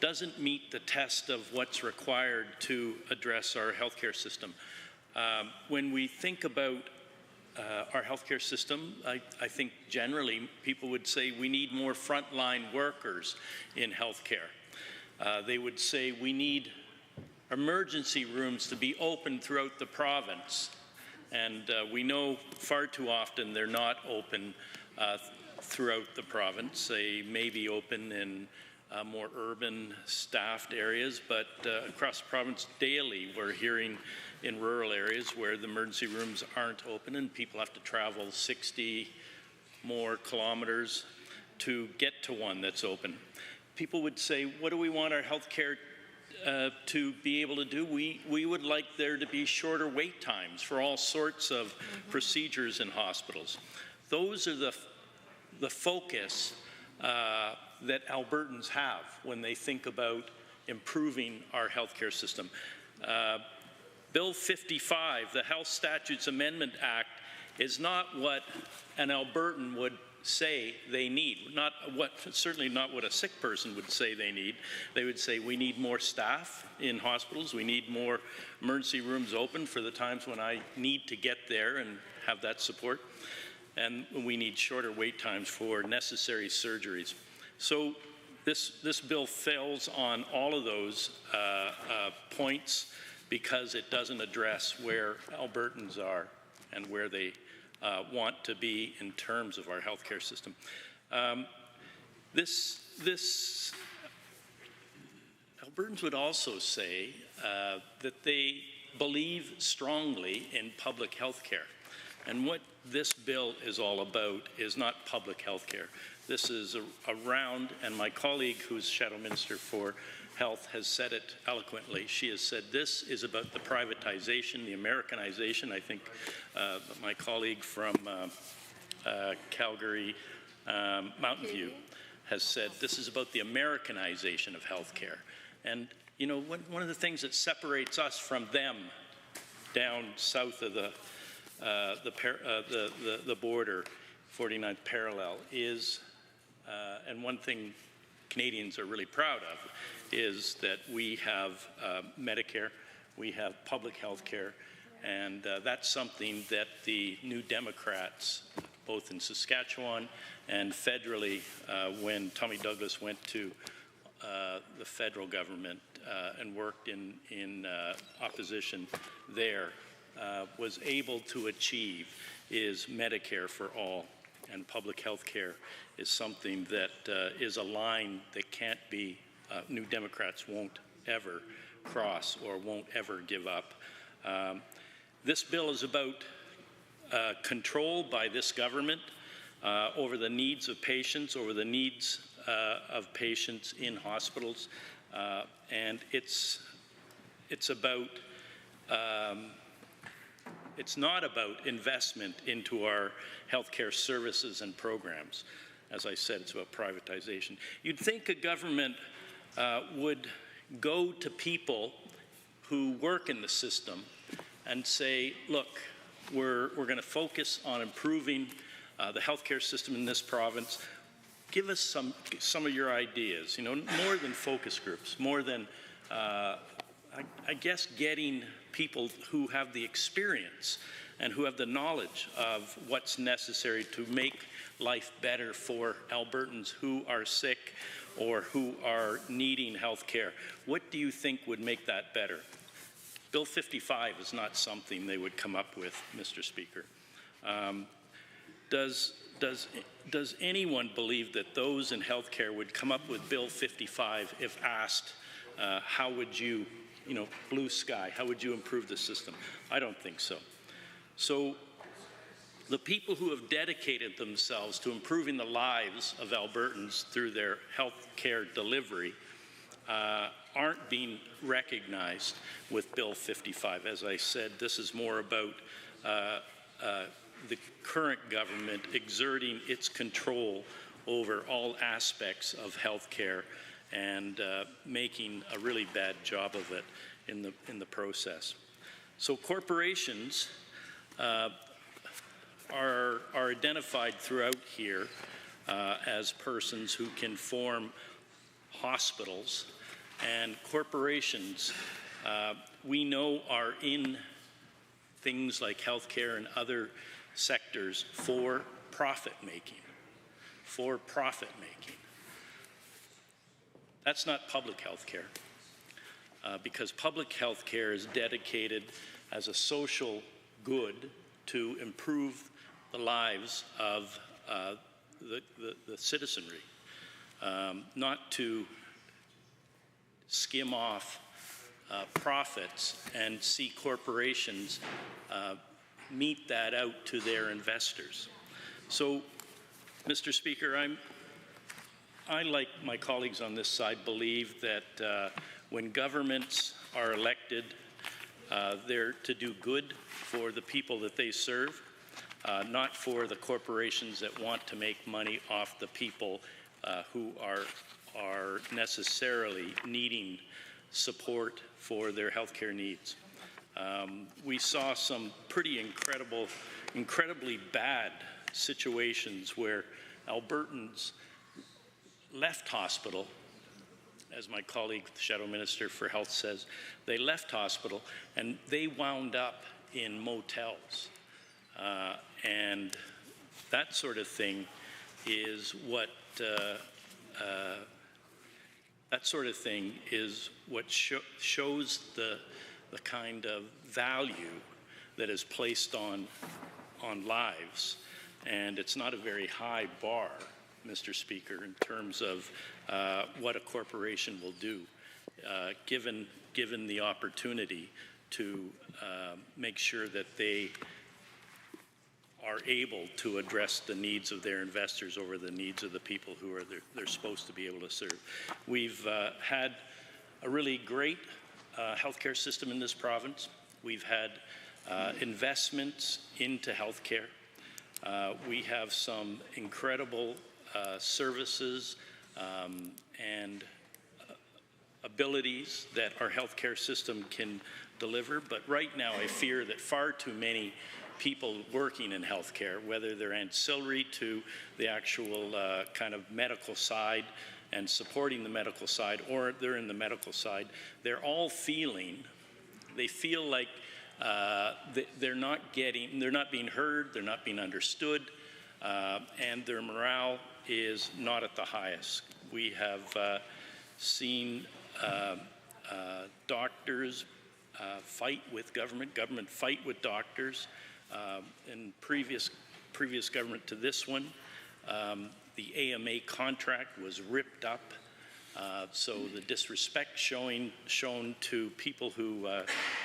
doesn't meet the test of what's required to address our healthcare system. When we think about our healthcare system, I think generally people would say we need more frontline workers in healthcare. They would say we need emergency rooms to be open throughout the province. And we know far too often they're not open throughout the province. They may be open in more urban staffed areas, but across the province daily we're hearing in rural areas where the emergency rooms aren't open and people have to travel 60 more kilometers to get to one that's open. People would say, what do we want our health care to be able to do? We would like there to be shorter wait times for all sorts of procedures in hospitals. Those are the focus that Albertans have when they think about improving our healthcare system. Bill 55, the Health Statutes Amendment Act, is not what an Albertan would say they need. Certainly not what a sick person would say they need. They would say we need more staff in hospitals, we need more emergency rooms open for the times when I need to get there and have that support, and we need shorter wait times for necessary surgeries. So this bill fails on all of those points because it doesn't address where Albertans are and where they want to be in terms of our healthcare system. Albertans would also say that they believe strongly in public health care. And what this bill is all about is not public health care. This is around, and my colleague who's Shadow Minister for Health has said it eloquently. She has said this is about the privatization, the Americanization. I think my colleague from Calgary, Mountain View, has said this is about the Americanization of healthcare. And you know, one of the things that separates us from them down south of the border, 49th parallel, is, and one thing Canadians are really proud of, is that we have Medicare, we have public health care, and that's something that the New Democrats, both in Saskatchewan and federally, when Tommy Douglas went to the federal government and worked in opposition there, was able to achieve is Medicare for all. And public health care is something that is a line that can't be, New Democrats won't ever cross or won't ever give up. This bill is about control by this government over the needs of patients, over the needs of patients in hospitals. And it's about, it's not about investment into our healthcare services and programs. As I said, it's about privatization. You'd think a government would go to people who work in the system and say, look, we're going to focus on improving the healthcare system in this province. Give us some of your ideas, you know, more than focus groups, more than, I guess, getting people who have the experience and who have the knowledge of what's necessary to make life better for Albertans who are sick or who are needing health care. What do you think would make that better? Bill 55 is not something they would come up with, Mr. Speaker. Does anyone believe that those in healthcare would come up with Bill 55 if asked, how would you, blue sky, how would you improve the system? I don't think so. So the people who have dedicated themselves to improving the lives of Albertans through their health care delivery aren't being recognized with Bill 55. As I said, this is more about the current government exerting its control over all aspects of health care and making a really bad job of it in the process. So corporations are identified throughout here as persons who can form hospitals, and corporations we know are in things like healthcare and other sectors for profit making. That's not public health care, because public health care is dedicated as a social good to improve the lives of the citizenry, not to skim off profits and see corporations mete that out to their investors. So, Mr. Speaker, I, like my colleagues on this side, believe that when governments are elected, they're to do good for the people that they serve, not for the corporations that want to make money off the people who are necessarily needing support for their healthcare needs. We saw some pretty incredibly bad situations where Albertans left hospital, as my colleague, the Shadow Minister for Health says, they left hospital and they wound up in motels. And that sort of thing is what shows the kind of value that is placed on lives. And it's not a very high bar, Mr. Speaker, in terms of what a corporation will do, given the opportunity to make sure that they are able to address the needs of their investors over the needs of the people who they're supposed to be able to serve. We've had a really great healthcare system in this province. We've had investments into healthcare. We have some incredible services and abilities that our healthcare system can deliver, but right now I fear that far too many people working in healthcare, whether they're ancillary to the actual kind of medical side and supporting the medical side, or they're in the medical side, they're all they feel like they're not being heard, they're not being understood, and their morale is not at the highest. We have seen doctors fight with government fight with doctors. In previous government to this one, the AMA contract was ripped up. So the disrespect shown to people who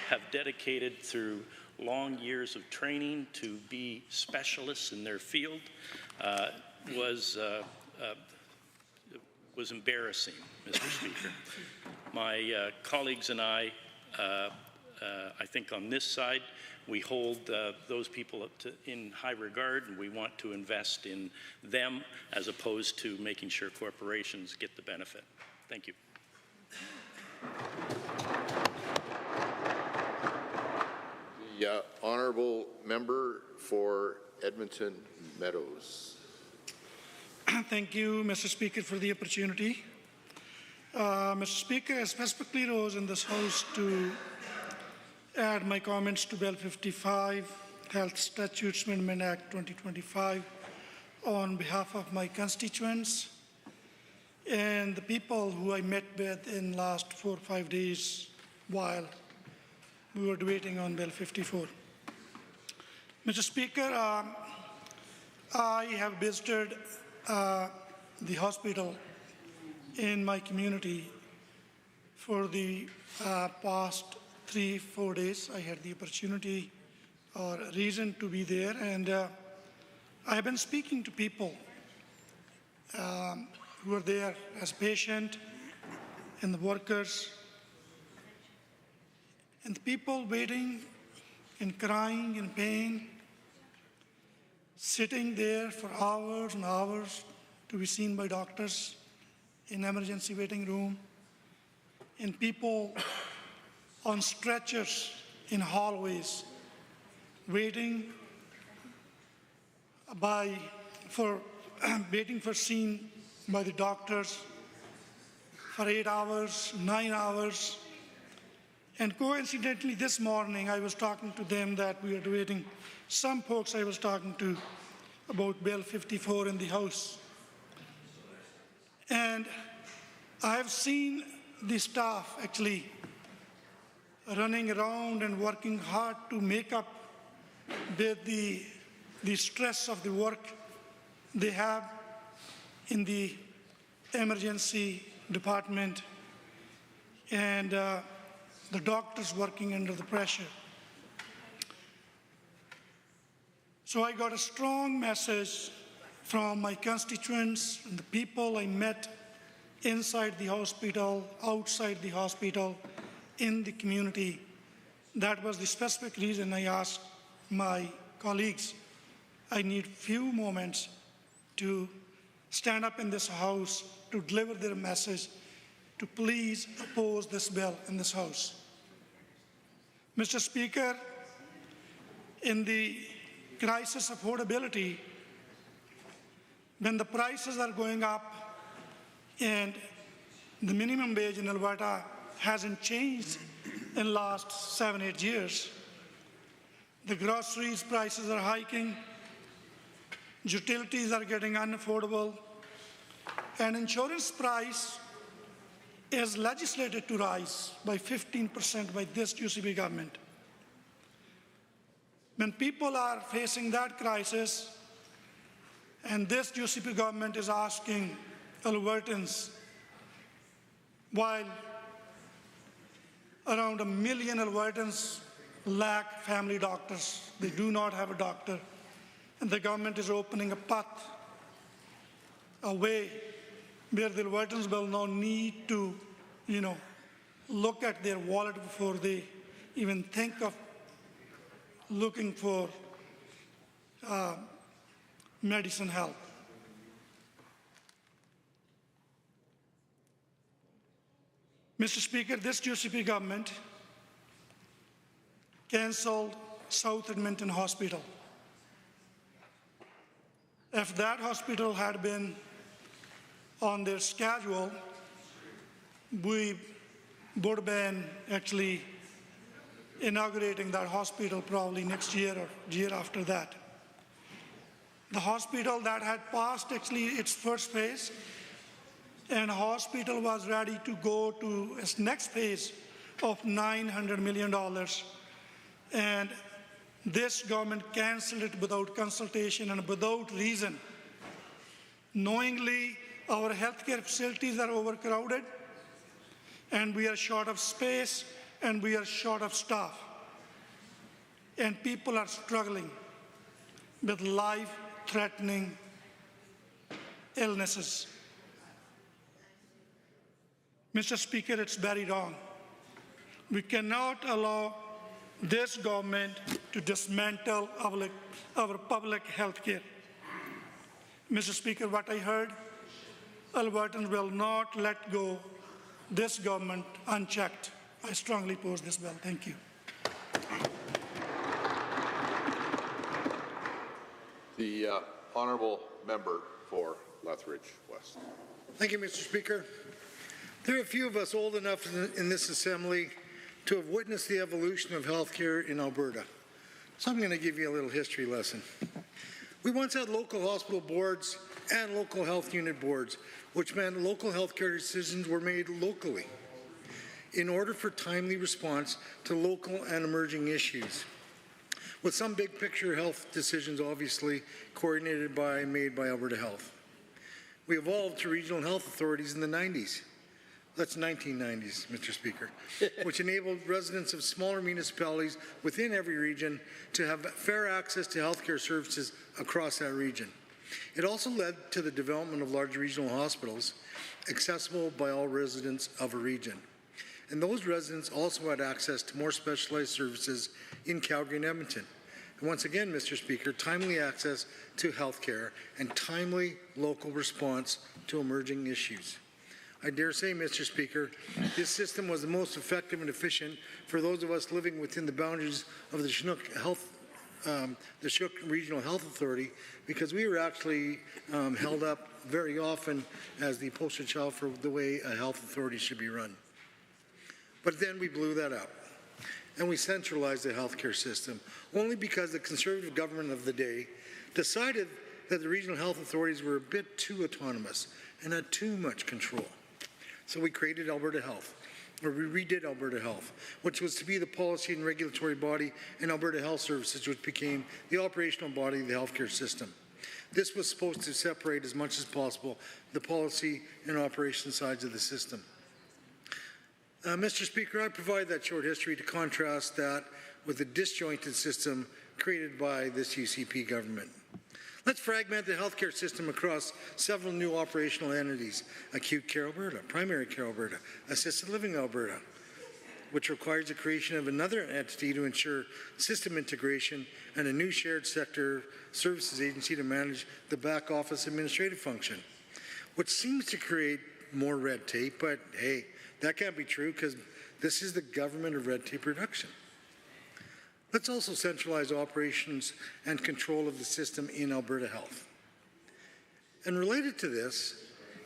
have dedicated through long years of training to be specialists in their field was embarrassing, Mr. Speaker. my colleagues and I think on this side, we hold those people up in high regard, and we want to invest in them as opposed to making sure corporations get the benefit. Thank you. The honourable member for Edmonton Meadows. Thank you, Mr. Speaker, for the opportunity. Mr. Speaker, I specifically rose in this House to add my comments to Bill 55, Health Statutes Amendment Act 2025, on behalf of my constituents and the people who I met with in the last 4 or 5 days while we were debating on Bill 54. Mr. Speaker, I have visited the hospital in my community for the past 3-4 days. I had the opportunity or reason to be there, and I have been speaking to people who are there as patients and the workers and the people waiting and crying in pain, sitting there for hours and hours to be seen by doctors in emergency waiting room, and people on stretchers in hallways waiting for seen by the doctors for 8 hours, 9 hours. And coincidentally, this morning I was talking to them that we are debating, some folks I was talking to about Bill 54 in the House. And I have seen the staff actually running around and working hard to make up with the stress of the work they have in the emergency department, and the doctors working under the pressure. So I got a strong message from my constituents and the people I met inside the hospital, outside the hospital, in the community. That was the specific reason I asked my colleagues, I need few moments to stand up in this House to deliver their message to please oppose this bill in this House. Mr. Speaker, in the crisis of affordability, when the prices are going up and the minimum wage in Alberta hasn't changed in the last 7-8 years, the groceries prices are hiking, utilities are getting unaffordable, and insurance price is legislated to rise by 15% by this UCP government. When people are facing that crisis, and this UCP government is asking Albertans, while around 1 million Albertans lack family doctors, they do not have a doctor, and the government is opening a path, a way where the Albertans will not need to, look at their wallet before they even think of looking for medicine help. Mr. Speaker, this UCP government cancelled South Edmonton Hospital. If that hospital had been on their schedule, we would have been actually inaugurating that hospital probably next year or year after that. The hospital that had passed actually its first phase, and the hospital was ready to go to its next phase of $900 million. And this government canceled it without consultation and without reason. Knowingly, our healthcare facilities are overcrowded, and we are short of space, and we are short of staff. And people are struggling with life-threatening illnesses. Mr. Speaker, it's very wrong. We cannot allow this government to dismantle our public health care. Mr. Speaker, what I heard, Albertans will not let go this government unchecked. I strongly oppose this bill. Thank you. The honourable member for Lethbridge West. Thank you, Mr. Speaker. There are a few of us old enough in this assembly to have witnessed the evolution of healthcare in Alberta. So I'm going to give you a little history lesson. We once had local hospital boards and local health unit boards, which meant local healthcare decisions were made locally in order for timely response to local and emerging issues, with some big picture health decisions obviously coordinated by and made by Alberta Health. We evolved to regional health authorities in the 90s. That's 1990s, Mr. Speaker, which enabled residents of smaller municipalities within every region to have fair access to healthcare services across that region. It also led to the development of large regional hospitals accessible by all residents of a region. And those residents also had access to more specialized services in Calgary and Edmonton. And once again, Mr. Speaker, timely access to healthcare and timely local response to emerging issues. I dare say, Mr. Speaker, this system was the most effective and efficient for those of us living within the boundaries of the Chinook Regional Health Authority, because we were actually held up very often as the poster child for the way a health authority should be run. But then we blew that up, and we centralized the healthcare system, only because the Conservative government of the day decided that the regional health authorities were a bit too autonomous and had too much control. So we created Alberta Health, or we redid Alberta Health, which was to be the policy and regulatory body in Alberta Health Services, which became the operational body of the healthcare system. This was supposed to separate as much as possible the policy and operation sides of the system. Mr. Speaker, I provide that short history to contrast that with the disjointed system created by this UCP government. Let's fragment the healthcare system across several new operational entities: Acute Care Alberta, Primary Care Alberta, Assisted Living Alberta, which requires the creation of another entity to ensure system integration, and a new shared sector services agency to manage the back office administrative function, which seems to create more red tape, but hey, that can't be true because this is the government of red tape reduction. Let's also centralize operations and control of the system in Alberta Health. And related to this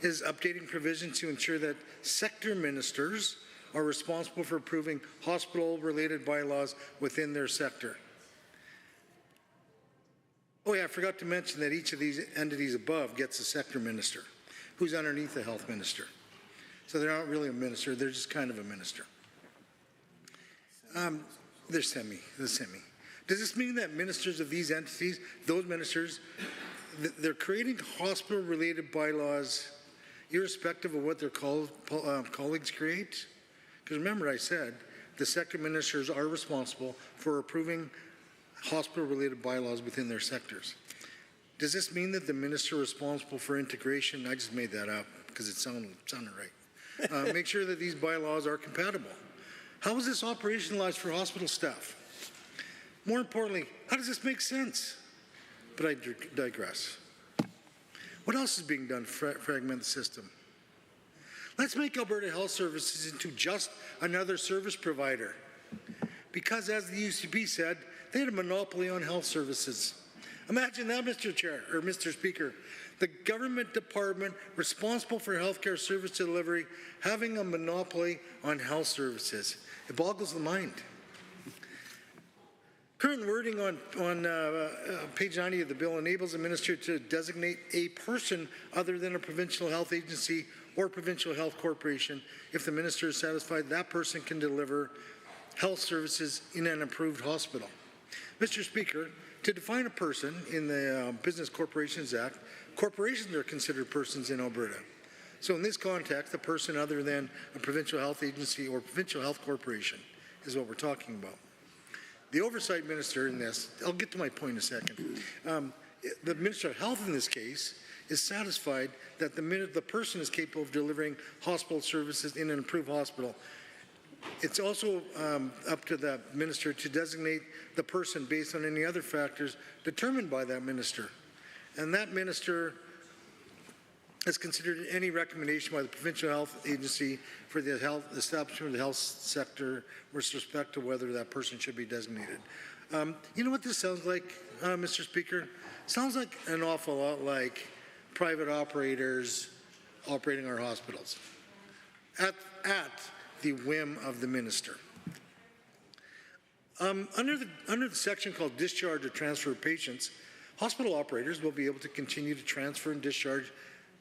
is updating provisions to ensure that sector ministers are responsible for approving hospital-related bylaws within their sector. Oh yeah, I forgot to mention that each of these entities above gets a sector minister, who's underneath the health minister. So they're not really a minister, they're just kind of a minister. They're semi. Does this mean that ministers of these entities, those ministers, they're creating hospital-related bylaws irrespective of what their colleagues create? Because remember I said the sector ministers are responsible for approving hospital-related bylaws within their sectors. Does this mean that the minister responsible for integration, I just made that up because it sounded right, make sure that these bylaws are compatible? How is this operationalized for hospital staff? More importantly, how does this make sense? But I digress. What else is being done to fragment the system? Let's make Alberta Health Services into just another service provider. Because as the UCP said, they had a monopoly on health services. Imagine that, Mr. Chair, or Mr. Speaker. The government department responsible for healthcare service delivery having a monopoly on health services. It boggles the mind. Current wording on page 90 of the bill enables the minister to designate a person other than a provincial health agency or provincial health corporation if the minister is satisfied that person can deliver health services in an approved hospital. Mr. Speaker, to define a person in the Business Corporations Act, corporations are considered persons in Alberta. So in this context, a person other than a provincial health agency or provincial health corporation is what we're talking about. The oversight minister in this, I'll get to my point in a second. The Minister of Health in this case is satisfied that the minute the person is capable of delivering hospital services in an approved hospital. It's also up to the minister to designate the person based on any other factors determined by that minister. And that minister has considered any recommendation by the Provincial Health Agency for the establishment of the health sector with respect to whether that person should be designated. You know what this sounds like, Mr. Speaker? Sounds like an awful lot like private operators operating our hospitals at the whim of the minister. Under the section called discharge or transfer of patients, hospital operators will be able to continue to transfer and discharge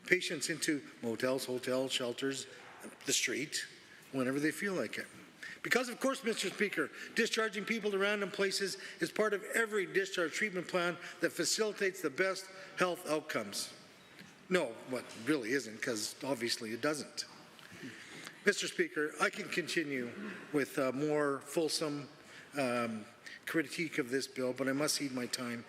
patients into motels, hotels, shelters, the street, whenever they feel like it. Because, of course, Mr. Speaker, discharging people to random places is part of every discharge treatment plan that facilitates the best health outcomes. No, what really isn't, because obviously it doesn't. Mr. Speaker, I can continue with more fulsome critique of this bill, but I must cede my time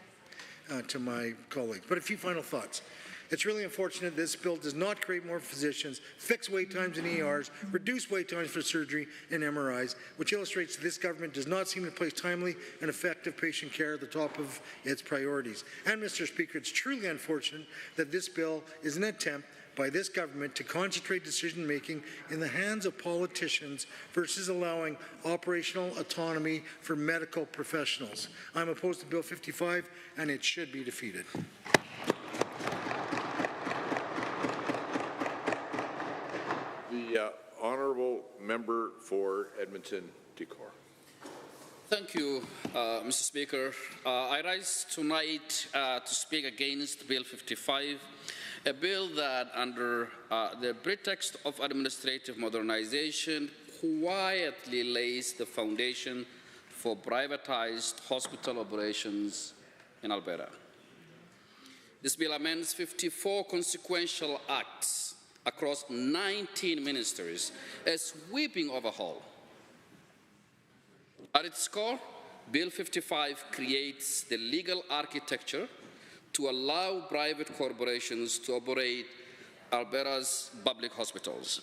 to my colleagues. But a few final thoughts. It's really unfortunate this bill does not create more physicians, fix wait times in ERs, reduce wait times for surgery and MRIs, which illustrates that this government does not seem to place timely and effective patient care at the top of its priorities. And, Mr. Speaker, it's truly unfortunate that this bill is an attempt by this government to concentrate decision-making in the hands of politicians versus allowing operational autonomy for medical professionals. I'm opposed to Bill 55, and it should be defeated. The honourable member for Edmonton Decorah. Thank you, Mr. Speaker. I rise tonight to speak against Bill 55, a bill that, under the pretext of administrative modernization, quietly lays the foundation for privatized hospital operations in Alberta. This bill amends 54 consequential acts across 19 ministries, a sweeping overhaul. At its core, Bill 55 creates the legal architecture to allow private corporations to operate Alberta's public hospitals.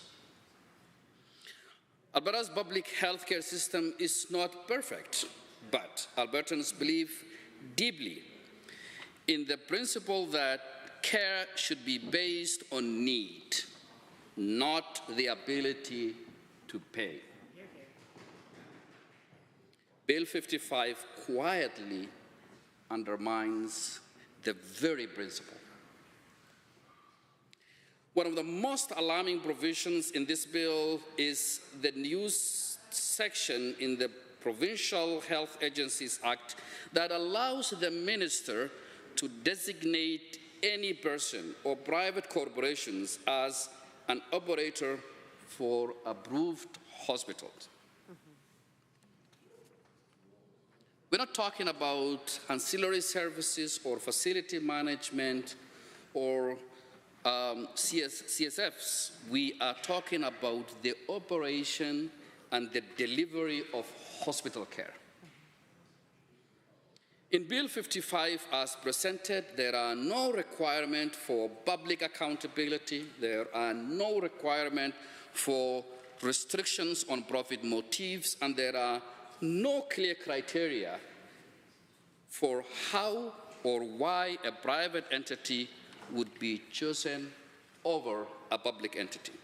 Alberta's public healthcare system is not perfect, but Albertans believe deeply in the principle that care should be based on need, not the ability to pay. Bill 55 quietly undermines the very principle. One of the most alarming provisions in this bill is the new section in the Provincial Health Agencies Act that allows the minister to designate any person or private corporations as an operator for approved hospitals. We're not talking about ancillary services or facility management or CSFs. We are talking about the operation and the delivery of hospital care. In Bill 55, as presented, there are no requirements for public accountability. There are no requirements for restrictions on profit motives, and there are no clear criteria for how or why a private entity would be chosen over a public entity.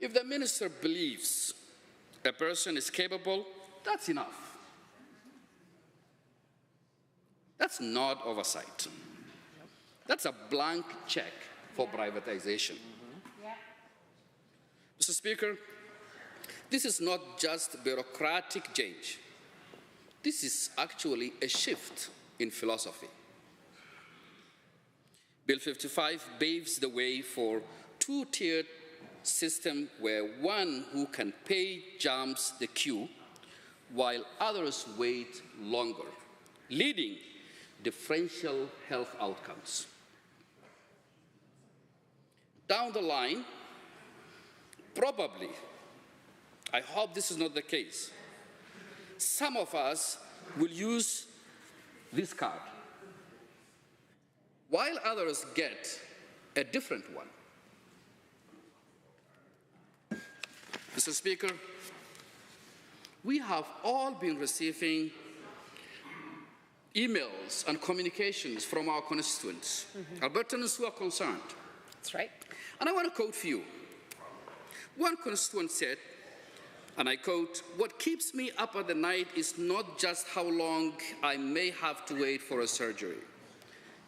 If the minister believes a person is capable, that's enough. That's not oversight. That's a blank check for privatization. Mr. Speaker, this is not just bureaucratic change. This is actually a shift in philosophy. Bill 55 paves the way for two-tiered system where one who can pay jumps the queue while others wait longer, leading differential health outcomes. Down the line, probably, I hope this is not the case, some of us will use this card. while others get a different one. Mr. Speaker, we have all been receiving emails and communications from our constituents, Albertans who are concerned. That's right. And I want to quote for you. One constituent said, and I quote, "What keeps me up at the night is not just how long I may have to wait for a surgery.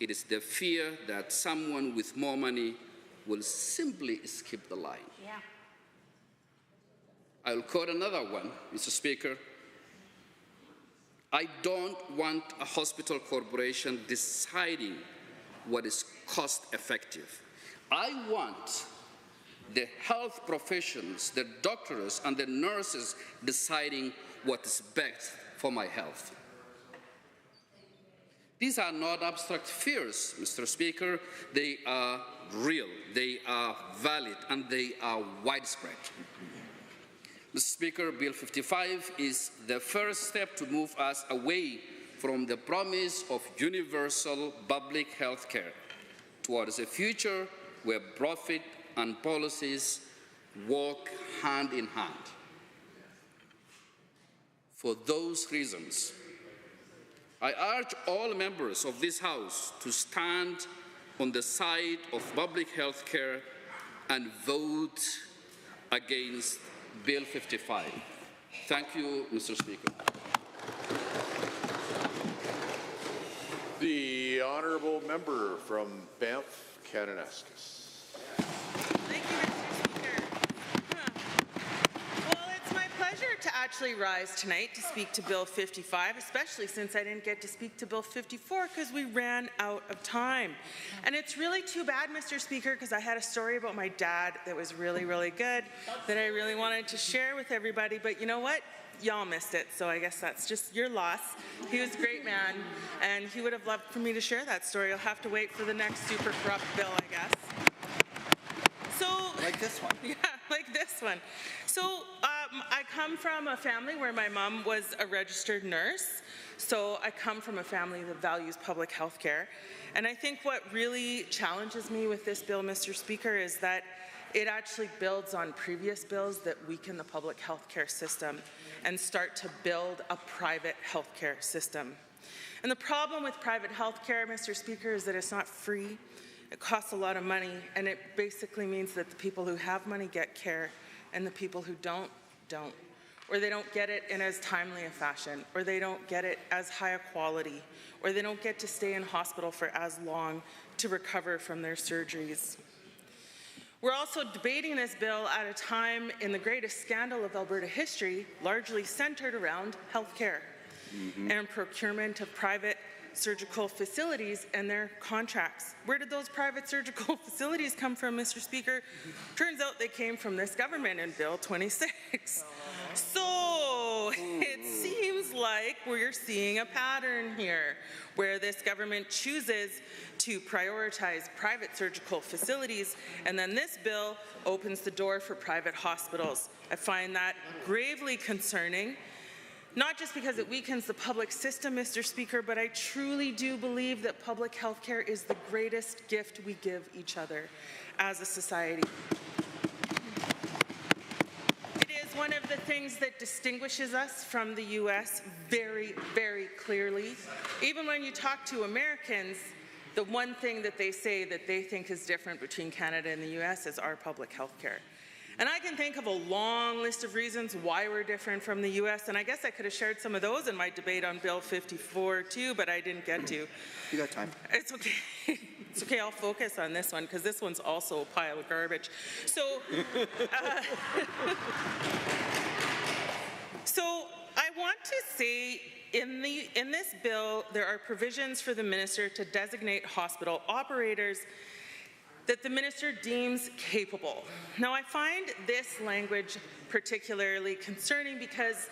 It is the fear that someone with more money will simply skip the line." Yeah. I'll quote another one, Mr. Speaker. "I don't want a hospital corporation deciding what is cost effective. I want the health professions, the doctors and the nurses deciding what is best for my health." These are not abstract fears, Mr. Speaker. They are real, they are valid, and they are widespread. Mr. Speaker, Bill 55 is the first step to move us away from the promise of universal public health care towards a future where profit and policies walk hand in hand. For those reasons, I urge all members of this House to stand on the side of public health care and vote against Bill 55. Thank you, Mr. Speaker. The honourable member from Banff, Kananaskis. Thank you, Mr. Speaker. Well, it's my pleasure to actually rise tonight to speak to Bill 55, especially since I didn't get to speak to Bill 54 because we ran out of time. And it's really too bad, Mr. Speaker, because I had a story about my dad that was really, really good that I really wanted to share with everybody. But you know what? Y'all missed it, so I guess that's just your loss. He was a great man, and he would have loved for me to share that story. You'll have to wait for the next super corrupt bill, I guess. So, like this one. Yeah, like this one. So I come from a family where my mom was a registered nurse. So I come from a family that values public health care. And I think what really challenges me with this bill, Mr. Speaker, is that it actually builds on previous bills that weaken the public health care system and start to build a private health care system. And the problem with private health care, Mr. Speaker, is that it's not free. It costs a lot of money, and it basically means that the people who have money get care, and the people who don't. Or they don't get it in as timely a fashion, or they don't get it as high a quality, or they don't get to stay in hospital for as long to recover from their surgeries. We're also debating this bill at a time in the greatest scandal of Alberta history, largely centered around health care and procurement of private surgical facilities and their contracts. Where did those private surgical facilities come from, Mr. Speaker? Turns out they came from this government in Bill 26. So it seems like we're seeing a pattern here where this government chooses to prioritize private surgical facilities, and then this bill opens the door for private hospitals. I find that gravely concerning, not just because it weakens the public system, Mr. Speaker, but I truly do believe that public health care is the greatest gift we give each other as a society. It is one of the things that distinguishes us from the U.S. very, very clearly. Even when you talk to Americans, the one thing that they say that they think is different between Canada and the U.S. is our public health care. And I can think of a long list of reasons why we're different from the U.S., and I guess I could have shared some of those in my debate on Bill 54 too, but I didn't get to. You got time. It's okay. It's okay, I'll focus on this one, because this one's also a pile of garbage. So, so I want to say in this bill, there are provisions for the minister to designate hospital operators that the minister deems capable. Now, I find this language particularly concerning because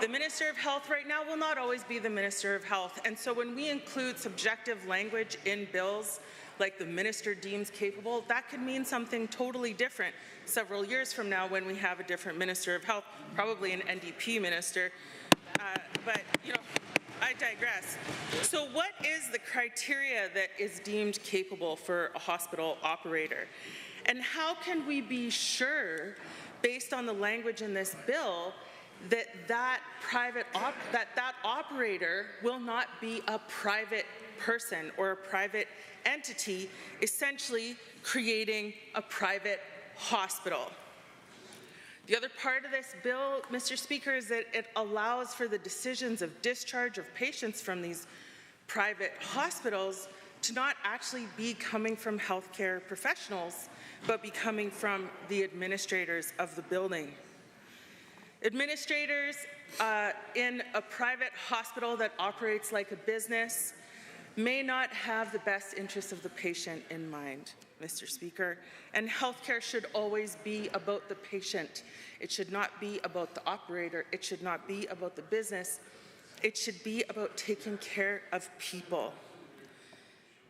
the Minister of Health right now will not always be the Minister of Health. And so when we include subjective language in bills like the minister deems capable, that could mean something totally different several years from now when we have a different Minister of Health, probably an NDP minister. But, you know, I digress. So what is the criteria that is deemed capable for a hospital operator? And how can we be sure, based on the language in this bill, that that operator will not be a private person or a private entity, essentially creating a private hospital? The other part of this bill, Mr. Speaker, is that it allows for the decisions of discharge of patients from these private hospitals to not actually be coming from healthcare professionals, but be coming from the administrators of the building. Administrators in a private hospital that operates like a business may not have the best interests of the patient in mind, Mr. Speaker, and healthcare should always be about the patient. It should not be about the operator. It should not be about the business. It should be about taking care of people.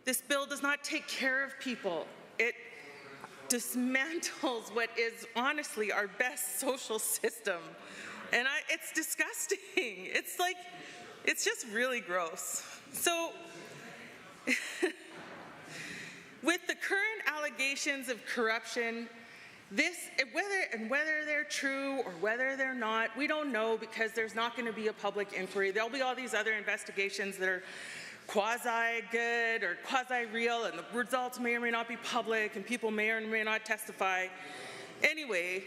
This bill does not take care of people. It dismantles what is honestly our best social system. And it's disgusting. It's like, it's just really gross. So, with the current allegations of corruption, whether they're true or whether they're not, we don't know, because there's not going to be a public inquiry. There'll be all these other investigations that are quasi-good or quasi-real, and the results may or may not be public, and people may or may not testify. Anyway,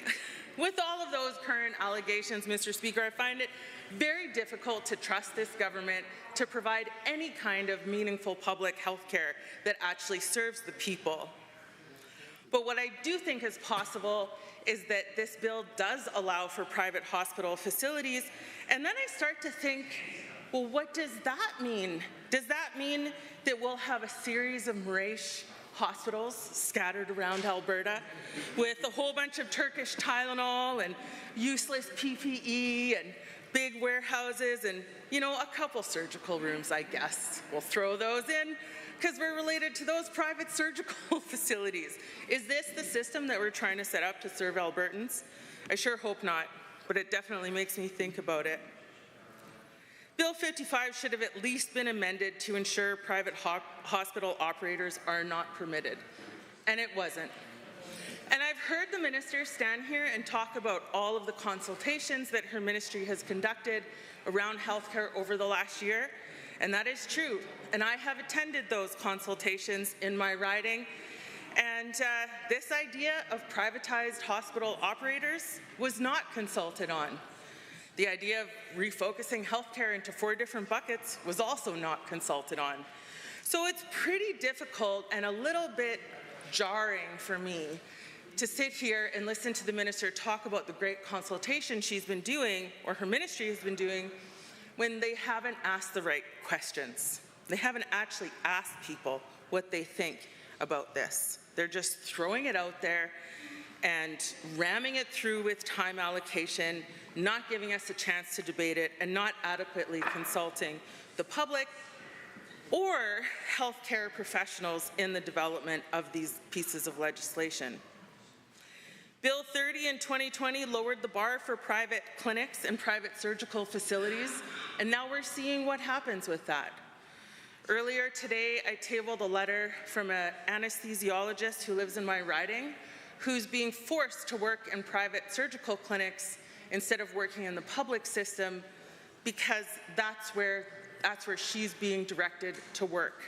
with all of those current allegations, Mr. Speaker, I find it very difficult to trust this government to provide any kind of meaningful public health care that actually serves the people. But what I do think is possible is that this bill does allow for private hospital facilities, and then I start to think, well, what does that mean? Does that mean that we'll have a series of Moorish hospitals scattered around Alberta with a whole bunch of Turkish Tylenol and useless PPE and big warehouses and, you know, a couple surgical rooms, I guess? We'll throw those in because we're related to those private surgical facilities. Is this the system that we're trying to set up to serve Albertans? I sure hope not, but it definitely makes me think about it. Bill 55 should have at least been amended to ensure private hospital operators are not permitted, and it wasn't. And I've heard the minister stand here and talk about all of the consultations that her ministry has conducted around healthcare over the last year, and that is true. And I have attended those consultations in my riding, and this idea of privatized hospital operators was not consulted on. The idea of refocusing healthcare into 4 different buckets was also not consulted on. So it's pretty difficult and a little bit jarring for me to sit here and listen to the minister talk about the great consultation she's been doing, or her ministry has been doing, when they haven't asked the right questions. They haven't actually asked people what they think about this. They're just throwing it out there and ramming it through with time allocation, not giving us a chance to debate it, and not adequately consulting the public or healthcare professionals in the development of these pieces of legislation. Bill 30 in 2020 lowered the bar for private clinics and private surgical facilities, and now we're seeing what happens with that. Earlier today, I tabled a letter from an anesthesiologist who lives in my riding, who's being forced to work in private surgical clinics instead of working in the public system, because that's where she's being directed to work.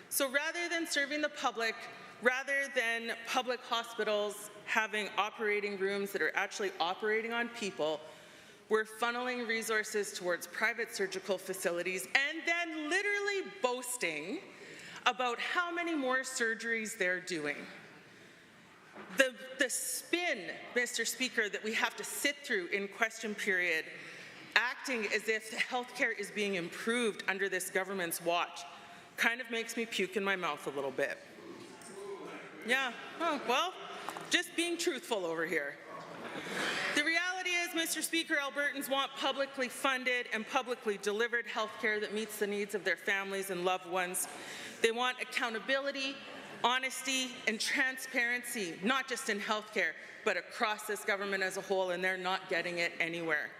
So rather than serving the public, rather than public hospitals having operating rooms that are actually operating on people, we're funneling resources towards private surgical facilities and then literally boasting about how many more surgeries they're doing. The spin, Mr. Speaker, that we have to sit through in question period, acting as if healthcare is being improved under this government's watch, kind of makes me puke in my mouth a little bit. Yeah, oh, well, just being truthful over here. The reality is, Mr. Speaker, Albertans want publicly funded and publicly delivered healthcare that meets the needs of their families and loved ones. They want accountability, honesty, and transparency, not just in healthcare, but across this government as a whole, and they're not getting it anywhere.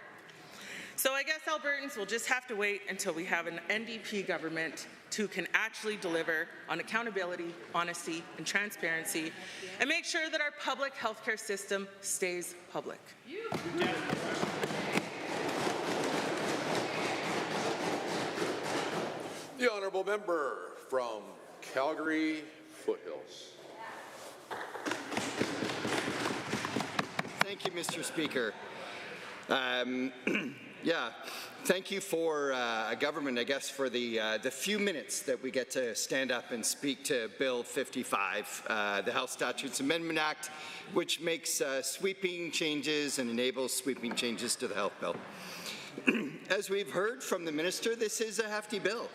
So I guess Albertans will just have to wait until we have an NDP government who can actually deliver on accountability, honesty, and transparency, and make sure that our public healthcare system stays public. The honourable member from Calgary Foothills. Thank you, Mr. Speaker. Yeah, thank you for government, I guess, for the few minutes that we get to stand up and speak to Bill 55, the Health Statutes Amendment Act, which makes sweeping changes and enables sweeping changes to the health bill. As we've heard from the minister, this is a hefty bill.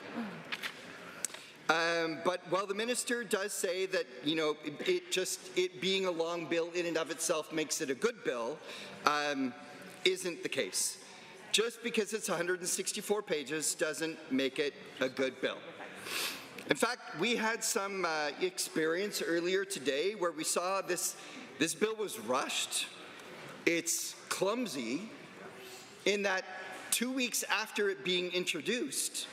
But while the minister does say that, you know, it being a long bill in and of itself makes it a good bill, isn't the case. Just because it's 164 pages doesn't make it a good bill. In fact, we had some experience earlier today where we saw this bill was rushed. It's clumsy in that 2 weeks after it being introduced,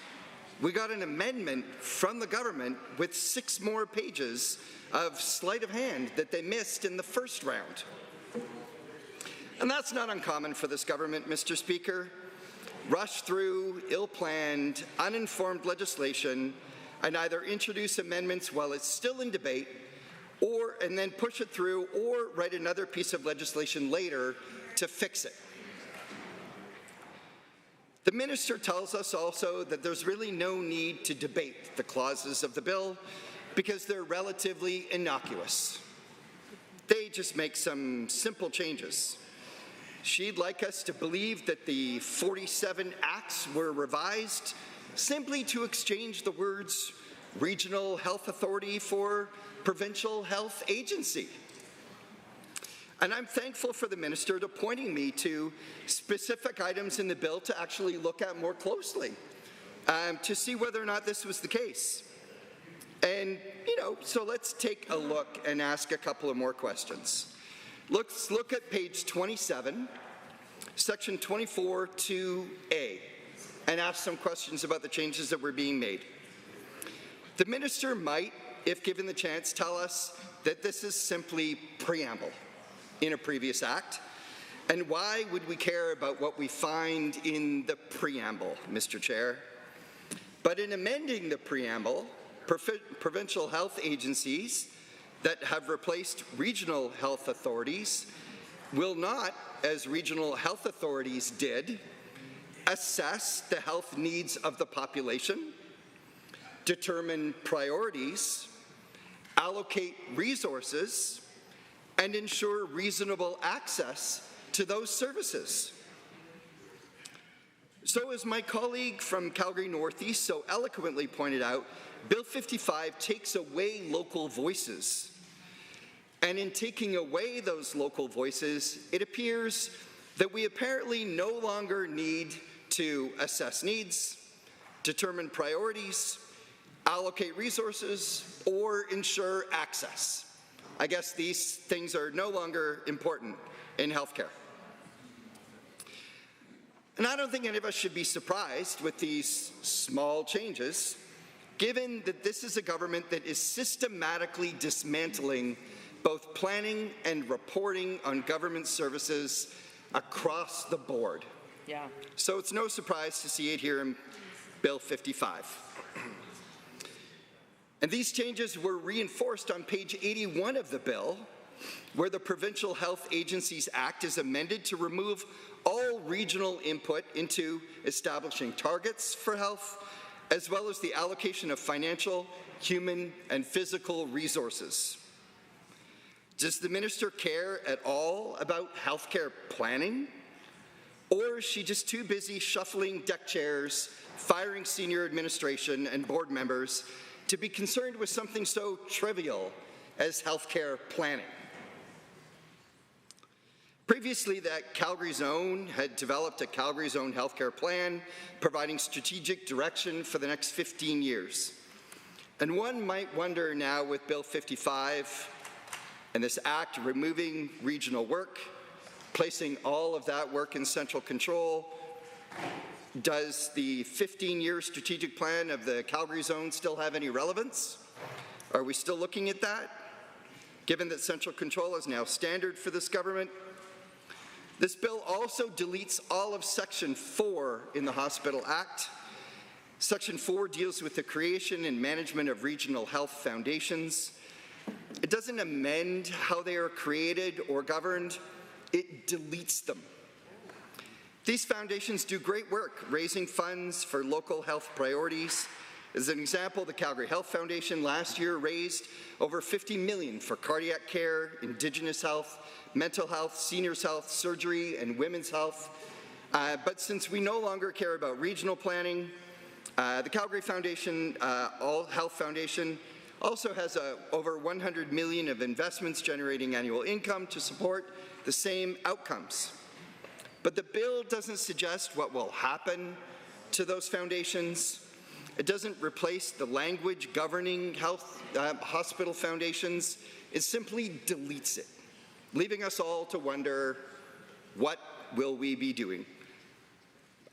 we got an amendment from the government with 6 more pages of sleight of hand that they missed in the first round. And that's not uncommon for this government, Mr. Speaker. Rush through ill-planned, uninformed legislation and either introduce amendments while it's still in debate and then push it through, or write another piece of legislation later to fix it. The minister tells us also that there's really no need to debate the clauses of the bill because they're relatively innocuous. They just make some simple changes. She'd like us to believe that the 47 acts were revised simply to exchange the words regional health authority for provincial health agency. And I'm thankful for the minister to pointing me to specific items in the bill to actually look at more closely to see whether or not this was the case. And, so let's take a look and ask a couple of more questions. Let's look at page 27, section 24(2)A, and ask some questions about the changes that were being made. The minister might, if given the chance, tell us that this is simply preamble in a previous act. And why would we care about what we find in the preamble, Mr. Chair? But in amending the preamble, provincial health agencies that have replaced regional health authorities will not, as regional health authorities did, assess the health needs of the population, determine priorities, allocate resources, and ensure reasonable access to those services. So as my colleague from Calgary Northeast so eloquently pointed out, Bill 55 takes away local voices. And in taking away those local voices, it appears that we apparently no longer need to assess needs, determine priorities, allocate resources, or ensure access. I guess these things are no longer important in healthcare. And I don't think any of us should be surprised with these small changes, given that this is a government that is systematically dismantling both planning and reporting on government services across the board. Yeah. So it's no surprise to see it here in Bill 55. And these changes were reinforced on page 81 of the bill, where the Provincial Health Agencies Act is amended to remove all regional input into establishing targets for health, as well as the allocation of financial, human, and physical resources. Does the minister care at all about healthcare planning? Or is she just too busy shuffling deck chairs, firing senior administration and board members to be concerned with something so trivial as healthcare planning? Previously, that Calgary Zone had developed a Calgary Zone healthcare plan, providing strategic direction for the next 15 years. And one might wonder now with Bill 55 and this act removing regional work, placing all of that work in central control, Does the 15-year strategic plan of the Calgary zone still have any relevance? Are we still looking at that? Given that central control is now standard for this government, this bill also deletes all of Section 4 in the Hospital Act. Section 4 deals with the creation and management of regional health foundations. It doesn't amend how they are created or governed, it deletes them. These foundations do great work raising funds for local health priorities. As an example, the Calgary Health Foundation last year raised over $50 million for cardiac care, Indigenous health, mental health, seniors health, surgery, and women's health. But since we no longer care about regional planning, the Calgary Foundation, All Health Foundation, also has over $100 million of investments generating annual income to support the same outcomes. But the bill doesn't suggest what will happen to those foundations. It doesn't replace the language governing health hospital foundations. It simply deletes it, leaving us all to wonder, what will we be doing?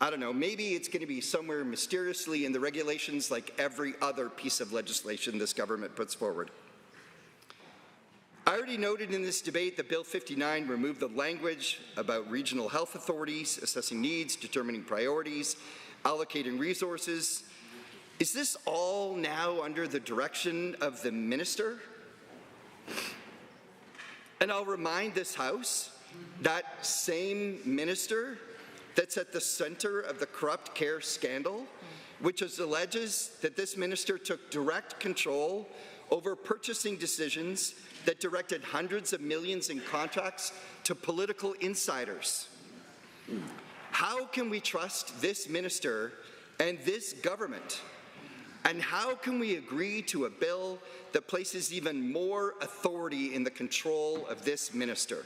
I don't know, maybe it's going to be somewhere mysteriously in the regulations like every other piece of legislation this government puts forward. I already noted in this debate that Bill 59 removed the language about regional health authorities, assessing needs, determining priorities, allocating resources. Is this all now under the direction of the minister? And I'll remind this House, that same minister that's at the center of the corrupt care scandal, which alleges that this minister took direct control over purchasing decisions that directed hundreds of millions in contracts to political insiders. How can we trust this minister and this government? And how can we agree to a bill that places even more authority in the control of this minister?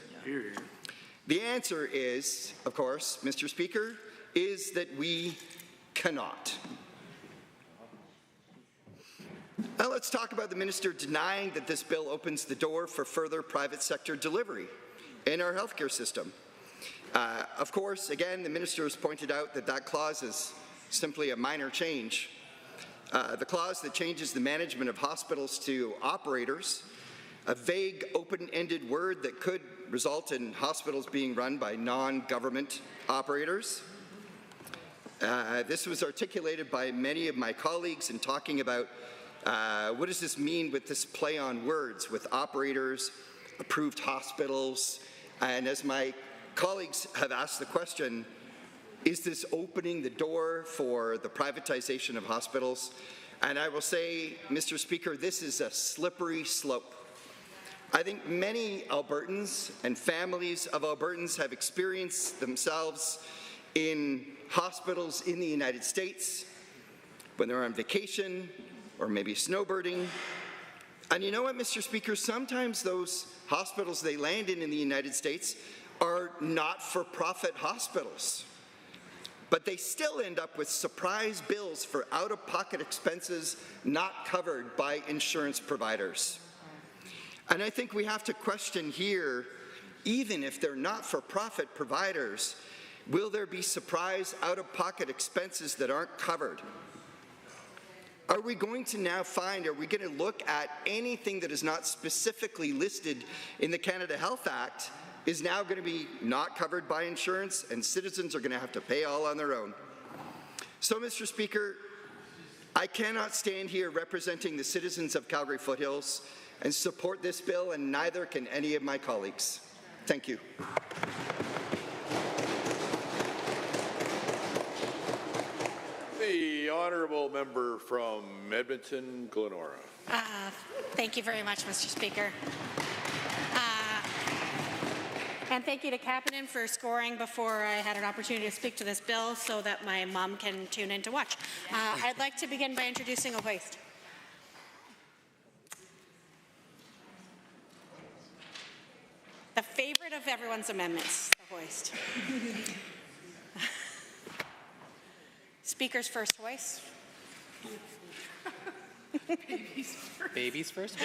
The answer is, of course, Mr. Speaker, is that we cannot. Now let's talk about the minister denying that this bill opens the door for further private sector delivery in our healthcare system. Of course, again, the minister has pointed out that that clause is simply a minor change. The clause that changes the management of hospitals to operators, a vague, open-ended word that could result in hospitals being run by non-government operators. This was articulated by many of my colleagues in talking about what does this mean with this play on words with operators, approved hospitals, and as my colleagues have asked the question, is this opening the door for the privatization of hospitals? And I will say, Mr. Speaker, this is a slippery slope. I think many Albertans and families of Albertans have experienced themselves in hospitals in the United States when they're on vacation or maybe snowbirding. And you know what, Mr. Speaker, sometimes those hospitals they land in the United States are not-for-profit hospitals. But they still end up with surprise bills for out-of-pocket expenses not covered by insurance providers. And I think we have to question here, even if they're not-for-profit providers, will there be surprise out-of-pocket expenses that aren't covered? Are we going to now find, are we going to look at anything that is not specifically listed in the Canada Health Act is now going to be not covered by insurance and citizens are going to have to pay all on their own? So, Mr. Speaker, I cannot stand here representing the citizens of Calgary Foothills and support this bill, and neither can any of my colleagues. Thank you. The honourable member from Edmonton, Glenora. Thank you very much, Mr. Speaker. And thank you to Kapanen for scoring before I had an opportunity to speak to this bill so that my mom can tune in to watch. I'd like to begin by introducing a hoist. The favorite of everyone's amendments, the hoist. Speaker's first hoist. Baby's first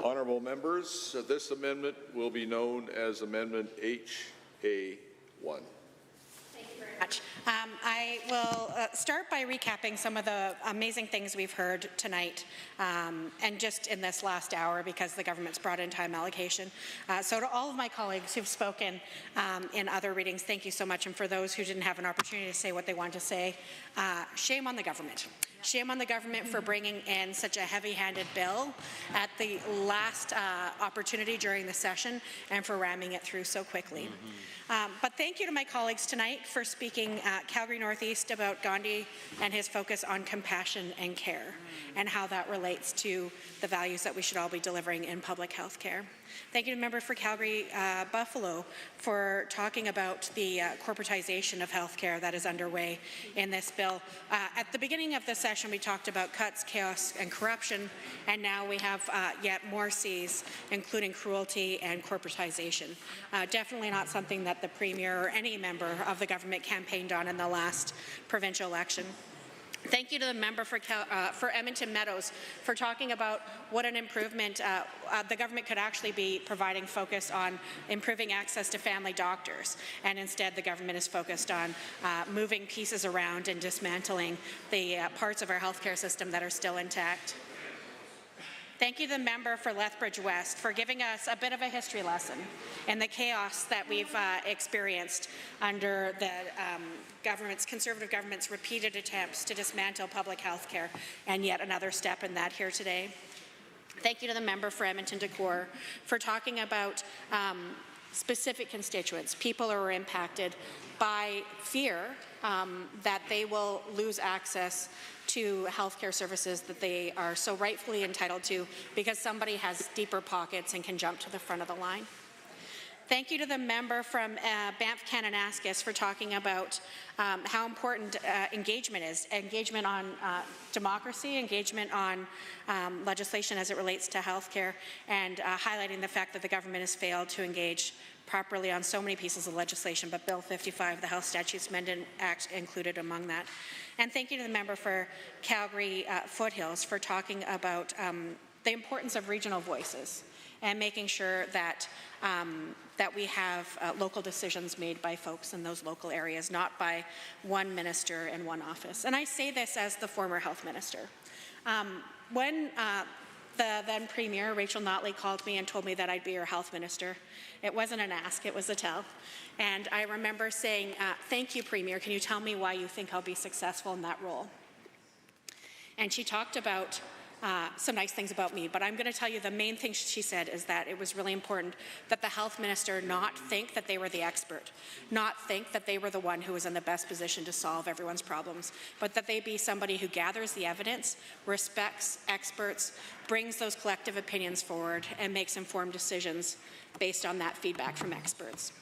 Honourable Honourable members, this amendment will be known as Amendment HA1. Much. I will start by recapping some of the amazing things we've heard tonight and just in this last hour because the government's brought in time allocation. So to all of my colleagues who've spoken in other readings, thank you so much. And for those who didn't have an opportunity to say what they want to say, shame on the government. Shame on the government for bringing in such a heavy-handed bill at the last opportunity during the session and for ramming it through so quickly. But thank you to my colleagues tonight for speaking Calgary Northeast about Gandhi and his focus on compassion and care and how that relates to the values that we should all be delivering in public health care. Thank you to the member for Calgary Buffalo for talking about the corporatization of healthcare that is underway in this bill. At the beginning of the session, we talked about cuts, chaos, and corruption, and now we have yet more C's, including cruelty and corporatization. Definitely not something that the Premier or any member of the government campaigned on in the last provincial election. Thank you to the member for Edmonton Meadows for talking about what an improvement the government could actually be providing focus on improving access to family doctors. And instead, the government is focused on moving pieces around and dismantling the parts of our healthcare system that are still intact. Thank you to the member for Lethbridge West for giving us a bit of a history lesson in the chaos that we've experienced under the Conservative government's repeated attempts to dismantle public health care, and yet another step in that here today. Thank you to the member for Edmonton Decore for talking about specific constituents, people who are impacted by fear that they will lose access to healthcare services that they are so rightfully entitled to because somebody has deeper pockets and can jump to the front of the line. Thank you to the member from Banff Kananaskis for talking about how important engagement is. Engagement on democracy, engagement on legislation as it relates to healthcare, and highlighting the fact that the government has failed to engage properly on so many pieces of legislation, but Bill 55, the Health Statutes Amendment Act, included among that. And thank you to the member for Calgary Foothills for talking about the importance of regional voices and making sure that that we have local decisions made by folks in those local areas, not by one minister in one office. And I say this as the former health minister. When the then Premier, Rachel Notley, called me and told me that I'd be her health minister, it wasn't an ask, it was a tell. And I remember saying, thank you, Premier, can you tell me why you think I'll be successful in that role? And she talked about some nice things about me, but I'm going to tell you the main thing she said is that it was really important that the health minister not think that they were the expert, not think that they were the one who was in the best position to solve everyone's problems, but that they be somebody who gathers the evidence, respects experts, brings those collective opinions forward, and makes informed decisions based on that feedback from experts.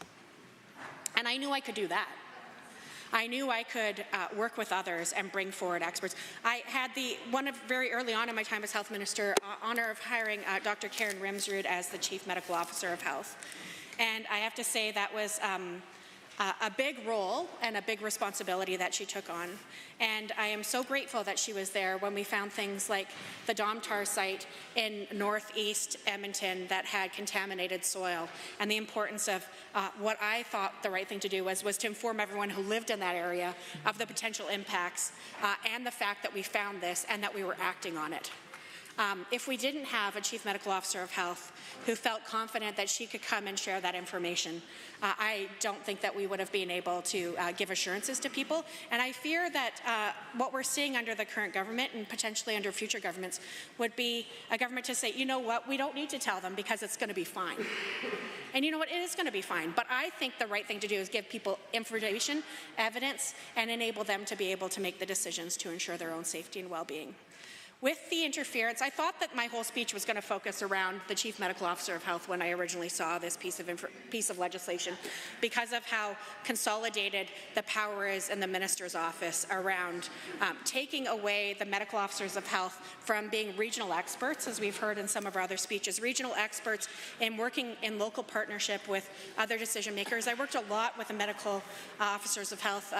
And I knew I could do that. I knew I could work with others and bring forward experts. I had very early on in my time as health minister, honor of hiring Dr. Karen Rimsrud as the Chief Medical Officer of Health. And I have to say that was a big role and a big responsibility that she took on. And I am so grateful that she was there when we found things like the Domtar site in northeast Edmonton that had contaminated soil, and the importance of what I thought the right thing to do was to inform everyone who lived in that area of the potential impacts and the fact that we found this and that we were acting on it. If we didn't have a Chief Medical Officer of Health who felt confident that she could come and share that information, I don't think that we would have been able to give assurances to people. And I fear that what we're seeing under the current government and potentially under future governments would be a government to say, you know what, we don't need to tell them because it's going to be fine. And you know what, it is going to be fine. But I think the right thing to do is give people information, evidence, and enable them to be able to make the decisions to ensure their own safety and well-being. With the interference, I thought that my whole speech was going to focus around the Chief Medical Officer of Health when I originally saw this piece of legislation, because of how consolidated the power is in the Minister's office around taking away the medical officers of health from being regional experts, as we've heard in some of our other speeches, regional experts in working in local partnership with other decision makers. I worked a lot with the medical officers of health,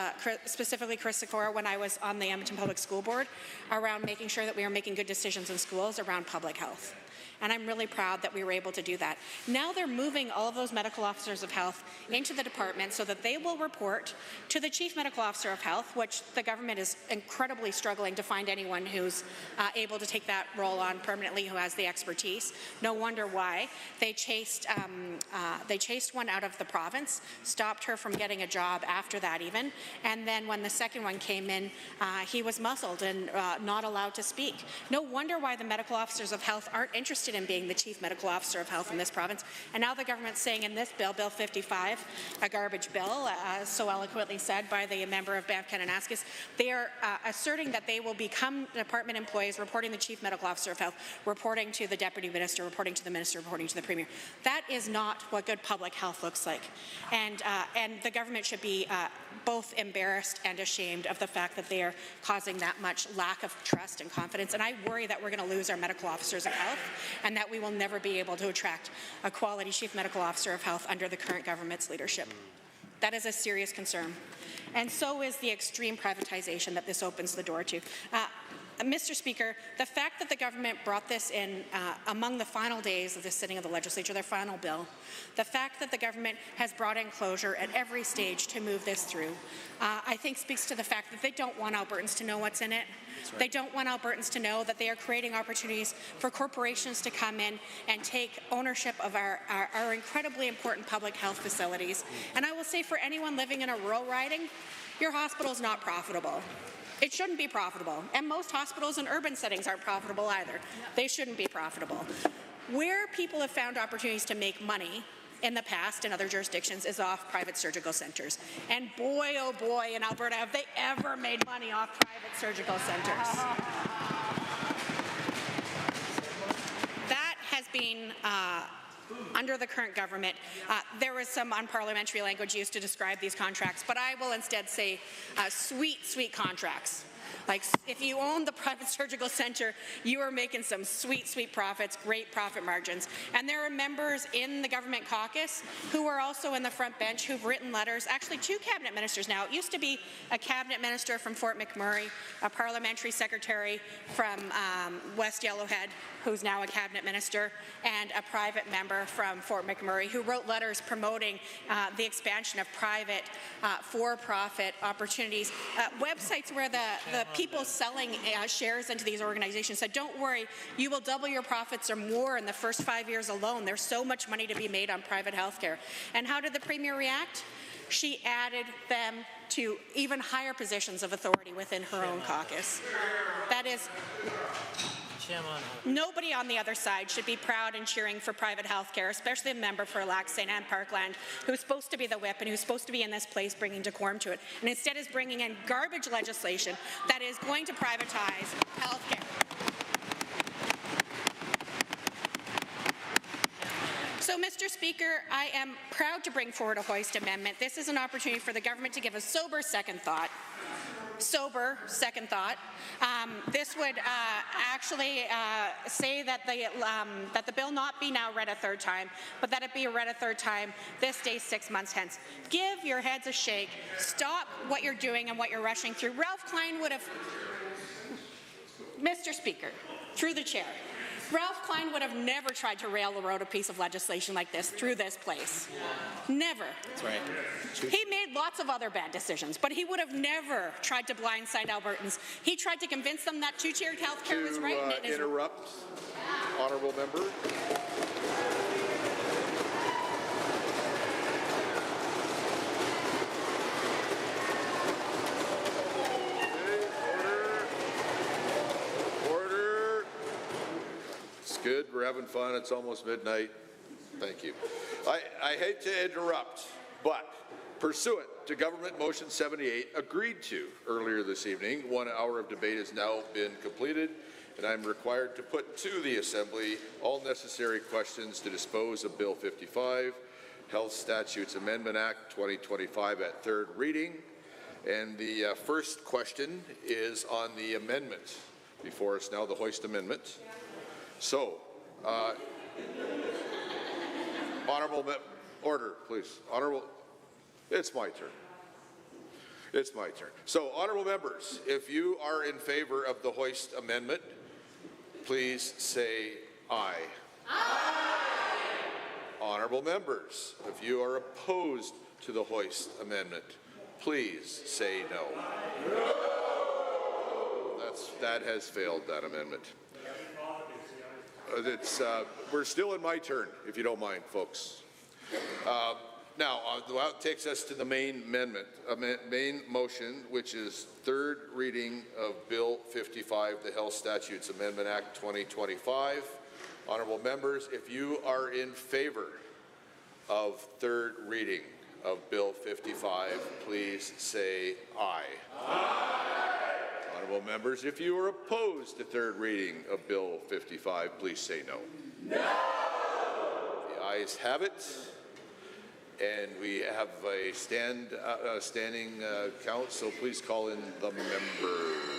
specifically Chris Sikora, when I was on the Edmonton Public School Board, around making sure that we are making good decisions in schools around public health. And I'm really proud that we were able to do that. Now they're moving all of those medical officers of health into the department so that they will report to the Chief Medical Officer of Health, which the government is incredibly struggling to find anyone who's able to take that role on permanently, who has the expertise. No wonder why. They chased one out of the province, stopped her from getting a job after that even, and then when the second one came in, he was muzzled and not allowed to speak. No wonder why the medical officers of health aren't interested in being the Chief Medical Officer of Health in this province. And now the government's saying in this bill, Bill 55, a garbage bill, so eloquently said by the member of Banff-Kananaskis, they are asserting that they will become department employees, reporting the Chief Medical Officer of Health, reporting to the Deputy Minister, reporting to the Minister, reporting to the Premier. That is not what good public health looks like. And the government should be both embarrassed and ashamed of the fact that they are causing that much lack of trust and confidence. And I worry that we're going to lose our medical officers of health and that we will never be able to attract a quality Chief Medical Officer of Health under the current government's leadership. That is a serious concern. And so is the extreme privatization that this opens the door to. Mr. Speaker, the fact that the government brought this in among the final days of the sitting of the legislature, their final bill, the fact that the government has brought in closure at every stage to move this through, I think speaks to the fact that they don't want Albertans to know what's in it. Right. They don't want Albertans to know that they are creating opportunities for corporations to come in and take ownership of our incredibly important public health facilities. And I will say, for anyone living in a rural riding, your hospital is not profitable. It shouldn't be profitable, and most hospitals in urban settings aren't profitable either. They shouldn't be profitable. Where people have found opportunities to make money in the past in other jurisdictions is off private surgical centres. And boy, oh boy, in Alberta, have they ever made money off private surgical centres. That has been under the current government. There was some unparliamentary language used to describe these contracts, but I will instead say sweet, sweet contracts. Like, if you own the private surgical centre, you are making some sweet, sweet profits, great profit margins. And there are members in the government caucus who are also in the front bench who've written letters, actually 2 cabinet ministers now. It used to be a cabinet minister from Fort McMurray, a parliamentary secretary from West Yellowhead, who's now a cabinet minister, and a private member from Fort McMurray who wrote letters promoting the expansion of private for-profit opportunities. Websites where the people selling shares into these organizations said, don't worry, you will double your profits or more in the first 5 years alone. There's so much money to be made on private health care. And how did the Premier react? She added them to even higher positions of authority within her own caucus. That is, nobody on the other side should be proud and cheering for private health care, especially a member for Lac St. Anne Parkland, who's supposed to be the whip and who's supposed to be in this place bringing decorum to it, and instead is bringing in garbage legislation that is going to privatize health care. So, Mr. Speaker, I am proud to bring forward a Hoist amendment. This is an opportunity for the government to give a sober second thought. This would actually say that the bill not be now read a third time, but that it be read a third time this day 6 months hence. Give your heads a shake. Stop what you're doing and what you're rushing through. Ralph Klein would have, Mr. Speaker, through the chair, Ralph Klein would have never tried to railroad a piece of legislation like this through this place. Never. That's right. He made lots of other bad decisions, but he would have never tried to blindside Albertans. He tried to convince them that two-tiered health care was right. And it is interrupt, honourable member. Good, we're having fun, it's almost midnight. Thank you. I hate to interrupt, but pursuant to Government Motion 78, agreed to earlier this evening, 1 hour of debate has now been completed, and I'm required to put to the Assembly all necessary questions to dispose of Bill 55, Health Statutes Amendment Act 2025 at third reading. And the first question is on the amendment. Before us now, the Hoist Amendment. So, honourable order, please. Honourable, it's my turn. It's my turn. So, honourable members, if you are in favour of the Hoist Amendment, please say aye. Aye. Honourable members, if you are opposed to the hoist amendment, please say no. No. That has failed, that amendment. We're still in my turn, if you don't mind, folks. Now, that takes us to the main amendment, main motion, which is third reading of Bill 55, the Health Statutes Amendment Act 2025. Honourable members, if you are in favour of third reading of Bill 55, please say aye. Aye. Honourable members, if you are opposed to third reading of Bill 55, please say no. No. The ayes have it. And we have a standing count, so please call in the members.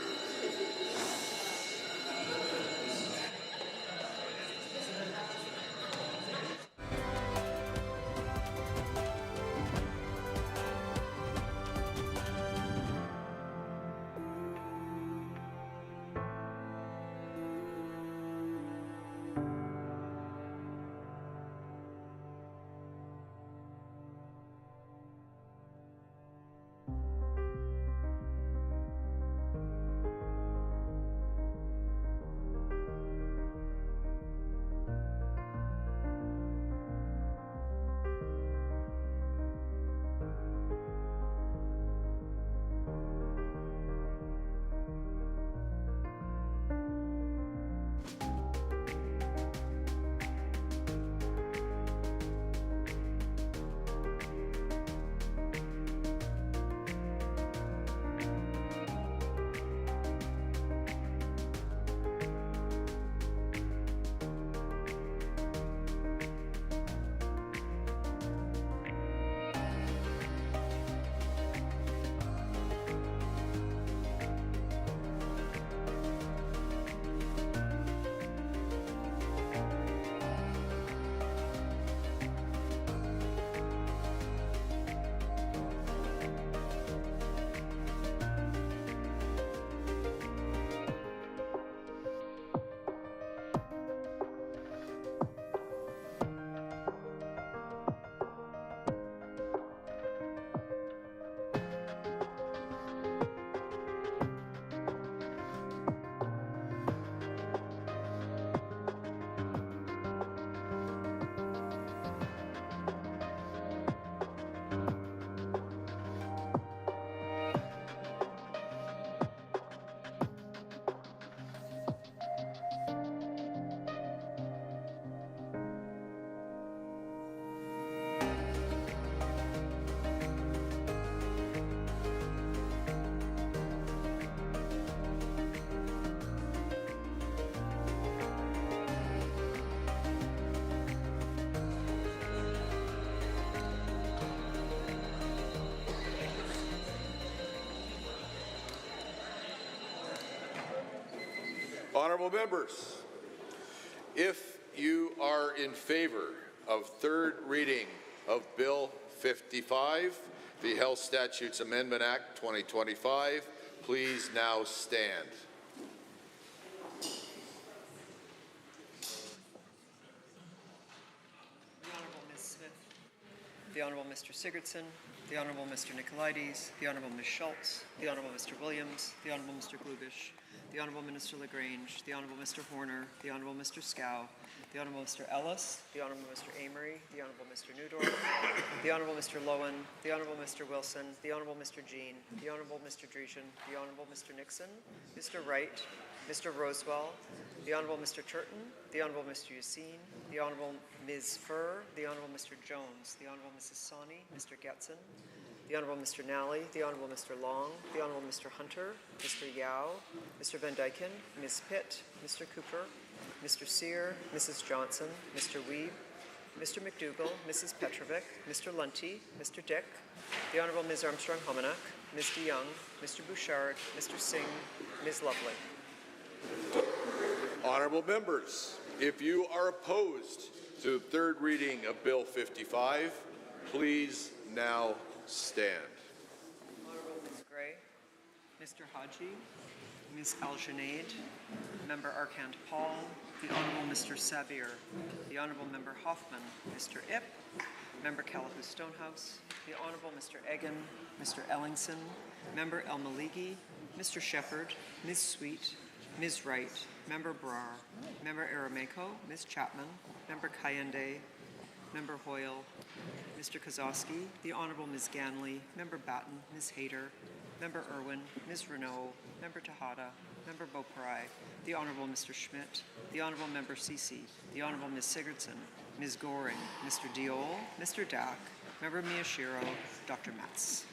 Honourable members, if you are in favour of third reading of Bill 55, the Health Statutes Amendment Act 2025, please now stand. The Honourable Ms. Smith, the Honourable Mr. Sigurdsson, the Honourable Mr. Nicolaides, the Honourable Ms. Schultz, the Honourable Mr. Williams, the Honourable Mr. Glubish, the Honourable Minister LaGrange, the Honourable Mr. Horner, the Honourable Mr. Scow, the Honourable Mr. Ellis, the Honourable Mr. Amory, the Honourable Mr. Newdorf, the Honourable Mr. Lowen, the Honourable Mr. Wilson, the Honourable Mr. Jean, the Honourable Mr. Dreeshen, the Honourable Mr. Nixon, Mr. Wright, Mr. Rosewell, the Honourable Mr. Turton, the Honourable Mr. Yassine, the Honourable Ms. Furr, the Honourable Mr. Jones, the Honourable Mrs. Sawney, Mr. Getson, the Honourable Mr. Nally, the Honourable Mr. Long, the Honourable Mr. Hunter, Mr. Yao, Mr. Van Dyken, Ms. Pitt, Mr. Cooper, Mr. Sear, Mrs. Johnson, Mr. Weeb, Mr. McDougall, Mrs. Petrovic, Mr. Lunty, Mr. Dick, the Honourable Ms. Armstrong-Homenack, Ms. DeYoung, Mr. Bouchard, Mr. Singh, Ms. Lovely. Honourable members, if you are opposed to the third reading of Bill 55, please now stand. Honourable Ms. Gray, Mr. Haji, Ms. Al-Junaid, Member Arcand Paul, the Honourable Mr. Mr. Sabir, the Honourable Member Hoffman, Mr. Ip, Member Calahoo Stonehouse, the Honourable Mr. Egan, Mr. Ellingson, Member El Maligi, Mr. Shepherd, Ms. Sweet, Ms. Wright, Member Brar, Member Arameko, Ms. Chapman, Member Kayende, Member Hoyle, Mr. Kozowski, the Honourable Ms. Ganley, Member Batten, Ms. Hayter, Member Irwin, Ms. Renault, Member Tejada, Member Beaupre, the Honourable Mr. Schmidt, the Honourable Member Ceci, the Honourable Ms. Sigurdsson, Ms. Goring, Mr. Diol, Mr. Dack, Member Miyashiro, Dr. Metz.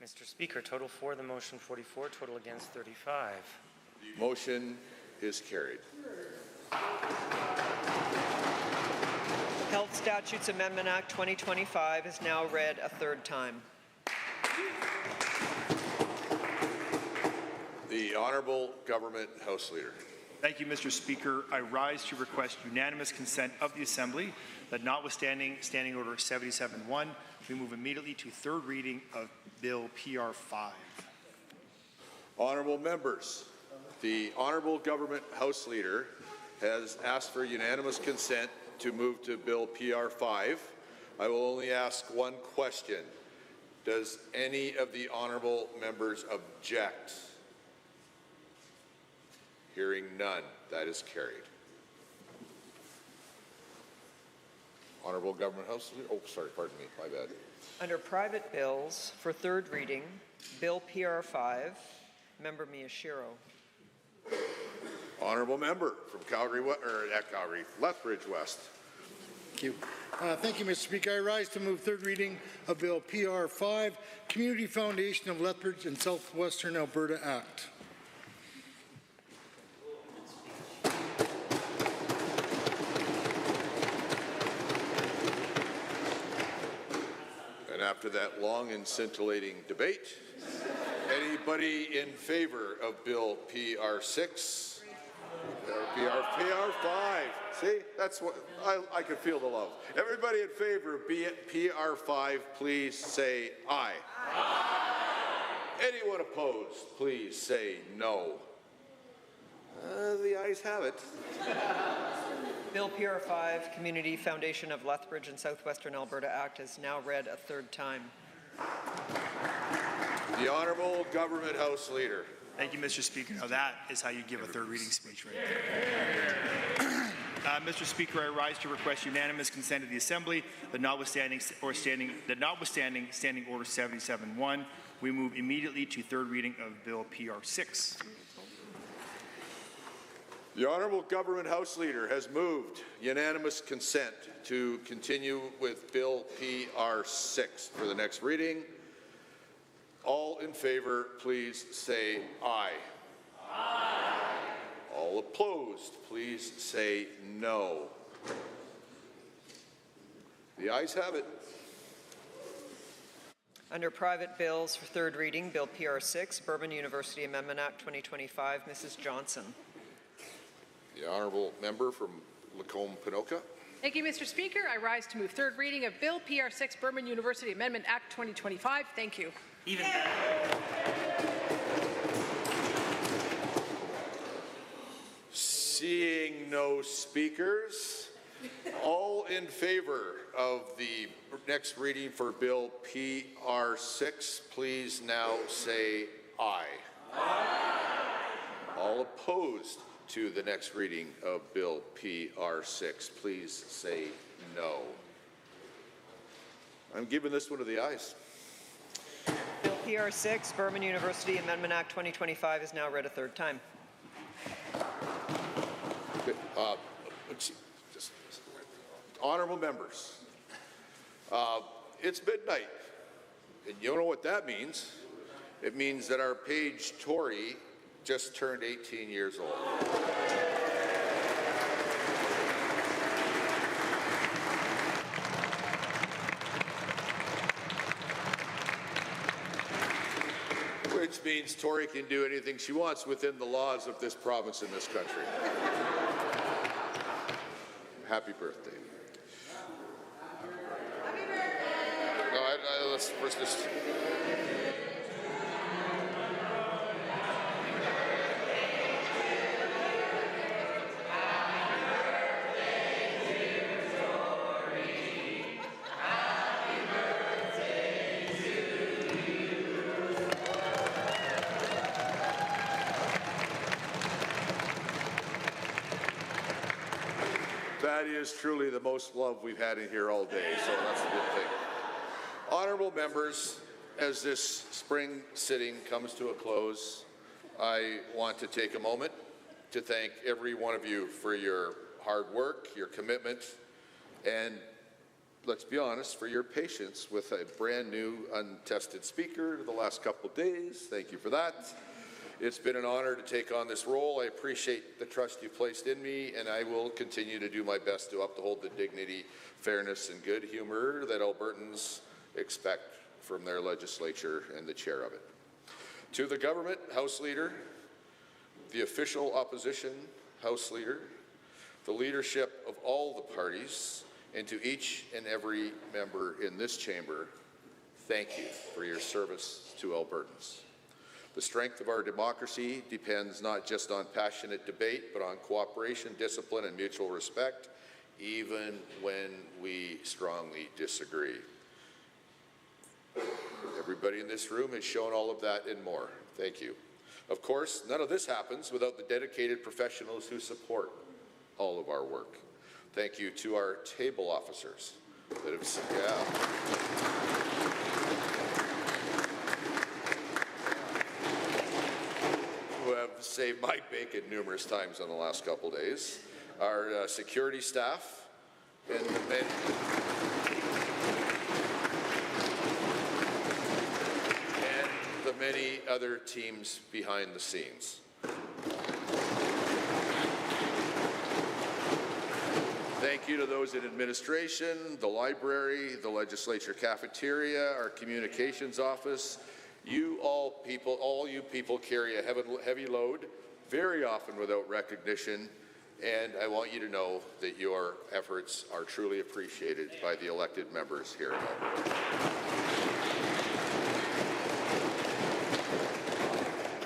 Mr. Speaker, total for the motion 44, total against 35. Motion is carried. Health Statutes Amendment Act 2025 is now read a third time. The Honourable Government House Leader. Thank you, Mr. Speaker. I rise to request unanimous consent of the Assembly that notwithstanding Standing Order 77-1, we move immediately to third reading of Bill PR 5. Honourable members, the Honourable Government House Leader has asked for unanimous consent to move to Bill PR 5. I will only ask one question. Does any of the honourable members object? Hearing none, that is carried. Honourable Government House Leader, oh, sorry, pardon me, my bad. Under private bills for third reading, Bill PR 5, Member Miyashiro. Honourable member from Lethbridge West. Thank you. Thank you, Mr. Speaker. I rise to move third reading of Bill PR 5, Community Foundation of Lethbridge and Southwestern Alberta Act. And after that long and scintillating debate, anybody in favor of Bill PR 6? PR 5. See, that's what I could feel the love. Everybody in favor of PR 5, please say aye. Aye. Anyone opposed, please say no. The ayes have it. Bill PR 5, Community Foundation of Lethbridge and Southwestern Alberta Act is now read a third time. The Honourable Government House Leader. Thank you, Mr. Speaker. Now that is how you give a third reading speech right there. Mr. Speaker, I rise to request unanimous consent of the Assembly that notwithstanding Standing Order 77-1, we move immediately to third reading of Bill PR 6. The Honourable Government House Leader has moved unanimous consent to continue with Bill PR 6 for the next reading. All in favor, please say aye. Aye. All opposed, please say no. The ayes have it. Under private bills for third reading, Bill PR 6, Bourbon University Amendment Act 2025, Mrs. Johnson. The Honourable Member from Lacombe-Pinoka. Thank you, Mr. Speaker. I rise to move third reading of Bill PR 6, Bourbon University Amendment Act 2025. Thank you. Even better. Seeing no speakers, all in favor of the next reading for Bill PR 6, please now say aye. Aye. All opposed to the next reading of Bill PR 6, please say no. I'm giving this one to the ayes. Bill PR 6, Bourbon University Amendment Act 2025 is now read a third time. Honourable members, it's midnight, and you know what that means. It means that our Paige Tory just turned 18 years old. Which means Tory can do anything she wants within the laws of this province and this country. Happy birthday. Happy birthday! No, let's just... That is truly the most love we've had in here all day, so that's a good thing. Honourable members, as this spring sitting comes to a close, I want to take a moment to thank every one of you for your hard work, your commitment, and let's be honest, for your patience with a brand new untested speaker the last couple of days. Thank you for that. It's been an honor to take on this role. I appreciate the trust you've placed in me, and I will continue to do my best to uphold the dignity, fairness, and good humor that Albertans expect from their legislature and the chair of it. To the government House Leader, the official opposition House Leader, the leadership of all the parties, and to each and every member in this chamber, thank you for your service to Albertans. The strength of our democracy depends not just on passionate debate, but on cooperation, discipline, and mutual respect, even when we strongly disagree. Everybody in this room has shown all of that and more. Thank you. Of course, none of this happens without the dedicated professionals who support all of our work. Thank you to our table officers that have, who have saved my bacon numerous times in the last couple days, our security staff, and the many other teams behind the scenes. Thank you to those in administration, the library, the legislature cafeteria, our communications office. You all you people carry a heavy load, very often without recognition, and I want you to know that your efforts are truly appreciated by the elected members here in Alberta.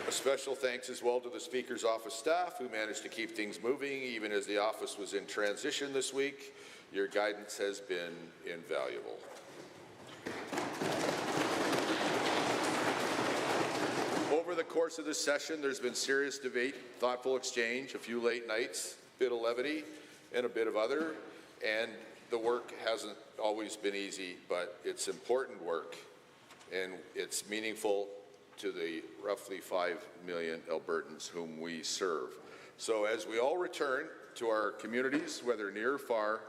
A special thanks as well to the Speaker's office staff who managed to keep things moving even as the office was in transition this week. Your guidance has been invaluable. Over the course of this session, there's been serious debate, thoughtful exchange, a few late nights, a bit of levity, and a bit of other, and the work hasn't always been easy, but it's important work, and it's meaningful to the roughly 5 million Albertans whom we serve. So as we all return to our communities, whether near or far,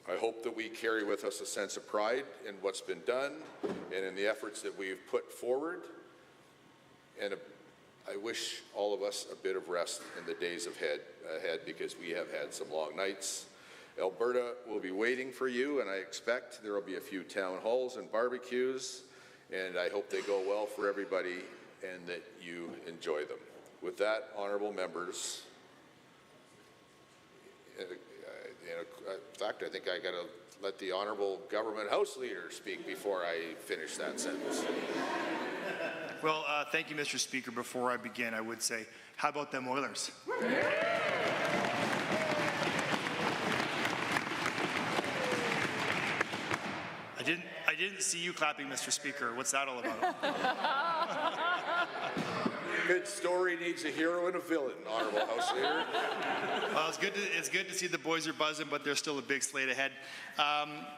I hope that we carry with us a sense of pride in what's been done and in the efforts that we've put forward. And I wish all of us a bit of rest in the days ahead because we have had some long nights. Alberta will be waiting for you, and I expect there will be a few town halls and barbecues, and I hope they go well for everybody and that you enjoy them. With that, honourable members, in fact, I think I got to let the honourable government House Leader speak before I finish that sentence. Well, thank you, Mr. Speaker. Before I begin, I would say, how about them Oilers? I didn't see you clapping, Mr. Speaker. What's that all about? Good story needs a hero and a villain, honourable House Leader. Well, it's good to see the boys are buzzing, but there's still a big slate ahead.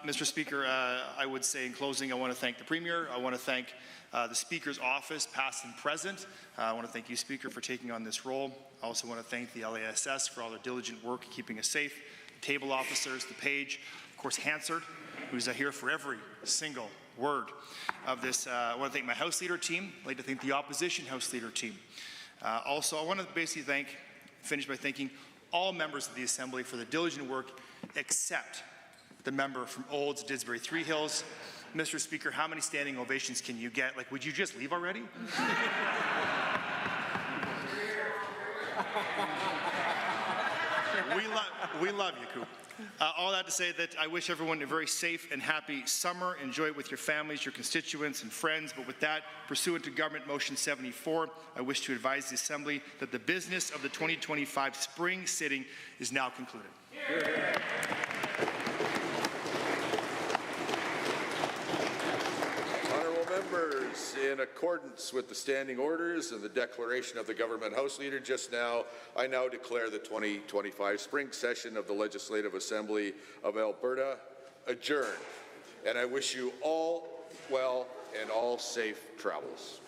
Mr. Speaker, I would say in closing, I want to thank the Premier. I want to thank the Speaker's office, past and present. I want to thank you, Speaker, for taking on this role. I also want to thank the LASS for all their diligent work keeping us safe, the table officers, the page, of course, Hansard, who's here for every single word of this. I want to thank my House Leader team. I'd like to thank the Opposition House Leader team. Also, I want to basically finish by thanking all members of the Assembly for the diligent work, except the member from Olds, Didsbury, Three Hills. Mr. Speaker, how many standing ovations can you get? Like, would you just leave already? We love you, Coop. All that to say that I wish everyone a very safe and happy summer. Enjoy it with your families, your constituents, and friends. But with that, pursuant to Government Motion 74, I wish to advise the Assembly that the business of the 2025 spring sitting is now concluded. Honourable members, in accordance with the standing orders and the declaration of the Government House Leader just now, I now declare the 2025 spring session of the Legislative Assembly of Alberta adjourned. And I wish you all well and all safe travels.